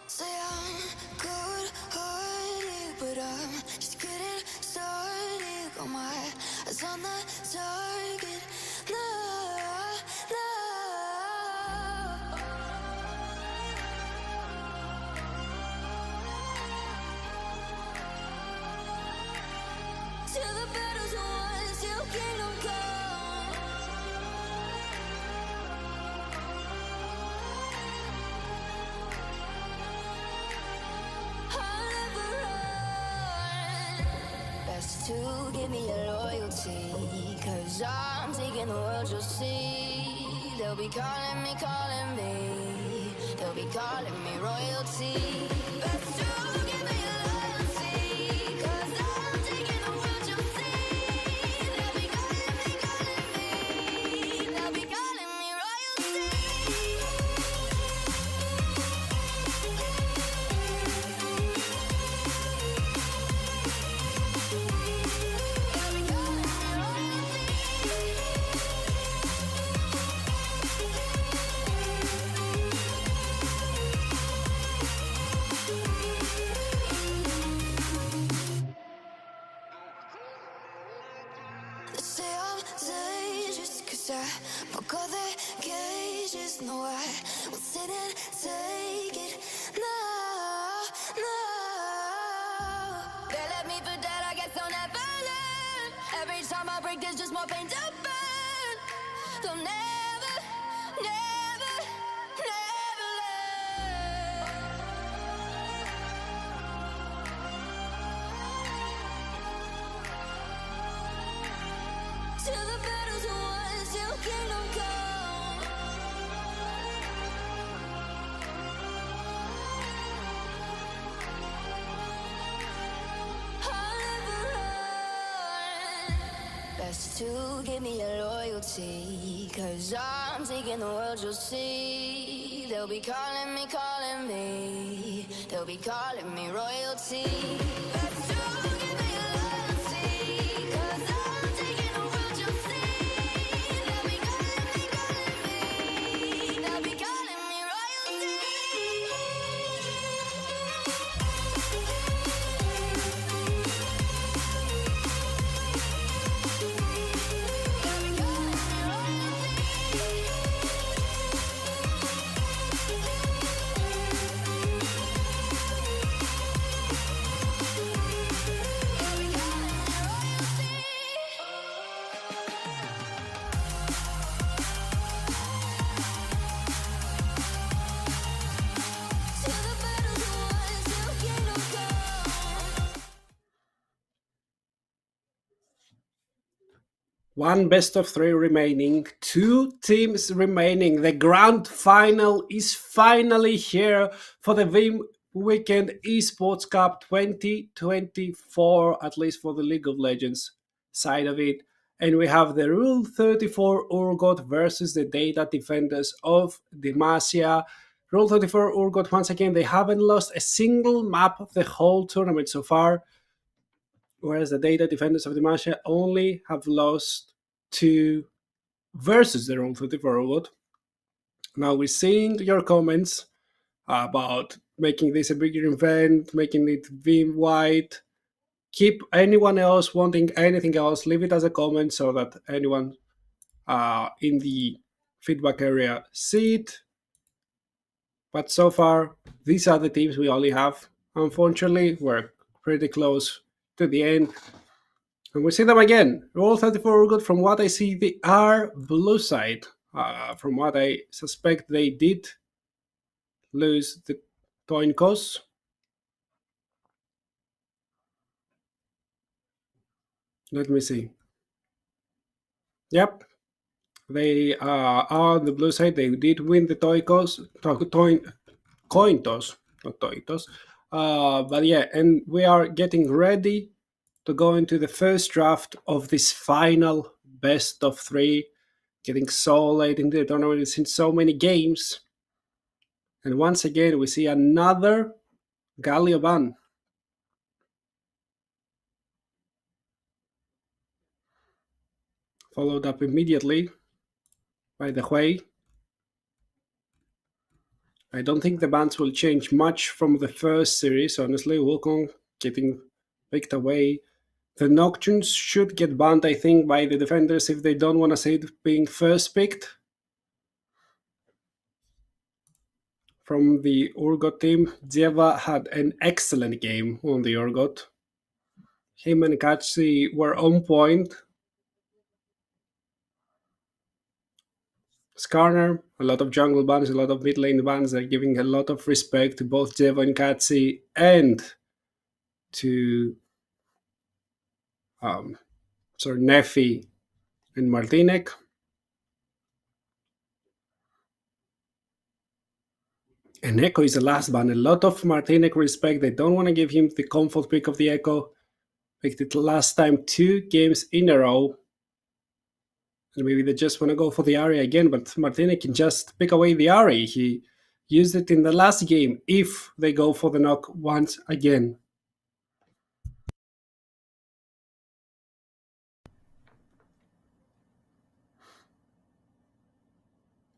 Say I'm good-hearted, but I'm just getting started. Got my eyes on the target. No, no. Till the battle's won, till kingdom come. I'll never run. Best to give me your loyalty, 'cause I'm taking the world, you'll see. They'll be calling me, they'll be calling me royalty. Best to give me your loyalty, 'cause I'm taking the world, you'll see. They'll be calling me, they'll be calling me royalty. They say I'm dangerous 'cause I broke all their cages. No, I won't sit and take it. No, no. They left me for dead, I guess I'll never learn. Every time I break, there's just more pain to burn. They'll never, never, never learn. To the battles won, still kingdom come. Best to give me your loyalty, 'cause I'm taking the world, you'll see. They'll be calling me, they'll be calling me royalty. Best to give me your loyalty, 'cause I'm taking the world, you'll see. They'll be calling me, they'll be calling me royalty. One best of three remaining, two teams remaining. The grand final is finally here for the Veeam Weekend Esports Cup 2024, at least for the League of Legends side of it. And we have the Rule 34 Urgot versus the Data Defenders of Demacia. Rule 34 Urgot, once again, they haven't lost a single map of the whole tournament so far, whereas the Data Defenders of Demacia only have lost 2 versus the Rule 34 Urgot. Now we're seeing your comments about making this a bigger event, making it Veeam wide. Keep anyone else wanting anything else, leave it as a comment so that anyone in the feedback area see it. But so far, these are the teams we only have. Unfortunately, we're pretty close to the end. And we see them again. Roll 34 good. From what I see, they are blue side. From what I suspect, they did lose the Toinkos. Let me see. Yep. They are on the blue side. They did win the coin toss, not Toitos. But yeah, and we are getting ready to go into the first draft of this final best of three. Getting so late into the tournament, we've seen so many games. And once again, we see another Galio ban. Followed up immediately by the Hui. I don't think the bans will change much from the first series, honestly. Wukong getting picked away. The Nocturnes should get banned, I think, by the defenders if they don't want to say it being first picked. From the Urgot team, Dzeva had an excellent game on the Urgot. Him and Katsi were on point. Skarner, a lot of jungle bans, a lot of mid lane bans. They're giving a lot of respect to both Dzeva and Katsi and to Nefi and Martinek. And Echo is the last ban. A lot of Martinek respect. They don't want to give him the comfort pick of the Echo. Picked it last time 2 games in a row. And maybe they just want to go for the Ahri again, but Martinek can just pick away the Ahri. He used it in the last game if they go for the knock once again.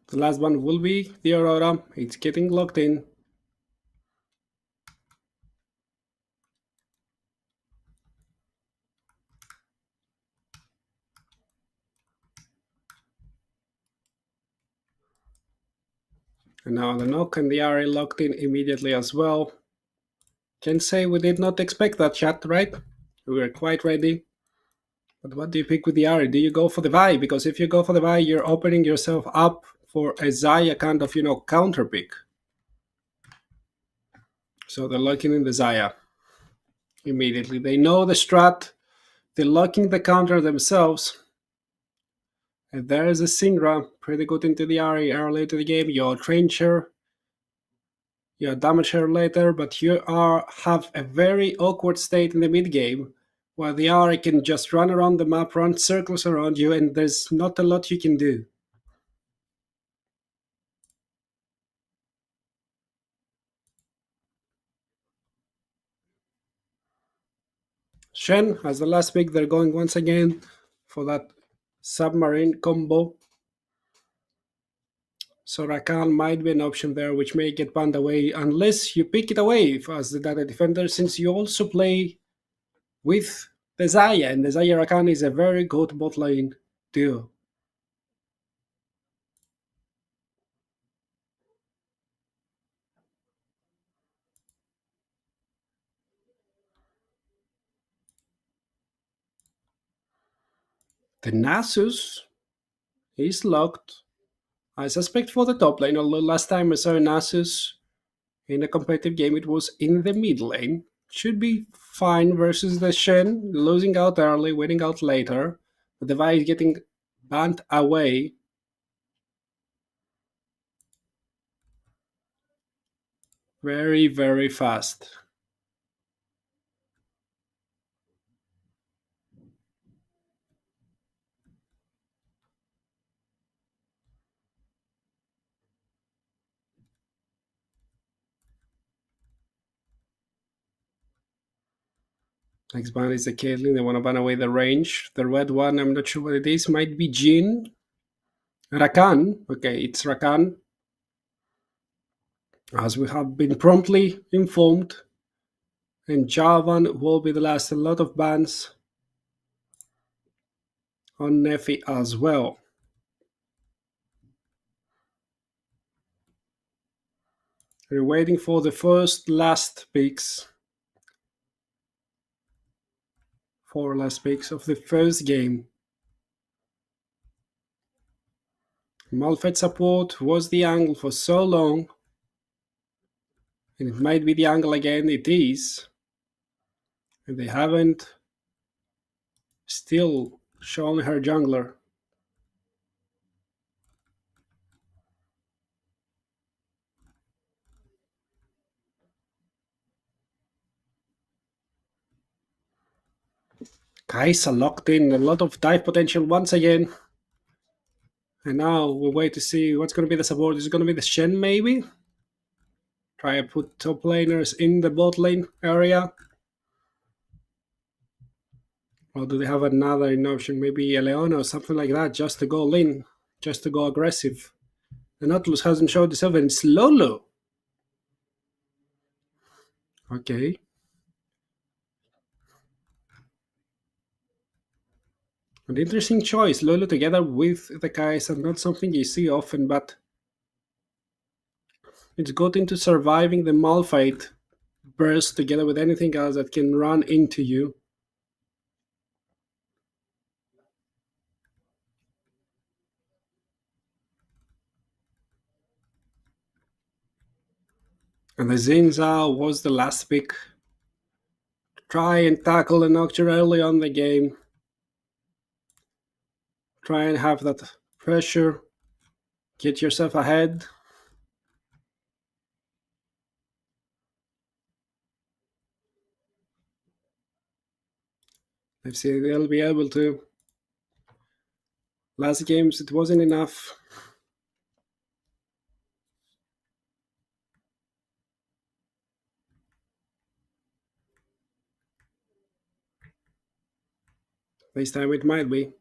The last one will be the Aurora. It's getting locked in. And now the knock and the Ahri locked in immediately as well. Can say we did not expect that shot, right? We were quite ready. But what do you pick with the Ahri? Do you go for the Vi? Because if you go for the Vi, you're opening yourself up for a Xayah kind of, counter pick. So they're locking in the Xayah immediately. They know the strat. They're locking the counter themselves. And there is a Syndra, pretty good into the area early to the game. Your Trencher, your Damager later, but you have a very awkward state in the mid game where the Ari can just run around the map, run circles around you, and there's not a lot you can do. Shen as the last pick, they're going once again for that submarine combo. So Rakan might be an option there, which may get banned away unless you pick it away as the data defender, since you also play with the Zaya, and the Zaya Rakan is a very good bot lane duo. The Nasus is locked. I suspect for the top lane, although last time I saw Nasus in a competitive game, it was in the mid lane. Should be fine versus the Shen, losing out early, winning out later. But the Vi is getting banned away. Very, very fast. Next ban is the Caitlyn. They want to ban away the range. The red one, I'm not sure what it is. Might be Jin. Rakan. Okay, it's Rakan. As we have been promptly informed. And Javan will be the last. A lot of bans on Nefi as well. We're waiting for the last picks. 4 last picks of the first game. Malphite support was the angle for so long. And it might be the angle again. It is. And they haven't still shown her jungler. Kaisa locked in, a lot of dive potential once again. And now we'll wait to see what's going to be the support. Is it going to be the Shen maybe? Try to put top laners in the bot lane area. Or do they have another option? Maybe a Leona or something like that, just to go in, just to go aggressive. The Nautilus hasn't showed itself, and it's Lolo. Okay. An interesting choice, Lolo together with the Kaisa, not something you see often, but it's got into surviving the Malphite burst together with anything else that can run into you. And the Zinza was the last pick. Try and tackle the Nocturne early on the game. Try and have that pressure. Get yourself ahead. Let's see, they'll be able to. Last games, it wasn't enough. This time it might be.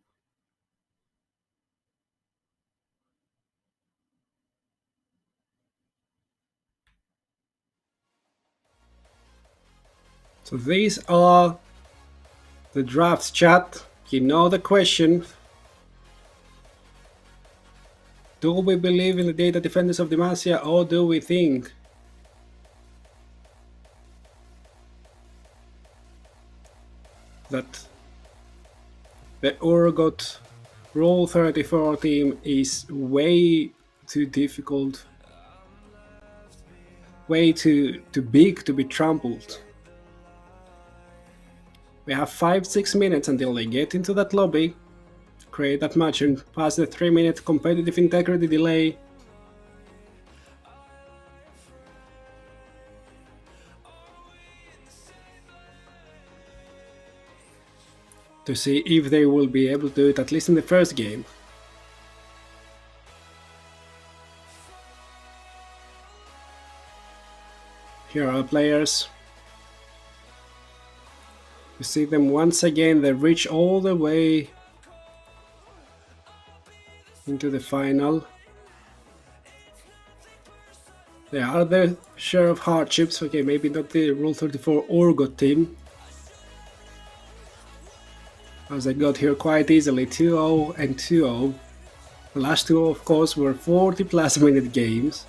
So these are the drafts, chat. You know the question. Do we believe in the data defenders of Demacia, or do we think that the Urgot Rule 34 team is way too difficult, way too big to be trampled? We have 5-6 minutes until they get into that lobby. create that match and pass the 3-minute competitive integrity delay. To see if they will be able to do it at least in the first game. Here are players. You see them once again, they reach all the way into the final. There are their share of hardships. Okay, maybe not the Rule 34 Orgot team, as they got here quite easily, 2-0 and 2-0. The last two, of course, were 40 plus minute games.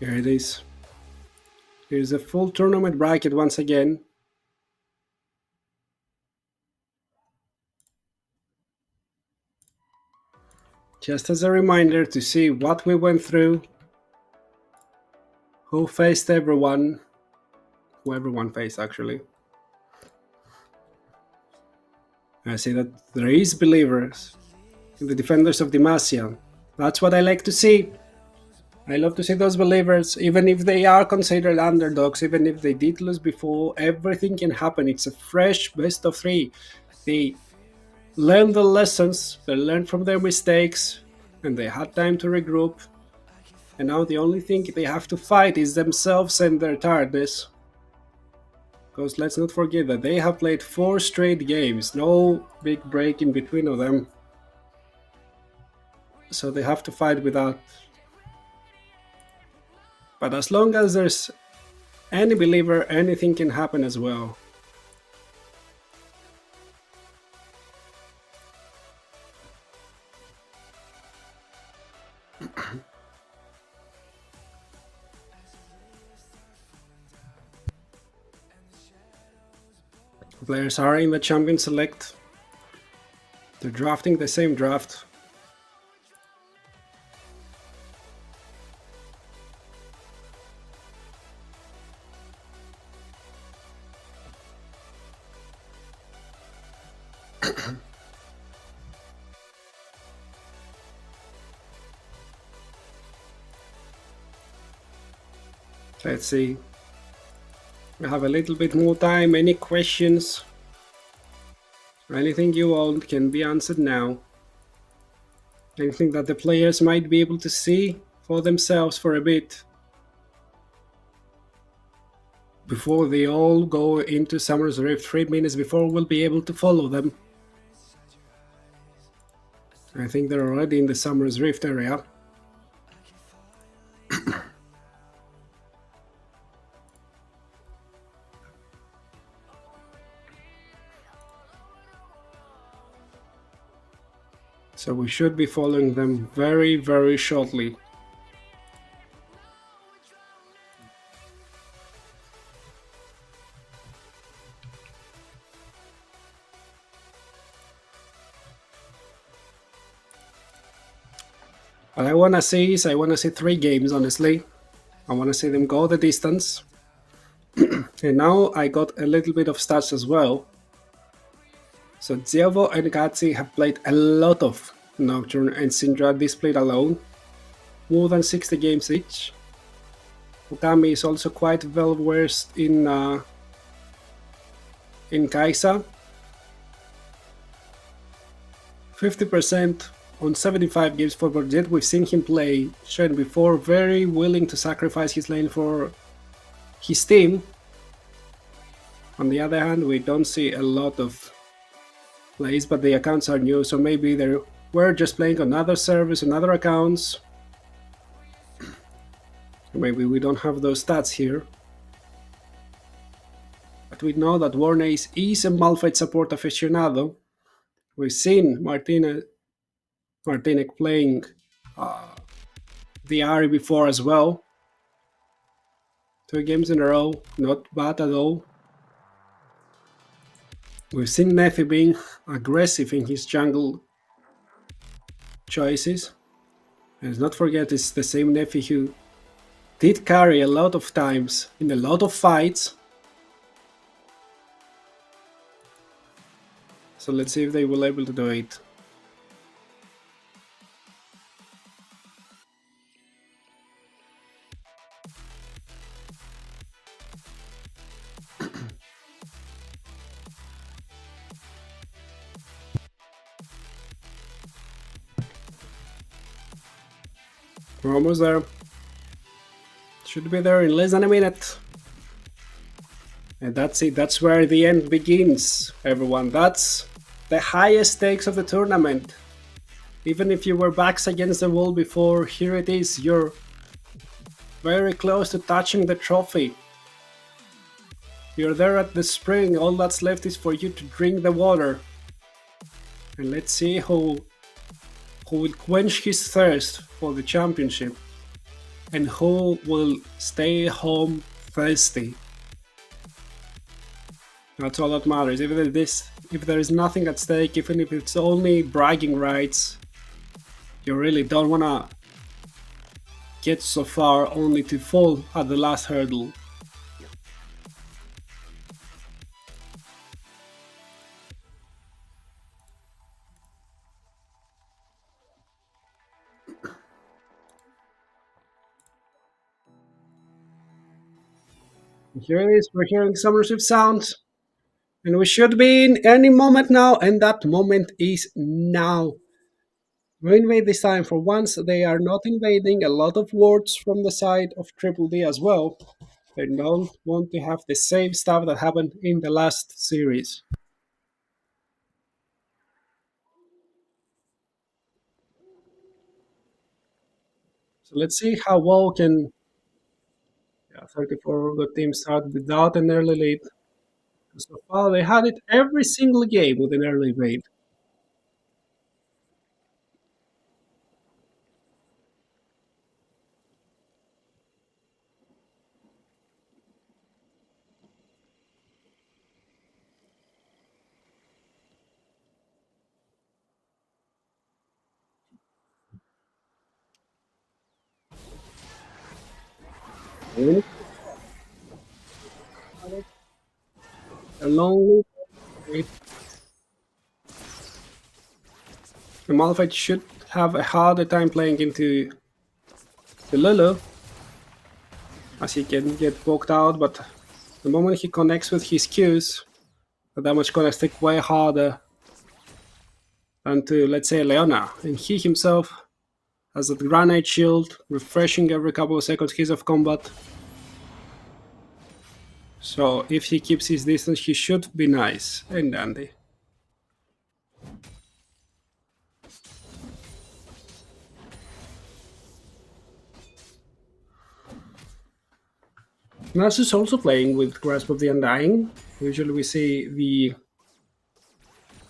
Here it is. Here's a full tournament bracket once again. Just as a reminder to see what we went through, who faced everyone, who everyone faced actually. I see that there is believers in the defenders of Demacia. That's what I like to see. I love to see those believers, even if they are considered underdogs, even if they did lose before, everything can happen. It's a fresh best of 3. They learn the lessons, they learn from their mistakes, and they had time to regroup. And now the only thing they have to fight is themselves and their tiredness. Because let's not forget that they have played 4 straight games, no big break in between of them. So they have to fight with that. But as long as there's any believer, anything can happen as well. Players are in the champion select. They're drafting the same draft. Let's see. We have a little bit more time. Any questions? Anything you want can be answered now. Anything that the players might be able to see for themselves for a bit before they all go into Summer's Rift. 3 minutes before we'll be able to follow them. I think they're already in the Summer's Rift area. So we should be following them very, very shortly. What I want to see is, I want to see 3 games, honestly. I want to see them go the distance. And now I got a little bit of stats as well. So Zievo and Gatsi have played a lot of Nocturne, and Syndra displayed alone, more than 60 games each. Okami is also quite well versed in Kaisa. 50% on 75 games for Borjet. We've seen him play Shen before, very willing to sacrifice his lane for his team. On the other hand, we don't see a lot of plays, but the accounts are new, so maybe they were just playing on other servers and other accounts. Maybe we don't have those stats here. But we know that Warnace is a Malphite support aficionado. We've seen Martinek playing the Ari before as well. 2 games in a row, not bad at all. We've seen Nefi being aggressive in his jungle choices. And let's not forget, it's the same Nefi who did carry a lot of times in a lot of fights. So let's see if they will able to do it. We're almost there. Should be there in less than a minute. And that's it. That's where the end begins, everyone. That's the highest stakes of the tournament. Even if you were backs against the wall before, here it is. You're very close to touching the trophy. You're there at the spring. All that's left is for you to drink the water. And let's see who will quench his thirst for the championship and who will stay home thirsty. That's all that matters. If there is nothing at stake, even if it's only bragging rights, you really don't wanna get so far only to fall at the last hurdle. Here it is, we're hearing some received sounds. And we should be in any moment now, and that moment is now. We invade this time. For once, they are not invading a lot of wards from the side of Triple D as well. They don't want to have the same stuff that happened in the last series. So let's see how well can 34 good teams start without an early lead. So far, they had it every single game with an early lead. A long lead. The Malphite should have a harder time playing into the Lulu, as he can get poked out, but the moment he connects with his Qs, the damage gonna stick way harder than to, let's say, Leona. And he himself has that granite shield, refreshing every couple of seconds his of combat. So if he keeps his distance, he should be nice and dandy. Nasus is also playing with Grasp of the Undying. Usually we see the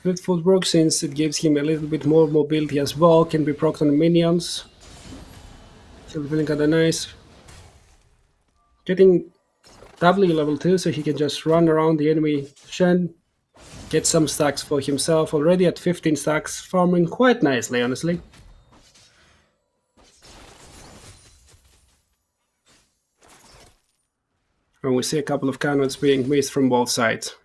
Fleetfoot Brook, since it gives him a little bit more mobility as well, can be procced on minions. Still feeling kinda nice. Getting doubly level 2 so he can just run around the enemy Shen, get some stacks for himself. Already at 15 stacks, farming quite nicely, honestly. And we see a couple of cannons being missed from both sides.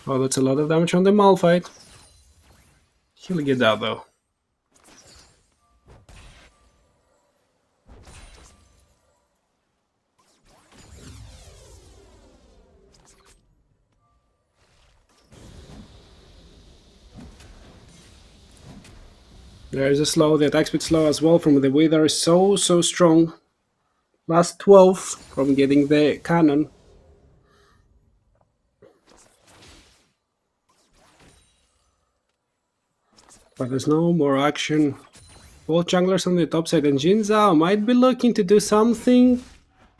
Oh, that's a lot of damage on the Malphite. He'll get out though. There is a slow, the attack speed slow as well from the Wither is so strong. Last 12 from getting the cannon. But there's no more action. Both junglers on the top side, and Jin Zhao might be looking to do something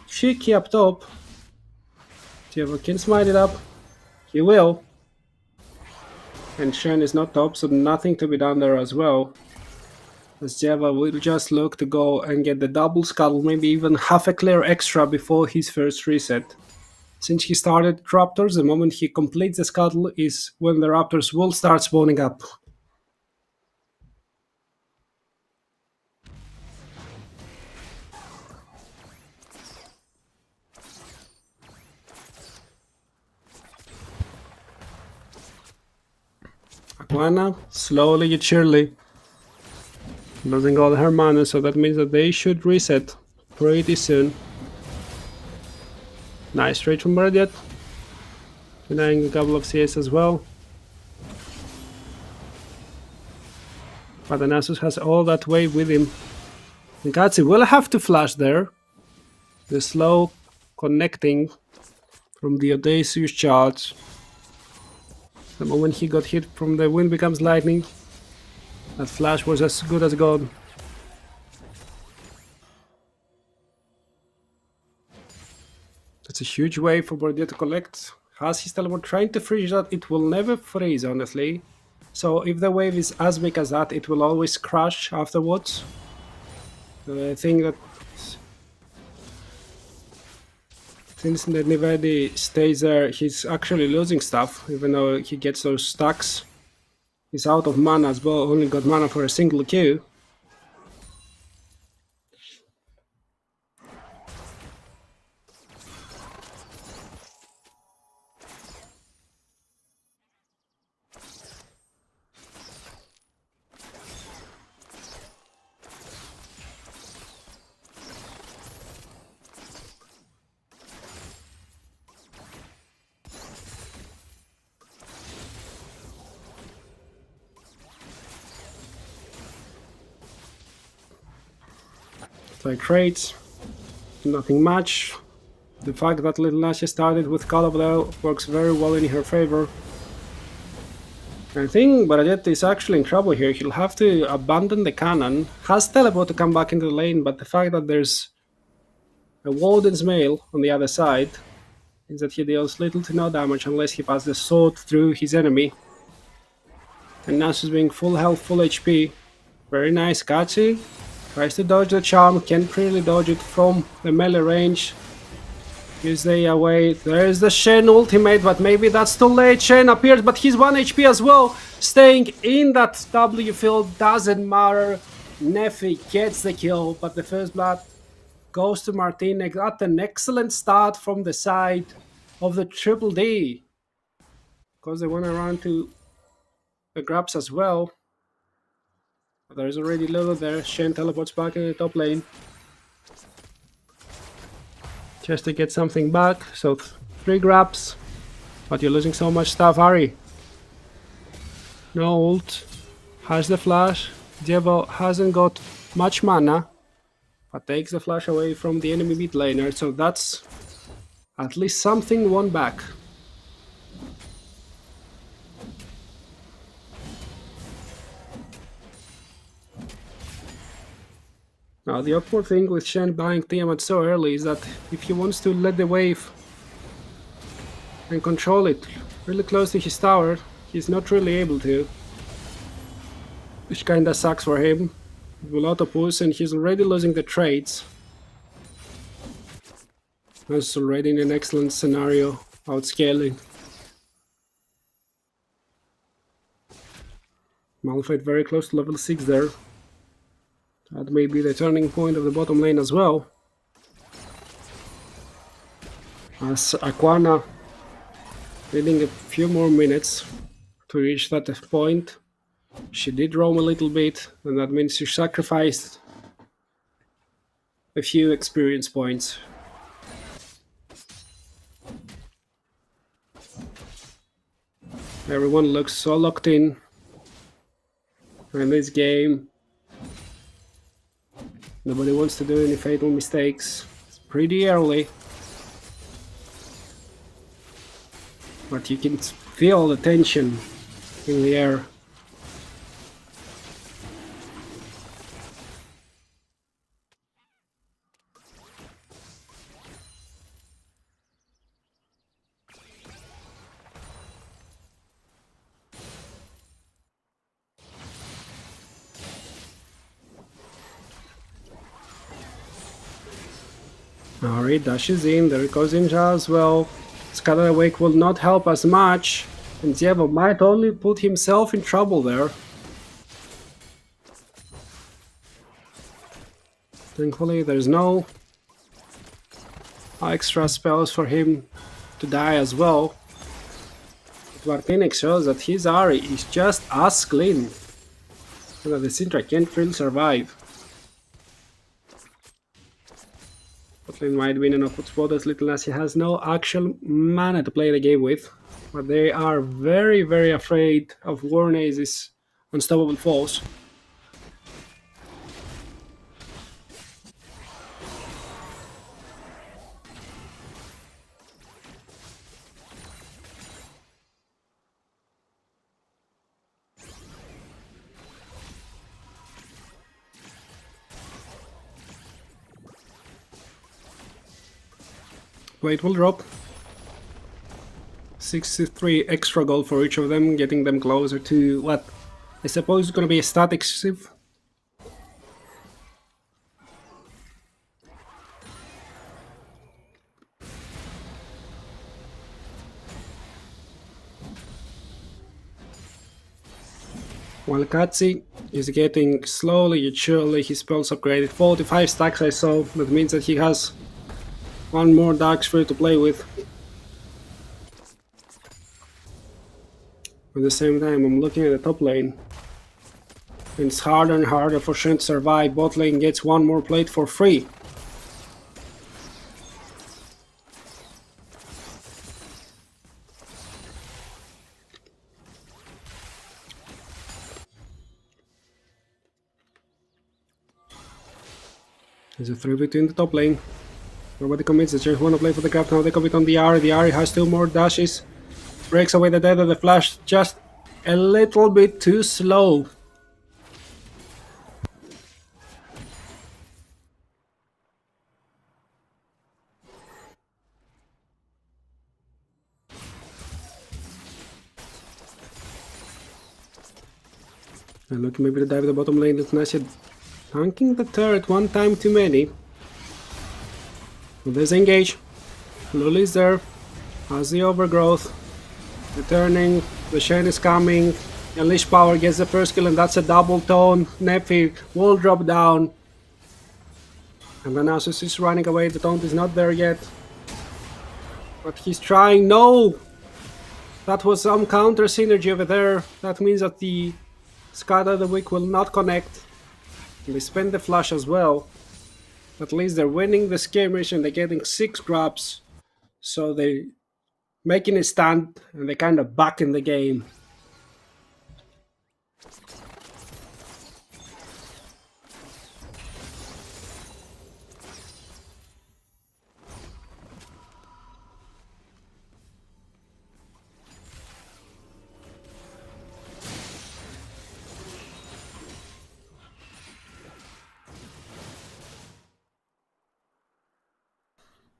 cheeky up top. Tiago can smite it up. He will. And Shen is not top, so nothing to be done there as well. As Java will just look to go and get the double scuttle, maybe even half a clear extra before his first reset. Since he started Raptors, the moment he completes the scuttle is when the Raptors will start spawning up. Aquana, slowly yet surely, losing all her mana, so that means that they should reset pretty soon. Nice trade from Bardiet, denying a couple of CS as well. But the Nasus has all that wave with him. And Katsi will have to flash there. The slow connecting from the Odysseus charge. The moment he got hit from the wind becomes lightning. That flash was as good as gone. That's a huge wave for Bordia to collect. Has his teleport trying to freeze that? It will never freeze, honestly. So if the wave is as big as that, it will always crash afterwards. I think that since the Nivedi stays there, he's actually losing stuff, even though he gets those stacks. He's out of mana as well, only got mana for a single Q. Like trades, nothing much. The fact that Little Nasha started with Call of though works very well in her favor. I think Barajet is actually in trouble here. He'll have to abandon the cannon. Has teleport to come back into the lane, but the fact that there's a Warden's Mail on the other side means that he deals little to no damage unless he passes the sword through his enemy. And Nasus being full health, full HP. Very nice, Kachi. Tries to dodge the charm, can't really dodge it from the melee range. Is they away. There's the Shen ultimate, but maybe that's too late. Shen appears, but he's 1 HP as well. Staying in that W field doesn't matter. Nefi gets the kill, but the first blood goes to Martinez. At an excellent start from the side of the Triple D. Because they want to run to the grabs as well. There's already Lulu there. Shen teleports back in the top lane. Just to get something back. So 3 grabs. But you're losing so much stuff. Ari. No ult. Has the flash. Devo hasn't got much mana. But takes the flash away from the enemy mid laner. So that's at least something won back. Now the awkward thing with Shen buying Tiamat so early is that if he wants to let the wave and control it really close to his tower, he's not really able to. Which kinda sucks for him. He will auto-push and he's already losing the trades. That's already in an excellent scenario, outscaling. Malphite very close to level 6 there. That may be the turning point of the bottom lane as well. As Aquana needing a few more minutes to reach that point. She did roam a little bit, and that means she sacrificed a few experience points. Everyone looks so locked in this game. Nobody wants to do any fatal mistakes. It's pretty early. But you can feel the tension in the air. Ari dashes in, there goes Ninja as well. Scatter Awake will not help as much, and Dievo might only put himself in trouble there. Thankfully, there's no extra spells for him to die as well. But Martinez shows that his Ari is just as clean, so that the Syndra can't really survive. Botlane might be in an awkward spot as little as he has no actual mana to play the game with, but they are very, very afraid of Warnaze's unstoppable force. Plate will drop. 63 extra gold for each of them, getting them closer to what I suppose is going to be a static shiv. While Katsi is getting slowly yet surely his spells upgraded. 45 stacks I saw, that means that he has one more Dark Sphere to play with. At the same time, I'm looking at the top lane. It's harder and harder for Shen to survive. Bot lane gets one more plate for free. There's a 3v2 in the top lane. Nobody commits, they just want to play for the craft. Now they commit on the Ari. The Ari has 2 more dashes. Breaks away the dead of the flash, just a little bit too slow. And look, maybe to dive the bottom lane. Looks nice. Tanking the turret one time too many. Well, there's engage. Lulu is there. Has the overgrowth. Returning. The Shen is coming. Unleash Power gets the first kill, and that's a double tone. Nephi will drop down. And then Nasus is running away. The taunt is not there yet. But he's trying. No! That was some counter synergy over there. That means that the Scatter the Wick will not connect. They spend the flash as well. At least they're winning the skirmish and they're getting 6 grabs. So they're making a stand and they're kind of back in the game.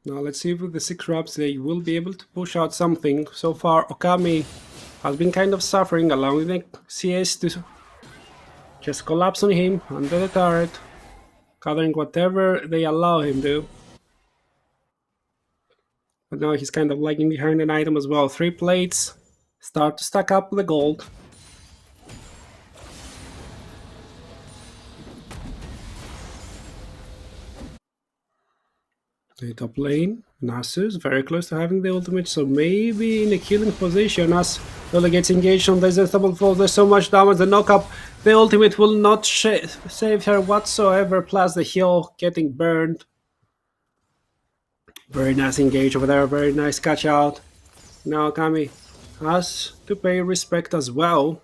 Now let's see if with the 6 grabs they will be able to push out something. So far Okami has been kind of suffering, allowing the CS to just collapse on him under the turret, covering whatever they allow him to. But now he's kind of lagging behind an item as well. 3 plates, start to stack up the gold. The top lane, Nasus, very close to having the ultimate, so maybe in a killing position as Lola gets engaged on the Zestable Fall. There's so much damage, the knock-up, the ultimate will not save her whatsoever, plus the heal getting burned. Very nice engage over there, very nice catch out. Now Kami has to pay respect as well.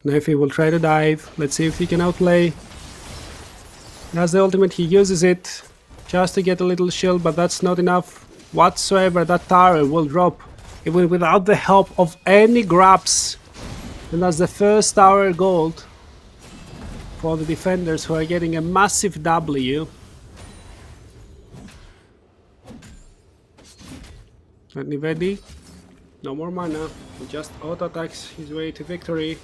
Nephi will try to dive, let's see if he can outplay. That's the ultimate, he uses it just to get a little shield, but that's not enough whatsoever. That tower will drop even without the help of any grabs. And that's the first tower gold for the defenders, who are getting a massive W. And Nivedi, no more mana, he just auto-attacks his way to victory,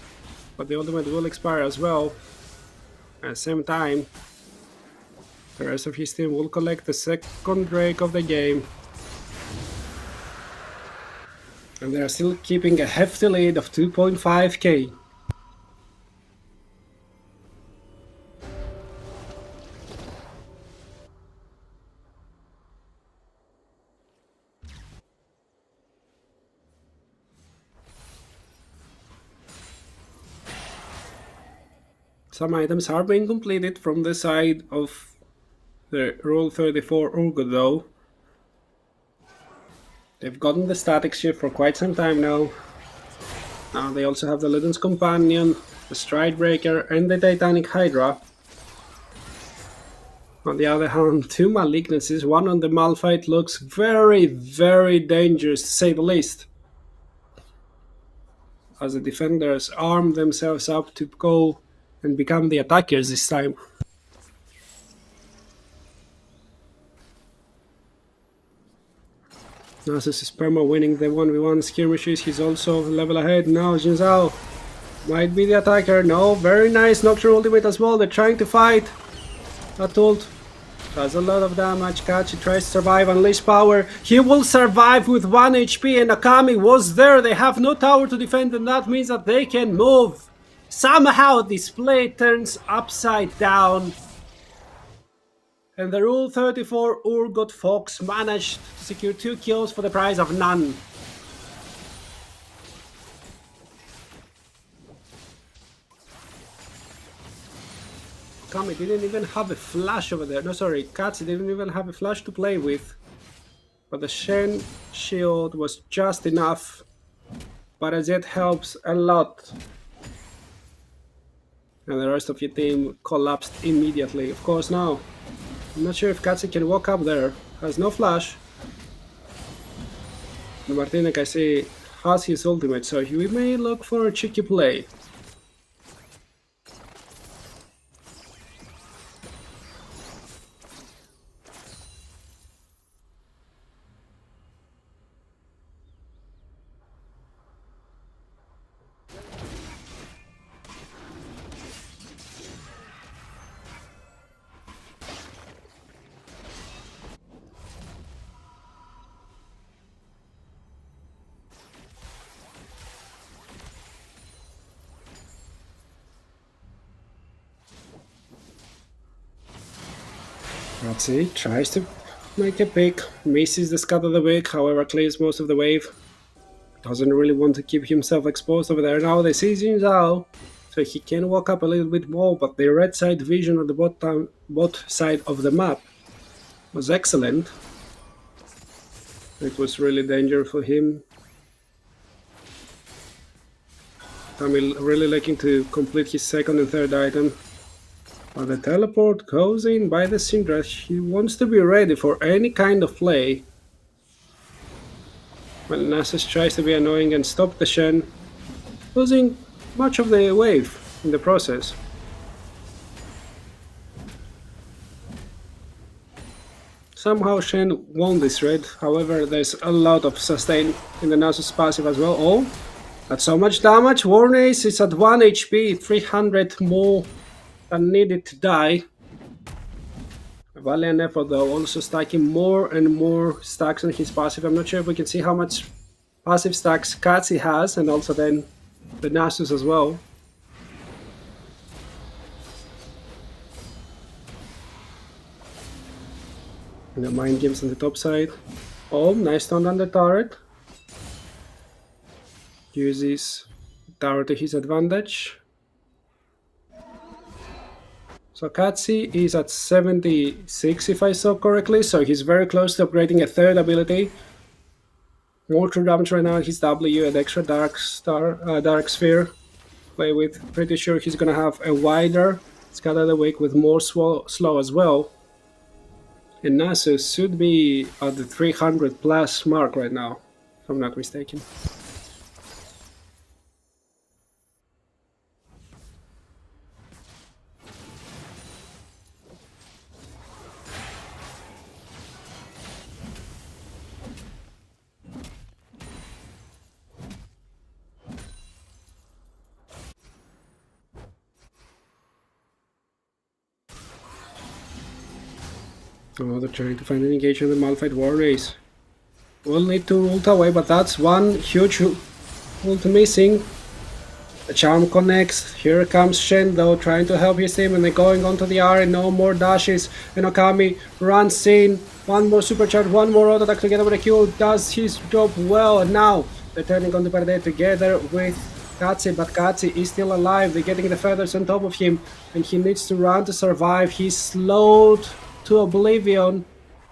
but the ultimate will expire as well. At the same time, The rest of his team will collect the second Drake of the game. And they are still keeping a hefty lead of 2.5k. Some items are being completed from the side of the Rule 34 Urgot though. They've gotten the static shift for quite some time now. Now they also have the Luden's Companion, the Stridebreaker, and the Titanic Hydra. On the other hand, two Malignancies, one on the Malphite looks very, very dangerous to say the least. As the defenders arm themselves up to go and become the attackers this time. Nasus is perma winning the 1v1 skirmishes, he's also a level ahead. Now Jin Zhao might be the attacker. No, very nice Nocturne ultimate as well, they're trying to fight. That ult does a lot of damage. Kachi tries to survive, unleash power. He will survive with 1 HP and Akami was there. They have no tower to defend and that means that they can move. Somehow this play turns upside down. And the Rule 34 Urgot Fox managed to secure 2 kills for the price of none. Kami didn't even have a flash over there. No, sorry, Katsi didn't even have a flash to play with. But the Shen shield was just enough. But as it helps a lot. And the rest of your team collapsed immediately. Of course, now. I'm not sure if Katsi can walk up there. Has no flash. And Martinek, I see, has his ultimate, so we may look for a cheeky play. Ratzi tries to make a pick, misses the Scud of the Wick, however clears most of the wave. Doesn't really want to keep himself exposed over there. Now they see Jin Zhao, so he can walk up a little bit more, but the red side vision on the bot side of the map was excellent. It was really dangerous for him. Tamil really looking to complete his second and third item. But the teleport goes in by the Syndra. He wants to be ready for any kind of play. Well, Nasus tries to be annoying and stop the Shen, losing much of the wave in the process. Somehow Shen won this raid, however there's a lot of sustain in the Nasus passive as well. Oh, that's so much damage. Warnace is at 1 HP, 300 more than needed to die. A valiant effort though, also stacking more and more stacks on his passive. I'm not sure if we can see how much passive stacks Katsi has, and also then the Nasus as well. And the mind games on the top side. Oh, nice stun on the turret. Uses tower to his advantage. So Katsi is at 76 if I saw correctly, so he's very close to upgrading a third ability. More true damage right now, his W and extra dark sphere. Play with, pretty sure he's gonna have a wider Scud of the Wick with more slow as well. And Nasus should be at the 300 plus mark right now, if I'm not mistaken. Oh, they're trying to find an engagement in the Malphite War Race. We'll need to ult away, but that's one huge ult missing. The charm connects. Here comes Shen though, trying to help his team, and they're going onto the R, and no more dashes. And Okami runs in. One more supercharge, one more auto attack together with a Q. Does his job well, and now they're turning on the Perde together with Katsi, but Katsi is still alive. They're getting the feathers on top of him, and he needs to run to survive. He's slowed to oblivion.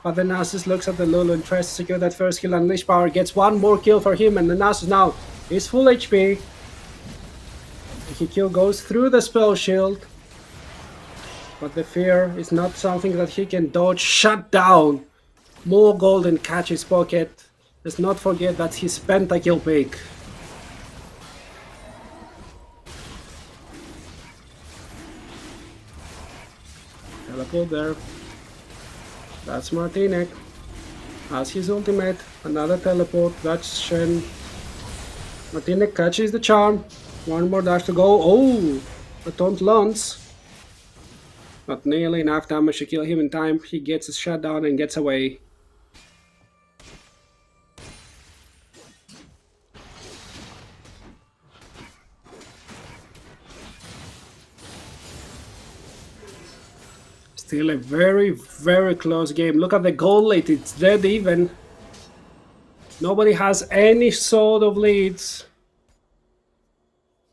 But the Nasus looks at the Lulu and tries to secure that first kill. Unleash Power gets one more kill for him, and the Nasus now is full HP. The kill goes through the spell shield, but the fear is not something that he can dodge. Shut down! More gold in Catch's pocket. Let's not forget that's his pentakill pick. Teleport there. That's Martinek. Has his ultimate. Another teleport. That's Shen. Martinek catches the charm. One more dash to go. Oh! The taunt lands. Not nearly enough damage to kill him in time. He gets his shutdown and gets away. Still a very, very close game. Look at the goal lead. It's dead even. Nobody has any sort of leads.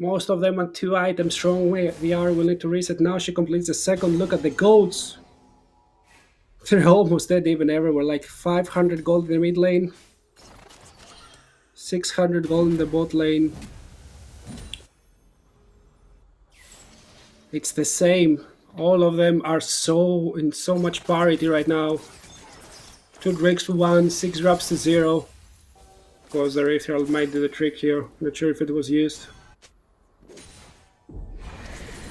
Most of them are 2 items strong. The R will need to reset. Now she completes the second. Look at the goats. They're almost dead even everywhere. Like 500 gold in the mid lane. 600 gold in the bot lane. It's the same. All of them are in so much parity right now. 2 drakes to 1, 6 drops to 0. Of course, the Wraith Herald might do the trick here. Not sure if it was used.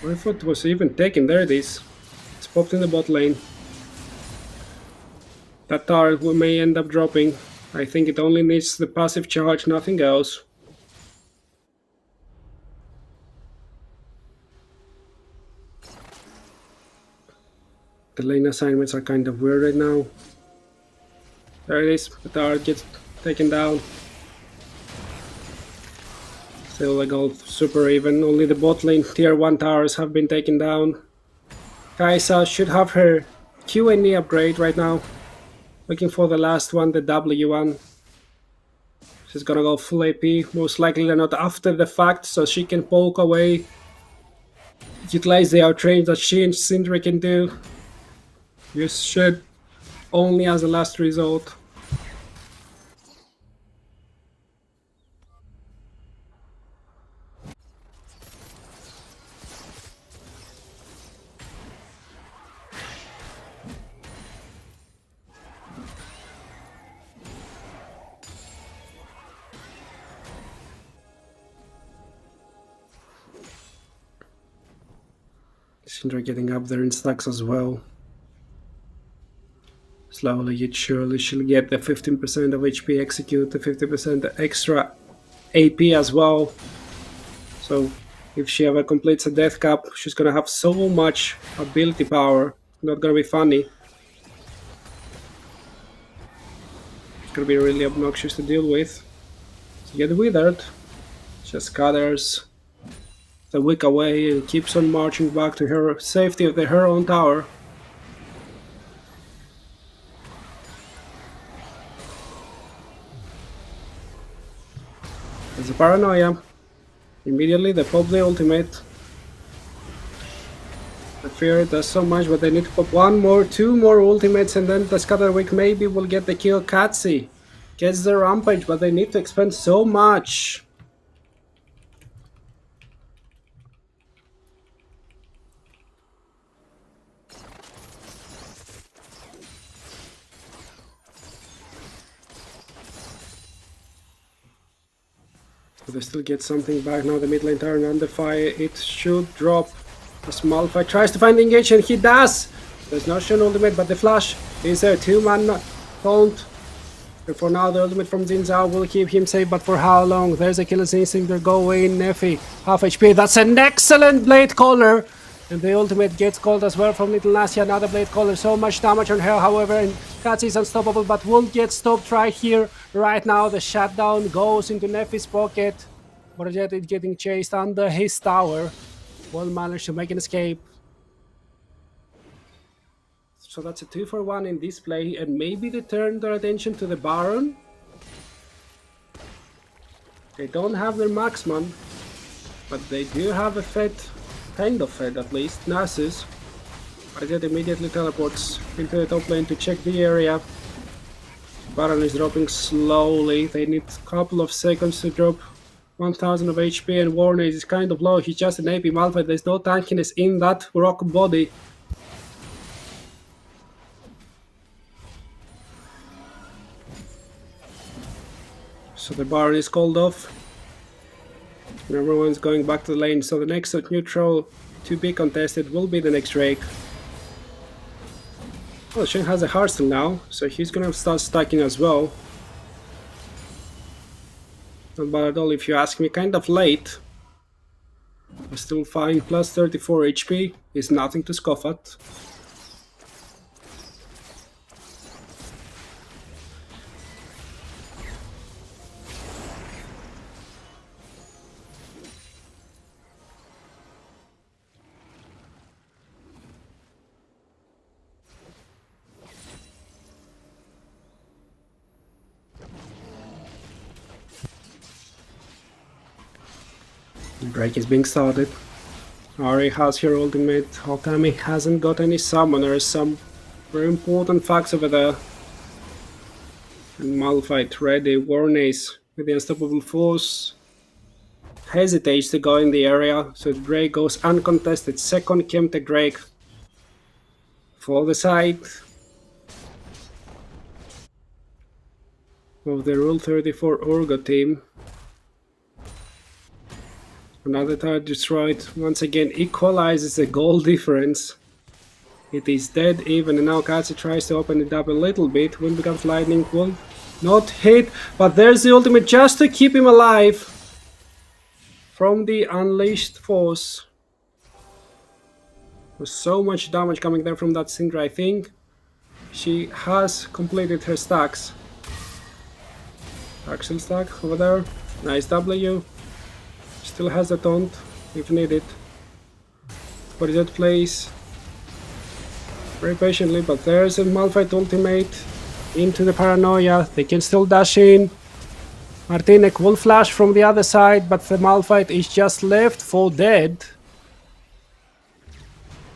I thought it was even taken. There it is. It's popped in the bot lane. That turret may end up dropping. I think it only needs the passive charge, nothing else. The lane assignments are kind of weird right now. There it is. The turret gets taken down. Still the gold super even. Only the bot lane tier 1 towers have been taken down. Kai'Sa should have her Q&E upgrade right now. Looking for the last one, the W1. She's gonna go full AP, most likely not after the fact, so she can poke away. Utilize the outrange that she and Sindri can do. Use Shed only as a last resort. Syndra getting up there in stacks as well. Slowly yet surely she'll get the 15% of HP execute, the 50% extra AP as well. So if she ever completes a death cap, she's gonna have so much ability power. Not gonna be funny. It's gonna be really obnoxious to deal with. To get withered, just scatters the wick away and keeps on marching back to her safety of her own tower. There's a paranoia. Immediately they pop the ultimate. The fear does so much, but they need to pop 2 more ultimates, and then the Scatterwick maybe will get the kill. Katsi gets the rampage, but they need to expend so much. They still get something back now. The mid lane turn under fire. It should drop. A small fight tries to find the engage, and he does. There's no Shen ultimate, but the flash is there. 2-man taunt. And for now, the ultimate from Xin Zhao will keep him safe, but for how long? There's a killer's instinct. They're going. Neffy, half HP. That's an excellent blade caller. And the ultimate gets called as well from Little Nasia, another blade caller. So much damage on her, however, and Katz is unstoppable, but won't get stopped right here. Right now, the shutdown goes into Neffy's pocket. Borjet is getting chased under his tower. Won't manage to make an escape. So that's a 2-for-1 in this play, and maybe they turn their attention to the Baron. They don't have their marksman, but they do have a Fed. Kind of Fed at least, Nasus. Borjet immediately teleports into the top lane to check the area. Baron is dropping slowly. They need a couple of seconds to drop 1000 of HP, and Warner is kind of low. He's just an AP Malphite. There's no tankiness in that rock body. So the Baron is called off. And everyone's going back to the lane. So the next neutral to be contested will be the next Drake. Well, Shen has a Hearthstone now, so he's gonna start stacking as well. Not bad at all if you ask me, kind of late. But still fine, plus 34 HP is nothing to scoff at. Drake is being started. Ari has her ultimate. Okami hasn't got any summoners. Some very important facts over there. And Malphite ready. Warnace with the unstoppable force hesitates to go in the area, so Drake goes uncontested. Second Kemtech Drake for the side of the Rule 34 Urgo team. Another tower destroyed. Once again equalizes the goal difference. It is dead even, and now Katsu tries to open it up a little bit. Wind becomes lightning, will not hit, but there's the ultimate just to keep him alive from the unleashed force. There's so much damage coming there from that Syndra. I think she has completed her stacks. Axel stack over there. Nice W. Still has the taunt if needed. But that plays very patiently, but there's a Malphite ultimate into the Paranoia. They can still dash in. Martinek will flash from the other side, but the Malphite is just left for dead.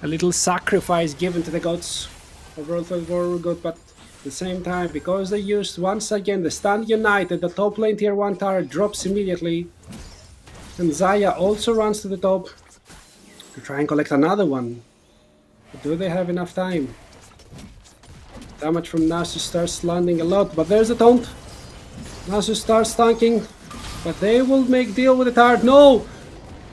A little sacrifice given to the gods of World 34 God, but at the same time, because they used once again the Stand United, the top lane tier 1 tower drops immediately. And Zaya also runs to the top to try and collect another one. But do they have enough time? Damage from Nasus starts landing a lot, but there's a taunt. Nasus starts tanking, but they will make deal with the tower. No!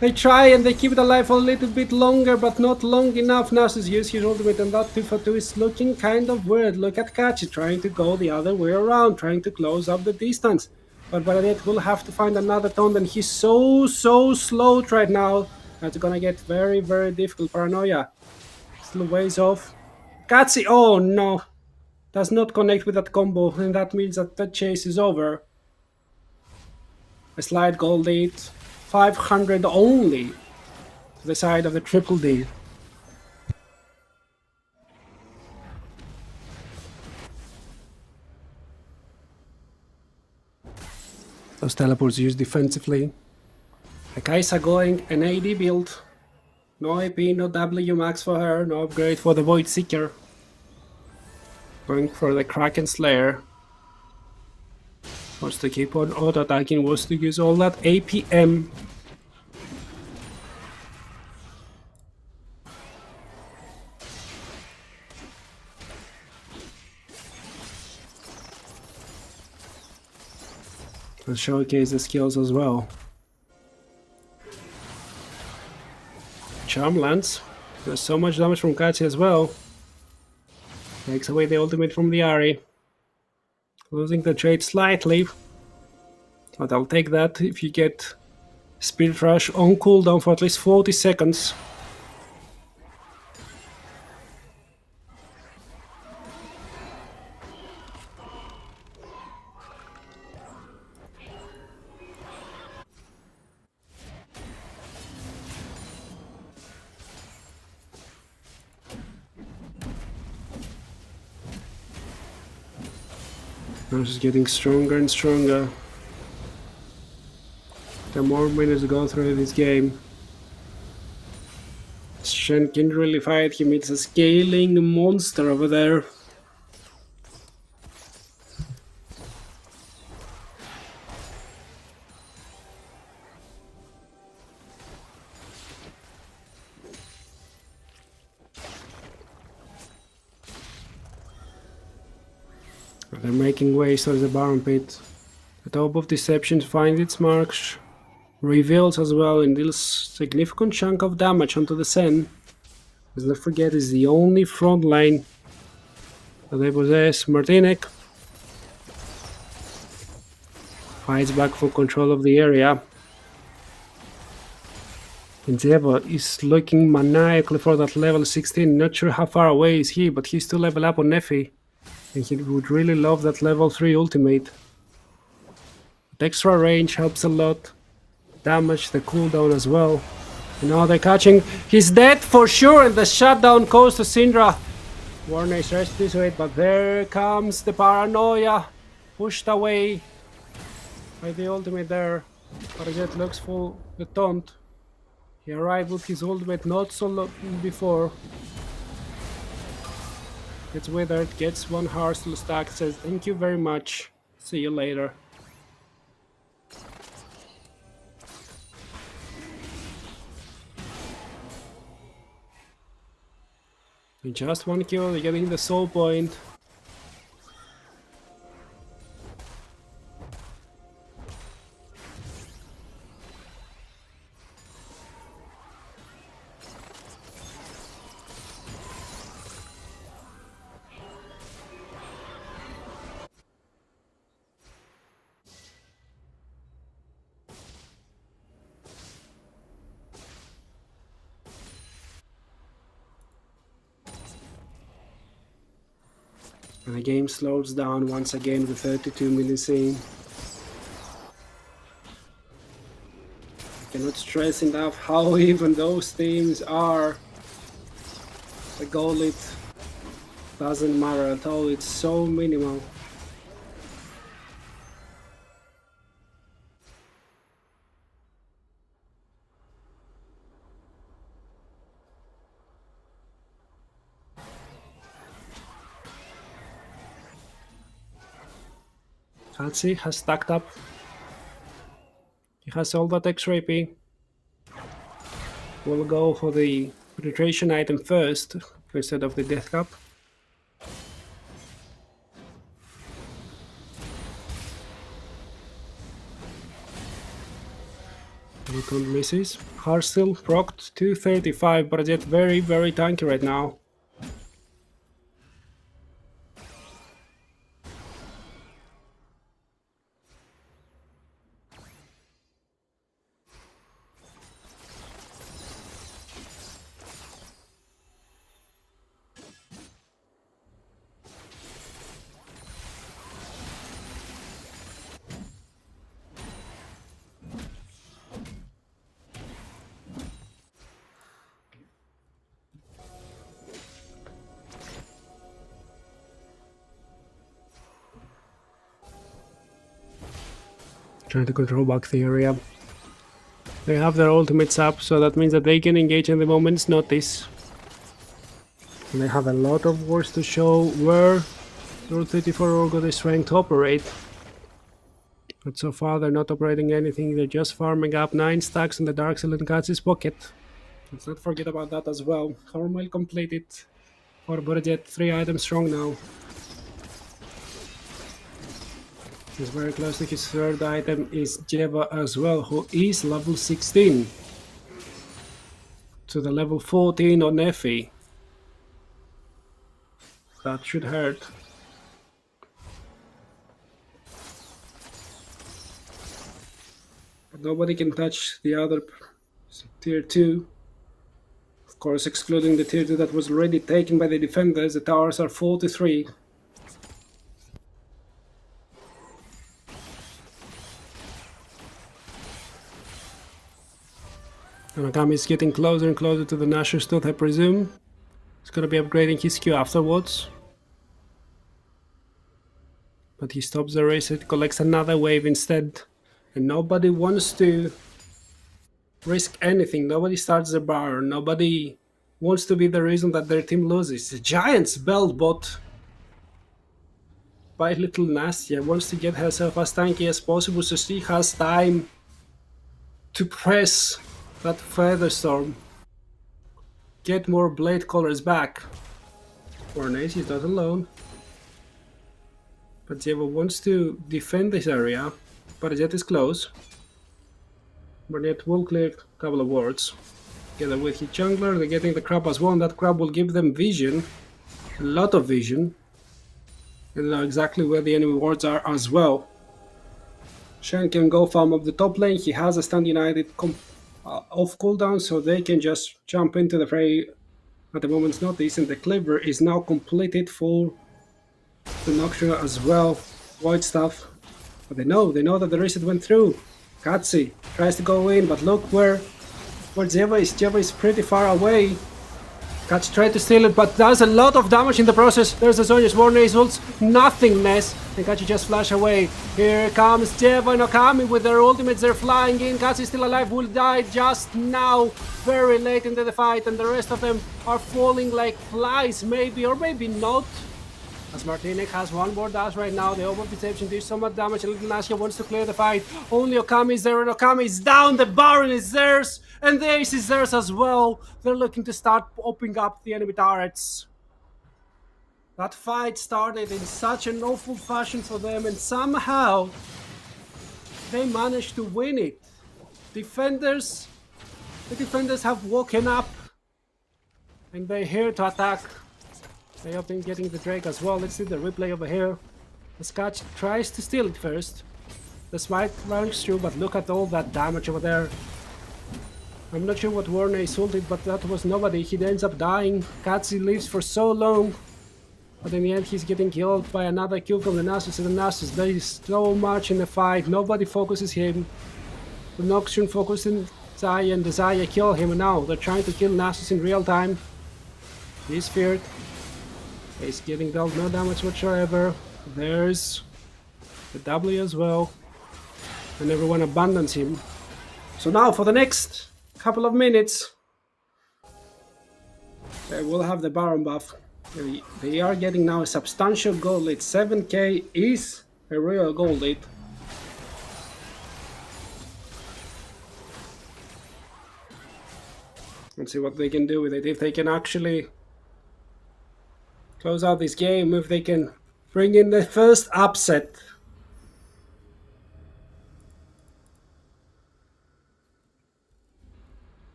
They try and they keep it alive for a little bit longer, but not long enough. Nasus uses his ultimate, and that 2-for-2 is looking kind of weird. Look at Kachi trying to go the other way around, trying to close up the distance. But Bernadette will have to find another taunt, and he's so slow right now. That's gonna get very, very difficult. Paranoia still ways off. Katsi, oh no! Does not connect with that combo, and that means that the chase is over. A slight gold lead. 500 only to the side of the Triple D. Those teleports used defensively. The Kaisa going an AD build. No AP, no W max for her, no upgrade for the Void Seeker. Going for the Kraken Slayer. Wants to keep on auto-attacking, wants to use all that APM. And showcase the skills as well. Charm lands. There's so much damage from Katsi as well. Takes away the ultimate from the Ahri. Losing the trade slightly. But I'll take that if you get Spirit Rush on cooldown for at least 40 seconds. Now she's getting stronger and stronger. The more minutes go through this game. Shen can't really fight him, it's a scaling monster over there. They're making way towards the Baron pit. The top of Deception finds its marks, reveals as well, and deals significant chunk of damage onto the Sen. Let's not forget, it's the only front line that they possess. Martinek fights back for control of the area. And Zeva is looking maniacally for that level 16. Not sure how far away is he, but he's still level up on Neffy. And he would really love that level 3 ultimate. The extra range helps a lot. Damage, the cooldown as well. And now they're catching. He's dead for sure, and the shutdown goes to Syndra. Warner is rescued to it, but there comes the paranoia. Pushed away by the ultimate there. Parajet looks for the taunt. He arrived with his ultimate not so long before. Gets withered, gets one heart to stack, says thank you very much. See you later. And just one kill, getting the soul point. And the game slows down once again with 32 millisecond. I cannot stress enough how even those teams are. The goal, it doesn't matter at all, it's so minimal. Hatsi has stacked up. He has all that extra AP. We'll go for the penetration item first, instead of the death cup. Recon misses. Heart still procced 235, but yet very, very tanky right now. Trying to control back the area. They have their ultimates up, so that means that they can engage in the moment's notice. And they have a lot of wars to show where Rule 34 Orgo is trying to operate. But so far they're not operating anything, they're just farming up 9 stacks in the Dark Silent Guts' pocket. Let's not forget about that as well. Hormel completed for Budget, 3 items strong now. He's very close to his third item is Jeva as well, who is level 16. To the level 14 on Effie. That should hurt. But nobody can touch the other tier 2. Of course, excluding the tier 2 that was already taken by the defenders, the towers are 43. Anagami is getting closer and closer to the Nashor's Tooth, I presume. He's gonna be upgrading his Q afterwards. But he stops the reset, collects another wave instead. And nobody wants to risk anything. Nobody starts the bar. Nobody wants to be the reason that their team loses. The Giants belt bot by little Nastia wants to get herself as tanky as possible so she has time to press that Featherstorm. Get more blade colors back. Ornace is not alone. But Jeva wants to defend this area. But Jet is close. Burnett will clear a couple of wards. Together with his jungler, they're getting the crab as well, and that crab will give them vision. A lot of vision. And know exactly where the enemy wards are as well. Shen can go farm up the top lane. He has a Stand United off cooldown, so they can just jump into the fray at a moment's notice. And the Cleaver is now completed for the Nocturne as well. Void stuff. But they know that the reset went through. Katsi tries to go in, but look where Jeva is. Jeva is pretty far away. Katsi tried to steal it, but does a lot of damage in the process. There's the Sonya's Warnace ults, nothingness, and Katsi just flash away. Here comes Jeva and Okami with their ultimates. They're flying in. Katsi still alive, will die just now, very late into the fight, and the rest of them are falling like flies, maybe or maybe not. As Martinek has one more dash right now, the Open Perception did so much damage, and Little Nashia wants to clear the fight. Only Okami is there, and Okami is down, the Baron is theirs, and the Ace is theirs as well. They're looking to start opening up the enemy turrets. That fight started in such an awful fashion for them, and somehow they managed to win it. The defenders have woken up, and they're here to attack. They have been getting the Drake as well. Let's see the replay over here. The Scotch tries to steal it first. The smite runs through, but look at all that damage over there. I'm not sure what Warnace ulted, but that was nobody. He ends up dying. Katsi lives for so long. But in the end, he's getting killed by another kill from the Nasus. And the Nasus, there is so much in the fight. Nobody focuses him. The Nocturne focused on Zaya, and the Zaya kill him. And now they're trying to kill Nasus in real time. He's feared. He's getting dealt no damage whatsoever. There's the W as well. And everyone abandons him. So now for the next couple of minutes, they will have the Baron buff. They are getting now a substantial gold lead. 7k is a real gold lead. Let's see what they can do with it. If they can actually close out this game, if they can bring in the first upset.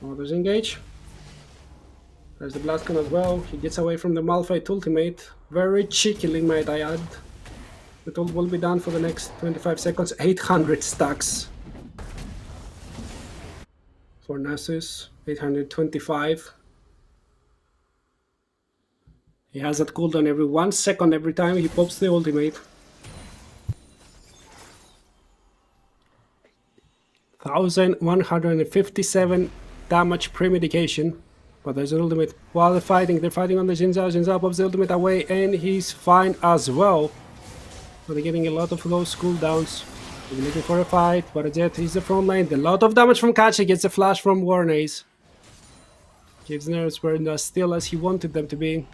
Others engage. There's the Blastgun as well. He gets away from the Malphite ultimate. Very cheekily, might I add. The ult will be done for the next 25 seconds. 800 stacks. For Nasus, 825. He has that cooldown every 1 second every time he pops the ultimate. 1157 damage pre-medication. But there's an ultimate. While they're fighting on the Xin Zhao. Xin Zhao pops the ultimate away and he's fine as well. So they're getting a lot of those cooldowns. They're looking for a fight, but Jet is the front lane. A lot of damage from Kachi, gets a flash from Warnace. Gives nerves were as still as he wanted them to be.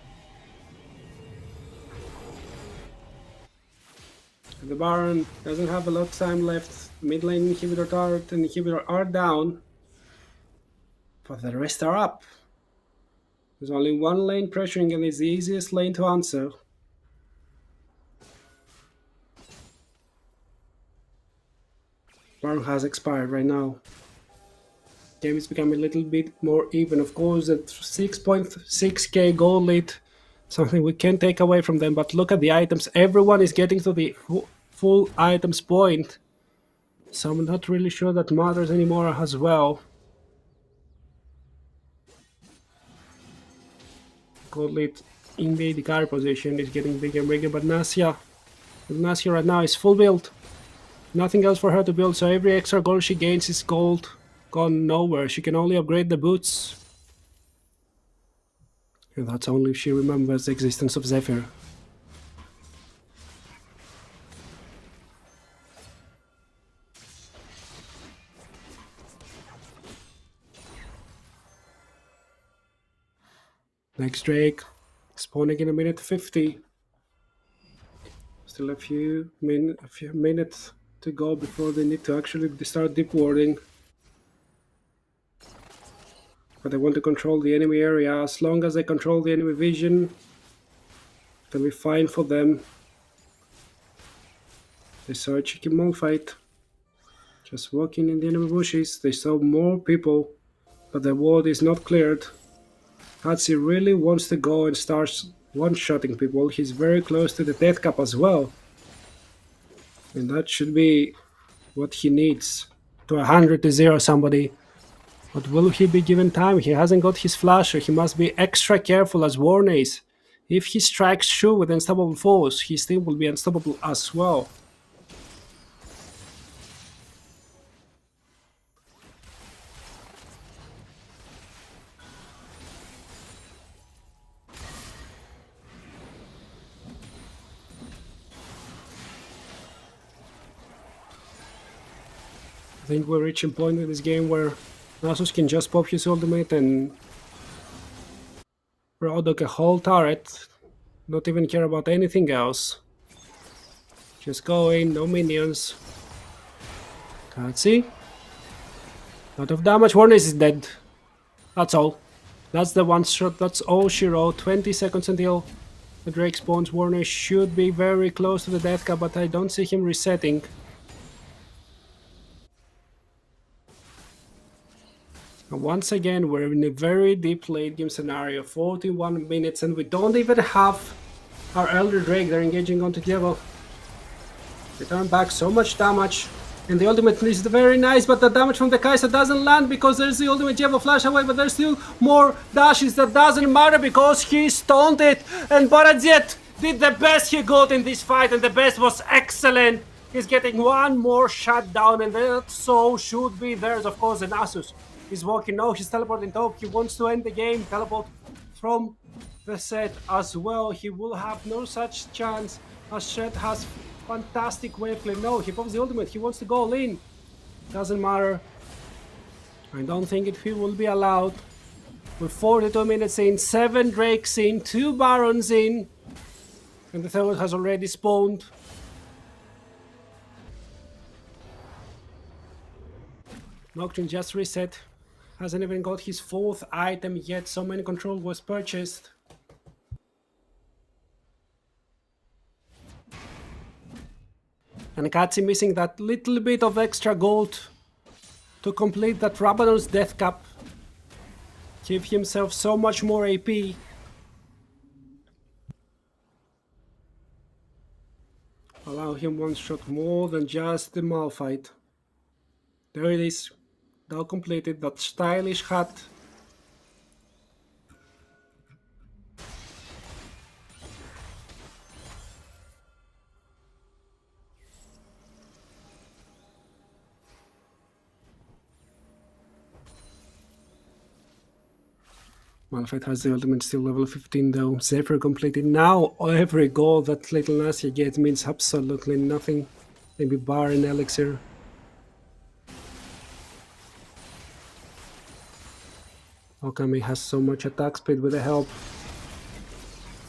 And the Baron doesn't have a lot of time left. Mid lane inhibitor turret and inhibitor are down. But the rest are up. There's only one lane pressuring and it's the easiest lane to answer. Baron has expired right now. Game is becoming a little bit more even. Of course, at 6.6k gold lead, something we can't take away from them. But look at the items. Everyone is getting to the full items point. So I'm not really sure that matters anymore as well. Gold lead in the AD carry position is getting bigger and bigger. But Nasia right now is full build. Nothing else for her to build, so every extra gold she gains is gold gone nowhere. She can only upgrade the boots. And that's only if she remembers the existence of Zephyr. Next Drake, spawning in a minute 50. Still a few minutes to go before they need to actually start deep warding. But they want to control the enemy area. As long as they control the enemy vision, it'll be fine for them. They saw a cheeky Malphite just walking in the enemy bushes. They saw more people, but the ward is not cleared. Hatsi really wants to go and start one-shotting people. He's very close to the death cap as well. And that should be what he needs. To 100 to 0 somebody. But will he be given time? He hasn't got his flasher. He must be extra careful as Warnace. If he strikes Shu with unstoppable force, his team will be unstoppable as well. I think we're reaching a point in this game where Nasus can just pop his ultimate and Rodok a whole turret, not even care about anything else. Just go in, no minions. Can't see. Lot of damage. Warnace is dead. That's all. That's the one shot, that's all she wrote. 20 seconds until the Drake spawns. Warnace should be very close to the death cap, but I don't see him resetting. Once again, we're in a very deep late game scenario, 41 minutes, and we don't even have our Elder Drake. They're engaging onto Diablo. They turn back so much damage, and the ultimate is very nice, but the damage from the Kai'Sa doesn't land because there's the ultimate Diablo flash away, but there's still more dashes. That doesn't matter because he stunned it, and Barazet did the best he could in this fight, and the best was excellent. He's getting one more shot down, and that so should be theirs, of course, the Nasus. He's walking now, he's teleporting top, he wants to end the game, teleport from the set as well. He will have no such chance as Shed has fantastic wave clear. No, he pops the ultimate, he wants to go all in. Doesn't matter. I don't think he will be allowed. We're 42 minutes in, 7 Drakes in, 2 Barons in, and the third has already spawned. Nocturne just reset. Hasn't even got his 4th item yet. So many control was purchased. And Katsi missing that little bit of extra gold to complete that Rabadon's death cap. Give himself so much more AP. Allow him one shot more than just the Malphite. There it is. Now completed, that stylish hat. Malphite has the ultimate still level 15 though. Zephyr completed. Now every goal that little Nasia gets means absolutely nothing. Maybe bar and elixir. Okami has so much attack speed with the help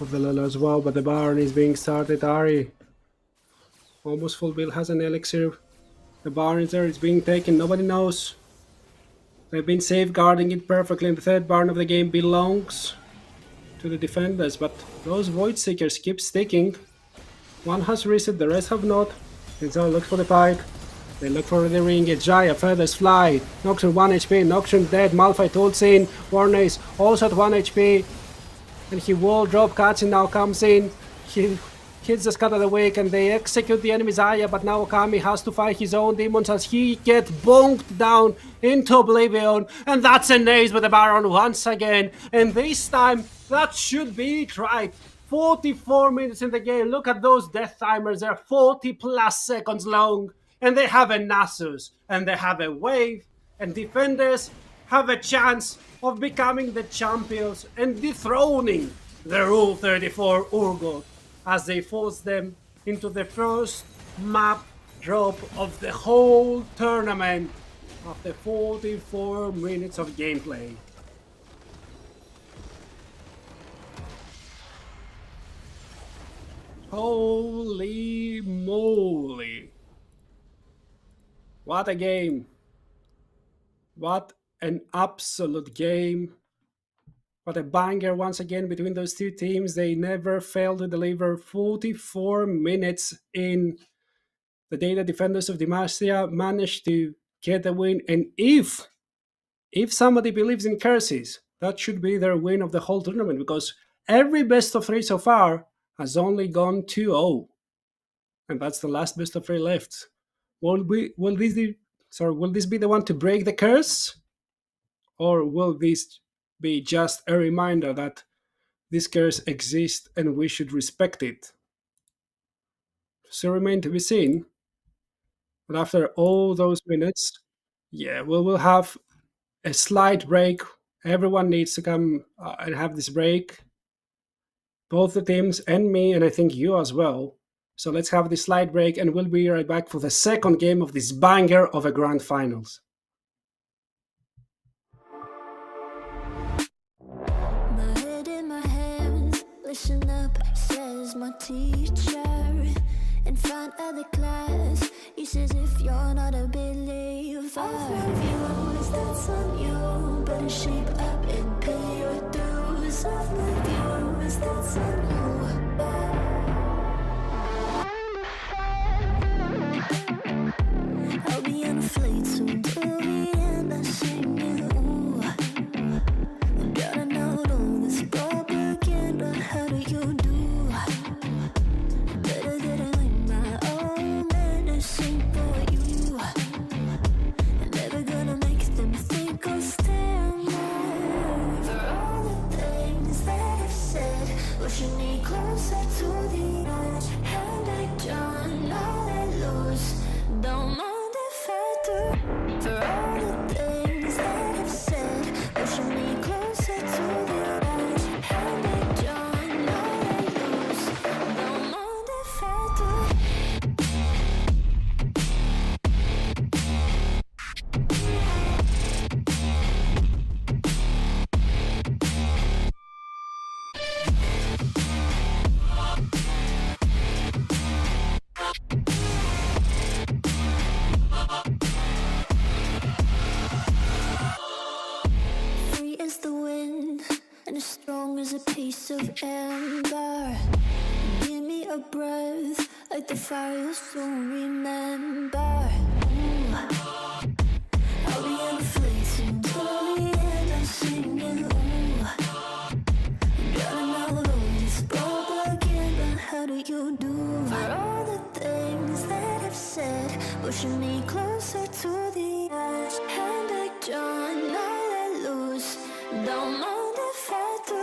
of the Lolo as well, but the Baron is being started. Ari, almost full build, has an elixir. The Baron is there, it's being taken, nobody knows. They've been safeguarding it perfectly, and the third Baron of the game belongs to the defenders, but those Void Seekers keep sticking. One has reset, the rest have not. Zinzao looks for the pike. They look for the ring, it's Jaya, feathers fly. Nocturne 1 HP, Nocturne dead, Malphite ults in. Warnace also at 1 HP. And he will drop Katsin, now comes in. He hits the Scat of the Wake and they execute the enemy Zaya, but now Okami has to fight his own demons as he gets bonked down into oblivion. And that's an ace with the Baron once again. And this time, that should be it, right? 44 minutes in the game. Look at those death timers, they're 40 plus seconds long. And they have a Nasus, and they have a wave, and defenders have a chance of becoming the champions and dethroning the Rule 34 Urgot as they force them into the first map drop of the whole tournament after 44 minutes of gameplay. Holy moly. What a game. What an absolute game. What a banger once again between those two teams. They never failed to deliver 44 minutes in. The Data Defenders of Demacia managed to get the win. And if somebody believes in curses, that should be their win of the whole tournament, because every best of three so far has only gone 2-0. And that's the last best of three left. Will this be the one to break the curse? Or will this be just a reminder that this curse exists and we should respect it? So remain to be seen. But after all those minutes, yeah, we will have a slight break. Everyone needs to come and have this break. Both the teams and me, and I think you as well. So let's have this slight break, and we'll be right back for the second game of this banger of a grand finals. My head in my hands, listen up, says my teacher. In front of the class, he says if you're not a believer, off my views, that's on you. Better shape up and pay your dues. Off my views, that's on you. I'll be on a flight soon to the end. I sing you. Gotta know all this propaganda. How do you do? Better get it like my own medicine for you. I'm never gonna make them think I'll stand there. For all the things that I've said, pushing me closer to the edge. And I don't know that lose. Don't mind if I do. For all the things that I've said, pushing me closer to the edge. And I don't know that lose. Don't mind if I do. Free as the wind and as strong as a piece of amber. Give me a breath like the fire you'll soon remember. Ooh. I'll be on the fleet soon till the end. I'm singing. Ooh. Gotta know all this propaganda. How do you do? For all the things that I've said, pushing me closer to the edge. And I don't know that lose. Don't mind if I do.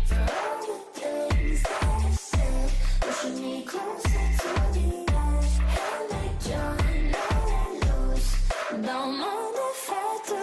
For all the things that I've said, pushing me closer to the edge. And I don't know that lose. Don't mind if I do.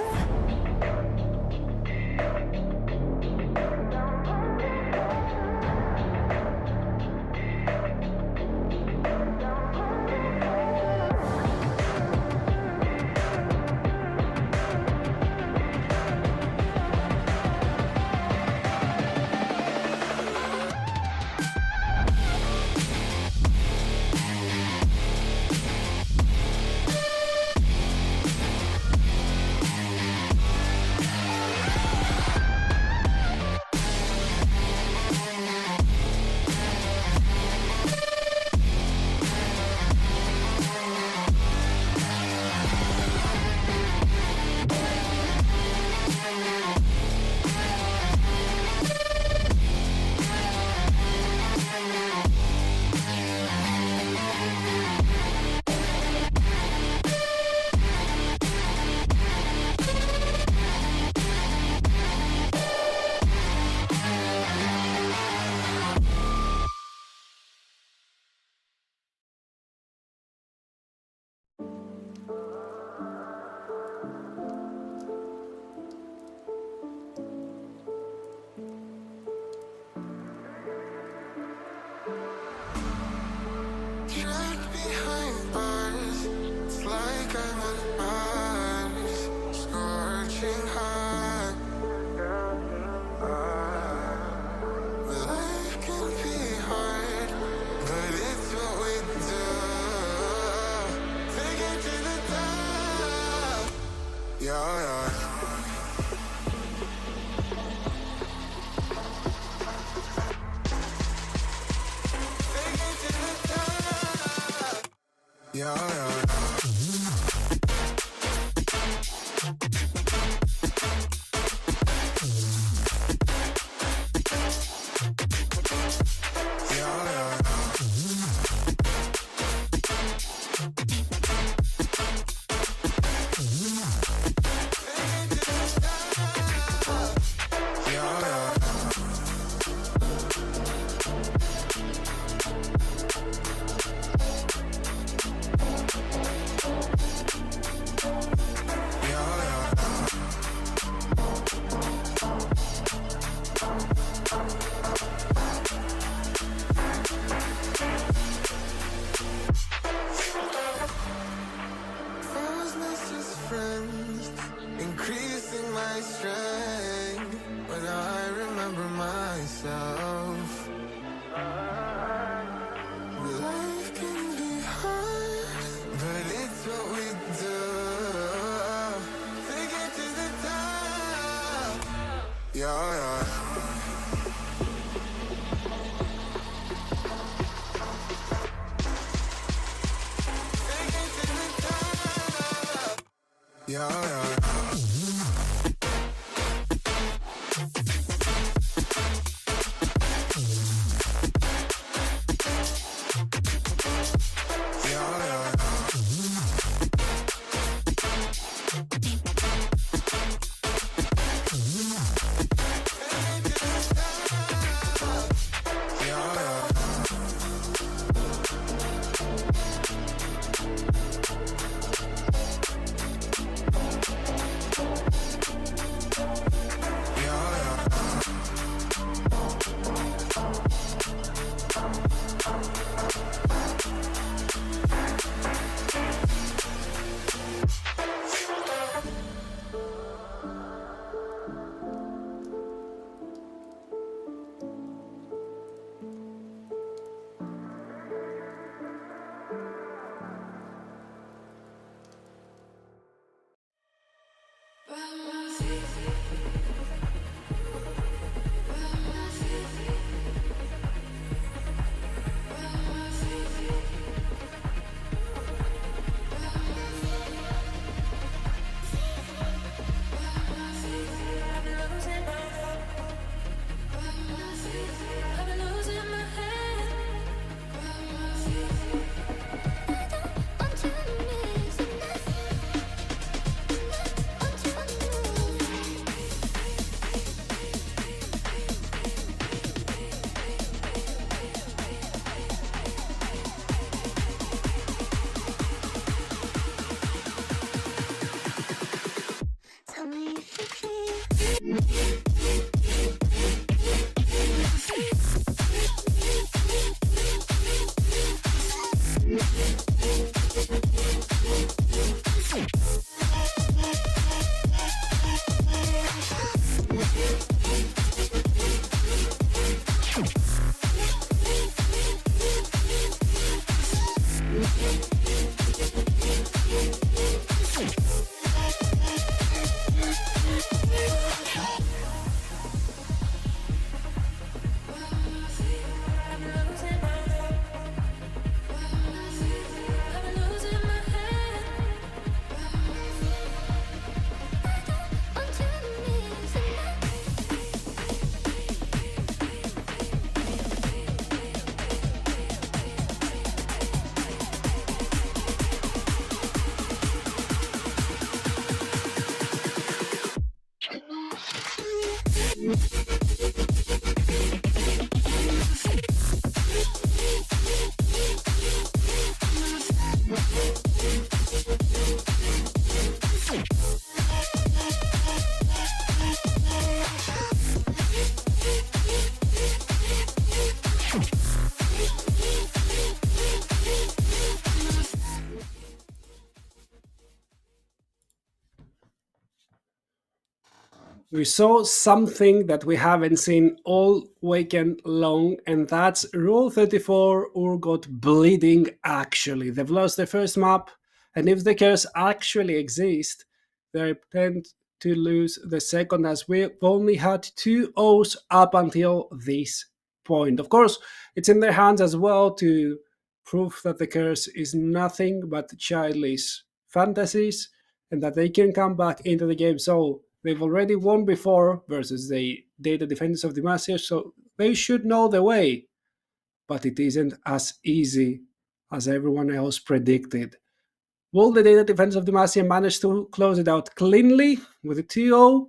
Yeah, yeah, yeah, yeah. Yeah, yeah. Yeah, yeah. Those nights just friends, increasing my strength. When I remember myself, life can be hard, but it's what we do. Take it to the top. Yeah, yeah. Take it to the top. Yeah, yeah. Yeah, yeah. Yeah, yeah. Yeah, yeah. Tell me if you We saw something that we haven't seen all weekend long, and that's Rule 34 Urgot bleeding actually. They've lost their first map, and if the curse actually exist, they tend to lose the second, as we've only had 2 O's up until this point. Of course, it's in their hands as well to proof that the curse is nothing but childish fantasies and that they can come back into the game. So they've already won before versus the data defenders of Demacia, so they should know the way. But it isn't as easy as everyone else predicted. Will the data defense of Demacia manage to close it out cleanly with a 2-0?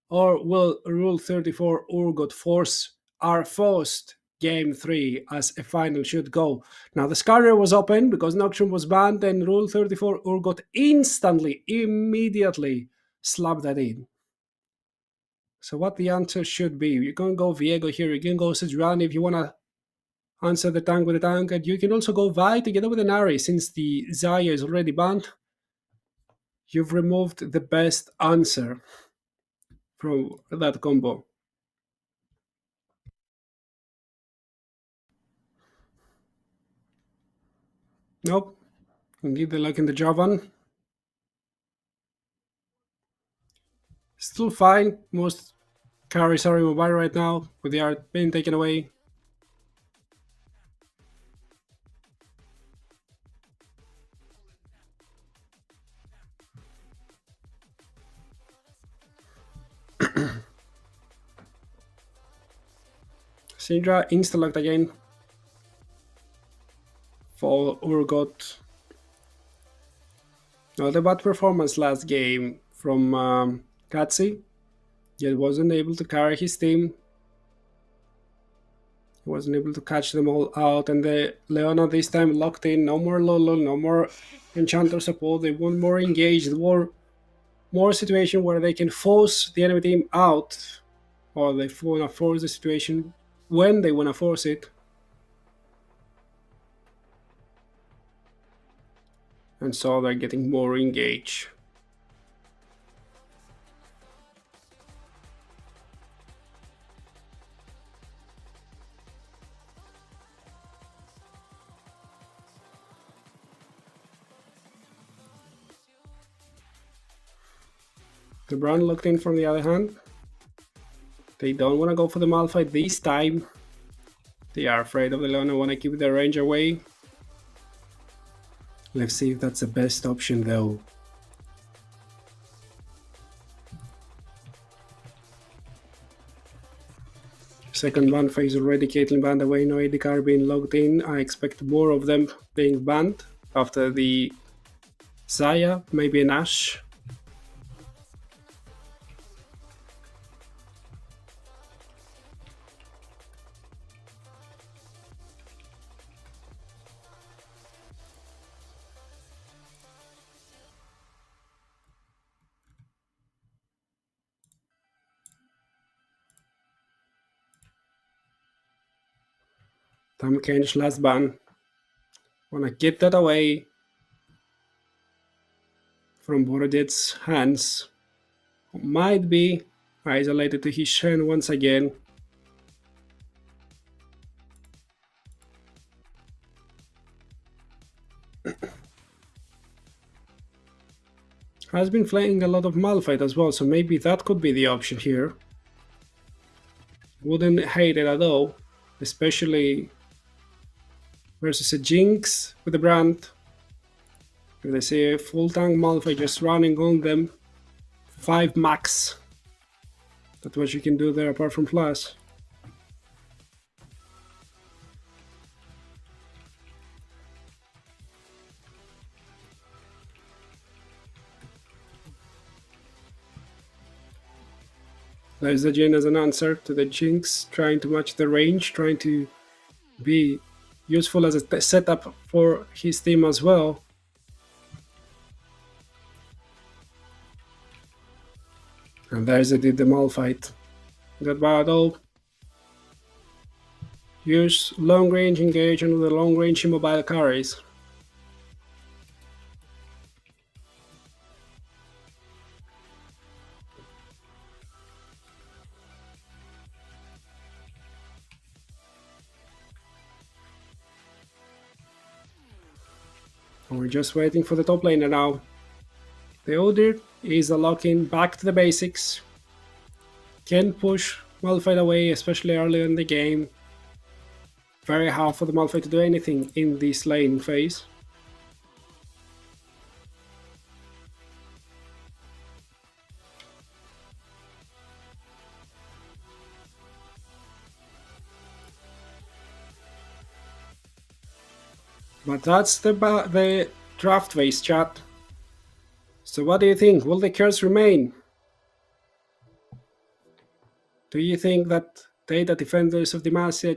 Or will Rule 34 Urgot force our first Game 3 as a final should go? Now the Scarrier was open because Nocturne was banned and Rule 34 Urgot immediately slapped that in. So what the answer should be, you can go Viego here, you can go Sejuani if you want to answer the tank with a tank, and you can also go Vi together with an Ari since the Zaya is already banned. You've removed the best answer from that combo. Nope. Indeed, the luck in the Javan. Still fine. Most carries are immobile right now, with the art being taken away. Syndra insta-locked again for Urgot. Not a bad performance last game from Katsi, yet wasn't able to carry his team. He wasn't able to catch them all out, and the Leona this time locked in. No more Lolo, no more Enchanter support. They want more engaged, more situation where they can force the enemy team out, or they want to force the situation when they want to force it. And so they're getting more engaged. The Brown locked in from the other hand. They don't want to go for the Malphite this time. They are afraid of the Leona, want to keep their range away. Let's see if that's the best option though. Second ban phase already, Caitlyn banned away, no AD carry being logged in. I expect more of them being banned after the Zaya, maybe an Ashe. Tahm last ban. Wanna get that away from Borodet's hands. Might be isolated to his Shen once again. Has been playing a lot of Malphite as well, so maybe that could be the option here. Wouldn't hate it at all, especially versus a Jinx with a brand. If they see a full tank Malphite just running on them, 5 max. That's what you can do there apart from flash. There's the Jhin as an answer to the Jinx, trying to match the range, trying to be useful as a setup for his team as well. And there's the Malphite. Got battle. Use long range engage on the long range immobile carries. We're just waiting for the top laner now. The order is a lock-in back to the basics. Can push Malphite away, especially early in the game. very hard for the Malphite to do anything in this lane phase. But that's the draft phase, chat. So what do you think? Will the curse remain? Do you think that Data Defenders of Demacia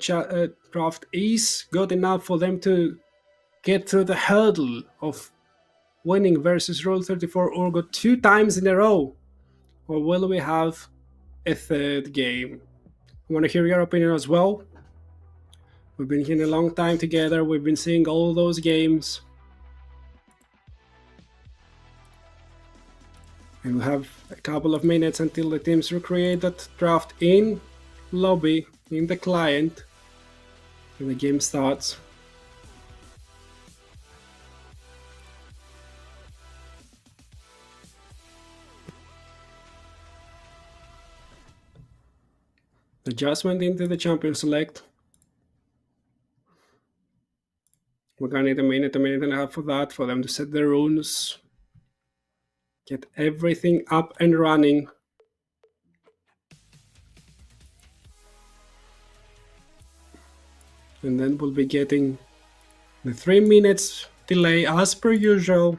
draft is good enough for them to get through the hurdle of winning versus Rule 34 Urgo 2 times in a row? Or will we have a third game? I want to hear your opinion as well. We've been here a long time together. We've been seeing all those games. And we have a couple of minutes until the teams recreate that draft in lobby, in the client, and the game starts. Adjustment into the champion select. We're gonna need a minute and a half for that, for them to set their runes. Get everything up and running. And then we'll be getting the 3 minutes delay as per usual.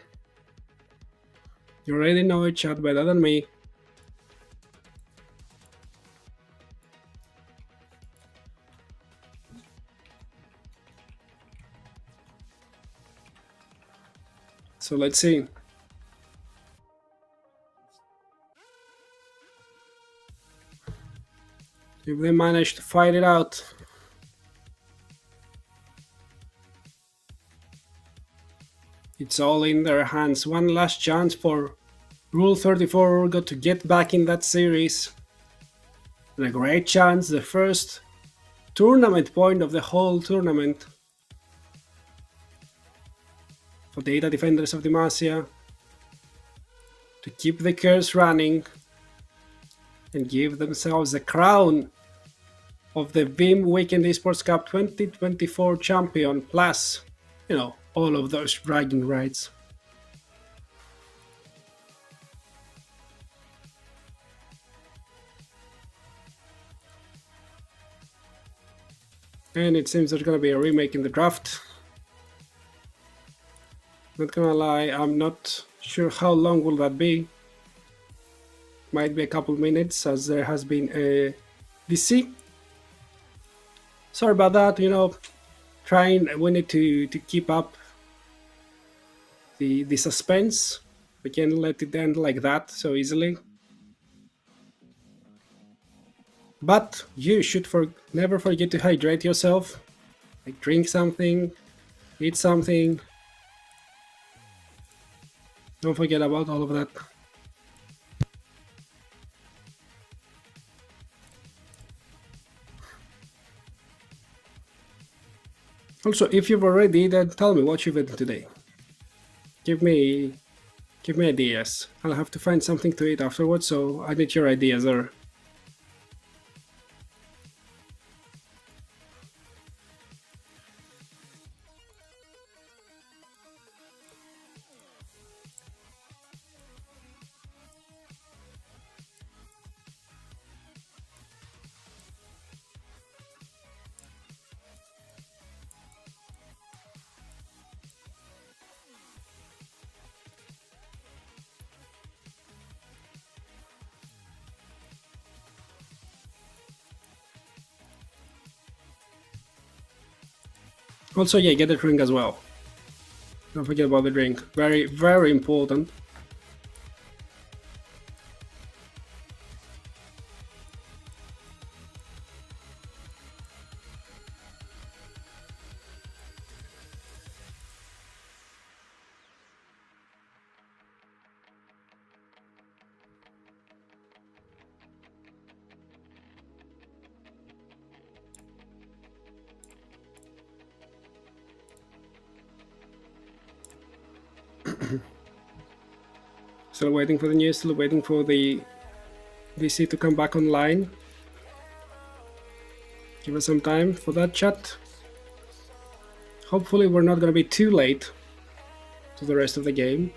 You already know it, chat, better than me. So let's see. If they manage to fight it out. It's all in their hands. One last chance for Rule 34 Urgo to get back in that series. And a great chance, the first tournament point of the whole tournament for Data Defenders of Demacia to keep the curse running and give themselves the crown of the Veeam Weekend Esports Cup 2024 champion, plus, you know, all of those bragging rights. And it seems there's gonna be a remake in the draft. Not gonna lie, I'm not sure how long will that be. Might be a couple minutes, as there has been a DC. Sorry about that, you know, we need to keep up the suspense. We can't let it end like that so easily. But you should never forget to hydrate yourself. Like, drink something, eat something. Don't forget about all of that. Also, if you've already, then tell me what you've eaten today. Give me ideas. I'll have to find something to eat afterwards, so I need your ideas there. Also, yeah, get a drink as well. Don't forget about the drink. Very, very important. Still waiting for the news, still waiting for the DC to come back online. Give us some time for that, chat. Hopefully we're not going to be too late to the rest of the game.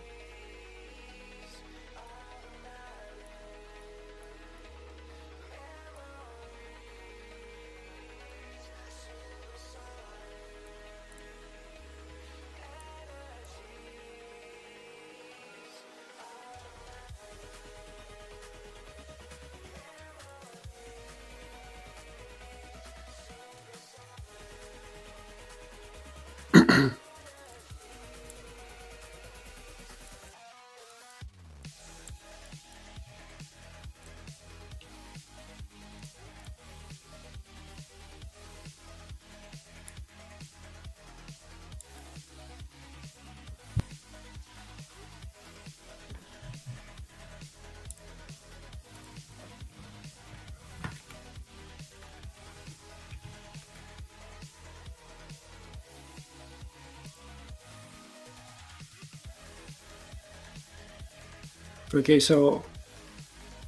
Okay, so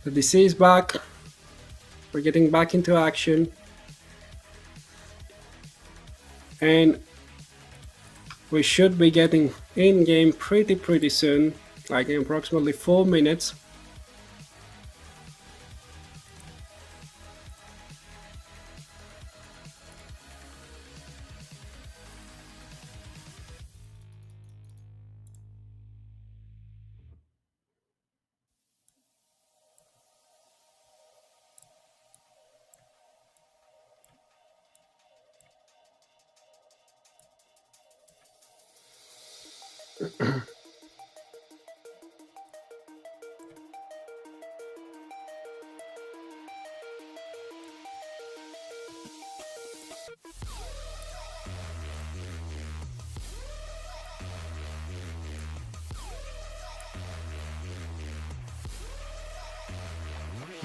the DC is back. We're getting back into action. And we should be getting in-game pretty soon, like in approximately 4 minutes.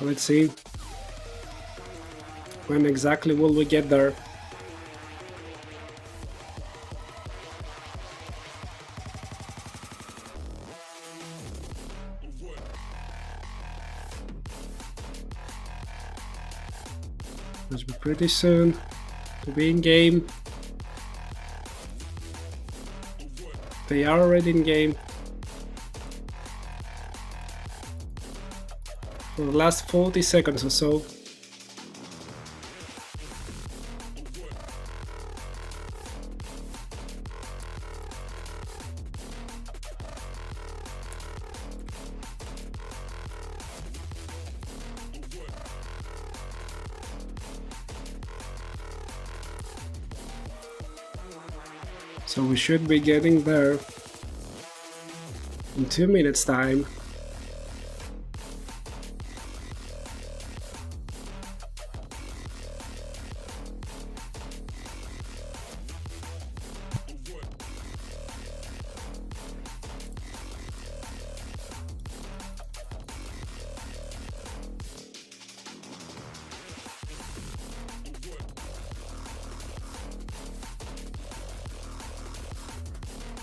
Let's see. When exactly will we get there? Must be pretty soon to be in game. They are already in game. For the last 40 seconds or so. So we should be getting there in 2 minutes time.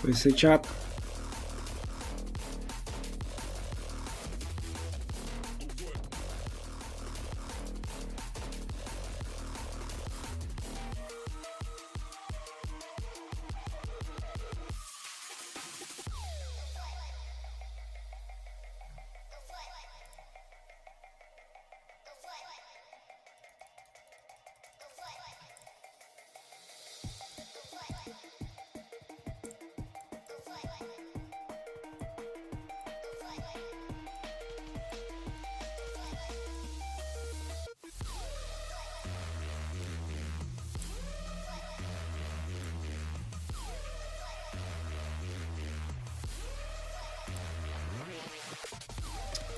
We see chat.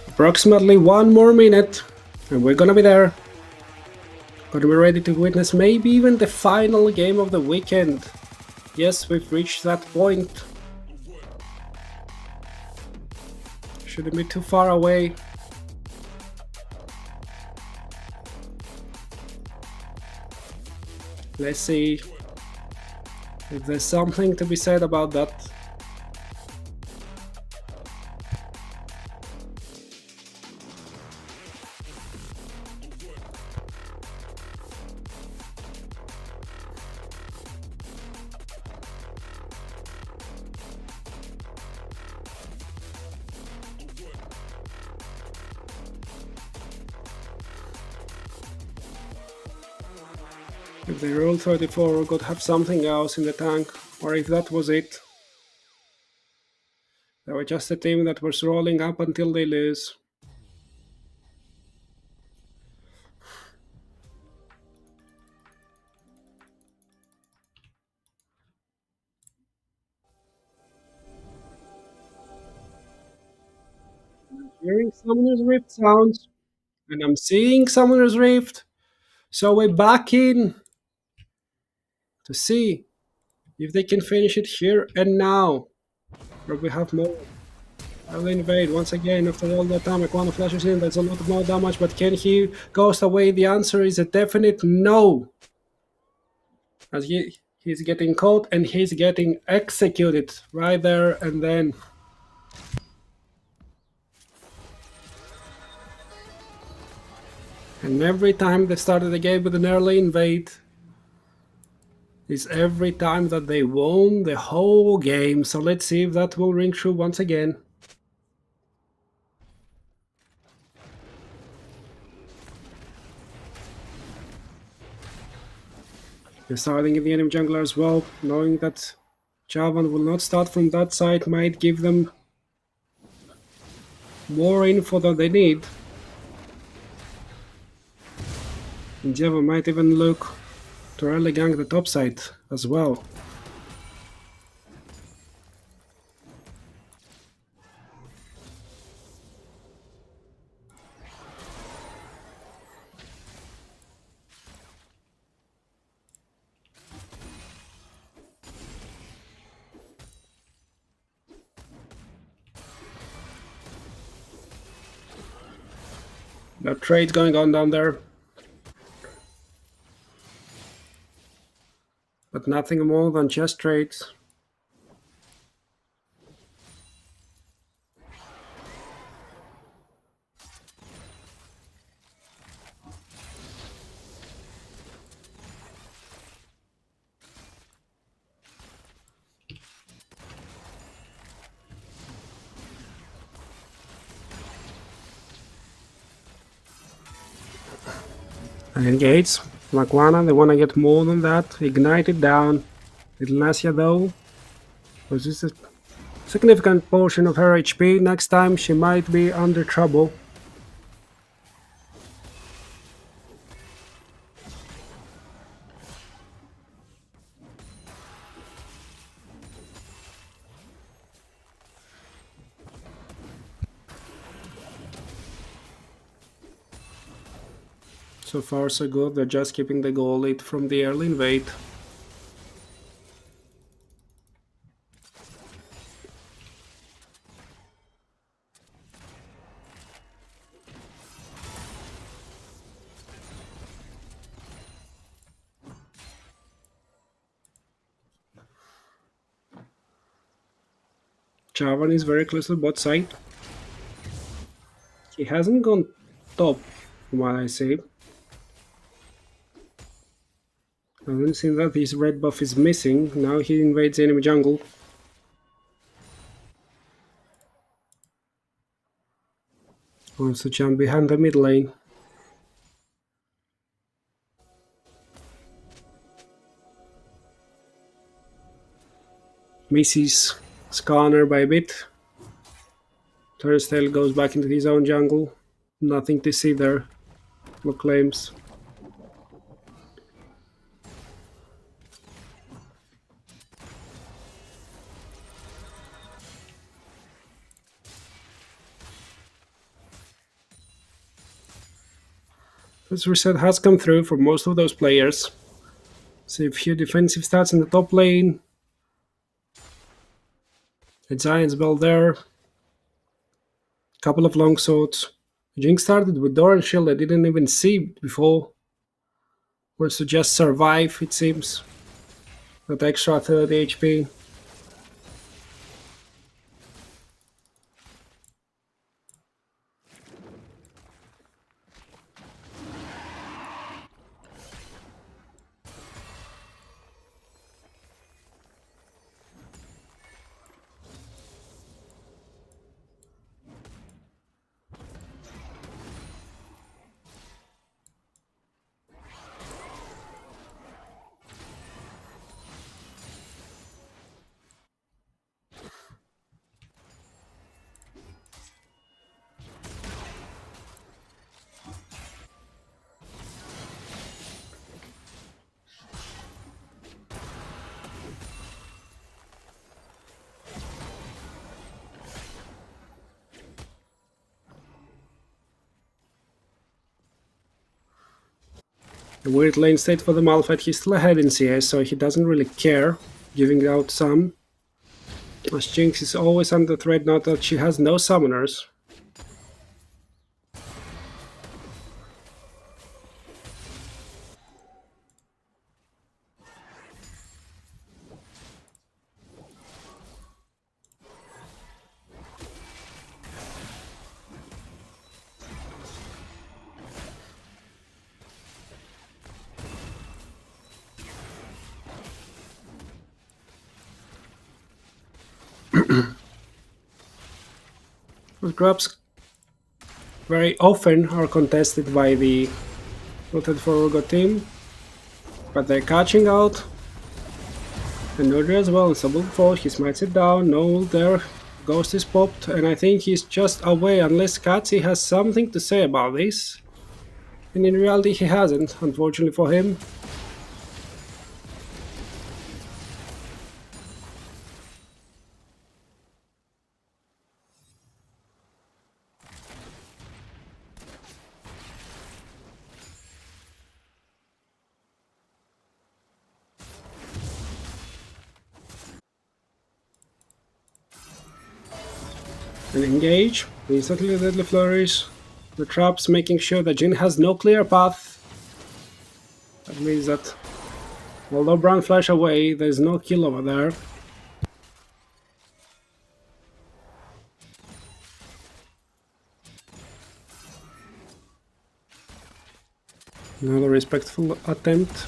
Approximately 1 more minute and we're gonna be there. Gonna be ready to witness maybe even the final game of the weekend. Yes, we've reached that point. Shouldn't be too far away. Let's see if there's something to be said about that. If they roll 34, we could have something else in the tank, or if that was it. They were just a team that was rolling up until they lose. I'm hearing Summoner's Rift sounds, and I'm seeing Summoner's Rift. So we're back in to see if they can finish it here and now. Or we have more. I'll invade once again after all that time. Iguana flashes in, that's a lot more damage, but can he ghost away? The answer is a definite no. As he's getting caught and he's getting executed right there and then. And every time they started the game with an early invade is every time that they won the whole game. So let's see if that will ring true once again. They're starting in the enemy jungler as well, knowing that Javan will not start from that side might give them more info than they need. And Javan might even look to early gank the top side as well. There are trades going on down there. But nothing more than just trades. And engage. Makwana, they want to get more than that. Ignite it down. Little Nasya though, was this a significant portion of her HP. Next time she might be under trouble. So far so good, they're just keeping the goal lead from the early invade. Javan is very close to the bot side. He hasn't gone top from what I see. I haven't seen that his red buff is missing. Now he invades enemy jungle. Wants to jump behind the mid lane. Misses Scanner by a bit. Turnstile goes back into his own jungle. Nothing to see there. No claims. This reset has come through for most of those players. See a few defensive stats in the top lane. A Giant's Bell there. Couple of long swords. Jinx started with Doran Shield I didn't even see before. Wants to just survive, it seems. That extra 30 HP. A weird lane state for the Malphite. He's still ahead in CS, so he doesn't really care, giving out some. As Jinx is always under threat now that she has no summoners. Grabs very often are contested by the Rooted for Urgot team, but they're catching out. And Nodri as well, Subtle Fall, he smites it down, no ult there, Ghost is popped, and I think he's just away unless Katsi has something to say about this. And in reality he hasn't, unfortunately for him. And engage, instantly deadly flurries, the traps making sure that Jhin has no clear path. That means that although Brown flash away, there's no kill over there. Another respectful attempt.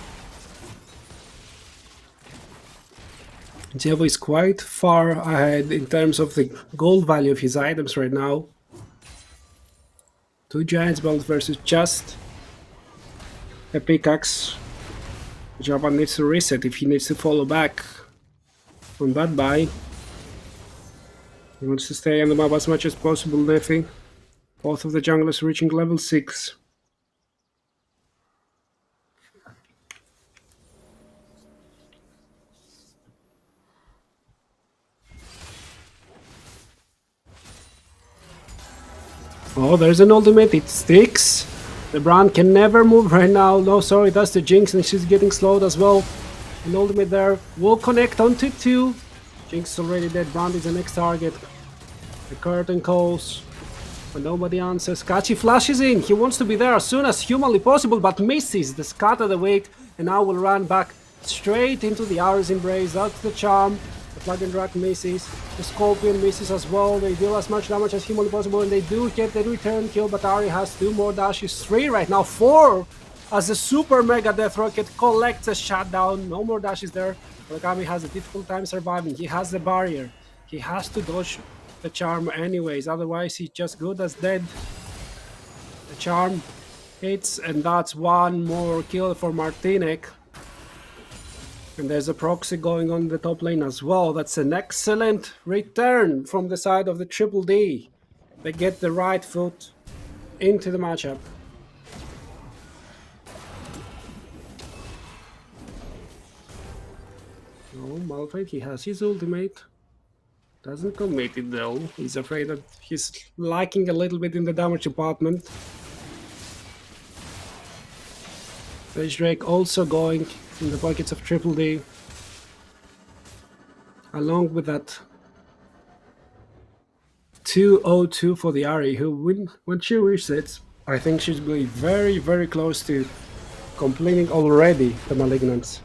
Diego is quite far ahead in terms of the gold value of his items right now. 2 Giants belts versus just a pickaxe. Java needs to reset if he needs to follow back on that buy. He wants to stay on the map as much as possible, Neffy. Both of the junglers reaching level 6. Oh, there's an ultimate, it sticks. The Brand can never move right now. No, sorry, that's the Jinx and she's getting slowed as well. An ultimate there will connect onto 2. Jinx is already dead, Brand is the next target. The curtain calls, but nobody answers. Kachi flashes in, he wants to be there as soon as humanly possible, but misses the scatter the wake, and now will run back straight into the Ares embrace. That's the charm. The plug and drag misses. The Scorpion misses as well. They deal as much damage as humanly possible, and they do get the return kill, but Ari has 2 more dashes, 3 right now, 4, as the super mega death rocket collects a shutdown. No more dashes there. Murakami has a difficult time surviving. He has the barrier. He has to dodge the charm anyways, otherwise he's just good as dead. The charm hits, and that's 1 more kill for Martinek. And there's a proxy going on in the top lane as well. That's an excellent return from the side of the Triple D. They get the right foot into the matchup. Oh, Malphite, he has his ultimate. Doesn't commit it though. He's afraid that he's lacking a little bit in the damage department. Sage Drake also going in the pockets of Triple D. Along with that 202 for the Ari, who when she resets, I think she's going to be very, very close to completing already the Malignance.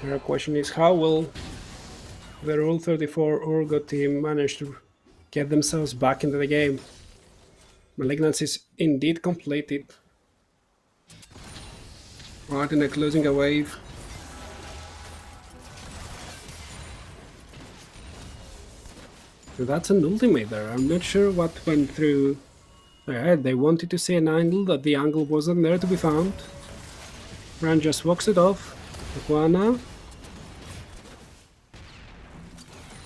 The question is, how will the Rule 34 Urgot team manage to get themselves back into the game? Malignance is indeed completed. Martinek losing a wave. So that's an ultimate there. I'm not sure what went through their head. They wanted to see an angle, that the angle wasn't there to be found. Ran just walks it off. Iguana.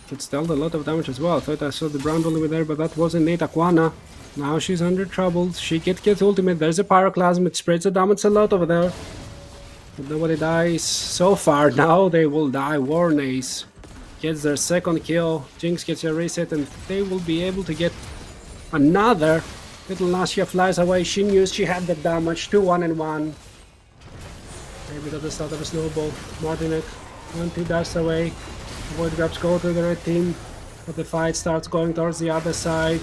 Gets dealt a lot of damage as well. I thought I saw the Brown over there, but that wasn't it. Aquana. Now she's under trouble. She gets ultimate. There's a Pyroclasm. It spreads the damage a lot over there. But nobody dies so far. Now they will die. Warnace gets their second kill. Jinx gets a reset, and they will be able to get another. Little Nashia flies away. She knew she had the damage. 2-1-1. Maybe that's the start of a snowball. Martinet 1-2 dash away. Void grabs go to the red team, but the fight starts going towards the other side.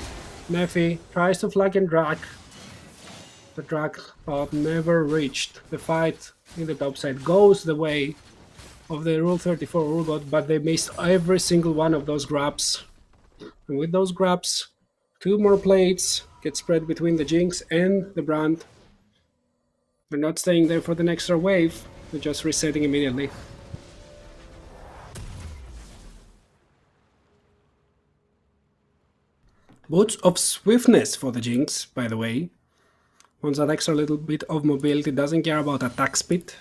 Neffy tries to flag and drag. The drag path never reached. The fight in the top side goes the way of the Rule 34 rule bot, but they missed every single one of those grabs. And with those grabs, 2 more plates get spread between the Jinx and the Brand. They're not staying there for the next wave, they're just resetting immediately. Boots of Swiftness for the Jinx, by the way. Wants that extra little bit of mobility, doesn't care about attack speed.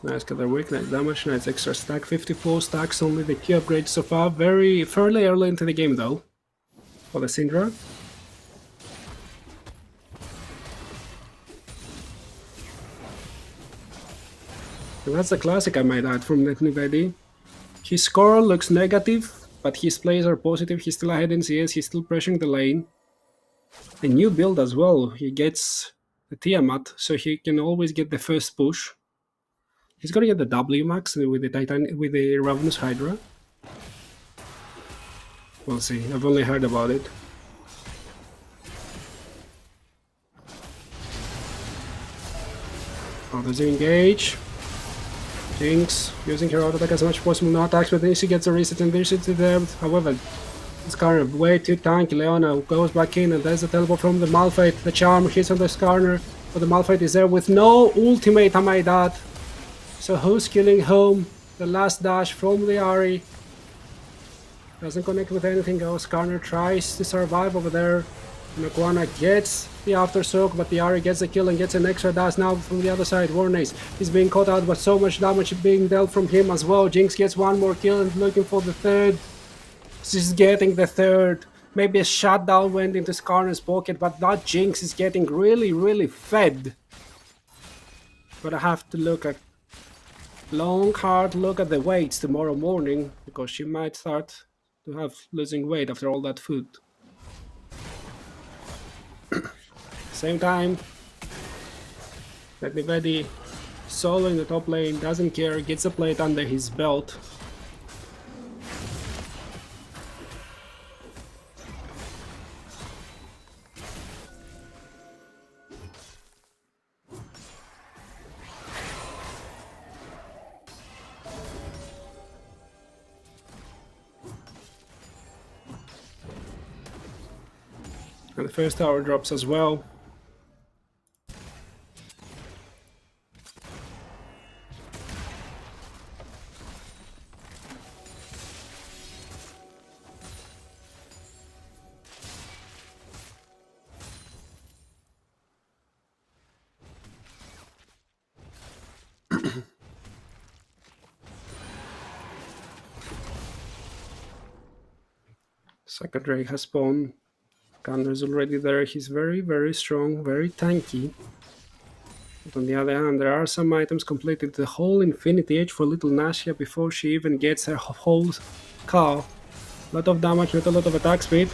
Nice got their weak, nice damage, nice extra stack, 54 stacks, only the Q upgrade so far, fairly early into the game though, for the Syndra. And that's the classic, I might add, from Nivedi. His score looks negative, but his plays are positive. He's still ahead in CS, he's still pressuring the lane. A new build as well. He gets the Tiamat, so he can always get the first push. He's gonna get the W max with the Ravenous Hydra. We'll see. I've only heard about it. Oh, does he engage? Jinx using her auto attack as much as possible, no attacks, but then she gets a reset and reset to there. However, this Skarner way too tanky. Leona goes back in, and there's a teleport from the Malphite. The charm hits on the Skarner, but the Malphite is there with no ultimate, I might add. So who's killing whom? The last dash from the Ahri doesn't connect with anything else. Skarner tries to survive over there. Naquana gets the after soak, but the Ahri gets the kill and gets an extra dash now from the other side. Warnace is being caught out, but so much damage being dealt from him as well. Jinx gets one more kill and looking for the third. She's getting the third. Maybe a shutdown went into Skarner's pocket, but that Jinx is getting really fed. But I have to look at hard look at the weights tomorrow morning, because she might start to have losing weight after all that food. Same time, Nivedi solo in the top lane, doesn't care, gets a plate under his belt. And the first tower drops as well. Second Drake has spawned. Kander's already there. He's very strong, very tanky. But on the other hand, there are some items completed. The whole Infinity Edge for little Nashia before she even gets her whole car. Lot of damage, not a lot of attack speed.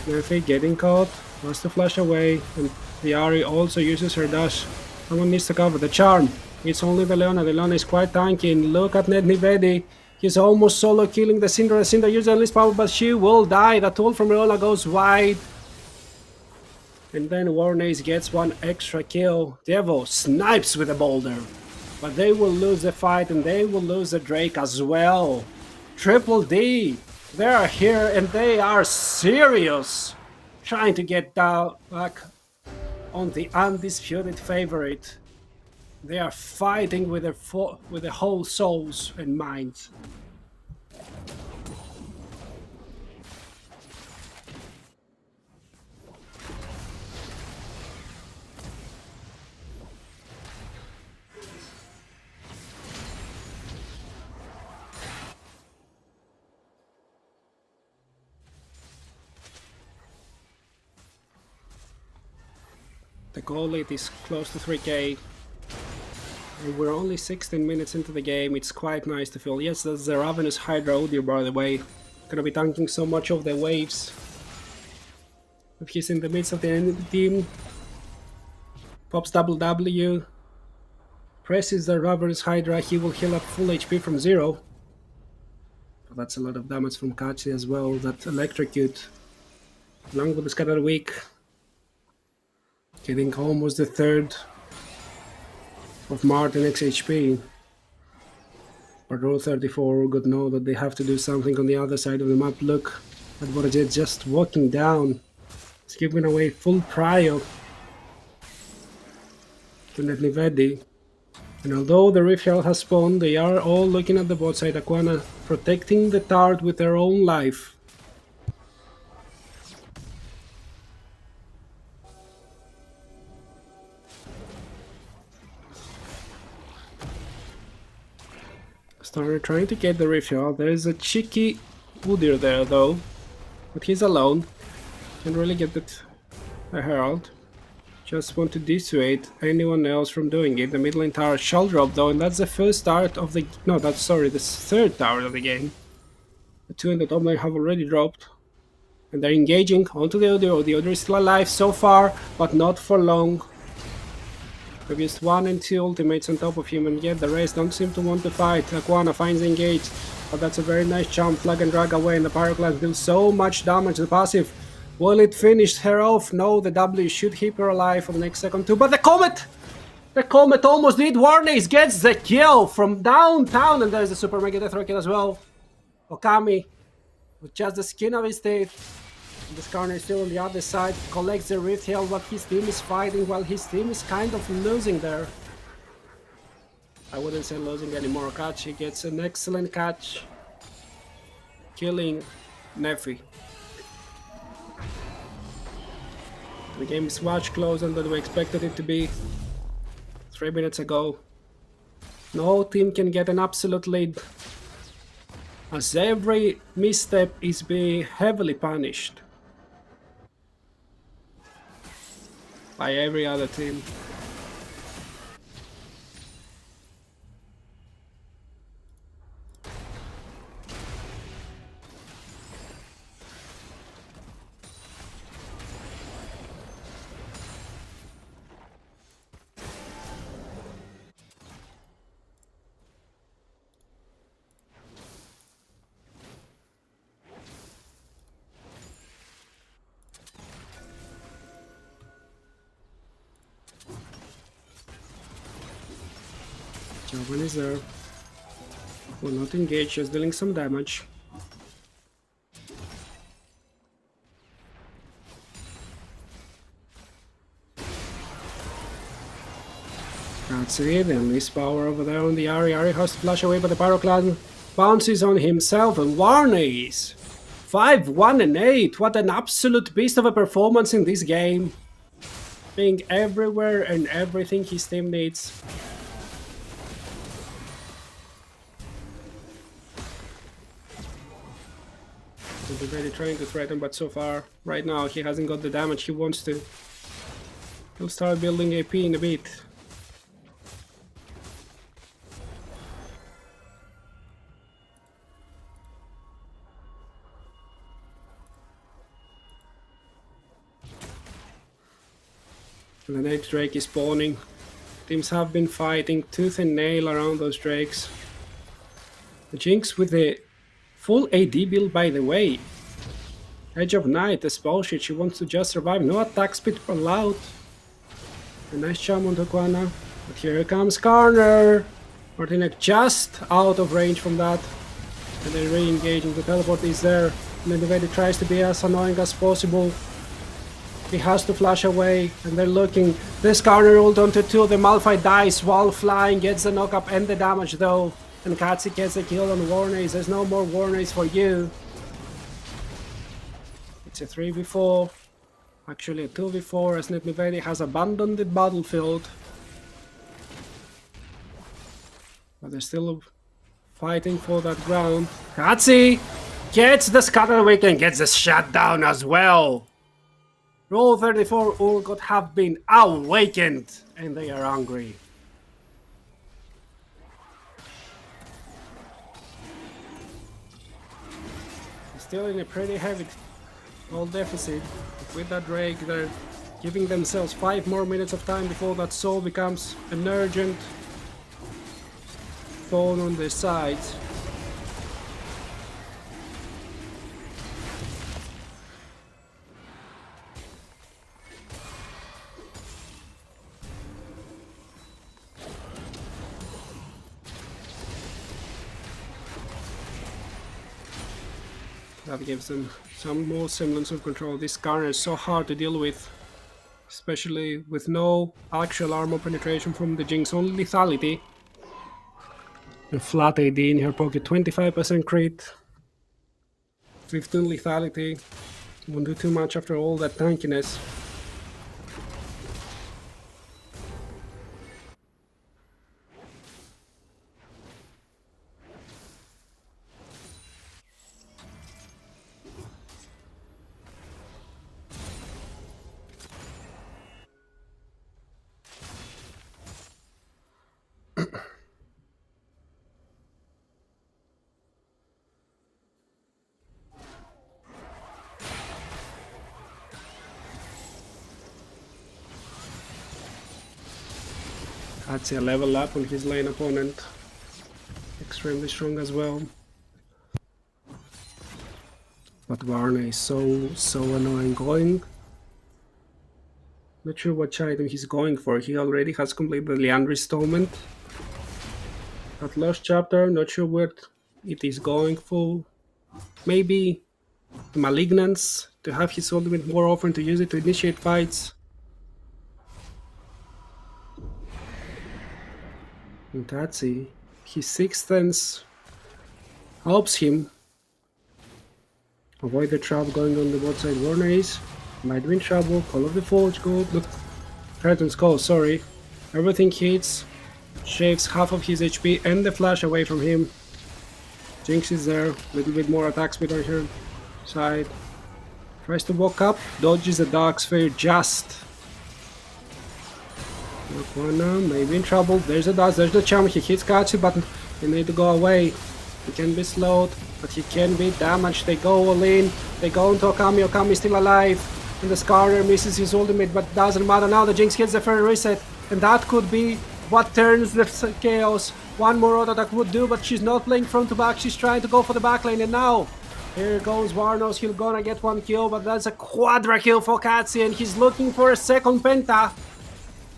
Nerfy getting caught, wants to flash away, and the Ahri also uses her dash. Someone needs to cover the charm. It's only the Leona. The Leona is quite tanky, and look at Nivedi. He's almost solo killing the Syndra. The Syndra uses least power, but she will die. That ult from Leona goes wide. And then Warnace gets one extra kill. Devo snipes with a boulder. But they will lose the fight, and they will lose the Drake as well. Triple D. They are here, and they are serious. Trying to get down back on the undisputed favorite. They are fighting with their whole souls and minds. The goal lead is close to 3k. And we're only 16 minutes into the game. It's quite nice to feel. Yes, that's the Ravenous Hydra audio, by the way. Gonna be tanking so much of the waves. If he's in the midst of the enemy team, pops double W, presses the Ravenous Hydra, he will heal up full HP from 0. But that's a lot of damage from Kachi as well. That electrocute, along with the Scatter Weak, getting almost the third of Martin's HP. But row 34 would know that they have to do something on the other side of the map. Look at what it is, just walking down. It's giving away full prio to Netlivedi. And although the Rift Herald has spawned, they are all looking at the bot side. Aquana protecting the Tard with their own life. Started trying to get the Rift Herald. There is a cheeky Udyr there though, but he's alone. Can't really get the Herald. Just want to dissuade anyone else from doing it. The middle lane tower shall drop though, and that's the first start of the... No, that's sorry, the third tower of the game. The two in the top lane have already dropped. And they're engaging onto the Udyr. The Udyr is still alive so far, but not for long. We've used 1 and 2 ultimates on top of him, and yet the rest don't seem to want to fight. Aquana finds engaged, but that's a very nice jump. Flag and drag away, and the Pyroclast deals so much damage. The passive, will it finish her off? No, the W should keep her alive for the next second too. But the Comet! The Comet almost did. Warnes gets the kill from downtown, and there's the Super Mega Death Rocket as well. Okami, with just the skin of his teeth. This corner is still on the other side, collects the Rift Herald, but his team is fighting while his team is kind of losing there. I wouldn't say losing anymore. Kachi gets an excellent catch, killing Nefi. The game is much closer than we expected it to be 3 minutes ago. No team can get an absolute lead, as every misstep is being heavily punished by every other team. Jovan is there. Will not engage, just dealing some damage. That's it, and this power over there on the Ari. Ari has to flash away, but the Pyroclast bounces on himself, and Warnes 5, 1 and 8. What an absolute beast of a performance in this game. Being everywhere and everything his team needs. He's really trying to threaten, but so far, right now, he hasn't got the damage he wants to. He'll start building AP in a bit. The next Drake is spawning. Teams have been fighting tooth and nail around those Drakes. The Jinx with the full AD build, by the way. Edge of Night, the spell sheet, she wants to just survive. No attack speed allowed. A nice jump onto Aquana. But here comes Karner. Martinek just out of range from that. And they're re-engaging. The teleport is there. And then the Vedi tries to be as annoying as possible. He has to flash away, and they're looking. This Karner ult onto 2. The Malphite dies while flying, gets the knock-up and the damage though. And Katsi gets a kill on Warnes. There's no more Warnes for you. It's a 3v4. Actually a 2v4, as Netlivedi has abandoned the battlefield. But they're still fighting for that ground. Katsi gets the Scuttle Wick and gets the shutdown as well. Rule 34 Urgot have been awakened and they are hungry. Still in a pretty heavy goal deficit. With that Drake, they're giving themselves 5 more minutes of time before that soul becomes an urgent thorn on their sides. That gives them some more semblance of control. This Garner is so hard to deal with, especially with no actual armor penetration from the Jinx, only lethality. And flat AD in her pocket, 25% crit, 15 lethality. Won't do too much after all that tankiness. That's a level up on his lane opponent. Extremely strong as well. But Varna is so annoying. Not sure which item he's going for. He already has completed the Leandri installment. That last chapter, not sure what it is going for. Maybe the Malignance, to have his ultimate more often, to use it to initiate fights. And Tatsi, his sixth sense helps him avoid the trap going on the bot side. Warner is might be in trouble. Call of the Forge gold. Look, Triton's Call, sorry. Everything hits, shaves half of his HP and the flash away from him. Jinx is there, a little bit more attack speed on her side. Tries to walk up, dodges the Dark Sphere just. Aquana may be in trouble. There's a dust, there's the charm. He hits Katsu, but they need to go away. He can be slowed, but he can be damaged. They go all in. They go into Okami. Okami is still alive. And the Scarner misses his ultimate, but doesn't matter now. The Jinx hits the first reset. And that could be what turns the chaos. One more auto attack would do, but she's not playing front to back. She's trying to go for the back lane. And now, here goes Varnos. He's gonna get one kill, but that's a quadra kill for Katsi. And he's looking for a second penta.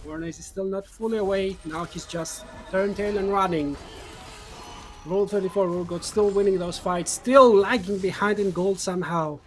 Warnes is still not fully awake. Now he's just turned tail and running. Rule 34 Urgot still winning those fights, still lagging behind in gold somehow.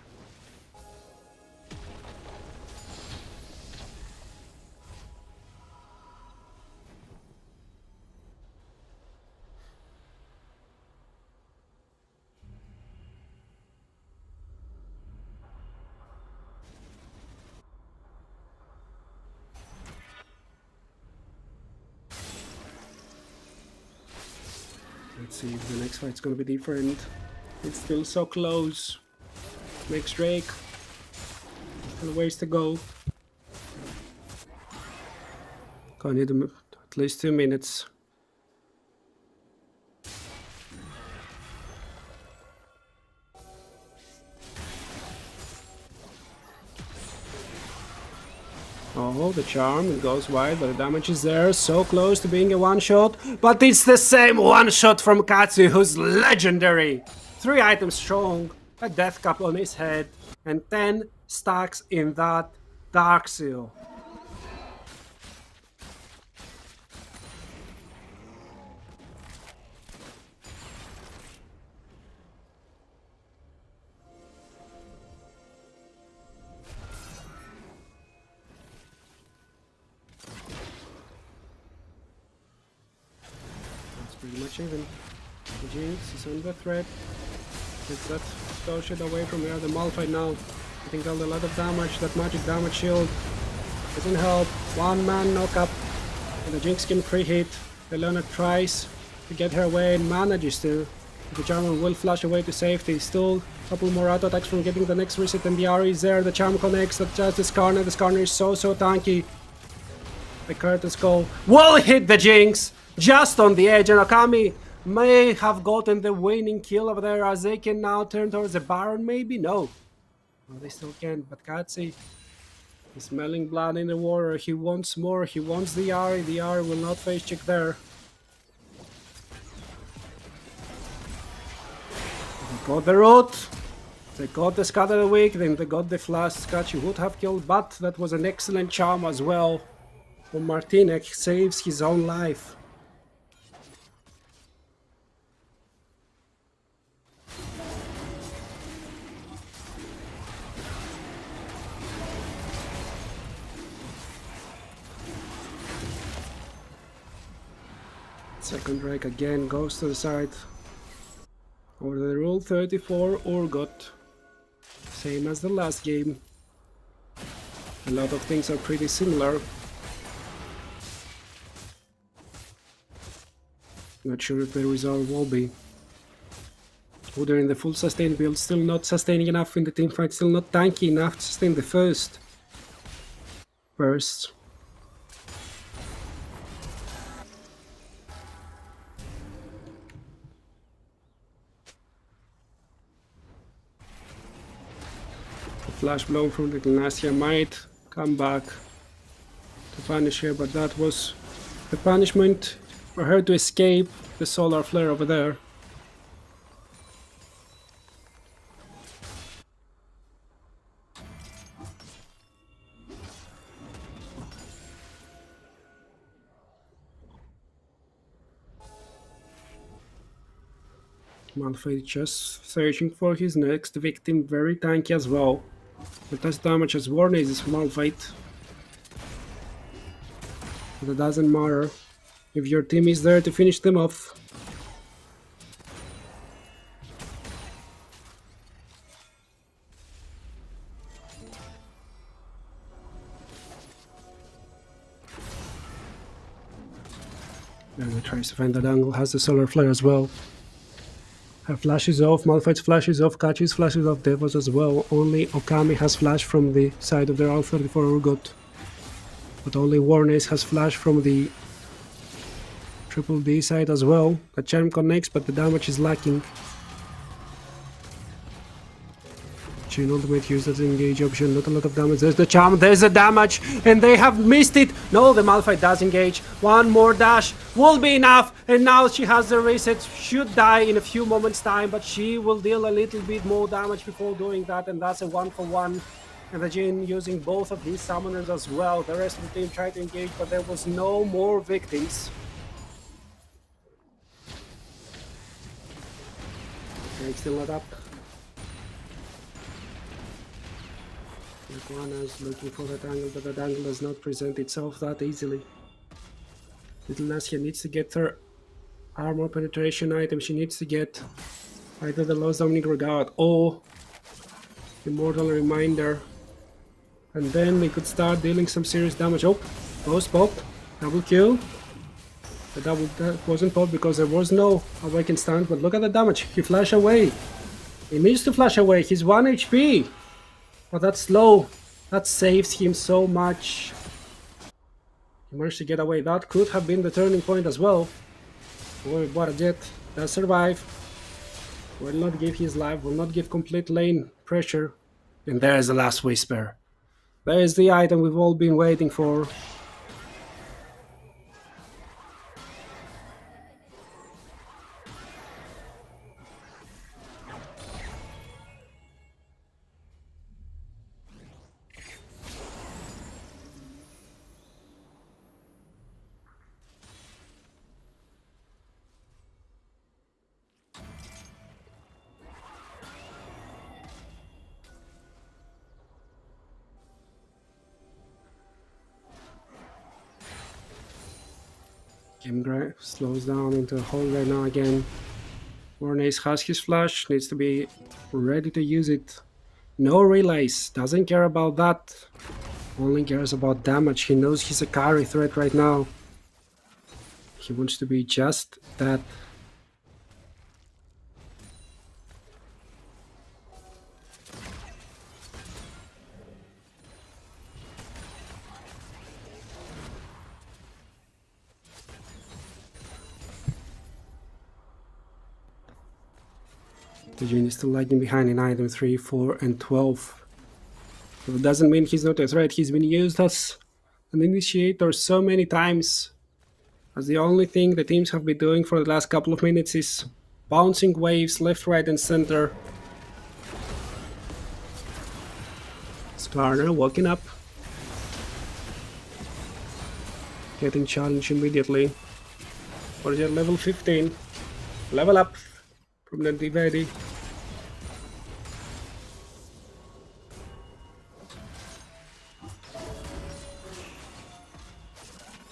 Let's see if the next fight's gonna be different. It's still so close. Next Drake. Still a ways to go. Gonna need at least 2 minutes. Oh, the charm, it goes wide, but the damage is there, so close to being a one-shot. But it's the same one-shot from Katsu, who's legendary! 3 items strong, a death cap on his head, and 10 stacks in that Dark Seal. Pretty much even. The Jinx is under threat. Gets that spell shit away from here. The Malphite now getting dealt a lot of damage. That magic damage shield doesn't help. One man knock up. And the Jinx can pre-hit. Leona tries to get her away and manages to. The Charm will flash away to safety. Still a couple more auto attacks from getting the next reset, and the Ari is there. The Charm connects. That's just the Skarner. The Skarner is so tanky. The Curtis Cole will hit the Jinx just on the edge, and Okami may have gotten the winning kill over there as they can now turn towards the Baron. Maybe no. Well, they still can, but Katsi is smelling blood in the water. He wants more. He wants the Ari. The Ari will not face check there. They got the root. They got the Scatter the Weak. Then they got the Flash. Skachi would have killed, but that was an excellent charm as well. When Martinek saves his own life. Second Drake again goes to the side. Over the rule 34 Urgot. Same as the last game. A lot of things are pretty similar. Not sure if the result will be. Udyr in the full sustain build, still not sustaining enough in the team fight, still not tanky enough to sustain the first burst. The flash blow from the Glacia might come back to punish her, but that was the punishment for her to escape the solar flare over there. Malphite just searching for his next victim, very tanky as well. But as damage as Warnace is Malphite. But it doesn't matter if your team is there to finish them off. And he tries to find that angle, has the solar flare as well. Her flash is off, Malphite's flash is off, Kachi's flash is off, Devos as well. Only Okami has flash from the side of the R34 Urgot. But only Warnace has flash from the Triple D side as well. The charm connects, but the damage is lacking. Chain ultimate uses the engage option, not a lot of damage. There's the charm, there's the damage, and they have missed it. No, the Malphite does engage. One more dash will be enough, and now she has the reset. Should die in a few moments time, but she will deal a little bit more damage before doing that, and that's a 1-for-1. And the Jin using both of these summoners as well. The rest of the team tried to engage, but there was no more victims. Okay, still not up. Iguana's looking for that angle, but that angle does not present itself that easily. Little Nasia needs to get her armor penetration item. She needs to get either the Lost Dominic Regard or Immortal Reminder. And then they could start dealing some serious damage. Oh, Ghost popped. Double kill. The double wasn't popped because there was no awakened stand, but look at the damage. He flashed away. He needs to flash away. He's 1 HP. But that's slow. That saves him so much. He managed to get away. That could have been the turning point as well. Oh, what a jet. Does survive. Will not give his life. Will not give complete lane pressure. And there's the last whisper. There is the item we've all been waiting for. Game slows down into a hole right now again. Warnace has his flash, needs to be ready to use it. No relays, doesn't care about that. Only cares about damage. He knows he's a carry threat right now. He wants to be just that. The Jin is still lagging behind in item 3, 4, and 12. It doesn't mean he's not a threat. He's been used as an initiator so many times. As the only thing the teams have been doing for the last couple of minutes is bouncing waves left, right, and center. Skarner walking up. Getting challenged immediately. For your level 15. Level up from the Dividi.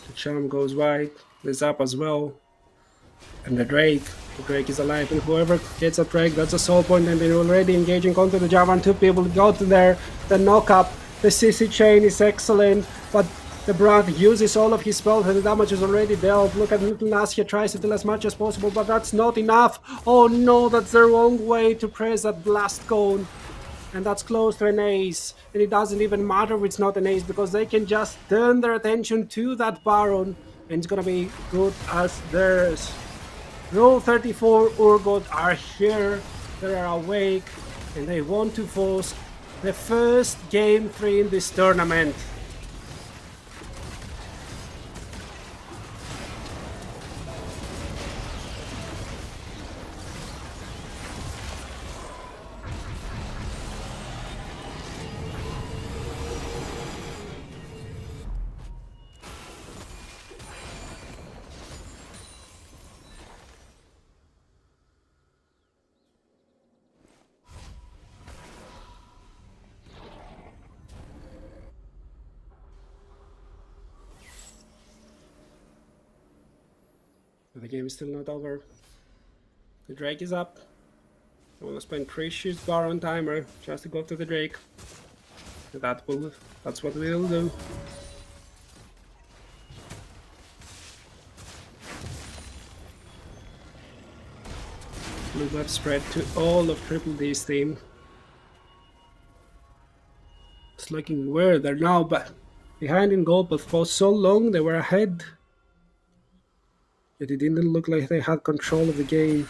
The charm goes wide. The zap as well. And the Drake. The Drake is alive. And whoever gets a Drake, that's a soul point. And they're already engaging onto the Javan. 2 people go to there. The knock up. The CC chain is excellent. But the Brand uses all of his spells and the damage is already dealt. Look at Little Nasia tries to deal as much as possible, but that's not enough. Oh no, that's the wrong way to press that blast cone. And that's close to an ace. And it doesn't even matter if it's not an ace, because they can just turn their attention to that Baron. And it's gonna be good as theirs. Rule 34 Urgot are here. They are awake. And they want to force the first game 3 in this tournament. The game is still not over. The Drake is up. I want to spend precious Baron timer just to go to the Drake. That's what we'll do. Blue buff spread to all of Triple D's team. It's looking weird. They're now behind in gold, but for so long they were ahead. Yet it didn't look like they had control of the game.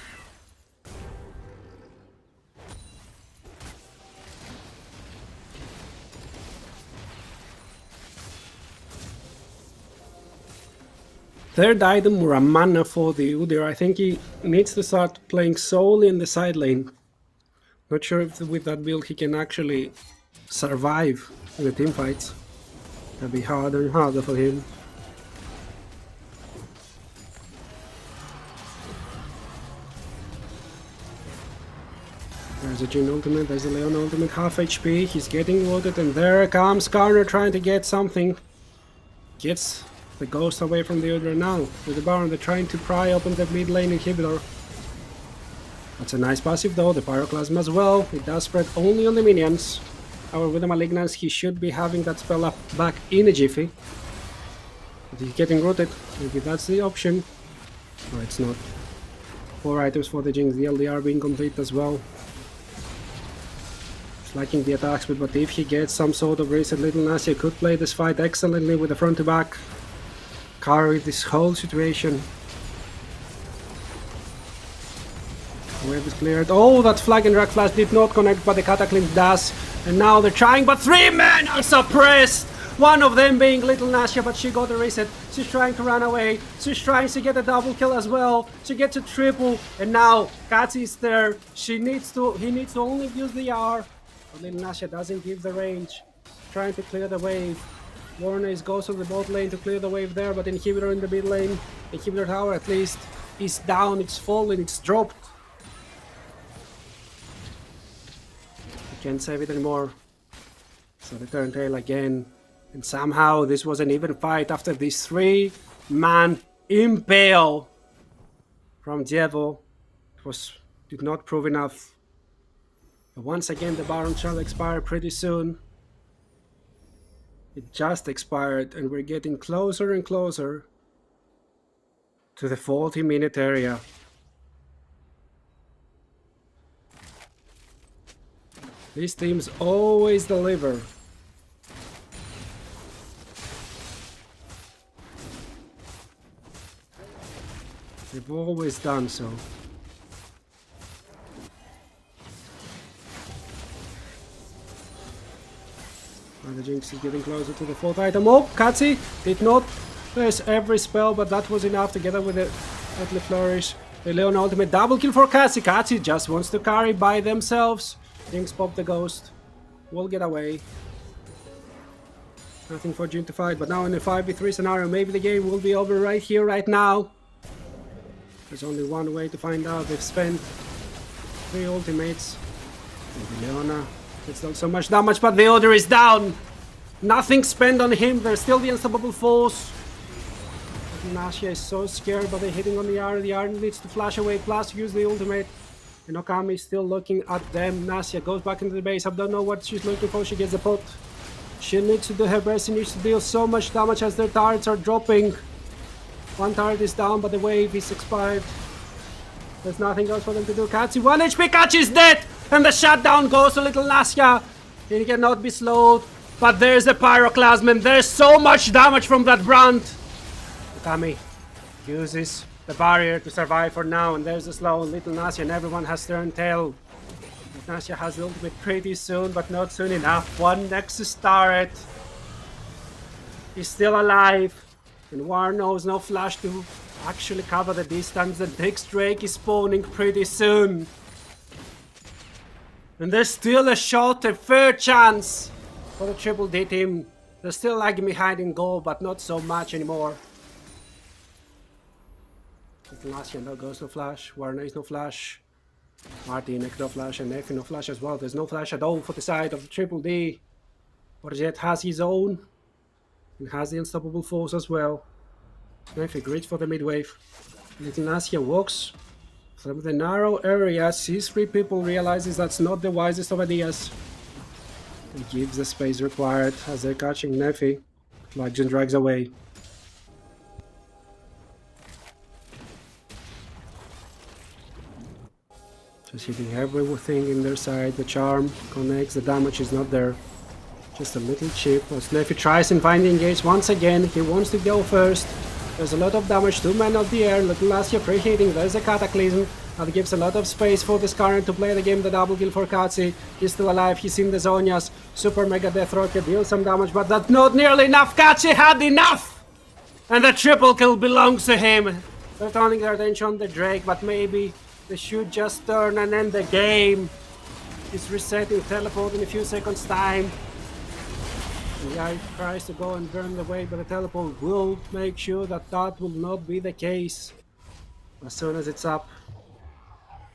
Third item were a mana for the Udyr. I think he needs to start playing solely in the side lane. Not sure if with that build he can actually survive in the team fights. That'll be harder and harder for him. There's a Jhin ultimate, there's a Leon ultimate, half HP, he's getting wounded, and there comes Karner trying to get something. Gets the ghost away from the Udyr now. With the Baron, they're trying to pry open the mid lane inhibitor. That's a nice passive though, the Pyroclasm as well. It does spread only on the minions. However, with the Malignance, he should be having that spell up back in a jiffy. But he's getting rooted, maybe that's the option. No, it's not. 4 items for the Jinx, the LDR being complete as well. Lacking the attack speed, but if he gets some sort of reset, Little Nasia could play this fight excellently with the front to back. Carry this whole situation. Wave is cleared. Oh, that flag and drag flash did not connect, but the Cataclysm does. And now they're trying, but 3 men are suppressed! One of them being Little Nasia, but she got a reset. She's trying to run away. She's trying to get a double kill as well. She gets a triple, and now Katsi is there. He needs to only use the R. But Little Nasia doesn't give the range. Trying to clear the wave. Warner goes to the bot lane to clear the wave there, but Inhibitor in the mid lane. Inhibitor tower at least is down, it's fallen, it's dropped. You can't save it anymore. So the turn tail again. And somehow this was an even fight after this 3-man impale from Dievo. Did not prove enough. But once again, the Baron shall expire pretty soon. It just expired, and we're getting closer and closer to the 40-minute area. These teams always deliver. They've always done so. The Jinx is getting closer to the 4th item. Oh, Katsi did not place every spell, but that was enough together with the Deadly Flourish. The Leon ultimate double kill for Katsi. Katsi just wants to carry by themselves. Jinx pop the ghost. Will get away. Nothing for Jin to fight, but now in a 5v3 scenario, maybe the game will be over right here, right now. There's only one way to find out. They've spent 3 ultimates. Maybe Leona. It's not so much damage, but the order is down. Nothing spent on him. There's still the unstoppable force. Nasia is so scared, but they're hitting on the R. The R needs to flash away, plus use the ultimate. And Okami is still looking at them. Nasia goes back into the base. I don't know what she's looking for. She gets the pot. She needs to do her best. She needs to deal so much damage as their turrets are dropping. One turret is down, but the wave is expired. There's nothing else for them to do. Katsi, 1 HP. Katsi is dead! And the shutdown goes to little Nasia. He cannot be slowed. But there's a Pyroclasm, and there's so much damage from that brand. Okami uses the barrier to survive for now, and there's a slow little Nasia, and everyone has turned tail. Nasia has the ultimate pretty soon, but not soon enough. One Nexus turret. He's still alive. And War knows no flash to actually cover the distance. The next Drake is spawning pretty soon. And there's still a shot, a fair chance for the Triple D team. They're still lagging behind in goal, but not so much anymore. Nasia no goes no flash. Warner is no flash. Martin no flash, and Nefi no flash as well. There's no flash at all for the side of the Triple D. Borjet has his own. And has the unstoppable force as well. Nefi great for the mid-wave. Little Nasia walks from the narrow area, sees 3 people, realizes that's not the wisest of ideas. He gives the space required as they're catching Nefi. Luxon drags away. Just hitting everything in their side. The charm connects, the damage is not there. Just a little chip as Nefi tries and find the engage once again. He wants to go first. There's a lot of damage, 2 men of the air. Little Nasia preheating. There's a Cataclysm. That gives a lot of space for this current to play the game. The double kill for Katsi. He's still alive. He's in the Zonias. Super Mega Death Rocket deals some damage, but that's not nearly enough. Katsi had enough! And the triple kill belongs to him. They're turning their attention on the Drake, but maybe they should just turn and end the game. He's resetting, teleport in a few seconds time. The guy tries to go and burn the wave, but the teleport will make sure that that will not be the case. As soon as it's up,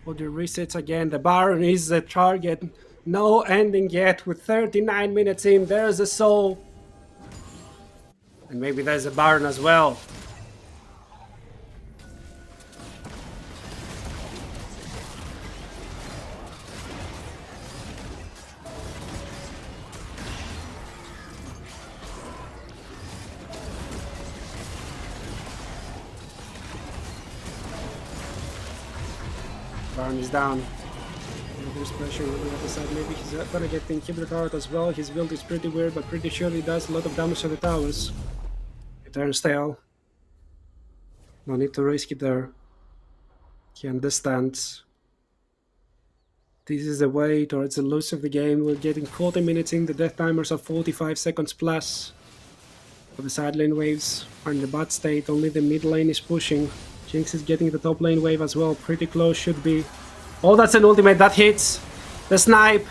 Odin resets again. The Baron is the target. No ending yet with 39 minutes in. There's a soul. And maybe there's a Baron as well. Baron is down. There's pressure on the other side. Maybe he's gonna get the inhibitor turret as well. His build is pretty weird, but pretty sure he does a lot of damage to the towers. He turns tail. No need to risk it there. He understands. This is the way towards the loss of the game. We're getting 40 minutes in. The death timers are 45 seconds plus. For the side lane waves are in a bad state. Only the mid lane is pushing. Jinx is getting the top lane wave as well. Pretty close should be. Oh, that's an ultimate. That hits. The snipe.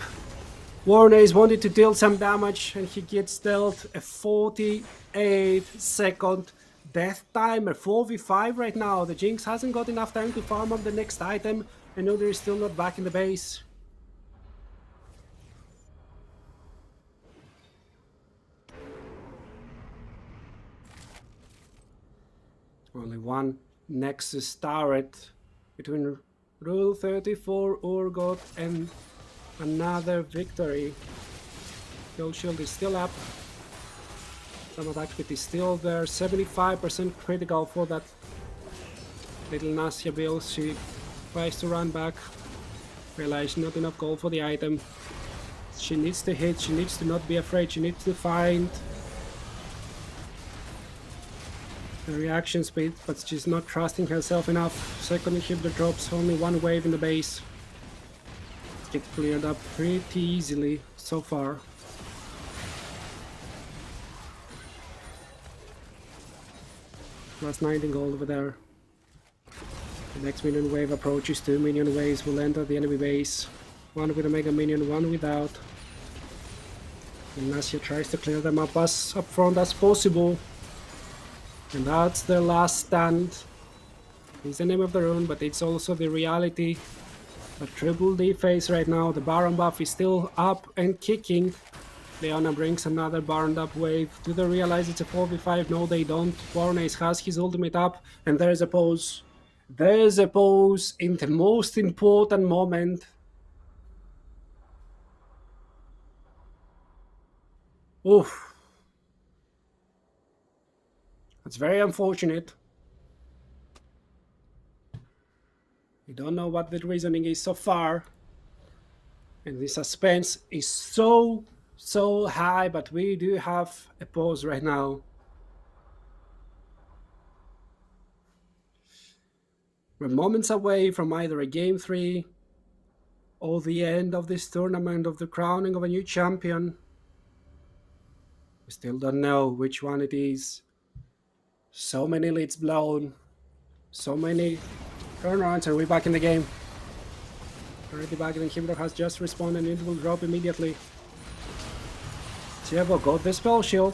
Warner is wanted to deal some damage, and he gets dealt a 48-second death timer. 4v5 right now. The Jinx hasn't got enough time to farm up the next item, and Udyr is still not back in the base. Only one Nexus turret between Rule 34 Urgot and another victory. Kill shield is still up. Some attack speed is still there. 75% critical for that little Nasia build. She tries to run back. Realize not enough gold for the item. She needs to hit. She needs to not be afraid. She needs to find the reaction speed, but she's not trusting herself enough. Second inhibitor drops, only one wave in the base. Get cleared up pretty easily so far. Plus 19 gold over there. The next minion wave approaches. 2 minion waves will enter the enemy base. One with a mega minion, one without. And Nasia tries to clear them up as up front as possible. And that's their last stand. It's the name of their own, but it's also the reality. A triple D face right now. The Baron buff is still up and kicking. Leona brings another Baron up wave. Do they realize it's a 4v5? No, they don't. Warnace has his ultimate up, and there's a pause. There's a pause in the most important moment. Oof. That's very unfortunate. We don't know what the reasoning is so far. And the suspense is so high, but we do have a pause right now. We're moments away from either a game 3 or the end of this tournament, of the crowning of a new champion. We still don't know which one it is. So many leads blown. So many turnarounds, and we're back in the game. Already back, the inhibitor has just respawned and it will drop immediately. Tievo got the spell shield.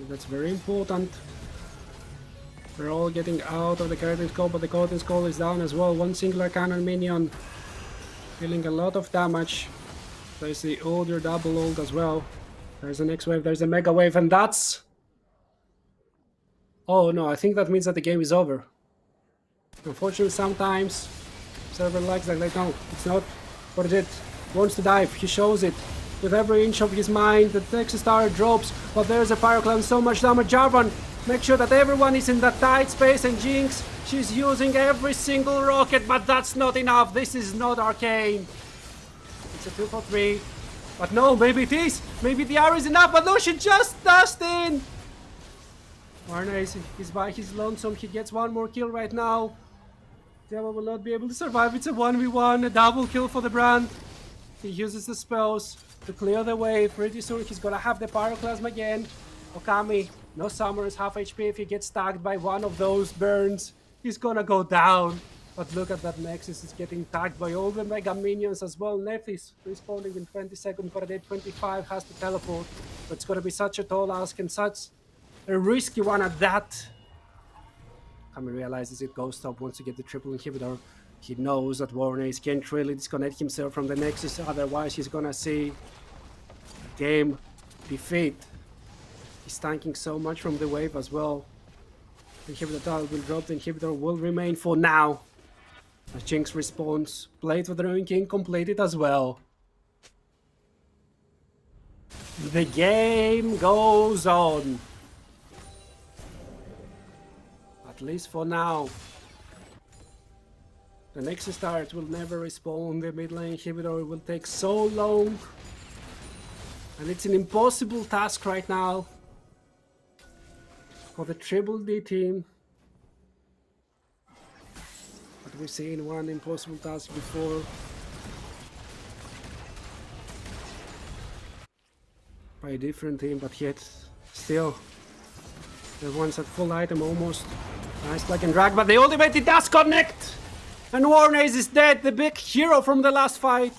That's very important. We're all getting out of the Curtain Skull, but the Curtain Skull is down as well. One singular cannon minion dealing a lot of damage. There's the older double ult as well. There's the next wave, there's a mega wave, and that's... Oh no, I think that means that the game is over. Unfortunately, sometimes server likes that, like, no, it's not. What is it? Wants to dive, he shows it. With every inch of his mind, the Texas Star drops, but there's a Pyroclan, so much damage. Jarvan, make sure that everyone is in that tight space, and Jinx, she's using every single rocket, but that's not enough. This is not Arcane. It's a 2 for 3. But no, maybe it is. Maybe the R is enough, but no, she just dashed in. Warner is by his lonesome. He gets one more kill right now. Devil will not be able to survive. It's a 1v1, a double kill for the brand. He uses the spells to clear the way. Pretty soon he's gonna have the Pyroclasm again. Okami, no summers, half HP. If he gets tagged by one of those burns, he's gonna go down. But look at that Nexus, is getting tagged by all the mega minions as well. Neff is respawning in 20 seconds, but at 25 has to teleport. But it's gonna be such a tall ask and such a risky one at that. Kami realizes it, Ghost Top wants to get the triple inhibitor. He knows that Warnace can't really disconnect himself from the Nexus, otherwise he's gonna see game defeat. He's tanking so much from the wave as well. The inhibitor tower will drop, the inhibitor will remain for now. As Jinx responds, Blade for the Ruin King completed as well. The game goes on. At least for now. The Nexus start will never respawn, the mid lane inhibitor will take so long. And it's an impossible task right now for the Triple D team. But we've seen one impossible task before. By a different team, but yet still. Everyone's at full item almost. Nice plug and drag, but the ultimate, it does connect! And Warnace is dead, the big hero from the last fight.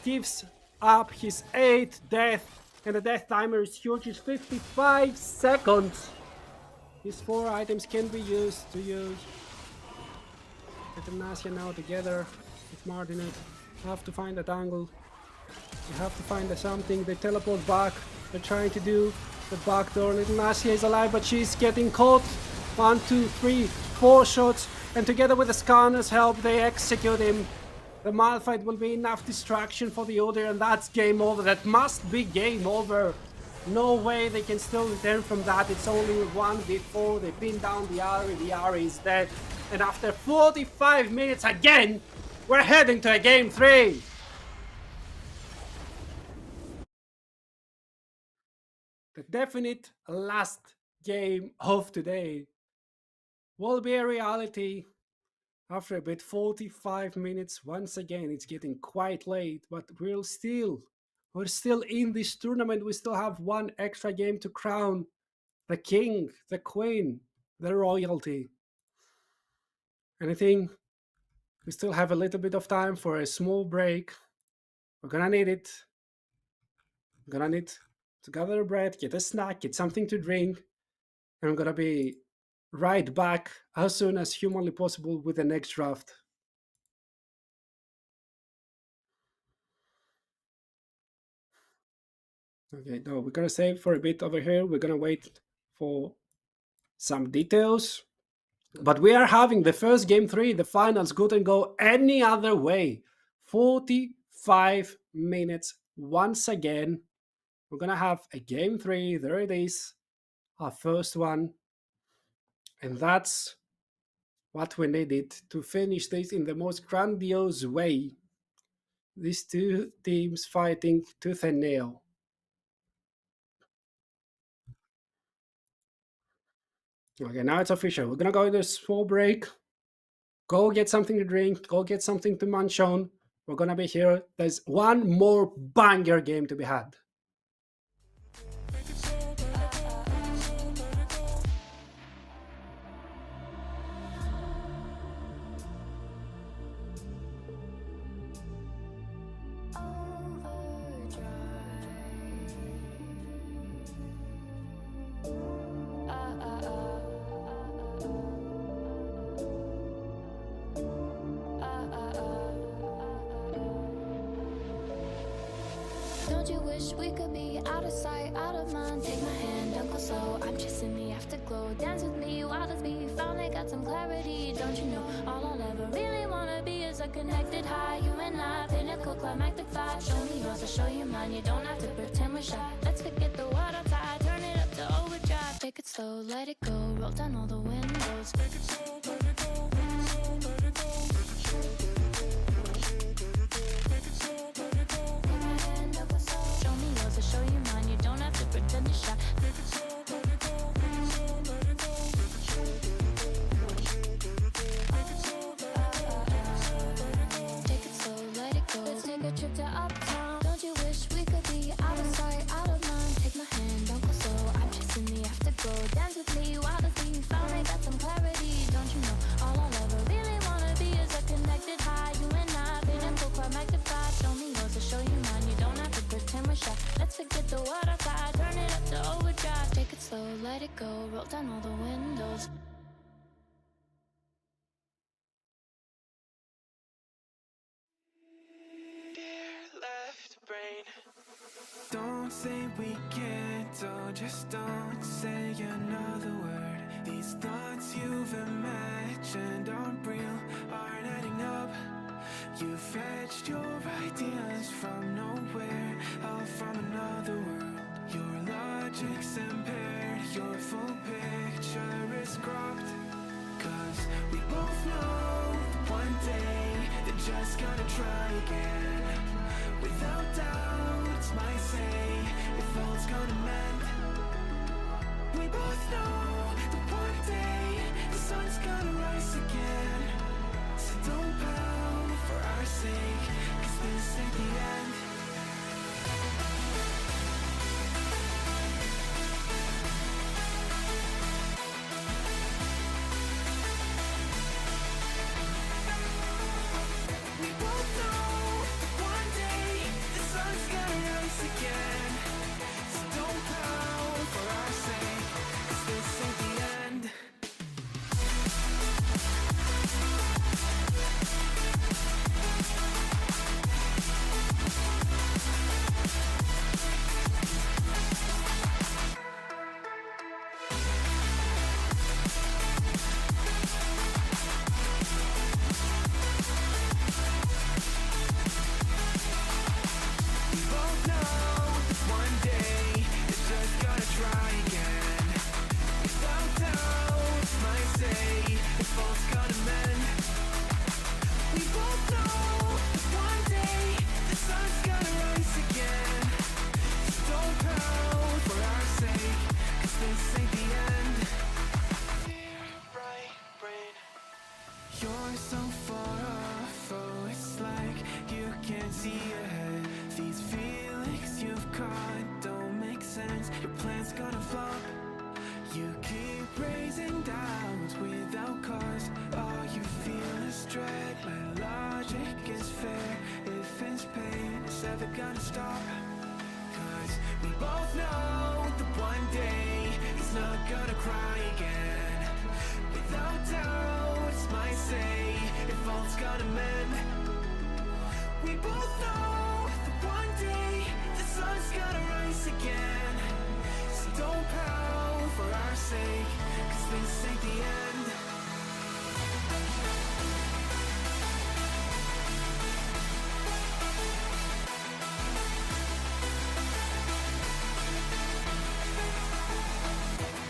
Gives up his 8th death, and the death timer is huge, it's 55 seconds. These 4 items can be used to use. Get the Nasia now together with Martinet. Have to find that angle. You have to find something. They teleport back. They're trying to do the backdoor. Little Nasia is alive, but she's getting caught. 1, 2, 3, 4 shots. And together with the Skarner's help, they execute him. The Malphite will be enough distraction for the Order, and that's game over. That must be game over. No way they can still return from that. It's only 1v4. They pin down the Ari. The Ari is dead. And after 45 minutes again, we're heading to a game 3. The definite last game of today will be a reality. After a bit, 45 minutes, once again, it's getting quite late, but we're still in this tournament. We still have one extra game to crown the king, the queen, the royalty. Anything? We still have a little bit of time for a small break. We're gonna need it. We're gonna need to gather a breath, get a snack, get something to drink, and I'm gonna be right back as soon as humanly possible with the next draft. Okay, no, we're gonna save for a bit over here. We're gonna wait for some details. But we are having the first game 3, the finals couldn't go any other way. 45 minutes once again. We're gonna have a game 3. There it is, our first one. And that's what we needed to finish this in the most grandiose way. These two teams fighting tooth and nail. Okay, now it's official. We're gonna go into a small break. Go get something to drink. Go get something to munch on. We're gonna be here. There's one more banger game to be had. Don't you wish we could be out of sight, out of mind? Take my hand, don't go slow. I'm chasing the afterglow. Dance with me, wild as me. Finally got some clarity. Don't you know all I'll ever really wanna be is a connected high. You and I, pinnacle, climactic vibe. Show me yours, I'll show you mine. You don't have to pretend we're shy. Let's forget the world outside. Turn it up to overdrive. Take it slow, let it go. Roll down all the windows. Take it slow, let it go. Let it go. To show you mine, you don't have to pretend to shy. Take it slow, let it go. Let it go. Take it slow, let it go. Let's take a trip to uptown. Don't you wish we could be out of sight, out of mind? Take my hand, don't go slow. I'm chasing the afterglow. Dance with me, wild as me. Finally got some clarity. Don't you know all I'll ever really wanna be is a connected high. You and I, pinnacle, climactic vibe. Show me yours, to show you mine. You don't have to pretend we're shy. Let's forget the world outside, turn it up to overdrive. Take it slow, let it go, roll down all the windows. Dear left brain, don't say we can't, oh, just don't say another word. These thoughts you've imagined aren't real, aren't adding up. You fetched your ideas from nowhere, all from another world. Your logic's impaired, your full picture is cropped. Cause we both know one day they're just gonna try again. Without doubt, might say if all's gonna mend. We both know that one day the sun's gonna rise again. So don't pout for our sake, cause this ain't the end. We both know that one day the sun's gonna rise again. So don't pout for our sake, cause this ain't the end. We both know that one day it's just gonna try again. Without doubt, might say if all's gonna mend. We both know that one day the sun's gonna rise again. So don't pout for our sake, cause this ain't the end. Dear right brain, you're so far off, oh, it's like you can't see ahead. These feelings you've caught don't make sense. Your plan's gonna flop. You keep raising doubts without cause. All you feel never gonna stop. Cause we both know that one day he's not gonna cry again. Without doubt, might say if all's gonna mend. We both know that one day the sun's gonna rise again. So don't pout for our sake, cause this ain't the end.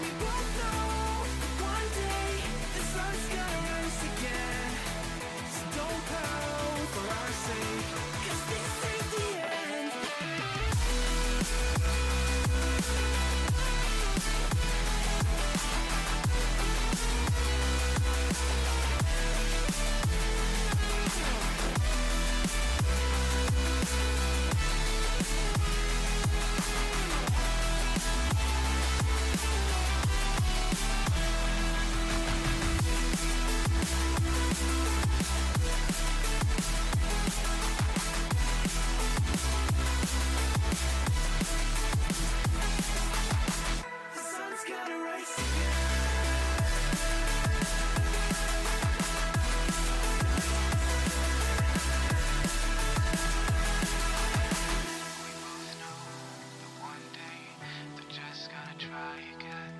We both know that one day the sun's gonna rise again. So don't pout for our sake, cause this ain't the end. The sun's gonna rise again. One day they're just gonna try again.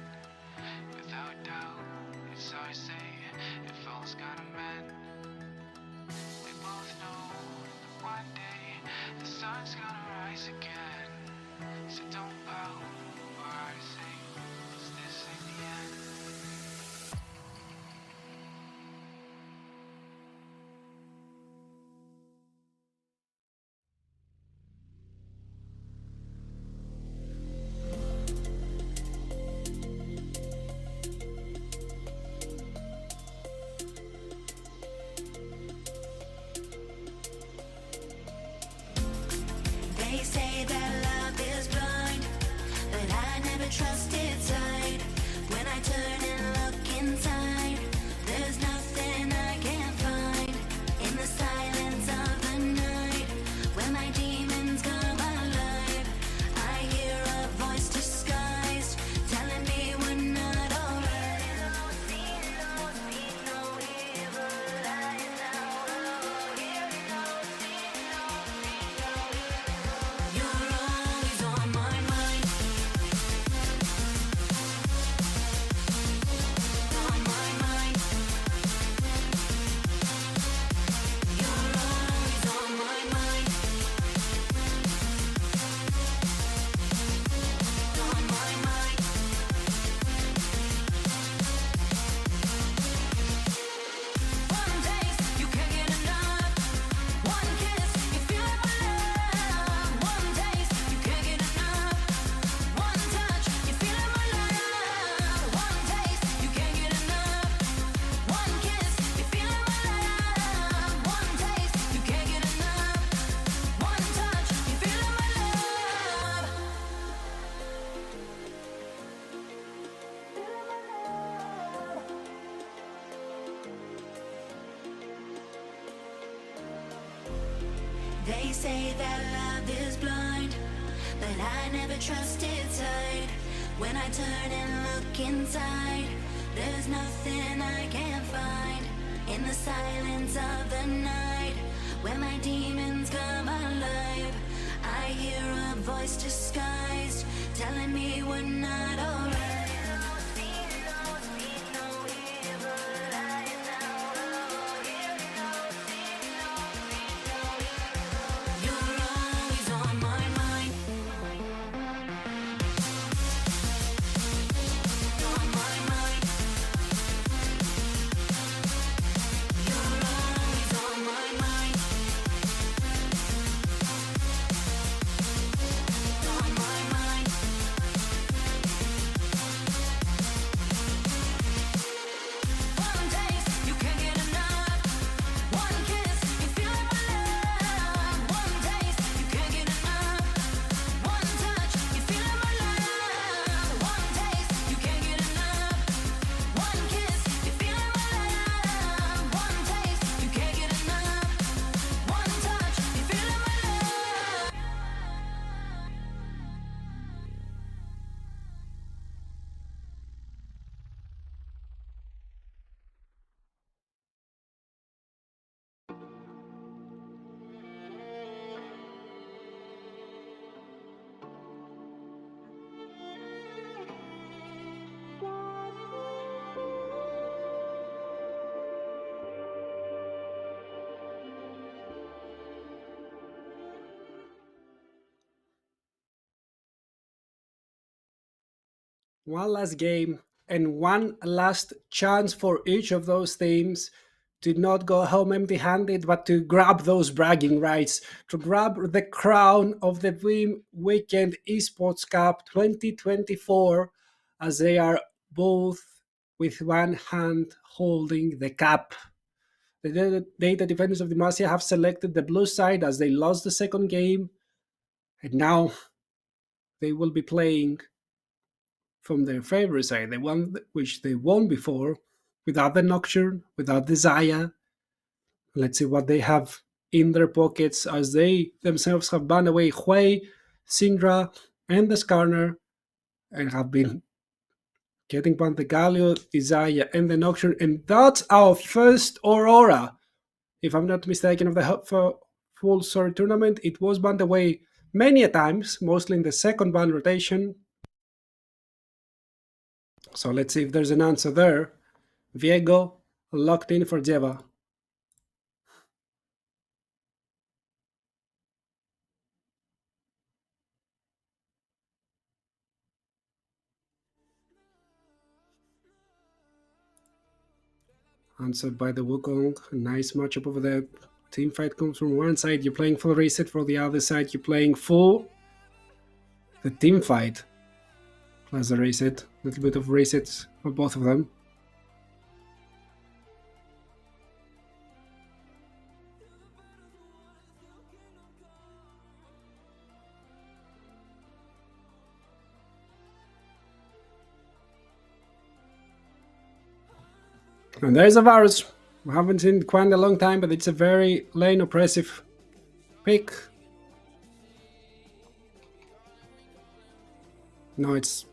Without doubt, it's our say if all's gonna mend. We both know that one day the sun's gonna rise again. So don't pout for our sake, 'cause this ain't the end. They say that love is blind, but I never trusted sight. When I turn and look inside, there's nothing I can't find. In the silence of the night, when my demons come alive, I hear a voice disguised, telling me we're not alright. You're always on my mind. On my mind. You're always on my mind. On my mind. One taste, you can't get enough. One kiss, you feel it my love. One taste, you can't get enough. One touch, you feel it my love. One taste, you can't get enough. One kiss, you feel it my love. One taste, you can't get enough. One touch, you feel it my love. They say that love is blind, but I never trusted sight. When I turn and look inside, there's nothing I can't find. In the silence of the night, when my demons come alive, I hear a voice disguised, telling me we're not alright. You're always on my mind. On my mind. You're always on my mind. On my one last game and one last chance for each of those teams to not go home empty handed, but to grab those bragging rights, to grab the crown of the Veeam Weekend Esports Cup 2024, as they are both with one hand holding the cup. The Data Defenders of Demacia have selected the blue side as they lost the second game, and now they will be playing from their favorite side, the one which they won before, without the Nocturne, without the Zaya. Let's see what they have in their pockets, as they themselves have banned away Hui, Syndra, and the Skarner, and have been getting banned the Galio, the Zaya, and the Nocturne. And that's our first Aurora, if I'm not mistaken, of the full story tournament. It was banned away many a times, mostly in the second ban rotation. So let's see if there's an answer there. Viego locked in for Jeva. Answered by the Wukong. Nice matchup over there. Team fight comes from one side, you're playing for the reset. For the other side, you're playing for the team fight plus the reset. A little bit of resets for both of them. And there's a Varus. We haven't seen it quite in a long time, but it's a very lane oppressive pick. No, it's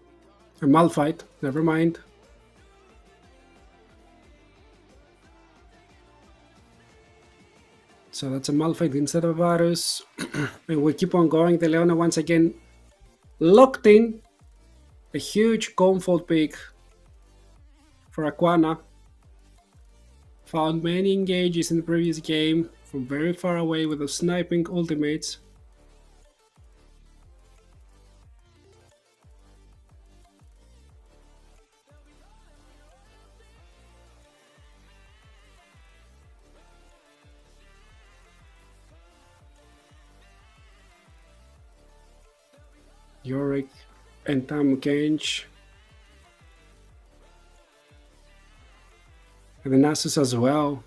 a Malphite. Never mind. So that's a Malphite instead of a Varus. And we keep on going. The Leona once again locked in. A huge comfort pick for Aquana. Found many engages in the previous game from very far away with the sniping ultimates. Yorick and Tam Kench. And the Nasus as well.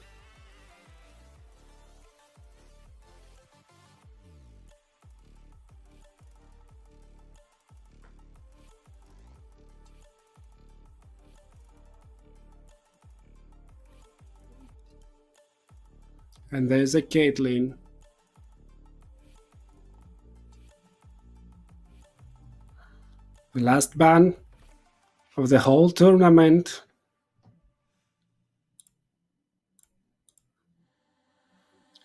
And there's a Caitlyn. The last ban of the whole tournament.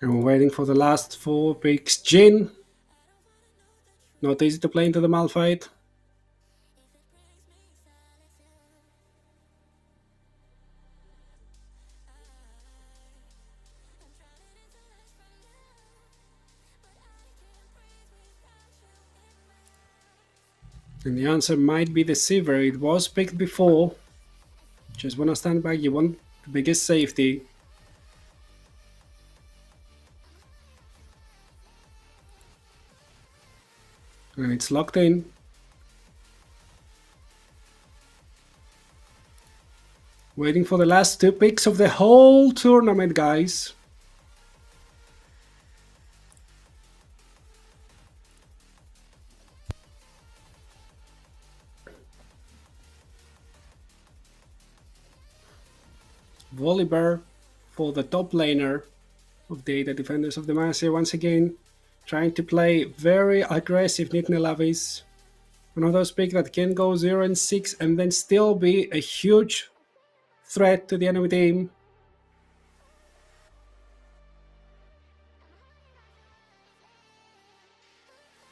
And we're waiting for the last 4 picks. Jhin. Not easy to play into the Malphite. And the answer might be the Sivir. It was picked before. Just wanna stand back. You want the biggest safety. And it's locked in. Waiting for the last 2 picks of the whole tournament, guys. Volibear for the top laner of Data Defenders of Demacia once again. Trying to play very aggressive Nitnelavis. One of those picks that can go 0-6 and then still be a huge threat to the enemy team.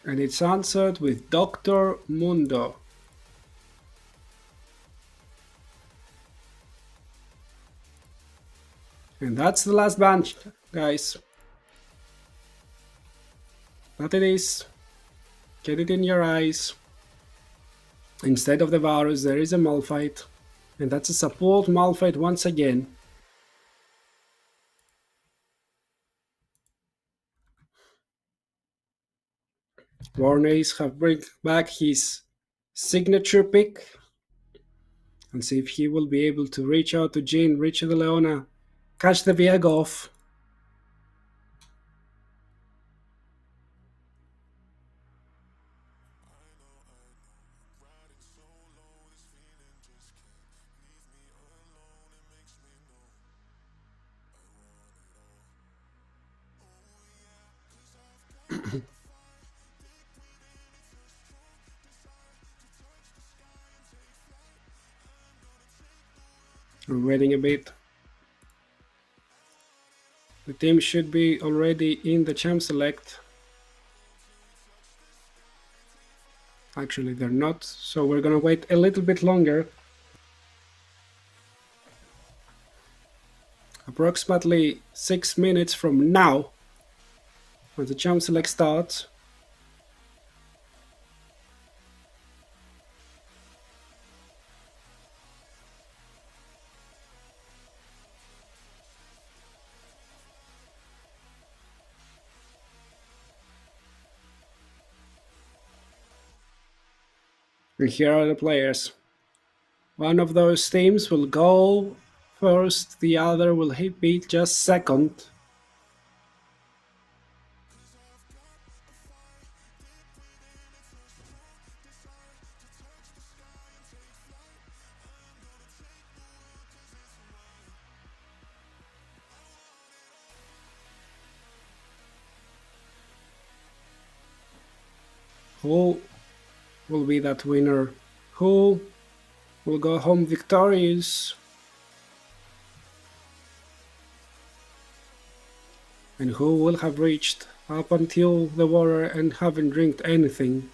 And it's answered with Dr. Mundo. And that's the last bunch, guys. That it is. Get it in your eyes. Instead of the Varus, there is a Malphite. And that's a support Malphite once again. Warnace have bring back his signature pick. And see if he will be able to reach out to Jhin, reach the Leona, catch the Viego off. We're waiting a bit. The team should be already in the champ select. Actually, they're not, so we're gonna wait a little bit longer. Approximately 6 minutes from now, when the champ select starts. And here are the players. One of those teams will go first, the other will be just second. Who will be that winner? Who will go home victorious? And who will have reached up until the water and haven't drank anything?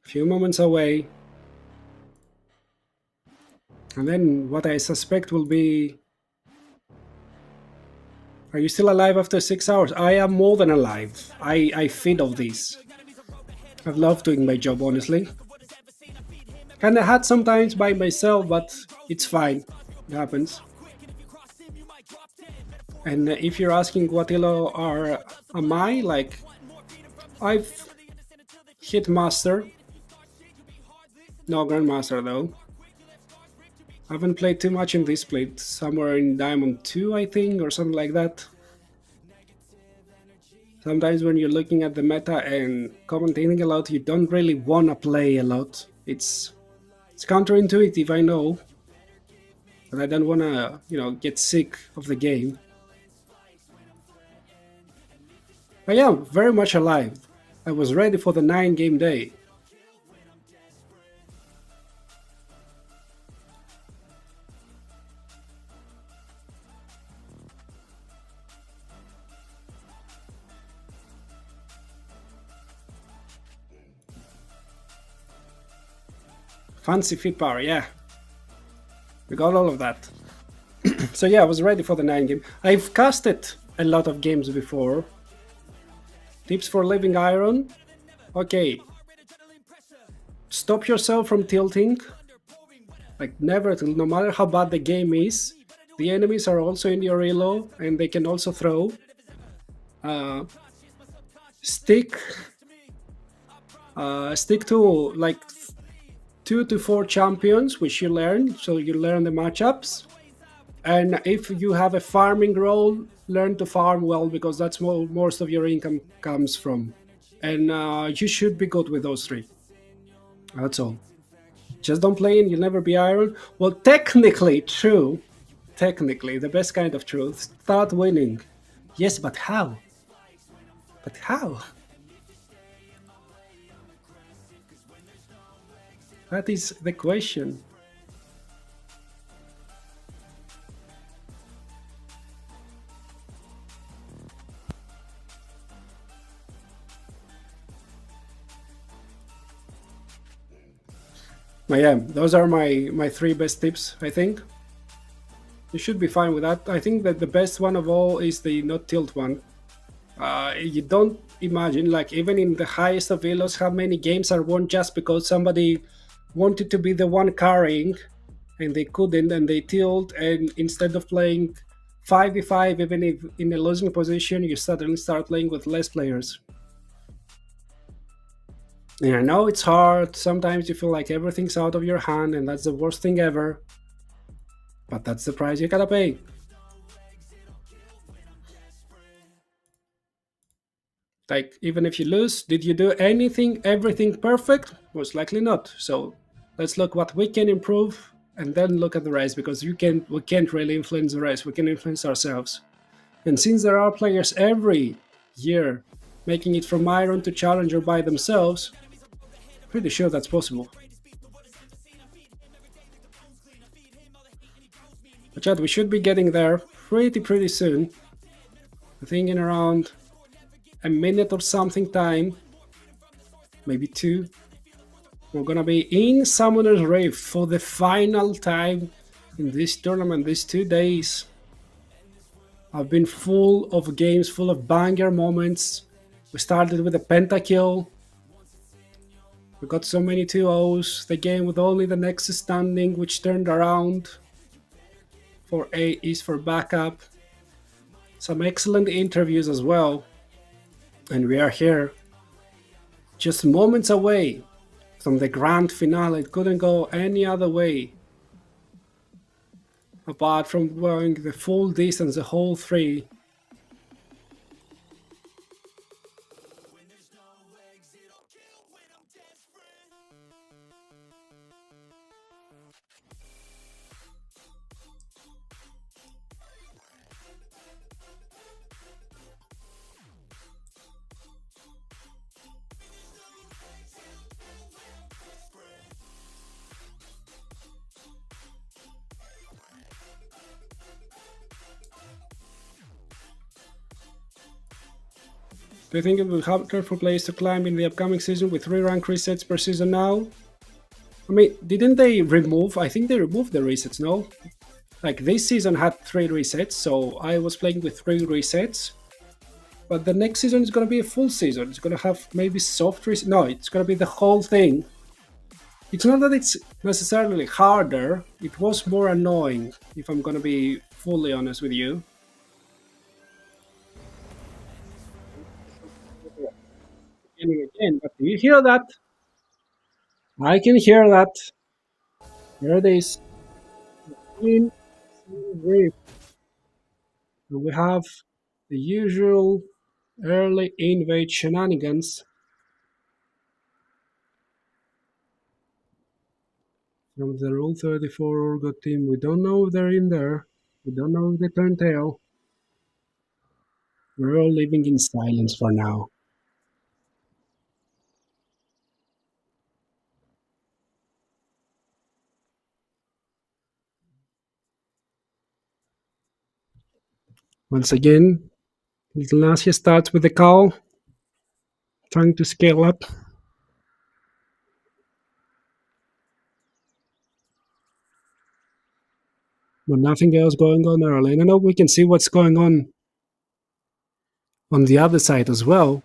A few moments away. And then what I suspect will be... Are you still alive after 6 hours? I am more than alive. I feed off this. I've loved doing my job, honestly. Kinda hard sometimes by myself, but it's fine. It happens. And if you're asking what elo am I, like, I've hit master. No grandmaster though. I haven't played too much in this, played somewhere in Diamond 2, I think, or something like that. Sometimes when you're looking at the meta and commentating a lot, you don't really want to play a lot. It's counterintuitive, I know. But I don't want to, get sick of the game. But yeah, very much alive. I was ready for the 9-game day. Fancy feed power, yeah. We got all of that. So yeah, I was ready for the 9-game. I've casted a lot of games before. Tips for living iron. Okay. Stop yourself from tilting. Like never, no matter how bad the game is. The enemies are also in your elo and they can also throw. Stick to like 2 to 4 champions, which you learn, so you learn the matchups. And if you have a farming role, learn to farm well, because that's most of your income comes from. And you should be good with those 3. That's all. Just don't play and you'll never be iron. Well, technically true, technically, the best kind of truth. Start winning. Yes, but how? But how? That is the question. But yeah, those are my three best tips, I think. You should be fine with that. I think that the best one of all is the not tilt one. You don't imagine, like, even in the highest of elos, how many games are won just because somebody wanted to be the one carrying and they couldn't, and they tilt, and instead of playing 5v5, even if in a losing position, you suddenly start playing with less players. And I know it's hard. Sometimes you feel like everything's out of your hand, and that's the worst thing ever. But that's the price you gotta pay. Like, even if you lose, did you do everything perfect? Most likely not. So let's look what we can improve and then look at the rest, because we can't really influence the rest. We can influence ourselves. And since there are players every year making it from Iron to Challenger by themselves, pretty sure that's possible. But Chad, we should be getting there pretty soon. I think in around a minute or something time, maybe two, we're gonna be in Summoner's Rift for the final time in this tournament, these 2 days. I've been full of games, full of banger moments. We started with a pentakill. We got so many 2-0s. The game with only the Nexus standing, which turned around for A is for backup. Some excellent interviews as well. And we are here, just moments away from the grand finale. It couldn't go any other way, apart from going the full distance, the whole 3. Do you think it will be harder for players to climb in the upcoming season with 3 rank resets per season now? I mean, didn't they remove? I think they removed the resets, no? Like, this season had 3 resets, so I was playing with 3 resets. But the next season is going to be a full season. It's going to have maybe soft resets. No, it's going to be the whole thing. It's not that it's necessarily harder, it was more annoying, if I'm going to be fully honest with you. Again, but do you hear that? I can hear that. Here it is. In Rift. And we have the usual early invade shenanigans from the Rule 34 Orgo team. We don't know if they're in there. We don't know if they turn tail. We're all living in silence for now. Once again, Little Nasia starts with the call, trying to scale up. But nothing else going on early. And I know we can see what's going on the other side as well.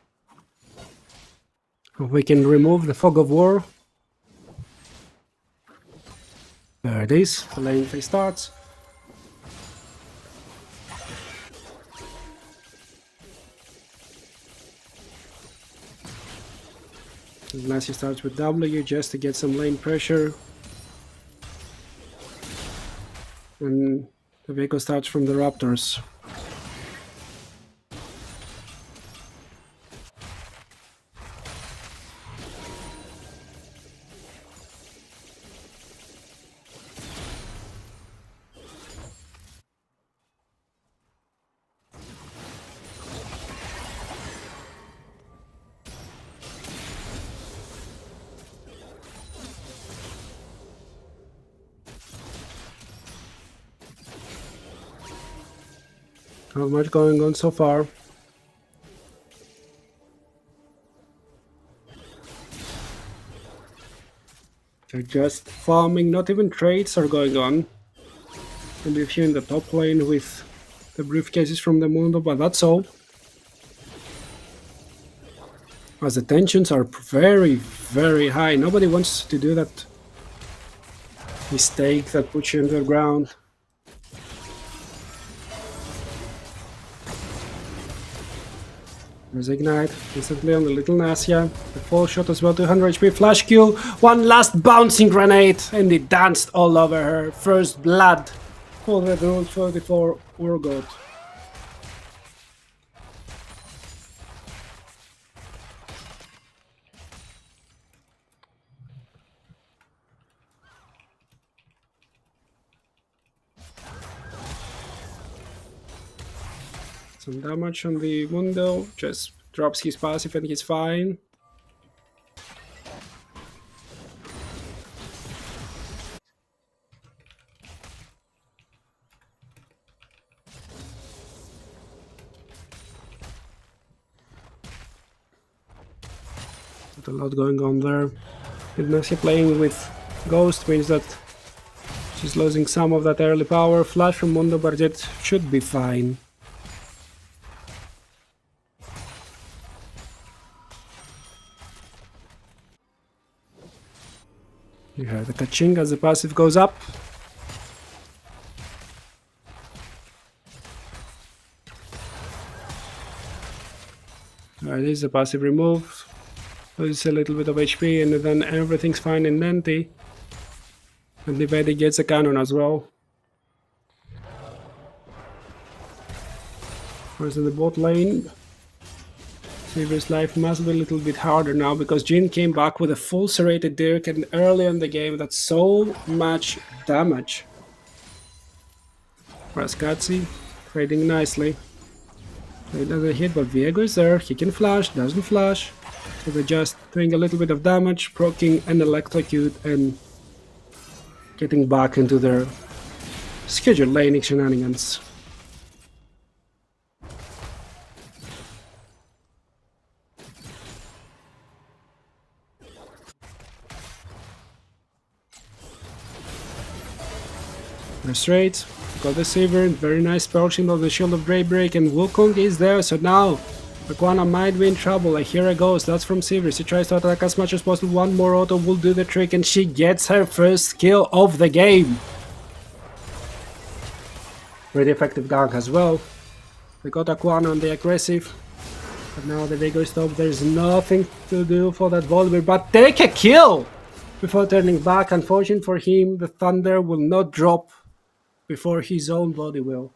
If we can remove the fog of war. There it is. The lane phase starts. Lassie starts with W just to get some lane pressure. And the vehicle starts from the Raptors. Not much going on so far. They're just farming, not even trades are going on. Maybe a few in the top lane with the briefcases from the Mundo, but that's all. As the tensions are very, very high. Nobody wants to do that mistake that puts you into the ground. There's Ignite, instantly on the little Nasia. The fall shot as well, 200 HP, flash Q, one last bouncing grenade, and it danced all over her. First blood for the Rule 34 Urgot. Some damage on the Mundo, just drops his passive and he's fine. Not a lot going on there. Ignacia playing with Ghost means that she's losing some of that early power. Flash from Mundo, but it should be fine. You hear the kaching as the passive goes up. Alright, this is the passive removed. Loses a little bit of HP and then everything's fine in Nanti. And Nivedi gets a cannon as well. Whereas in the bot lane, Seaver's life must be a little bit harder now because Jin came back with a full serrated Dirk and early in the game that's so much damage. Whereas Katsi trading nicely. He doesn't hit, but Viego is there. He can flash, doesn't flash. So they're just doing a little bit of damage, proccing an electrocute and getting back into their scheduled laning shenanigans. They're straight. Got the Saver, very nice spelling of the Shield of Daybreak, and Wukong is there, so now Aquana might be in trouble. Like, here it goes, that's from Sivir. She tries to attack as much as possible. One more auto will do the trick, and she gets her first kill of the game. Pretty effective gank as well. We got Aquana on the aggressive, but now the Vigor stop. There's nothing to do for that Volibear, but take a kill before turning back. Unfortunate for him, the Thunder will not drop before his own body will.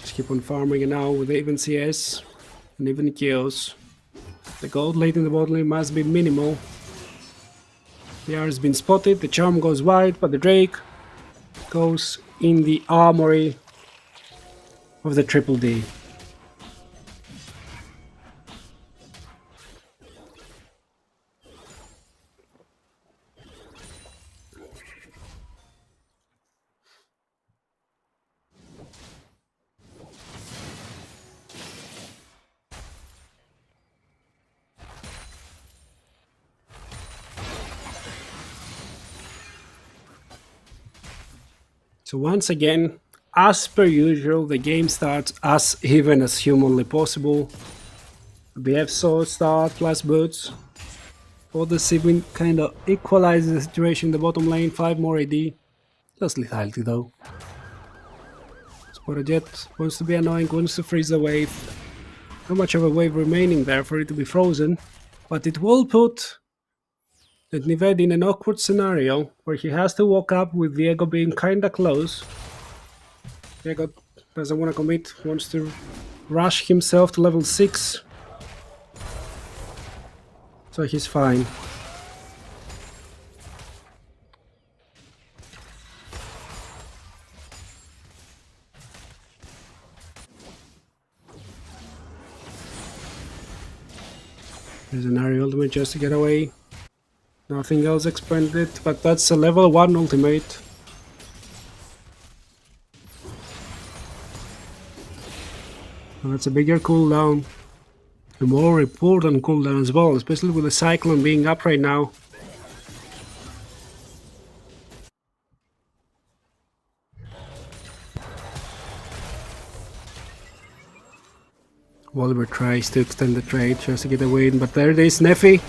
Just keep on farming it now with even CS and even kills. The gold late in the bot lane must be minimal. The R has been spotted, the charm goes wide, but the Drake goes in the armory of the Triple D. So once again, as per usual, the game starts as even as humanly possible. BF sword start plus boots. For the Sibin kind of equalizes the situation in the bottom lane, 5 more AD. Just lethality though. Sporajet wants to be annoying, wants to freeze the wave. Not much of a wave remaining there for it to be frozen, but it will put Nived in an awkward scenario where he has to walk up with Viego being kinda close. Viego doesn't want to commit, wants to rush himself to level 6. So he's fine. There's an Ari ultimate just to get away. Nothing else expended, but that's a level 1 ultimate. And that's a bigger cooldown. A more important cooldown as well, especially with the Cyclone being up right now. Oliver tries to extend the trade, tries to get away, but there it is, Neffy.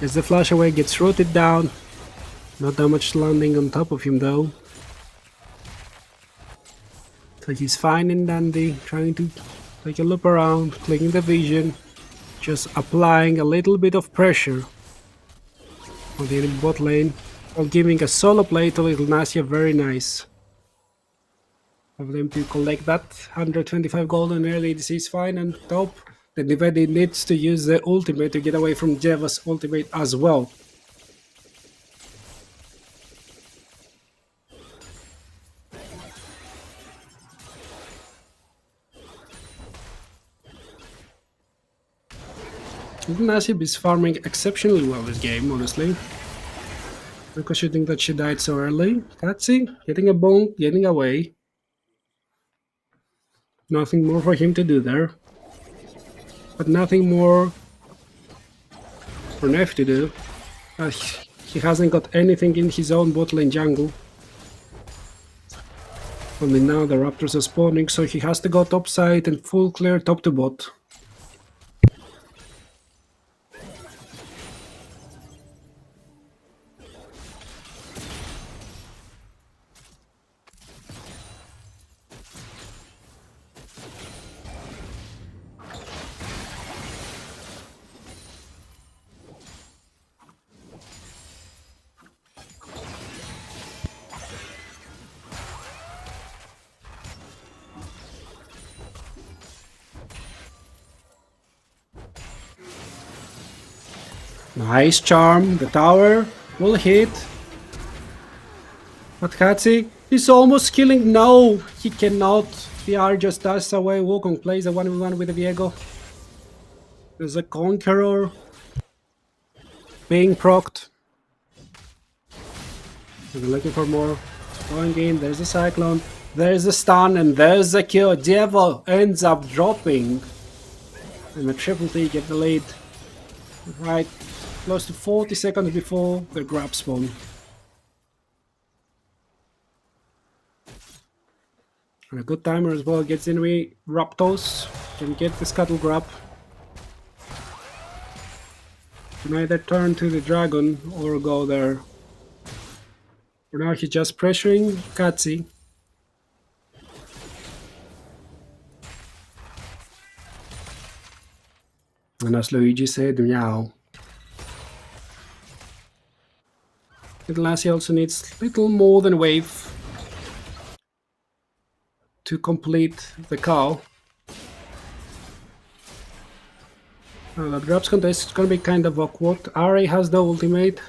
Gets the flash away, gets rooted down. Not that much landing on top of him though. So he's fine and dandy, trying to take a loop around, clicking the vision, just applying a little bit of pressure on the enemy bot lane, while giving a solo play to Little Nasia. Very nice of them to collect that 125 gold on early ADC is fine, and top. The Nivedi needs to use the ultimate to get away from Jeva's ultimate as well. Nasib is farming exceptionally well this game, honestly. Ricocheting that she died so early. Katsi getting a bonk, getting away. Nothing more for him to do there. But nothing more for Neff to do. He hasn't got anything in his own bot lane jungle. Only now the Raptors are spawning, so he has to go top side and full clear top to bot. Nice charm, the tower will hit. But Katsi is almost killing. No, he cannot. VR just dashes away. Wukong plays a 1v1 with the Viego. There's a Conqueror being procced. We're looking for more. Going in, there's a Cyclone. There's a stun and there's a kill. Devil ends up dropping. And the Triple T get the lead. Right, close to 40 seconds before the grab spawn. And a good timer as well, gets in with Raptors, can get the scuttle grab. Can either turn to the dragon or go there. For now he's just pressuring Katsi. And as Luigi said, meow. Little Lassie also needs little more than wave to complete the call. The drops contest is gonna be kind of awkward. Ari has the ultimate.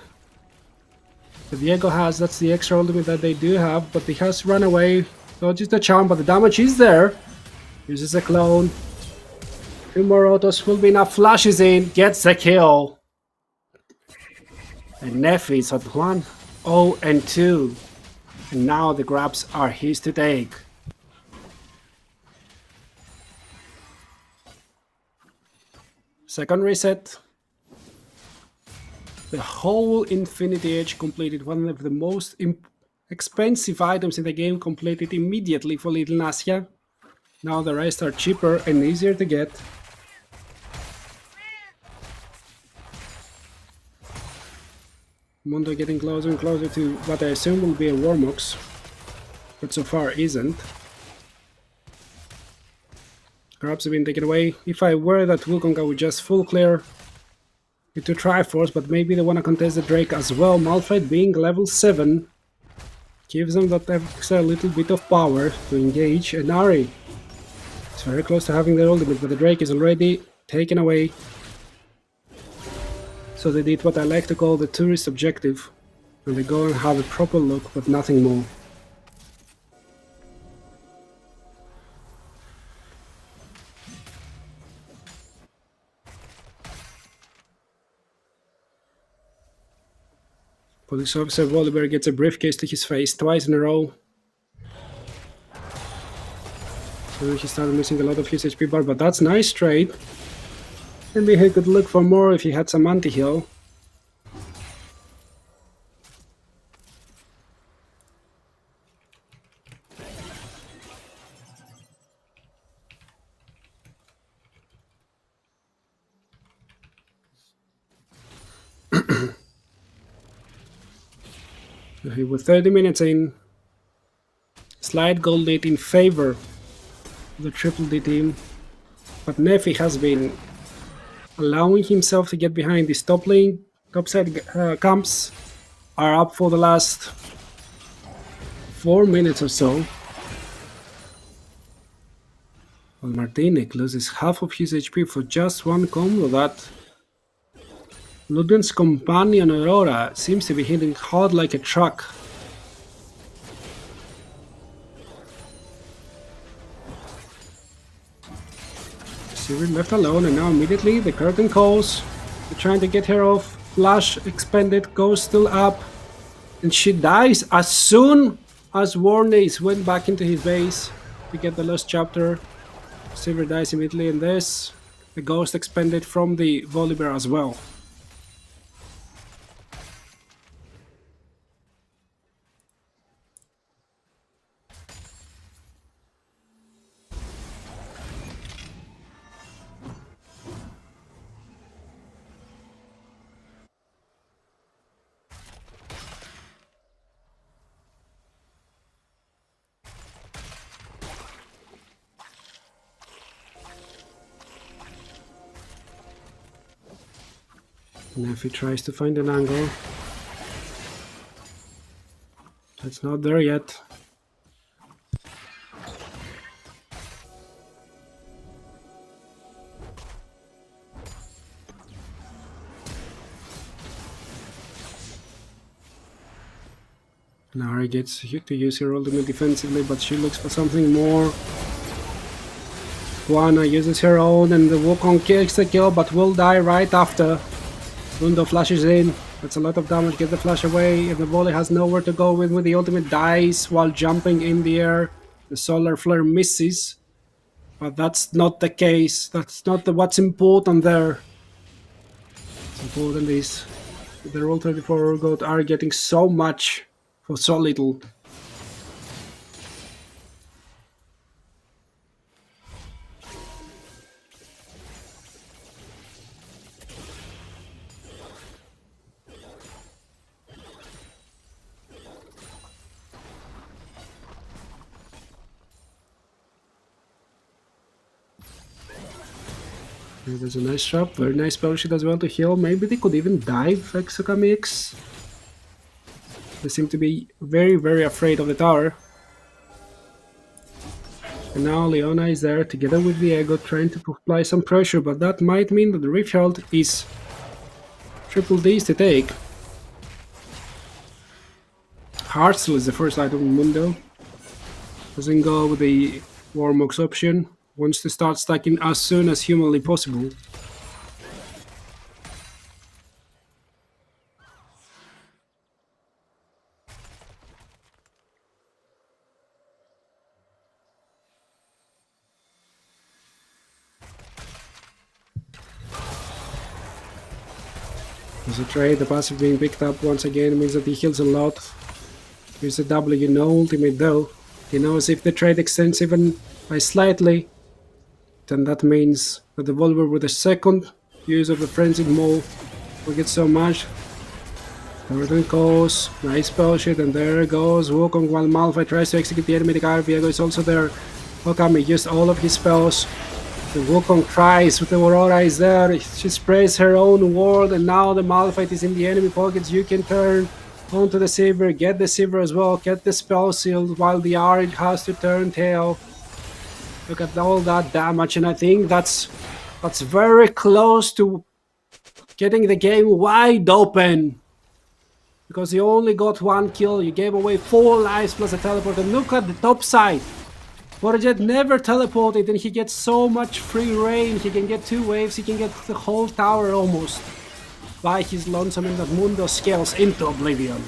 The Viego has, that's the extra ultimate that they do have, but he has run away. Dodges the charm, but the damage is there. Uses a clone. 2 more autos will be enough. Flashes in, gets the kill. And Neff is at 1-0 and 2. And now the grabs are his to take. Second reset. The whole Infinity Edge completed, one of the most expensive items in the game, completed immediately for Little Nasia. Now the rest are cheaper and easier to get. Mundo getting closer and closer to what I assume will be a Warmox, but so far isn't. Grabs have been taken away. If I were that Wukong, I would just full clear into Triforce, but maybe they want to contest the Drake as well. Malphite being level 7 gives them that extra little bit of power to engage. And Ari is very close to having their ultimate, but the Drake is already taken away. So they did what I like to call the tourist objective, and they go and have a proper look, but nothing more. Police officer Volibear gets a briefcase to his face twice in a row. So he started missing a lot of his HP bar, but that's nice trade. Maybe he could look for more if he had some anti-heal. With 30 minutes in, slight goal lead in favor of the Triple D team, but Nefi has been allowing himself to get behind this top lane. Topside camps are up for the last 4 minutes or so. Well, Martinic loses half of his HP for just one combo. That Luden's companion Aurora seems to be hitting hard like a truck. Sivir left alone, and now immediately the curtain calls. They're trying to get her off. Flash expended, goes still up, and she dies as soon as Warnace went back into his base to get the last chapter. Sivir dies immediately, and this, the ghost expended from the Volibear as well. And if he tries to find an angle, it's not there yet. Nara gets to use her ultimate defensively, but she looks for something more. Guana uses her own, and the Wukong gets the kill, but will die right after. Mundo flashes in, that's a lot of damage, get the flash away, and the volley has nowhere to go with the ultimate dies while jumping in the air. The solar flare misses, but that's not the case, that's not what's important there. What's important is the Roll 34 Goat are getting so much for so little. There's a nice trap, very nice spell sheet as well to heal. Maybe they could even dive Exokamix. They seem to be very, very afraid of the tower. And now Leona is there together with Viego trying to apply some pressure, but that might mean that the Rift Herald is triple Ds to take. Heartsteel is the first item in Mundo. Doesn't go with the Warmox option. Wants to start stacking as soon as humanly possible. There's a trade, the passive being picked up once again means that he heals a lot. Here's a W, no ultimate though. He knows if the trade extends even by slightly, then that means that the Volver with the second use of the Frenzied Maul will get so much. Everything goes, nice spell shit, and there goes Wukong while Malphite tries to execute the enemy. The guy Viego is also there. Okami used all of his spells. The Wukong tries, with the Aurora is there. She sprays her own ward, and now the Malphite is in the enemy pockets. You can turn onto the Sivir, get the Sivir as well, get the spell sealed while the Arid has to turn tail. Look at all that damage, and I think that's very close to getting the game wide open. Because you only got one kill, you gave away 4 lives plus a teleport, and look at the top side. Forjet never teleported, and he gets so much free reign. He can get 2 waves, he can get the whole tower almost. by his lonesome and that Mundo scales into oblivion.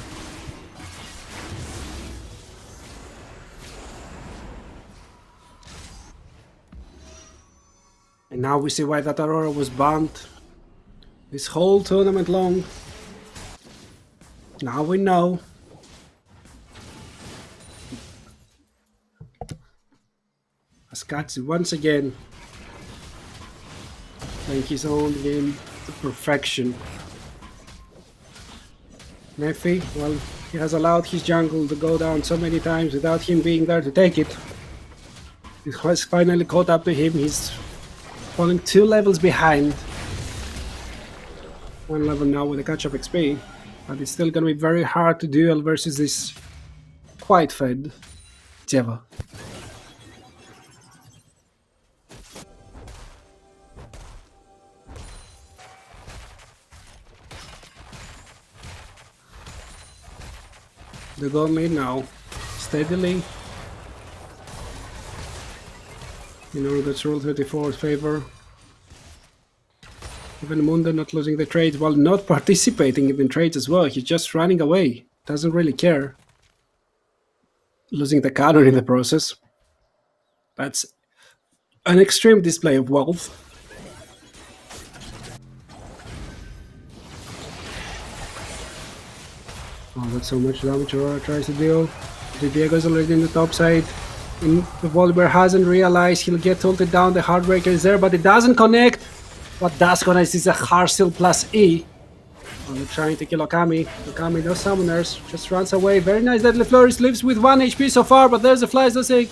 And now we see why that Aurora was banned this whole tournament long. Now we know. Ascatsi once again playing his own game to perfection. Nephi, well, he has allowed his jungle to go down so many times without him being there to take it. It has finally caught up to him. He's falling 2 levels behind. 1 level now with a catch-up XP. But it's still gonna be very hard to duel versus this quite fed Jeva. The goal made now, steadily. In order to rule 34's favor. Even Mundo not losing the trades while not participating in the trades as well. He's just running away. Doesn't really care. Losing the cannon in the process. That's an extreme display of wealth. Oh, that's so much damage Aurora tries to deal. The Diego's already in the top side. And the Volibear hasn't realized he'll get tilted down. The Heartbreaker is there, but it doesn't connect. What does connect is a Heart Seal plus E. Oh, they're trying to kill Okami. Okami, no summoners. Just runs away. Very nice. Deadly Flourish lives with 1 HP so far, but there's the Flies does say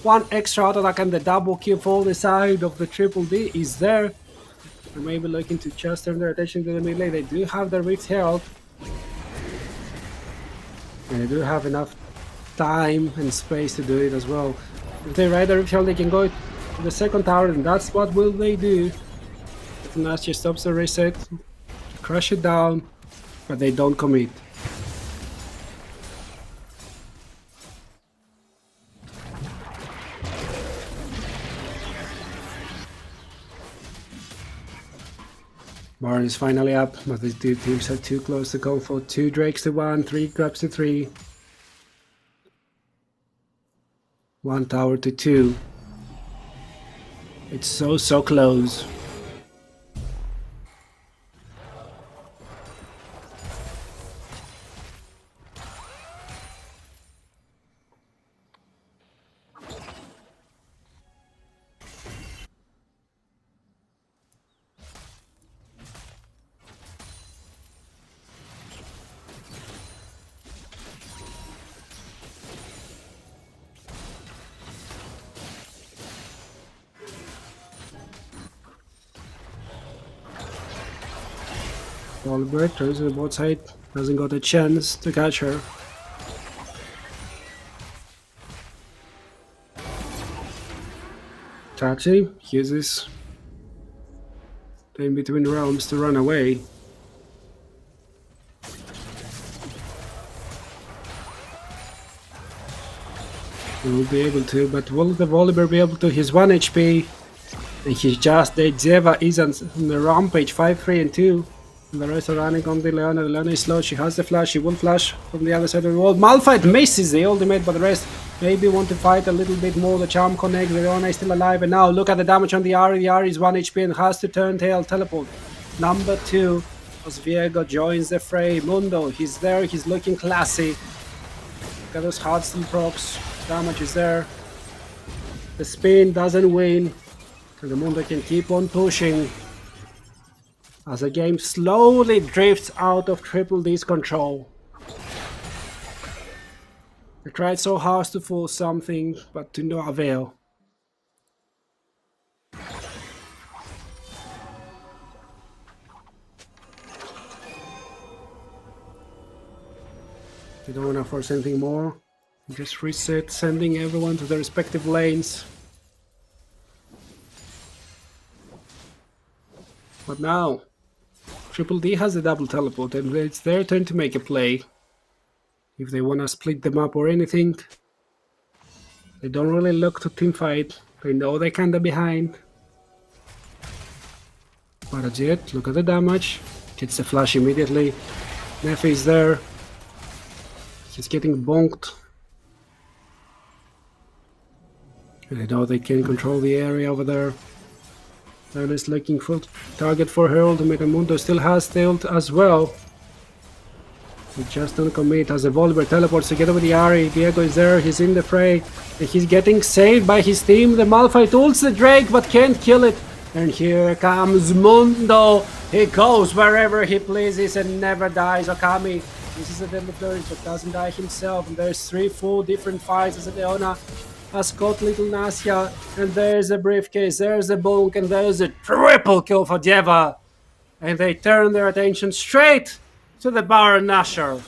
1 extra auto attack and the double kill for the side of the Triple D is there. They're maybe looking to just turn their attention to the mid lane. They do have the Rift Herald. And they do have enough time and space to do it as well. If they ride the Rift Herald, they can go to the second tower, and that's what will they do. Nastia stops the reset, crush it down, but they don't commit. Baron is finally up, but these two teams are too close to go for 2 Drakes to 1, 3 grabs to 3. 1 tower to 2. It's so close. Volibear turns to the bot side, doesn't got a chance to catch her. Tachi uses the in between realms to run away. He will be able to, but will the Volibear be able to? He's 1 HP, and he's just dead. Jeva is on the rampage, 5, 3, and 2. And the rest are running on the Leona. The Leona is slow. She has the flash. She will flash from the other side of the wall. Malphite misses the ultimate, but the rest maybe want to fight a little bit more. The charm connects. The Leona is still alive. And now look at the damage on the Ahri. The Ahri is 1 HP and has to turn tail. Teleport. Number 2. Osviego joins the fray. Mundo, he's there. He's looking classy. Look at those hard steel procs. Damage is there. The spin doesn't win. So the Mundo can keep on pushing. As the game slowly drifts out of Triple D's control. They tried so hard to force something, but to no avail. They don't want to force anything more. Just reset, sending everyone to their respective lanes. But now, Triple D has a double teleport and it's their turn to make a play. If they want to split them up or anything, they don't really look to teamfight. They know they're kinda behind. But as yet, look at the damage. Gets the flash immediately. Neffy's there. He's getting bonked. They know they can control the area over there. Leona is looking for target for her ultimate, and Mundo still has the ult as well. He just don't commit as the Volibear teleports together with the Ahri. Diego is there, he's in the fray. And he's getting saved by his team. The Malphite ults the Drake but can't kill it. And here comes Mundo. He goes wherever he pleases and never dies. Okami uses a deadly flourish but doesn't die himself. And there's 3 different fights as Leona has got Little Nasia. And there's a briefcase, there's a bonk, and there's a triple kill for Deva. And they turn their attention straight to the Baron Nashor.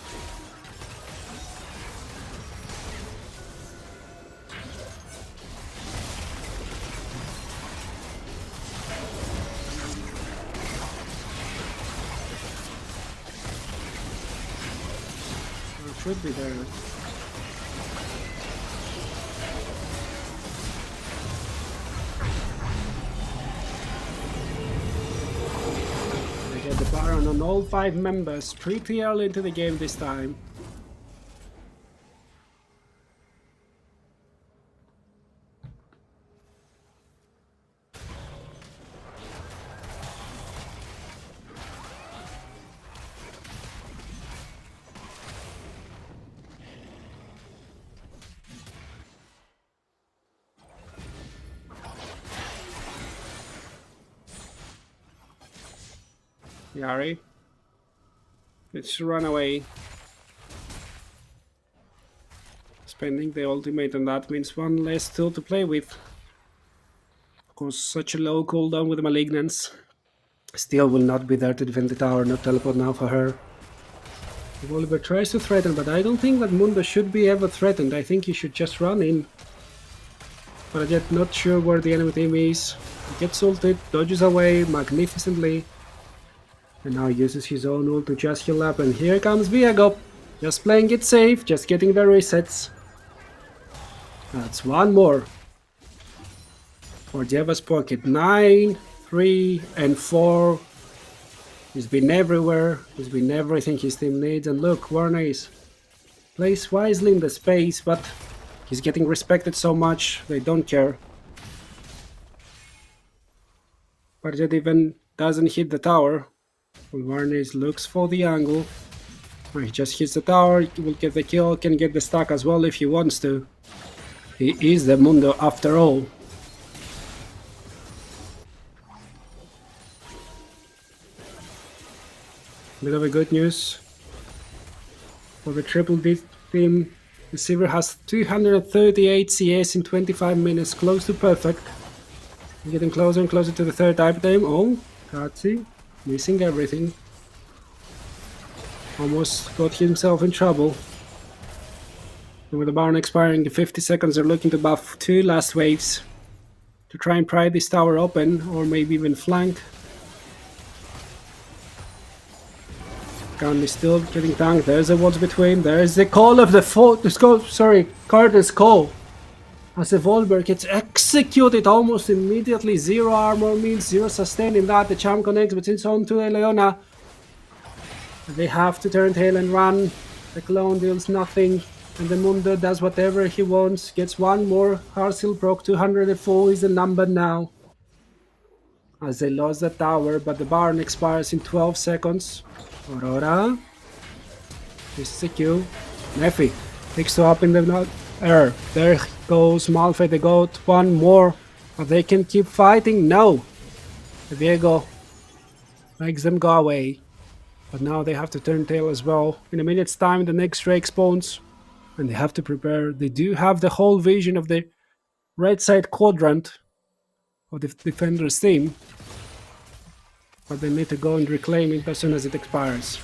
Should be there. They get the Baron on all 5 members pretty early into the game this time. Yari. Let's run away. Spending the ultimate, and that means 1 less tool to play with. Of course, such a low cooldown with the Malignance. Still will not be there to defend the tower, no teleport now for her. Volibear tries to threaten, but I don't think that Mundo should be ever threatened. I think he should just run in. But yet not sure where the enemy team is. He gets ulted, dodges away magnificently. And now uses his own ult to just heal up, and here comes Viego. Just playing it safe, just getting the resets. That's 1 more. For Jeva's pocket. 9, 3, and 4. He's been everywhere. He's been everything his team needs. And look, Warnace plays wisely in the space, but he's getting respected so much, they don't care. But yet even doesn't hit the tower. Well, Warnace looks for the angle. He just hits the tower, he will get the kill, can get the stack as well if he wants to. He is the Mundo after all. Bit of a good news for the Triple D team. The Sivir has 238 CS in 25 minutes, close to perfect. Getting closer and closer to the 3rd item. Oh, Katsi. Missing everything. Almost got himself in trouble. And with the Baron expiring in 50 seconds, they're looking to buff 2 last waves to try and pry this tower open, or maybe even flank. Currently still getting tanked. There's a what's between. There's the call of the Carter's call. As the Volibear gets executed almost immediately. 0 armor means 0 sustain in that. The charm connects, but it's on to Leona. They have to turn tail and run. The clone deals nothing. And the Mundo does whatever he wants. Gets 1 more. Heartseal proc. 204 is the number now. As they lost the tower, but the Baron expires in 12 seconds. Aurora. This is a Q. Neffy picks up in the air. There goes Malphite the goat. 1 more. But they can keep fighting. No. Viego makes them go away. But now they have to turn tail as well. In a minute's time the next Drake spawns. And they have to prepare. They do have the whole vision of the right side quadrant of the defender's team. But they need to go and reclaim it as soon as it expires.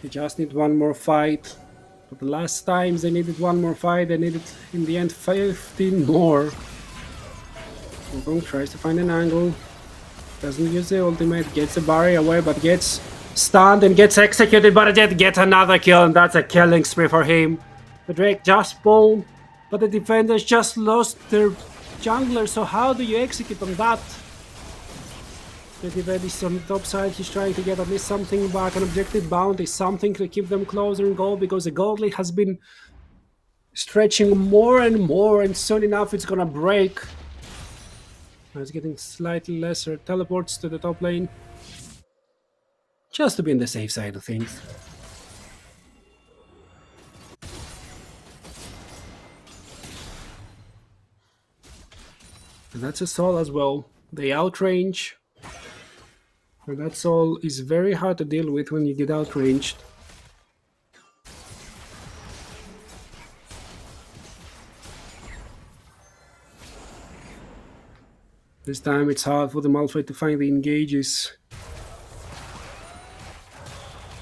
They just need one more fight. But the last times they needed one more fight, they needed in the end 15 more. Wukong tries to find an angle. Doesn't use the ultimate, gets the barrier away, but gets stunned and gets executed, but yet gets another kill, and that's a killing spree for him. The Drake just spawned, but the defenders just lost their jungler, so how do you execute on that? The defender is on the top side, he's trying to get at least something back, an objective bounty, something to keep them closer in goal, because the gold lead has been stretching more and more, and soon enough it's gonna break. It's getting slightly lesser teleports to the top lane, just to be on the safe side of things. And that's a soul as well. They outrange. And that soul is very hard to deal with when you get outranged. This time it's hard for the Malphite to find the engages.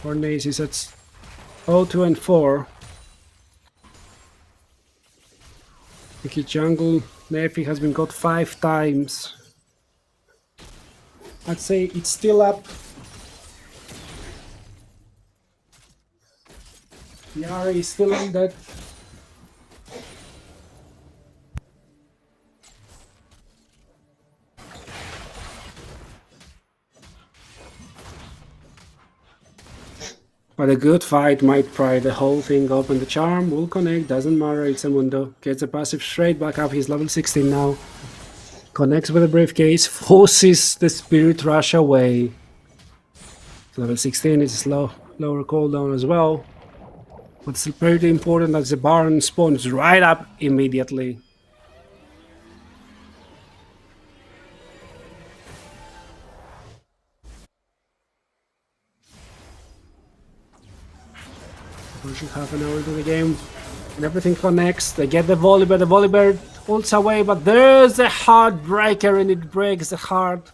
Ornace is at 0-2 and 4. Mickey Jungle, Nefi has been got 5 times. I'd say it's still up. Yari is still on that. But a good fight might pry the whole thing open. The charm will connect, doesn't matter, it's a Mundo. Gets a passive straight back up, he's level 16 now. Connects with a briefcase, forces the Spirit Rush away. Level 16 is lower cooldown as well. But it's pretty important that the Baron spawns right up immediately. Pushing half an hour into the game, and everything connects. They get the Volibear ults away, but there's a Heartbreaker, and it breaks the heart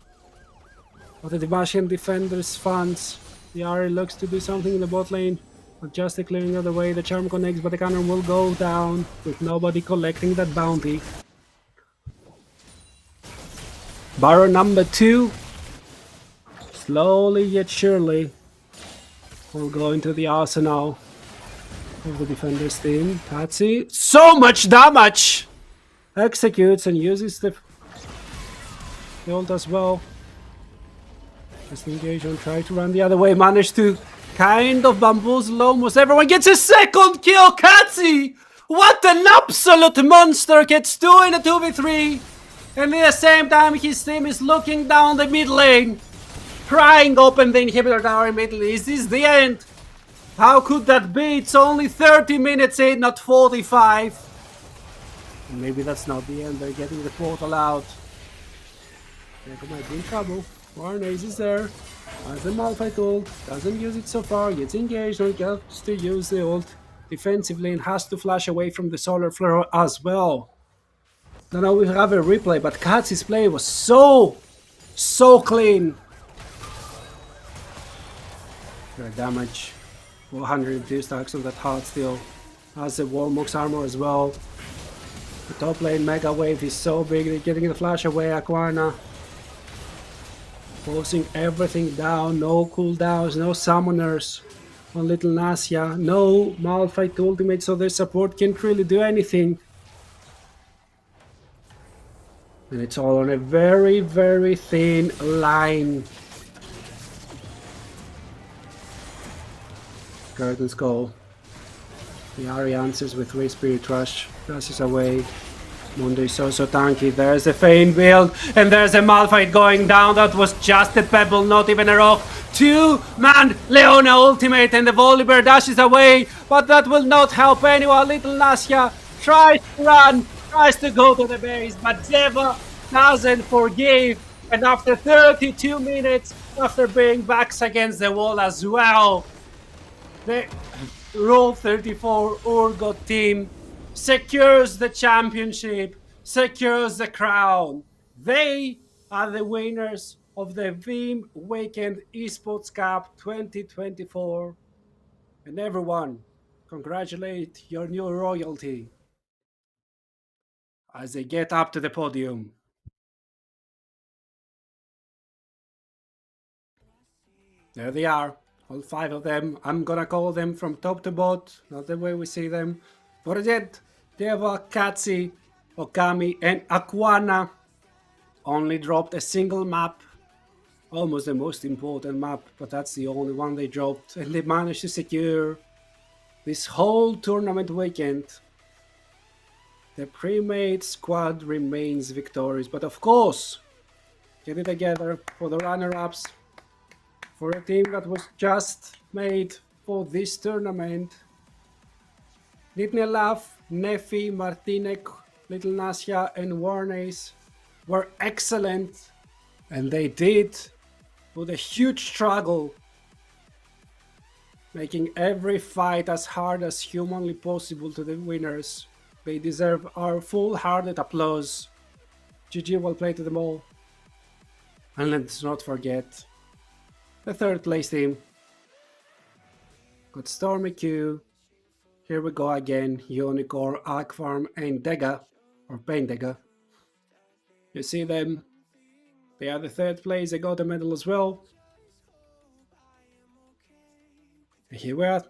of the Demacian defenders' fans. The Ari looks to do something in the bot lane, but just clearing the other way. The charm connects, but the cannon will go down with nobody collecting that bounty. Baron number 2, slowly yet surely, will go into the arsenal of the defenders team. Tatsi, so much damage! Executes and uses the ult as well. Just engage and try to run the other way. Managed to kind of bamboozle almost everyone. Gets a second kill, Katsi! What an absolute monster! Gets 2 in a 2v3. And at the same time his team is looking down the mid lane. Prying open the inhibitor tower in mid lane. Is this the end? How could that be? It's only 30 minutes in, not 45. And maybe that's not the end. They're getting the portal out. Jacob might be in trouble. Warnaze is there. Has the Malphite ult. Doesn't use it so far. Gets engaged. Not gets to use the ult defensively and has to flash away from the solar flare as well. Now we have a replay, but Katsi's play was so clean. Great damage. 402 stacks on that heart still. Has the Warmox armor as well. The top lane Mega Wave is so big, they're getting the flash away, Aquana. Forcing everything down, no cooldowns, no summoners on Little Nasia, no Malphite ultimate, so their support can't really do anything. And it's all on a very, very thin line. Garden's goal. The Ari answers with 3 Spirit Rush. Rushes away. Mundo is so tanky. There's the Feint build. And there's a Malphite going down. That was just a pebble, not even a rock. 2-man Leona ultimate and the Volibear dashes away. But that will not help anyone. Little Nasia tries to run. Tries to go to the base. But Zeva doesn't forgive. And after 32 minutes, after being backs against the wall as well, the Rule 34 Urgot team secures the championship, secures the crown. They are the winners of the Veeam Weekend Esports Cup 2024. And everyone, congratulate your new royalty as they get up to the podium. There they are, all five of them. I'm gonna call them from top to bottom, not the way we see them. But yet, Deva, Katsi, Okami, and Aquana only dropped a single map, almost the most important map, but that's the only one they dropped, and they managed to secure this whole tournament weekend. The pre-made squad remains victorious, but of course, get it together for the runner-ups, for a team that was just made for this tournament. Nitnelaf, Nefi, Martinek, Little Nasya, and Warnes were excellent, and they did with a huge struggle, making every fight as hard as humanly possible to the winners. They deserve our full-hearted applause. GG, well played to them all. And let's not forget the third place team. Got Stormy Q. Here we go again. Unicorn, Akfarm, and Dega, or Pain Dega. You see them. They are the third place. They got a medal as well. And here we are.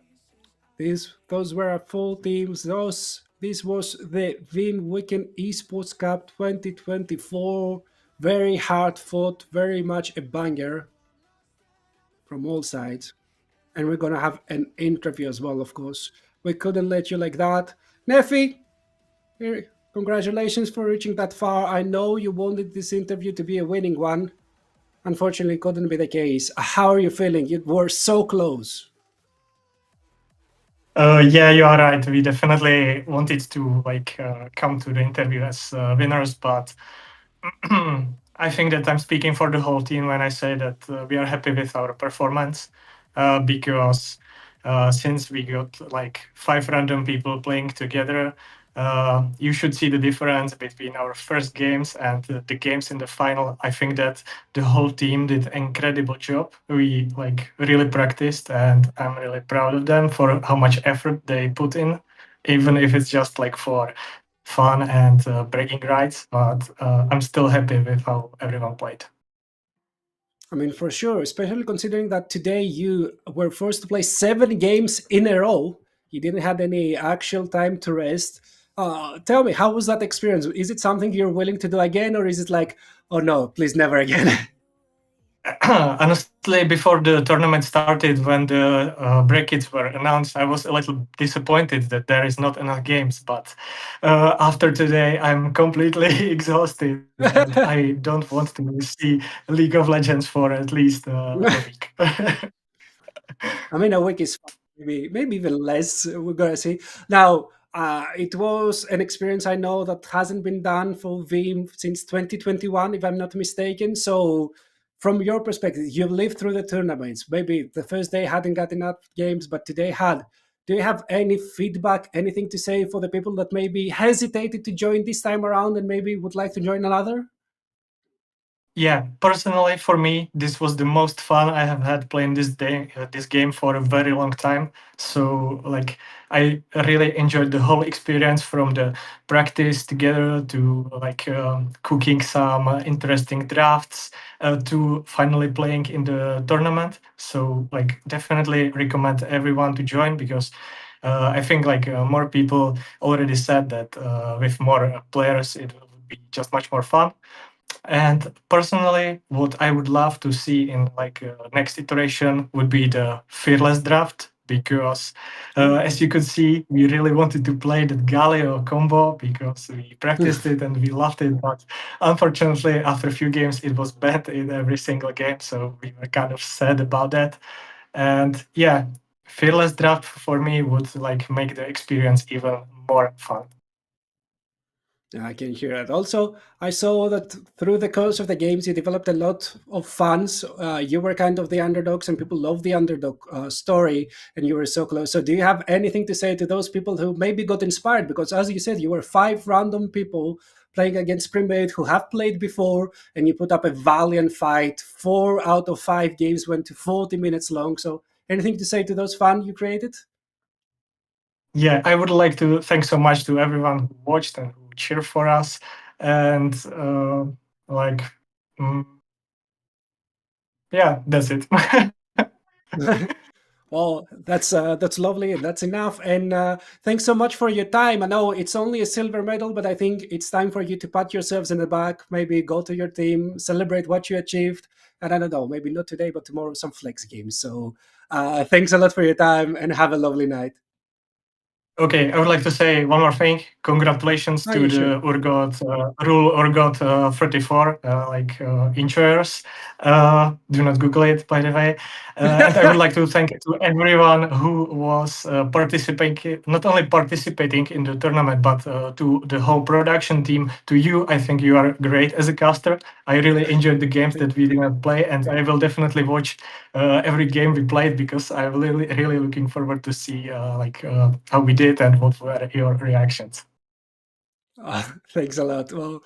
Those were our full teams. This was the Veeam Weekend Esports Cup 2024. Very hard fought, very much a banger from all sides. And we're gonna have an interview as well, of course. We couldn't let you like that. Nefi, here, congratulations for reaching that far. I know you wanted this interview to be a winning one. Unfortunately, it couldn't be the case. How are you feeling? You were so close. Yeah, you are right. We definitely wanted to come to the interview as winners, but I think that I'm speaking for the whole team when I say that we are happy with our performance because since we got like five random people playing together, you should see the difference between our first games and the games in the final. I think that the whole team did an incredible job. We like really practiced, and I'm really proud of them for how much effort they put in, even if it's just like for fun and bragging rights. But I'm still happy with how everyone played. I mean, for sure, especially considering that today you were forced to play 7 games in a row. You didn't have any actual time to rest. Tell me, how was that experience? Is it something you're willing to do again, or is it like, oh no, please never again? Honestly, before the tournament started, when the brackets were announced, I was a little disappointed that there is not enough games. But after today, I'm completely exhausted, and I don't want to see League of Legends for at least a week. I mean, a week is fine. Maybe even less. We're gonna see. Now, it was an experience I know that hasn't been done for Veeam since 2021, if I'm not mistaken. So, from your perspective, you've lived through the tournaments. Maybe the first day hadn't got enough games, but today had. Do you have any feedback, anything to say for the people that maybe hesitated to join this time around and maybe would like to join another? Yeah, personally for me, this was the most fun I have had playing this game for a very long time. So like I really enjoyed the whole experience from the practice together to like cooking some interesting drafts to finally playing in the tournament. So like definitely recommend everyone to join because I think like more people already said that with more players it would be just much more fun. And personally, what I would love to see in like next iteration would be the fearless draft because, as you could see, we really wanted to play the Galio combo because we practiced it and we loved it. But unfortunately, after a few games, it was banned in every single game, so we were kind of sad about that. And yeah, fearless draft for me would like make the experience even more fun. I can hear that. Also, I saw that through the course of the games, you developed a lot of fans. You were kind of the underdogs, and people love the underdog story, and you were so close. So, do you have anything to say to those people who maybe got inspired? Because, as you said, you were five random people playing against Primate who have played before, and you put up a valiant fight. 4 out of 5 games went to 40 minutes long. So, Anything to say to those fans you created? Yeah, I would like to thank so much to everyone who watched and who cheered for us. And like, mm, yeah, that's it. Well, that's lovely, and that's enough. And thanks so much for your time. I know it's only a silver medal, but I think it's time for you to pat yourselves in the back. Maybe go to your team, celebrate what you achieved, and I don't know, maybe not today, but tomorrow some flex games. So thanks a lot for your time, and have a lovely night. Okay, I would like to say one more thing. Congratulations Oh, to yeah, sure. the Urgot rule Urgot 34 insurers. Do not Google it, by the way. And I would like to thank to everyone who was participating, not only participating in the tournament, but to the whole production team. To you, I think you are great as a caster. I really enjoyed the games that we didn't play, and I will definitely watch every game we played because I'm really looking forward to see how we did and what were your reactions. Thanks a lot. Well,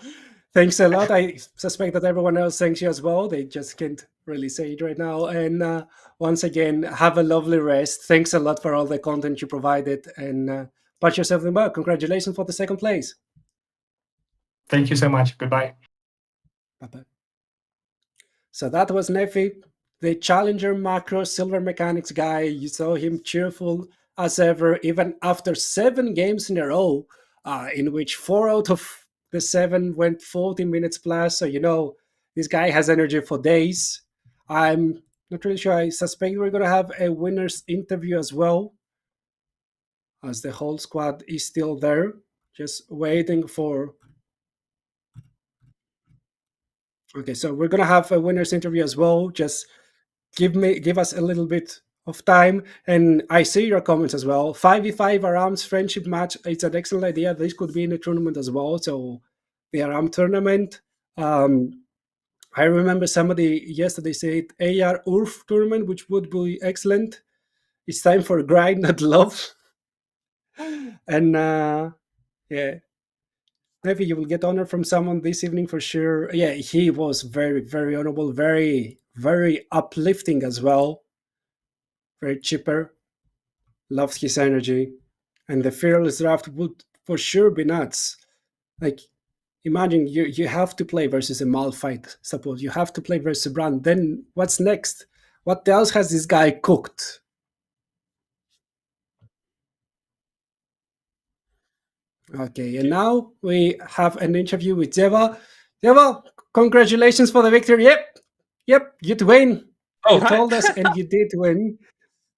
thanks a lot. I suspect that everyone else thanks you as well. They just can't really say it right now. And once again, have a lovely rest. Thanks a lot for all the content you provided, and pat yourself on the back. Congratulations for the second place. Thank you so much. Goodbye. Bye bye. So that was Nefi, the Challenger Macro Silver Mechanics guy. You saw him cheerful as ever, even after 7 games in a row, in which 4 out of the 7 went 40 minutes plus. So, this guy has energy for days. I'm not really sure. I suspect we're going to have a winner's interview as well, as the whole squad is still there, just waiting for. Okay, so we're going to have a winner's interview as well. Just give us a little bit of time. And I see your comments as well. 5v5 Aram's friendship match, it's an excellent idea. This could be in a tournament as well. So the Aram tournament, I remember somebody yesterday said AR URF tournament, which would be excellent. It's time for grind, not love. And yeah, maybe you will get honor from someone this evening for sure. Yeah, he was very, very honorable, very, very uplifting as well. Very chipper, loves his energy, and the fearless draft would for sure be nuts. Like, imagine you have to play versus a Malphite, suppose you have to play versus a Brand. Then what's next? What else has this guy cooked? Okay, and now we have an interview with Deva. Deva, congratulations for the victory. Yep, you'd win. Oh, You hi. told us, and you did win.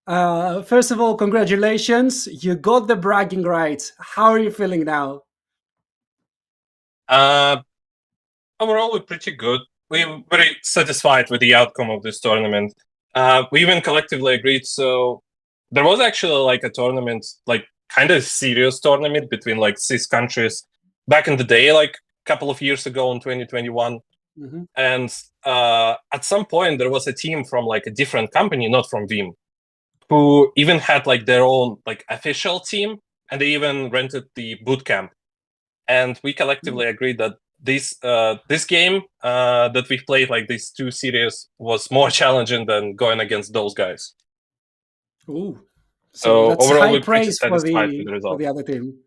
First of all, congratulations. You got the bragging rights. How are you feeling now? Uh, Overall, we're pretty good. We're very satisfied with the outcome of this tournament. We even collectively agreed. So there was actually like a tournament, like kind of serious tournament between like 6 countries back in the day, like a couple of years ago in 2021. Mhm. And at some point, there was a team from like a different company, not from Veeam, who even had like their own like official team, and they even rented the boot camp. And we collectively agreed that this game that we've played, like these 2 series, was more challenging than going against those guys. Ooh. So So that's overall, high we're pretty praise for satisfied with the the result. other team.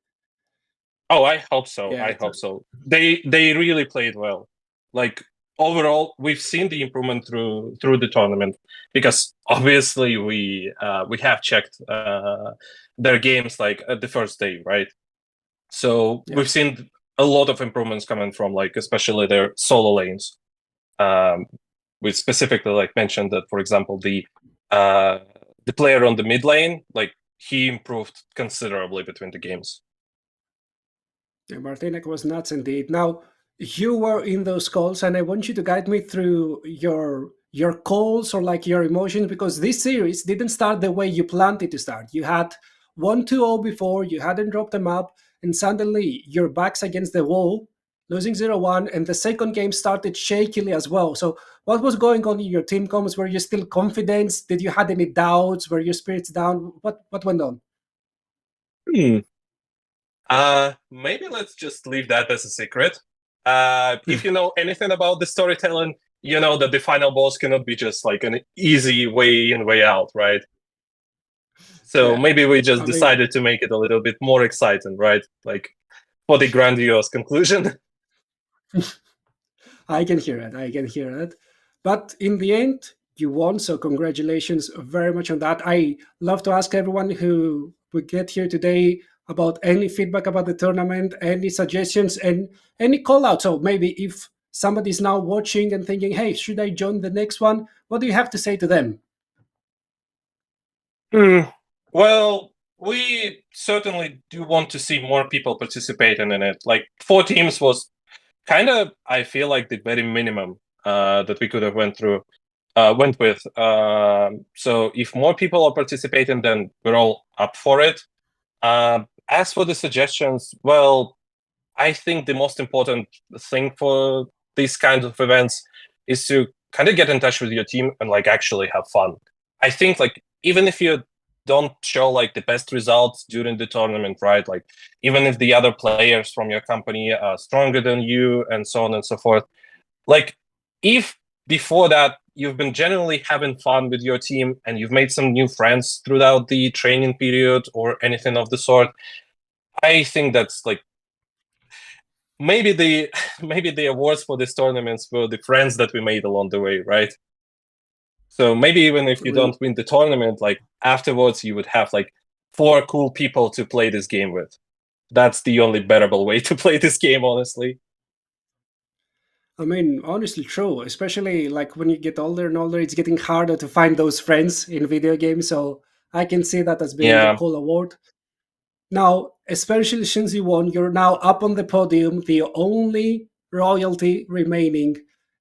Oh, I hope so. Yeah, I hope so. They really played well. Like overall, we've seen the improvement through the tournament, because obviously we have checked their games like at the first day, right? So Yeah. we've seen a lot of improvements coming from like especially their solo lanes. We specifically like mentioned that, for example, the player on the mid lane, like he improved considerably between the games. Yeah, Martinek was nuts indeed. Now, you were in those calls, and I want you to guide me through your calls or like your emotions, because this series didn't start the way you planned it to start. You had 1-2-0 before, you hadn't dropped them up, and suddenly your back's against the wall, losing 0-1, and the second game started shakily as well. So what was going on in your team comms? Were you still confident? Did you had any doubts? Were your spirits down? What went on? Maybe let's just leave that as a secret. If you know anything about the storytelling, you know that the final boss cannot be just like an easy way in, way out, right? So Yeah. maybe we just I mean, decided to make it a little bit more exciting, right? Like for the grandiose conclusion. I can hear it. I can hear it. But in the end, you won. So congratulations very much on that. I love to ask everyone who we get here today about any feedback about the tournament, any suggestions, and any call out. So maybe if somebody's now watching and thinking, hey, should I join the next one? What do you have to say to them? Hmm. Well, we certainly do want to see more people participating in it. Like 4 teams was kind of, I feel like, the very minimum that we could have went with. So if more people are participating, then we're all up for it. As for the suggestions, well, I think the most important thing for these kinds of events is to kind of get in touch with your team and like actually have fun. I think like even if you don't show like the best results during the tournament, right? Like even if the other players from your company are stronger than you and so on and so forth, like if before that you've been generally having fun with your team and you've made some new friends throughout the training period or anything of the sort, I think that's like maybe the maybe the awards for these tournaments were the friends that we made along the way, right? So maybe even if I you mean, don't win the tournament, like afterwards you would have like 4 cool people to play this game with. That's the only bearable way to play this game, honestly. honestly, true. Especially like when you get older and older, it's getting harder to find those friends in video games. So I can see that as being a Yeah. cool award. Now, especially since you won, you're now up on the podium, the only royalty remaining.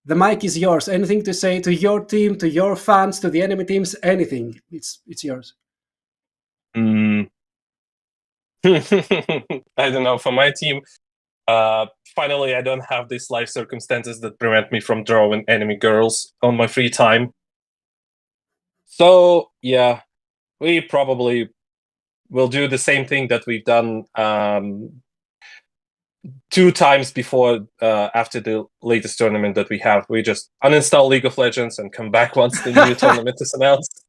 The mic is yours. Anything to say to your team, to your fans, to the enemy teams, anything. It's yours. Mm. I don't know. For my team, finally, I don't have these life circumstances that prevent me from drawing enemy girls on my free time. So yeah, we probably will do the same thing that we've done 2 times before after the latest tournament that we have. We just uninstall League of Legends and come back once the new tournament is announced.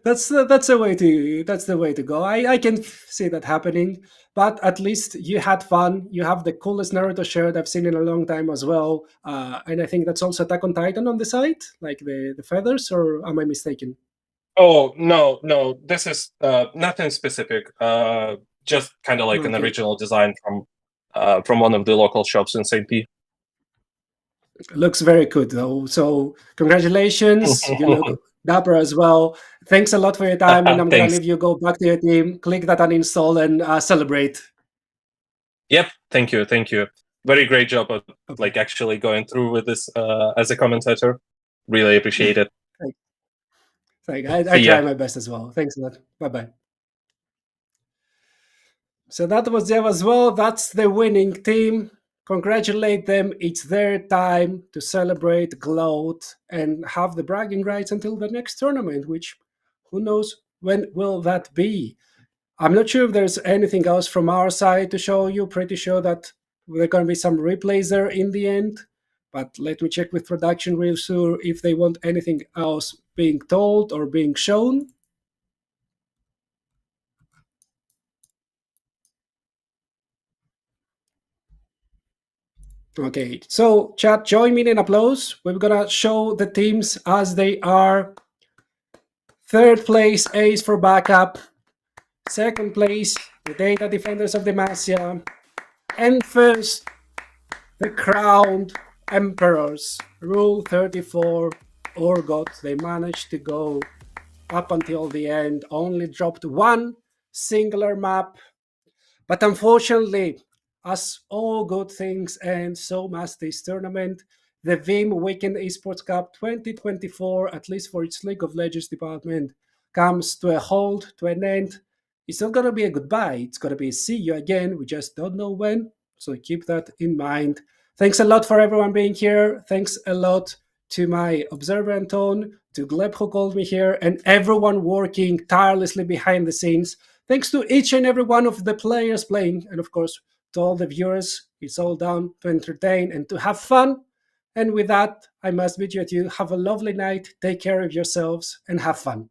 That's the way to go. I can see that happening, but at least you had fun. You have the coolest Naruto shirt I've seen in a long time as well, and I think that's also Attack on Titan on the side, like the feathers. Or am I mistaken? Oh no, no, this is nothing specific. Just kind of like an Okay, original design from one of the local shops in St. P. looks very good though. So congratulations, you look dapper as well. Thanks a lot for your time, and I'm gonna Thanks. leave you go back to your team. Click that uninstall and celebrate. Yep, thank you, thank you. Very great job of Okay. like actually going through with this as a commentator. Really appreciate it. I See try ya. my best as well. Thanks a lot. Bye bye. So that was them as well. That's the winning team. Congratulate them. It's their time to celebrate, gloat, and have the bragging rights until the next tournament, which who knows when will that be. I'm not sure if there's anything else from our side to show you. Pretty sure that there are going to be some replays there in the end. But let me check with production real soon if they want anything else being told or being shown. Okay, so chat, join me in applause. We're gonna show the teams as they are. Third place, Ace for backup. Second place, the Data Defenders of Demacia. And first, the crowned Emperors. Rule 34, Orgot. They managed to go up until the end, only dropped one singular map. But unfortunately, as all good things end, so must this tournament. The Veeam Weekend Esports Cup 2024, at least for its League of Legends department, comes to a halt, to an end. It's not going to be a goodbye. It's going to be a see you again. We just don't know when. So keep that in mind. Thanks a lot for everyone being here. Thanks a lot to my observer Anton, to Gleb who called me here, and everyone working tirelessly behind the scenes. Thanks to each and every one of the players playing, and of course, to all the viewers. It's all down to entertain and to have fun. And with that, I must bid you adieu. Have a lovely night. Take care of yourselves and have fun.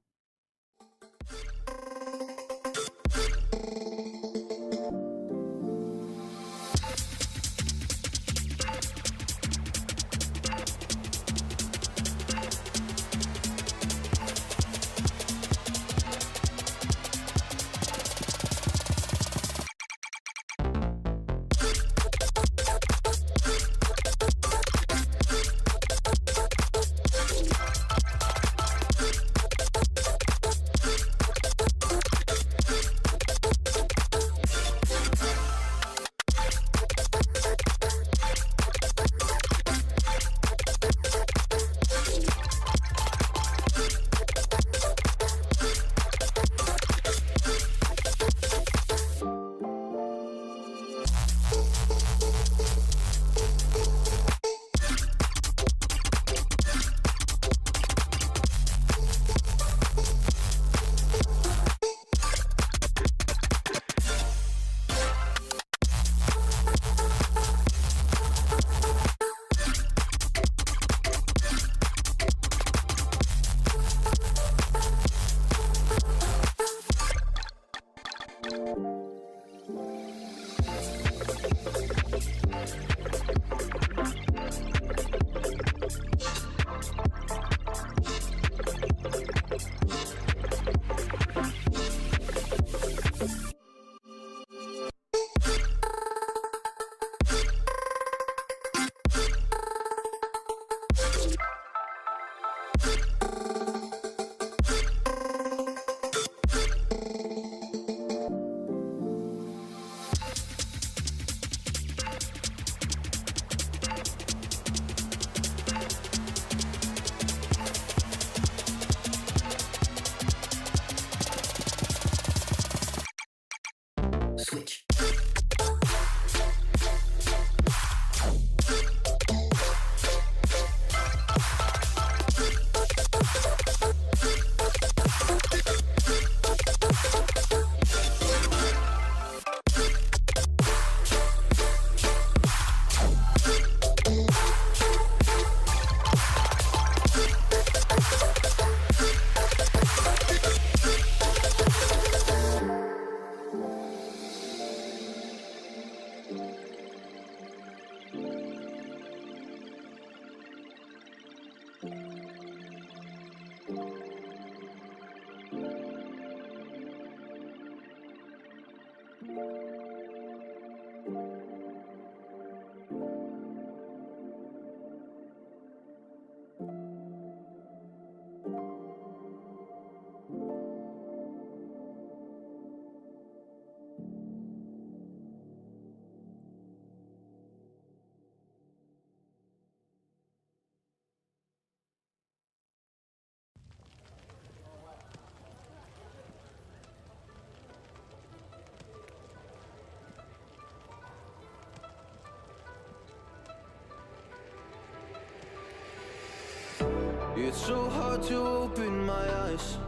It's so hard to open my eyes.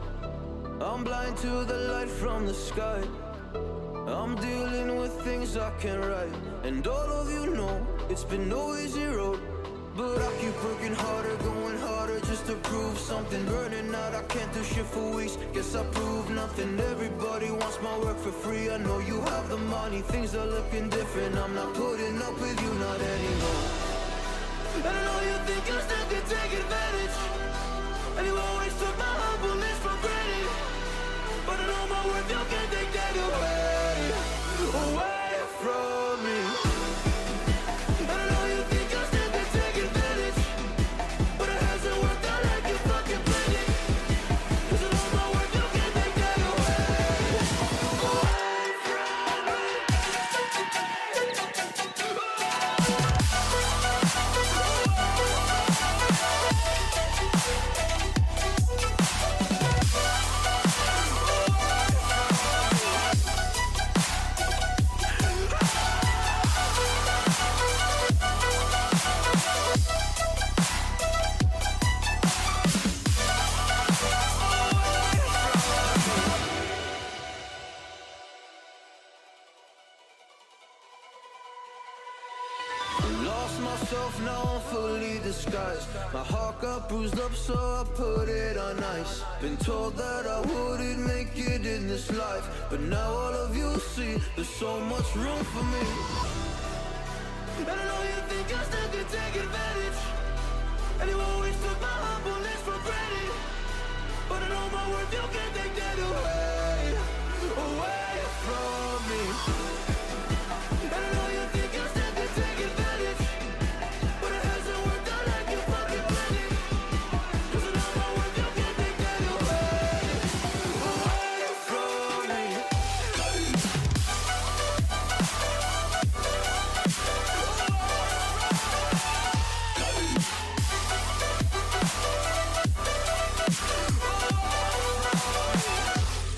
I'm blind to the light from the sky. I'm dealing with things I can't write. And all of you know it's been no easy road. But I keep working harder, going harder just to prove something. Burning out, I can't do shit for weeks. Guess I proved nothing. Everybody wants my work for free. I know you have the money, things are looking different. I'm not putting up with you, not anymore. And I know you think you still can take advantage. And you always took my humbleness for granted. But I know my worth, you can't take that away from me. And I know you think you still can take advantage. But it hasn't worked out like you fucking planned it. 'Cause I know my worth, you can't take that away from me. Lost myself, now I'm fully disguised. My heart got bruised up, so I put it on ice. Been told that I wouldn't make it in this life, but now all of you see there's so much room for me. And I know you think I still can take advantage. And you always took my humbleness for granted. But I know my worth, you can't take that away from me. And I know you think you still can take advantage. But it hasn't worked out like you fucking planned it. 'Cause I know my worth, you can't take that away from me.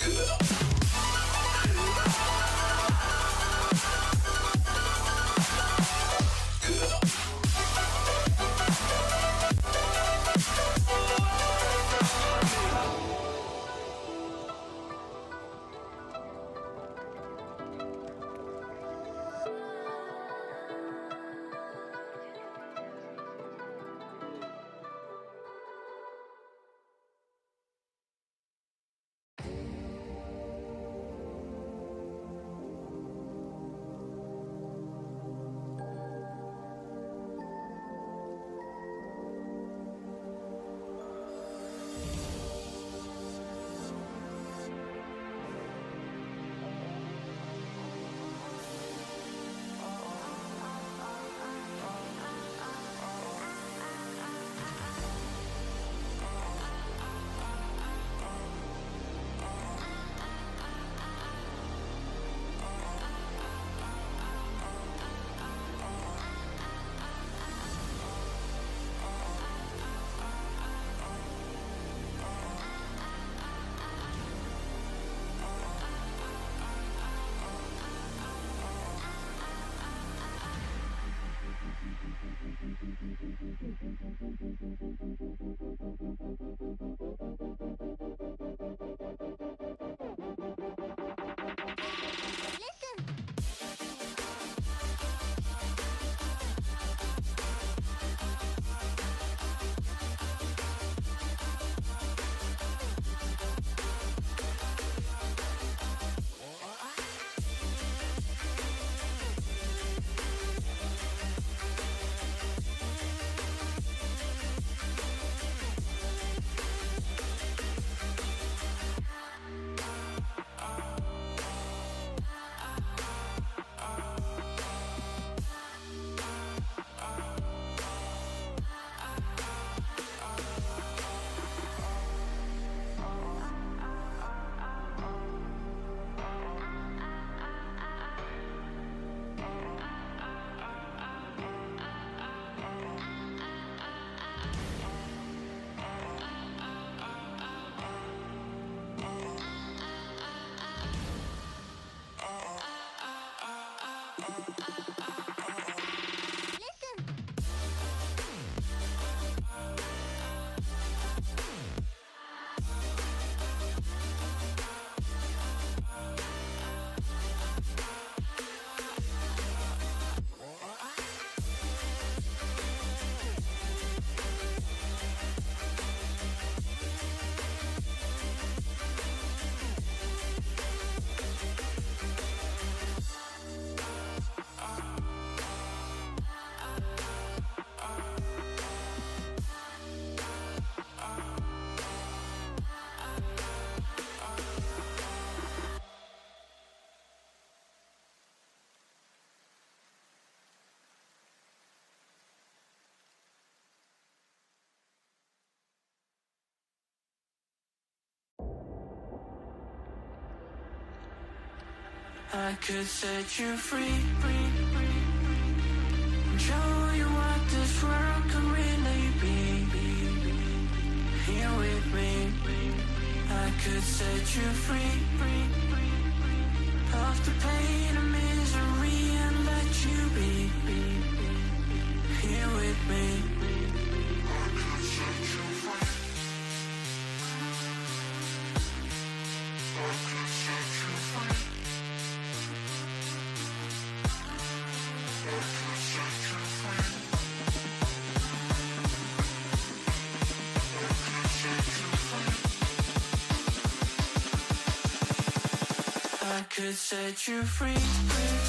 Yeah. I could set you free, show you what this world could really be. Here with me, I could set you free of the pain and misery and let you be. Here with me, I could set you free. I could set you free. I could set you free.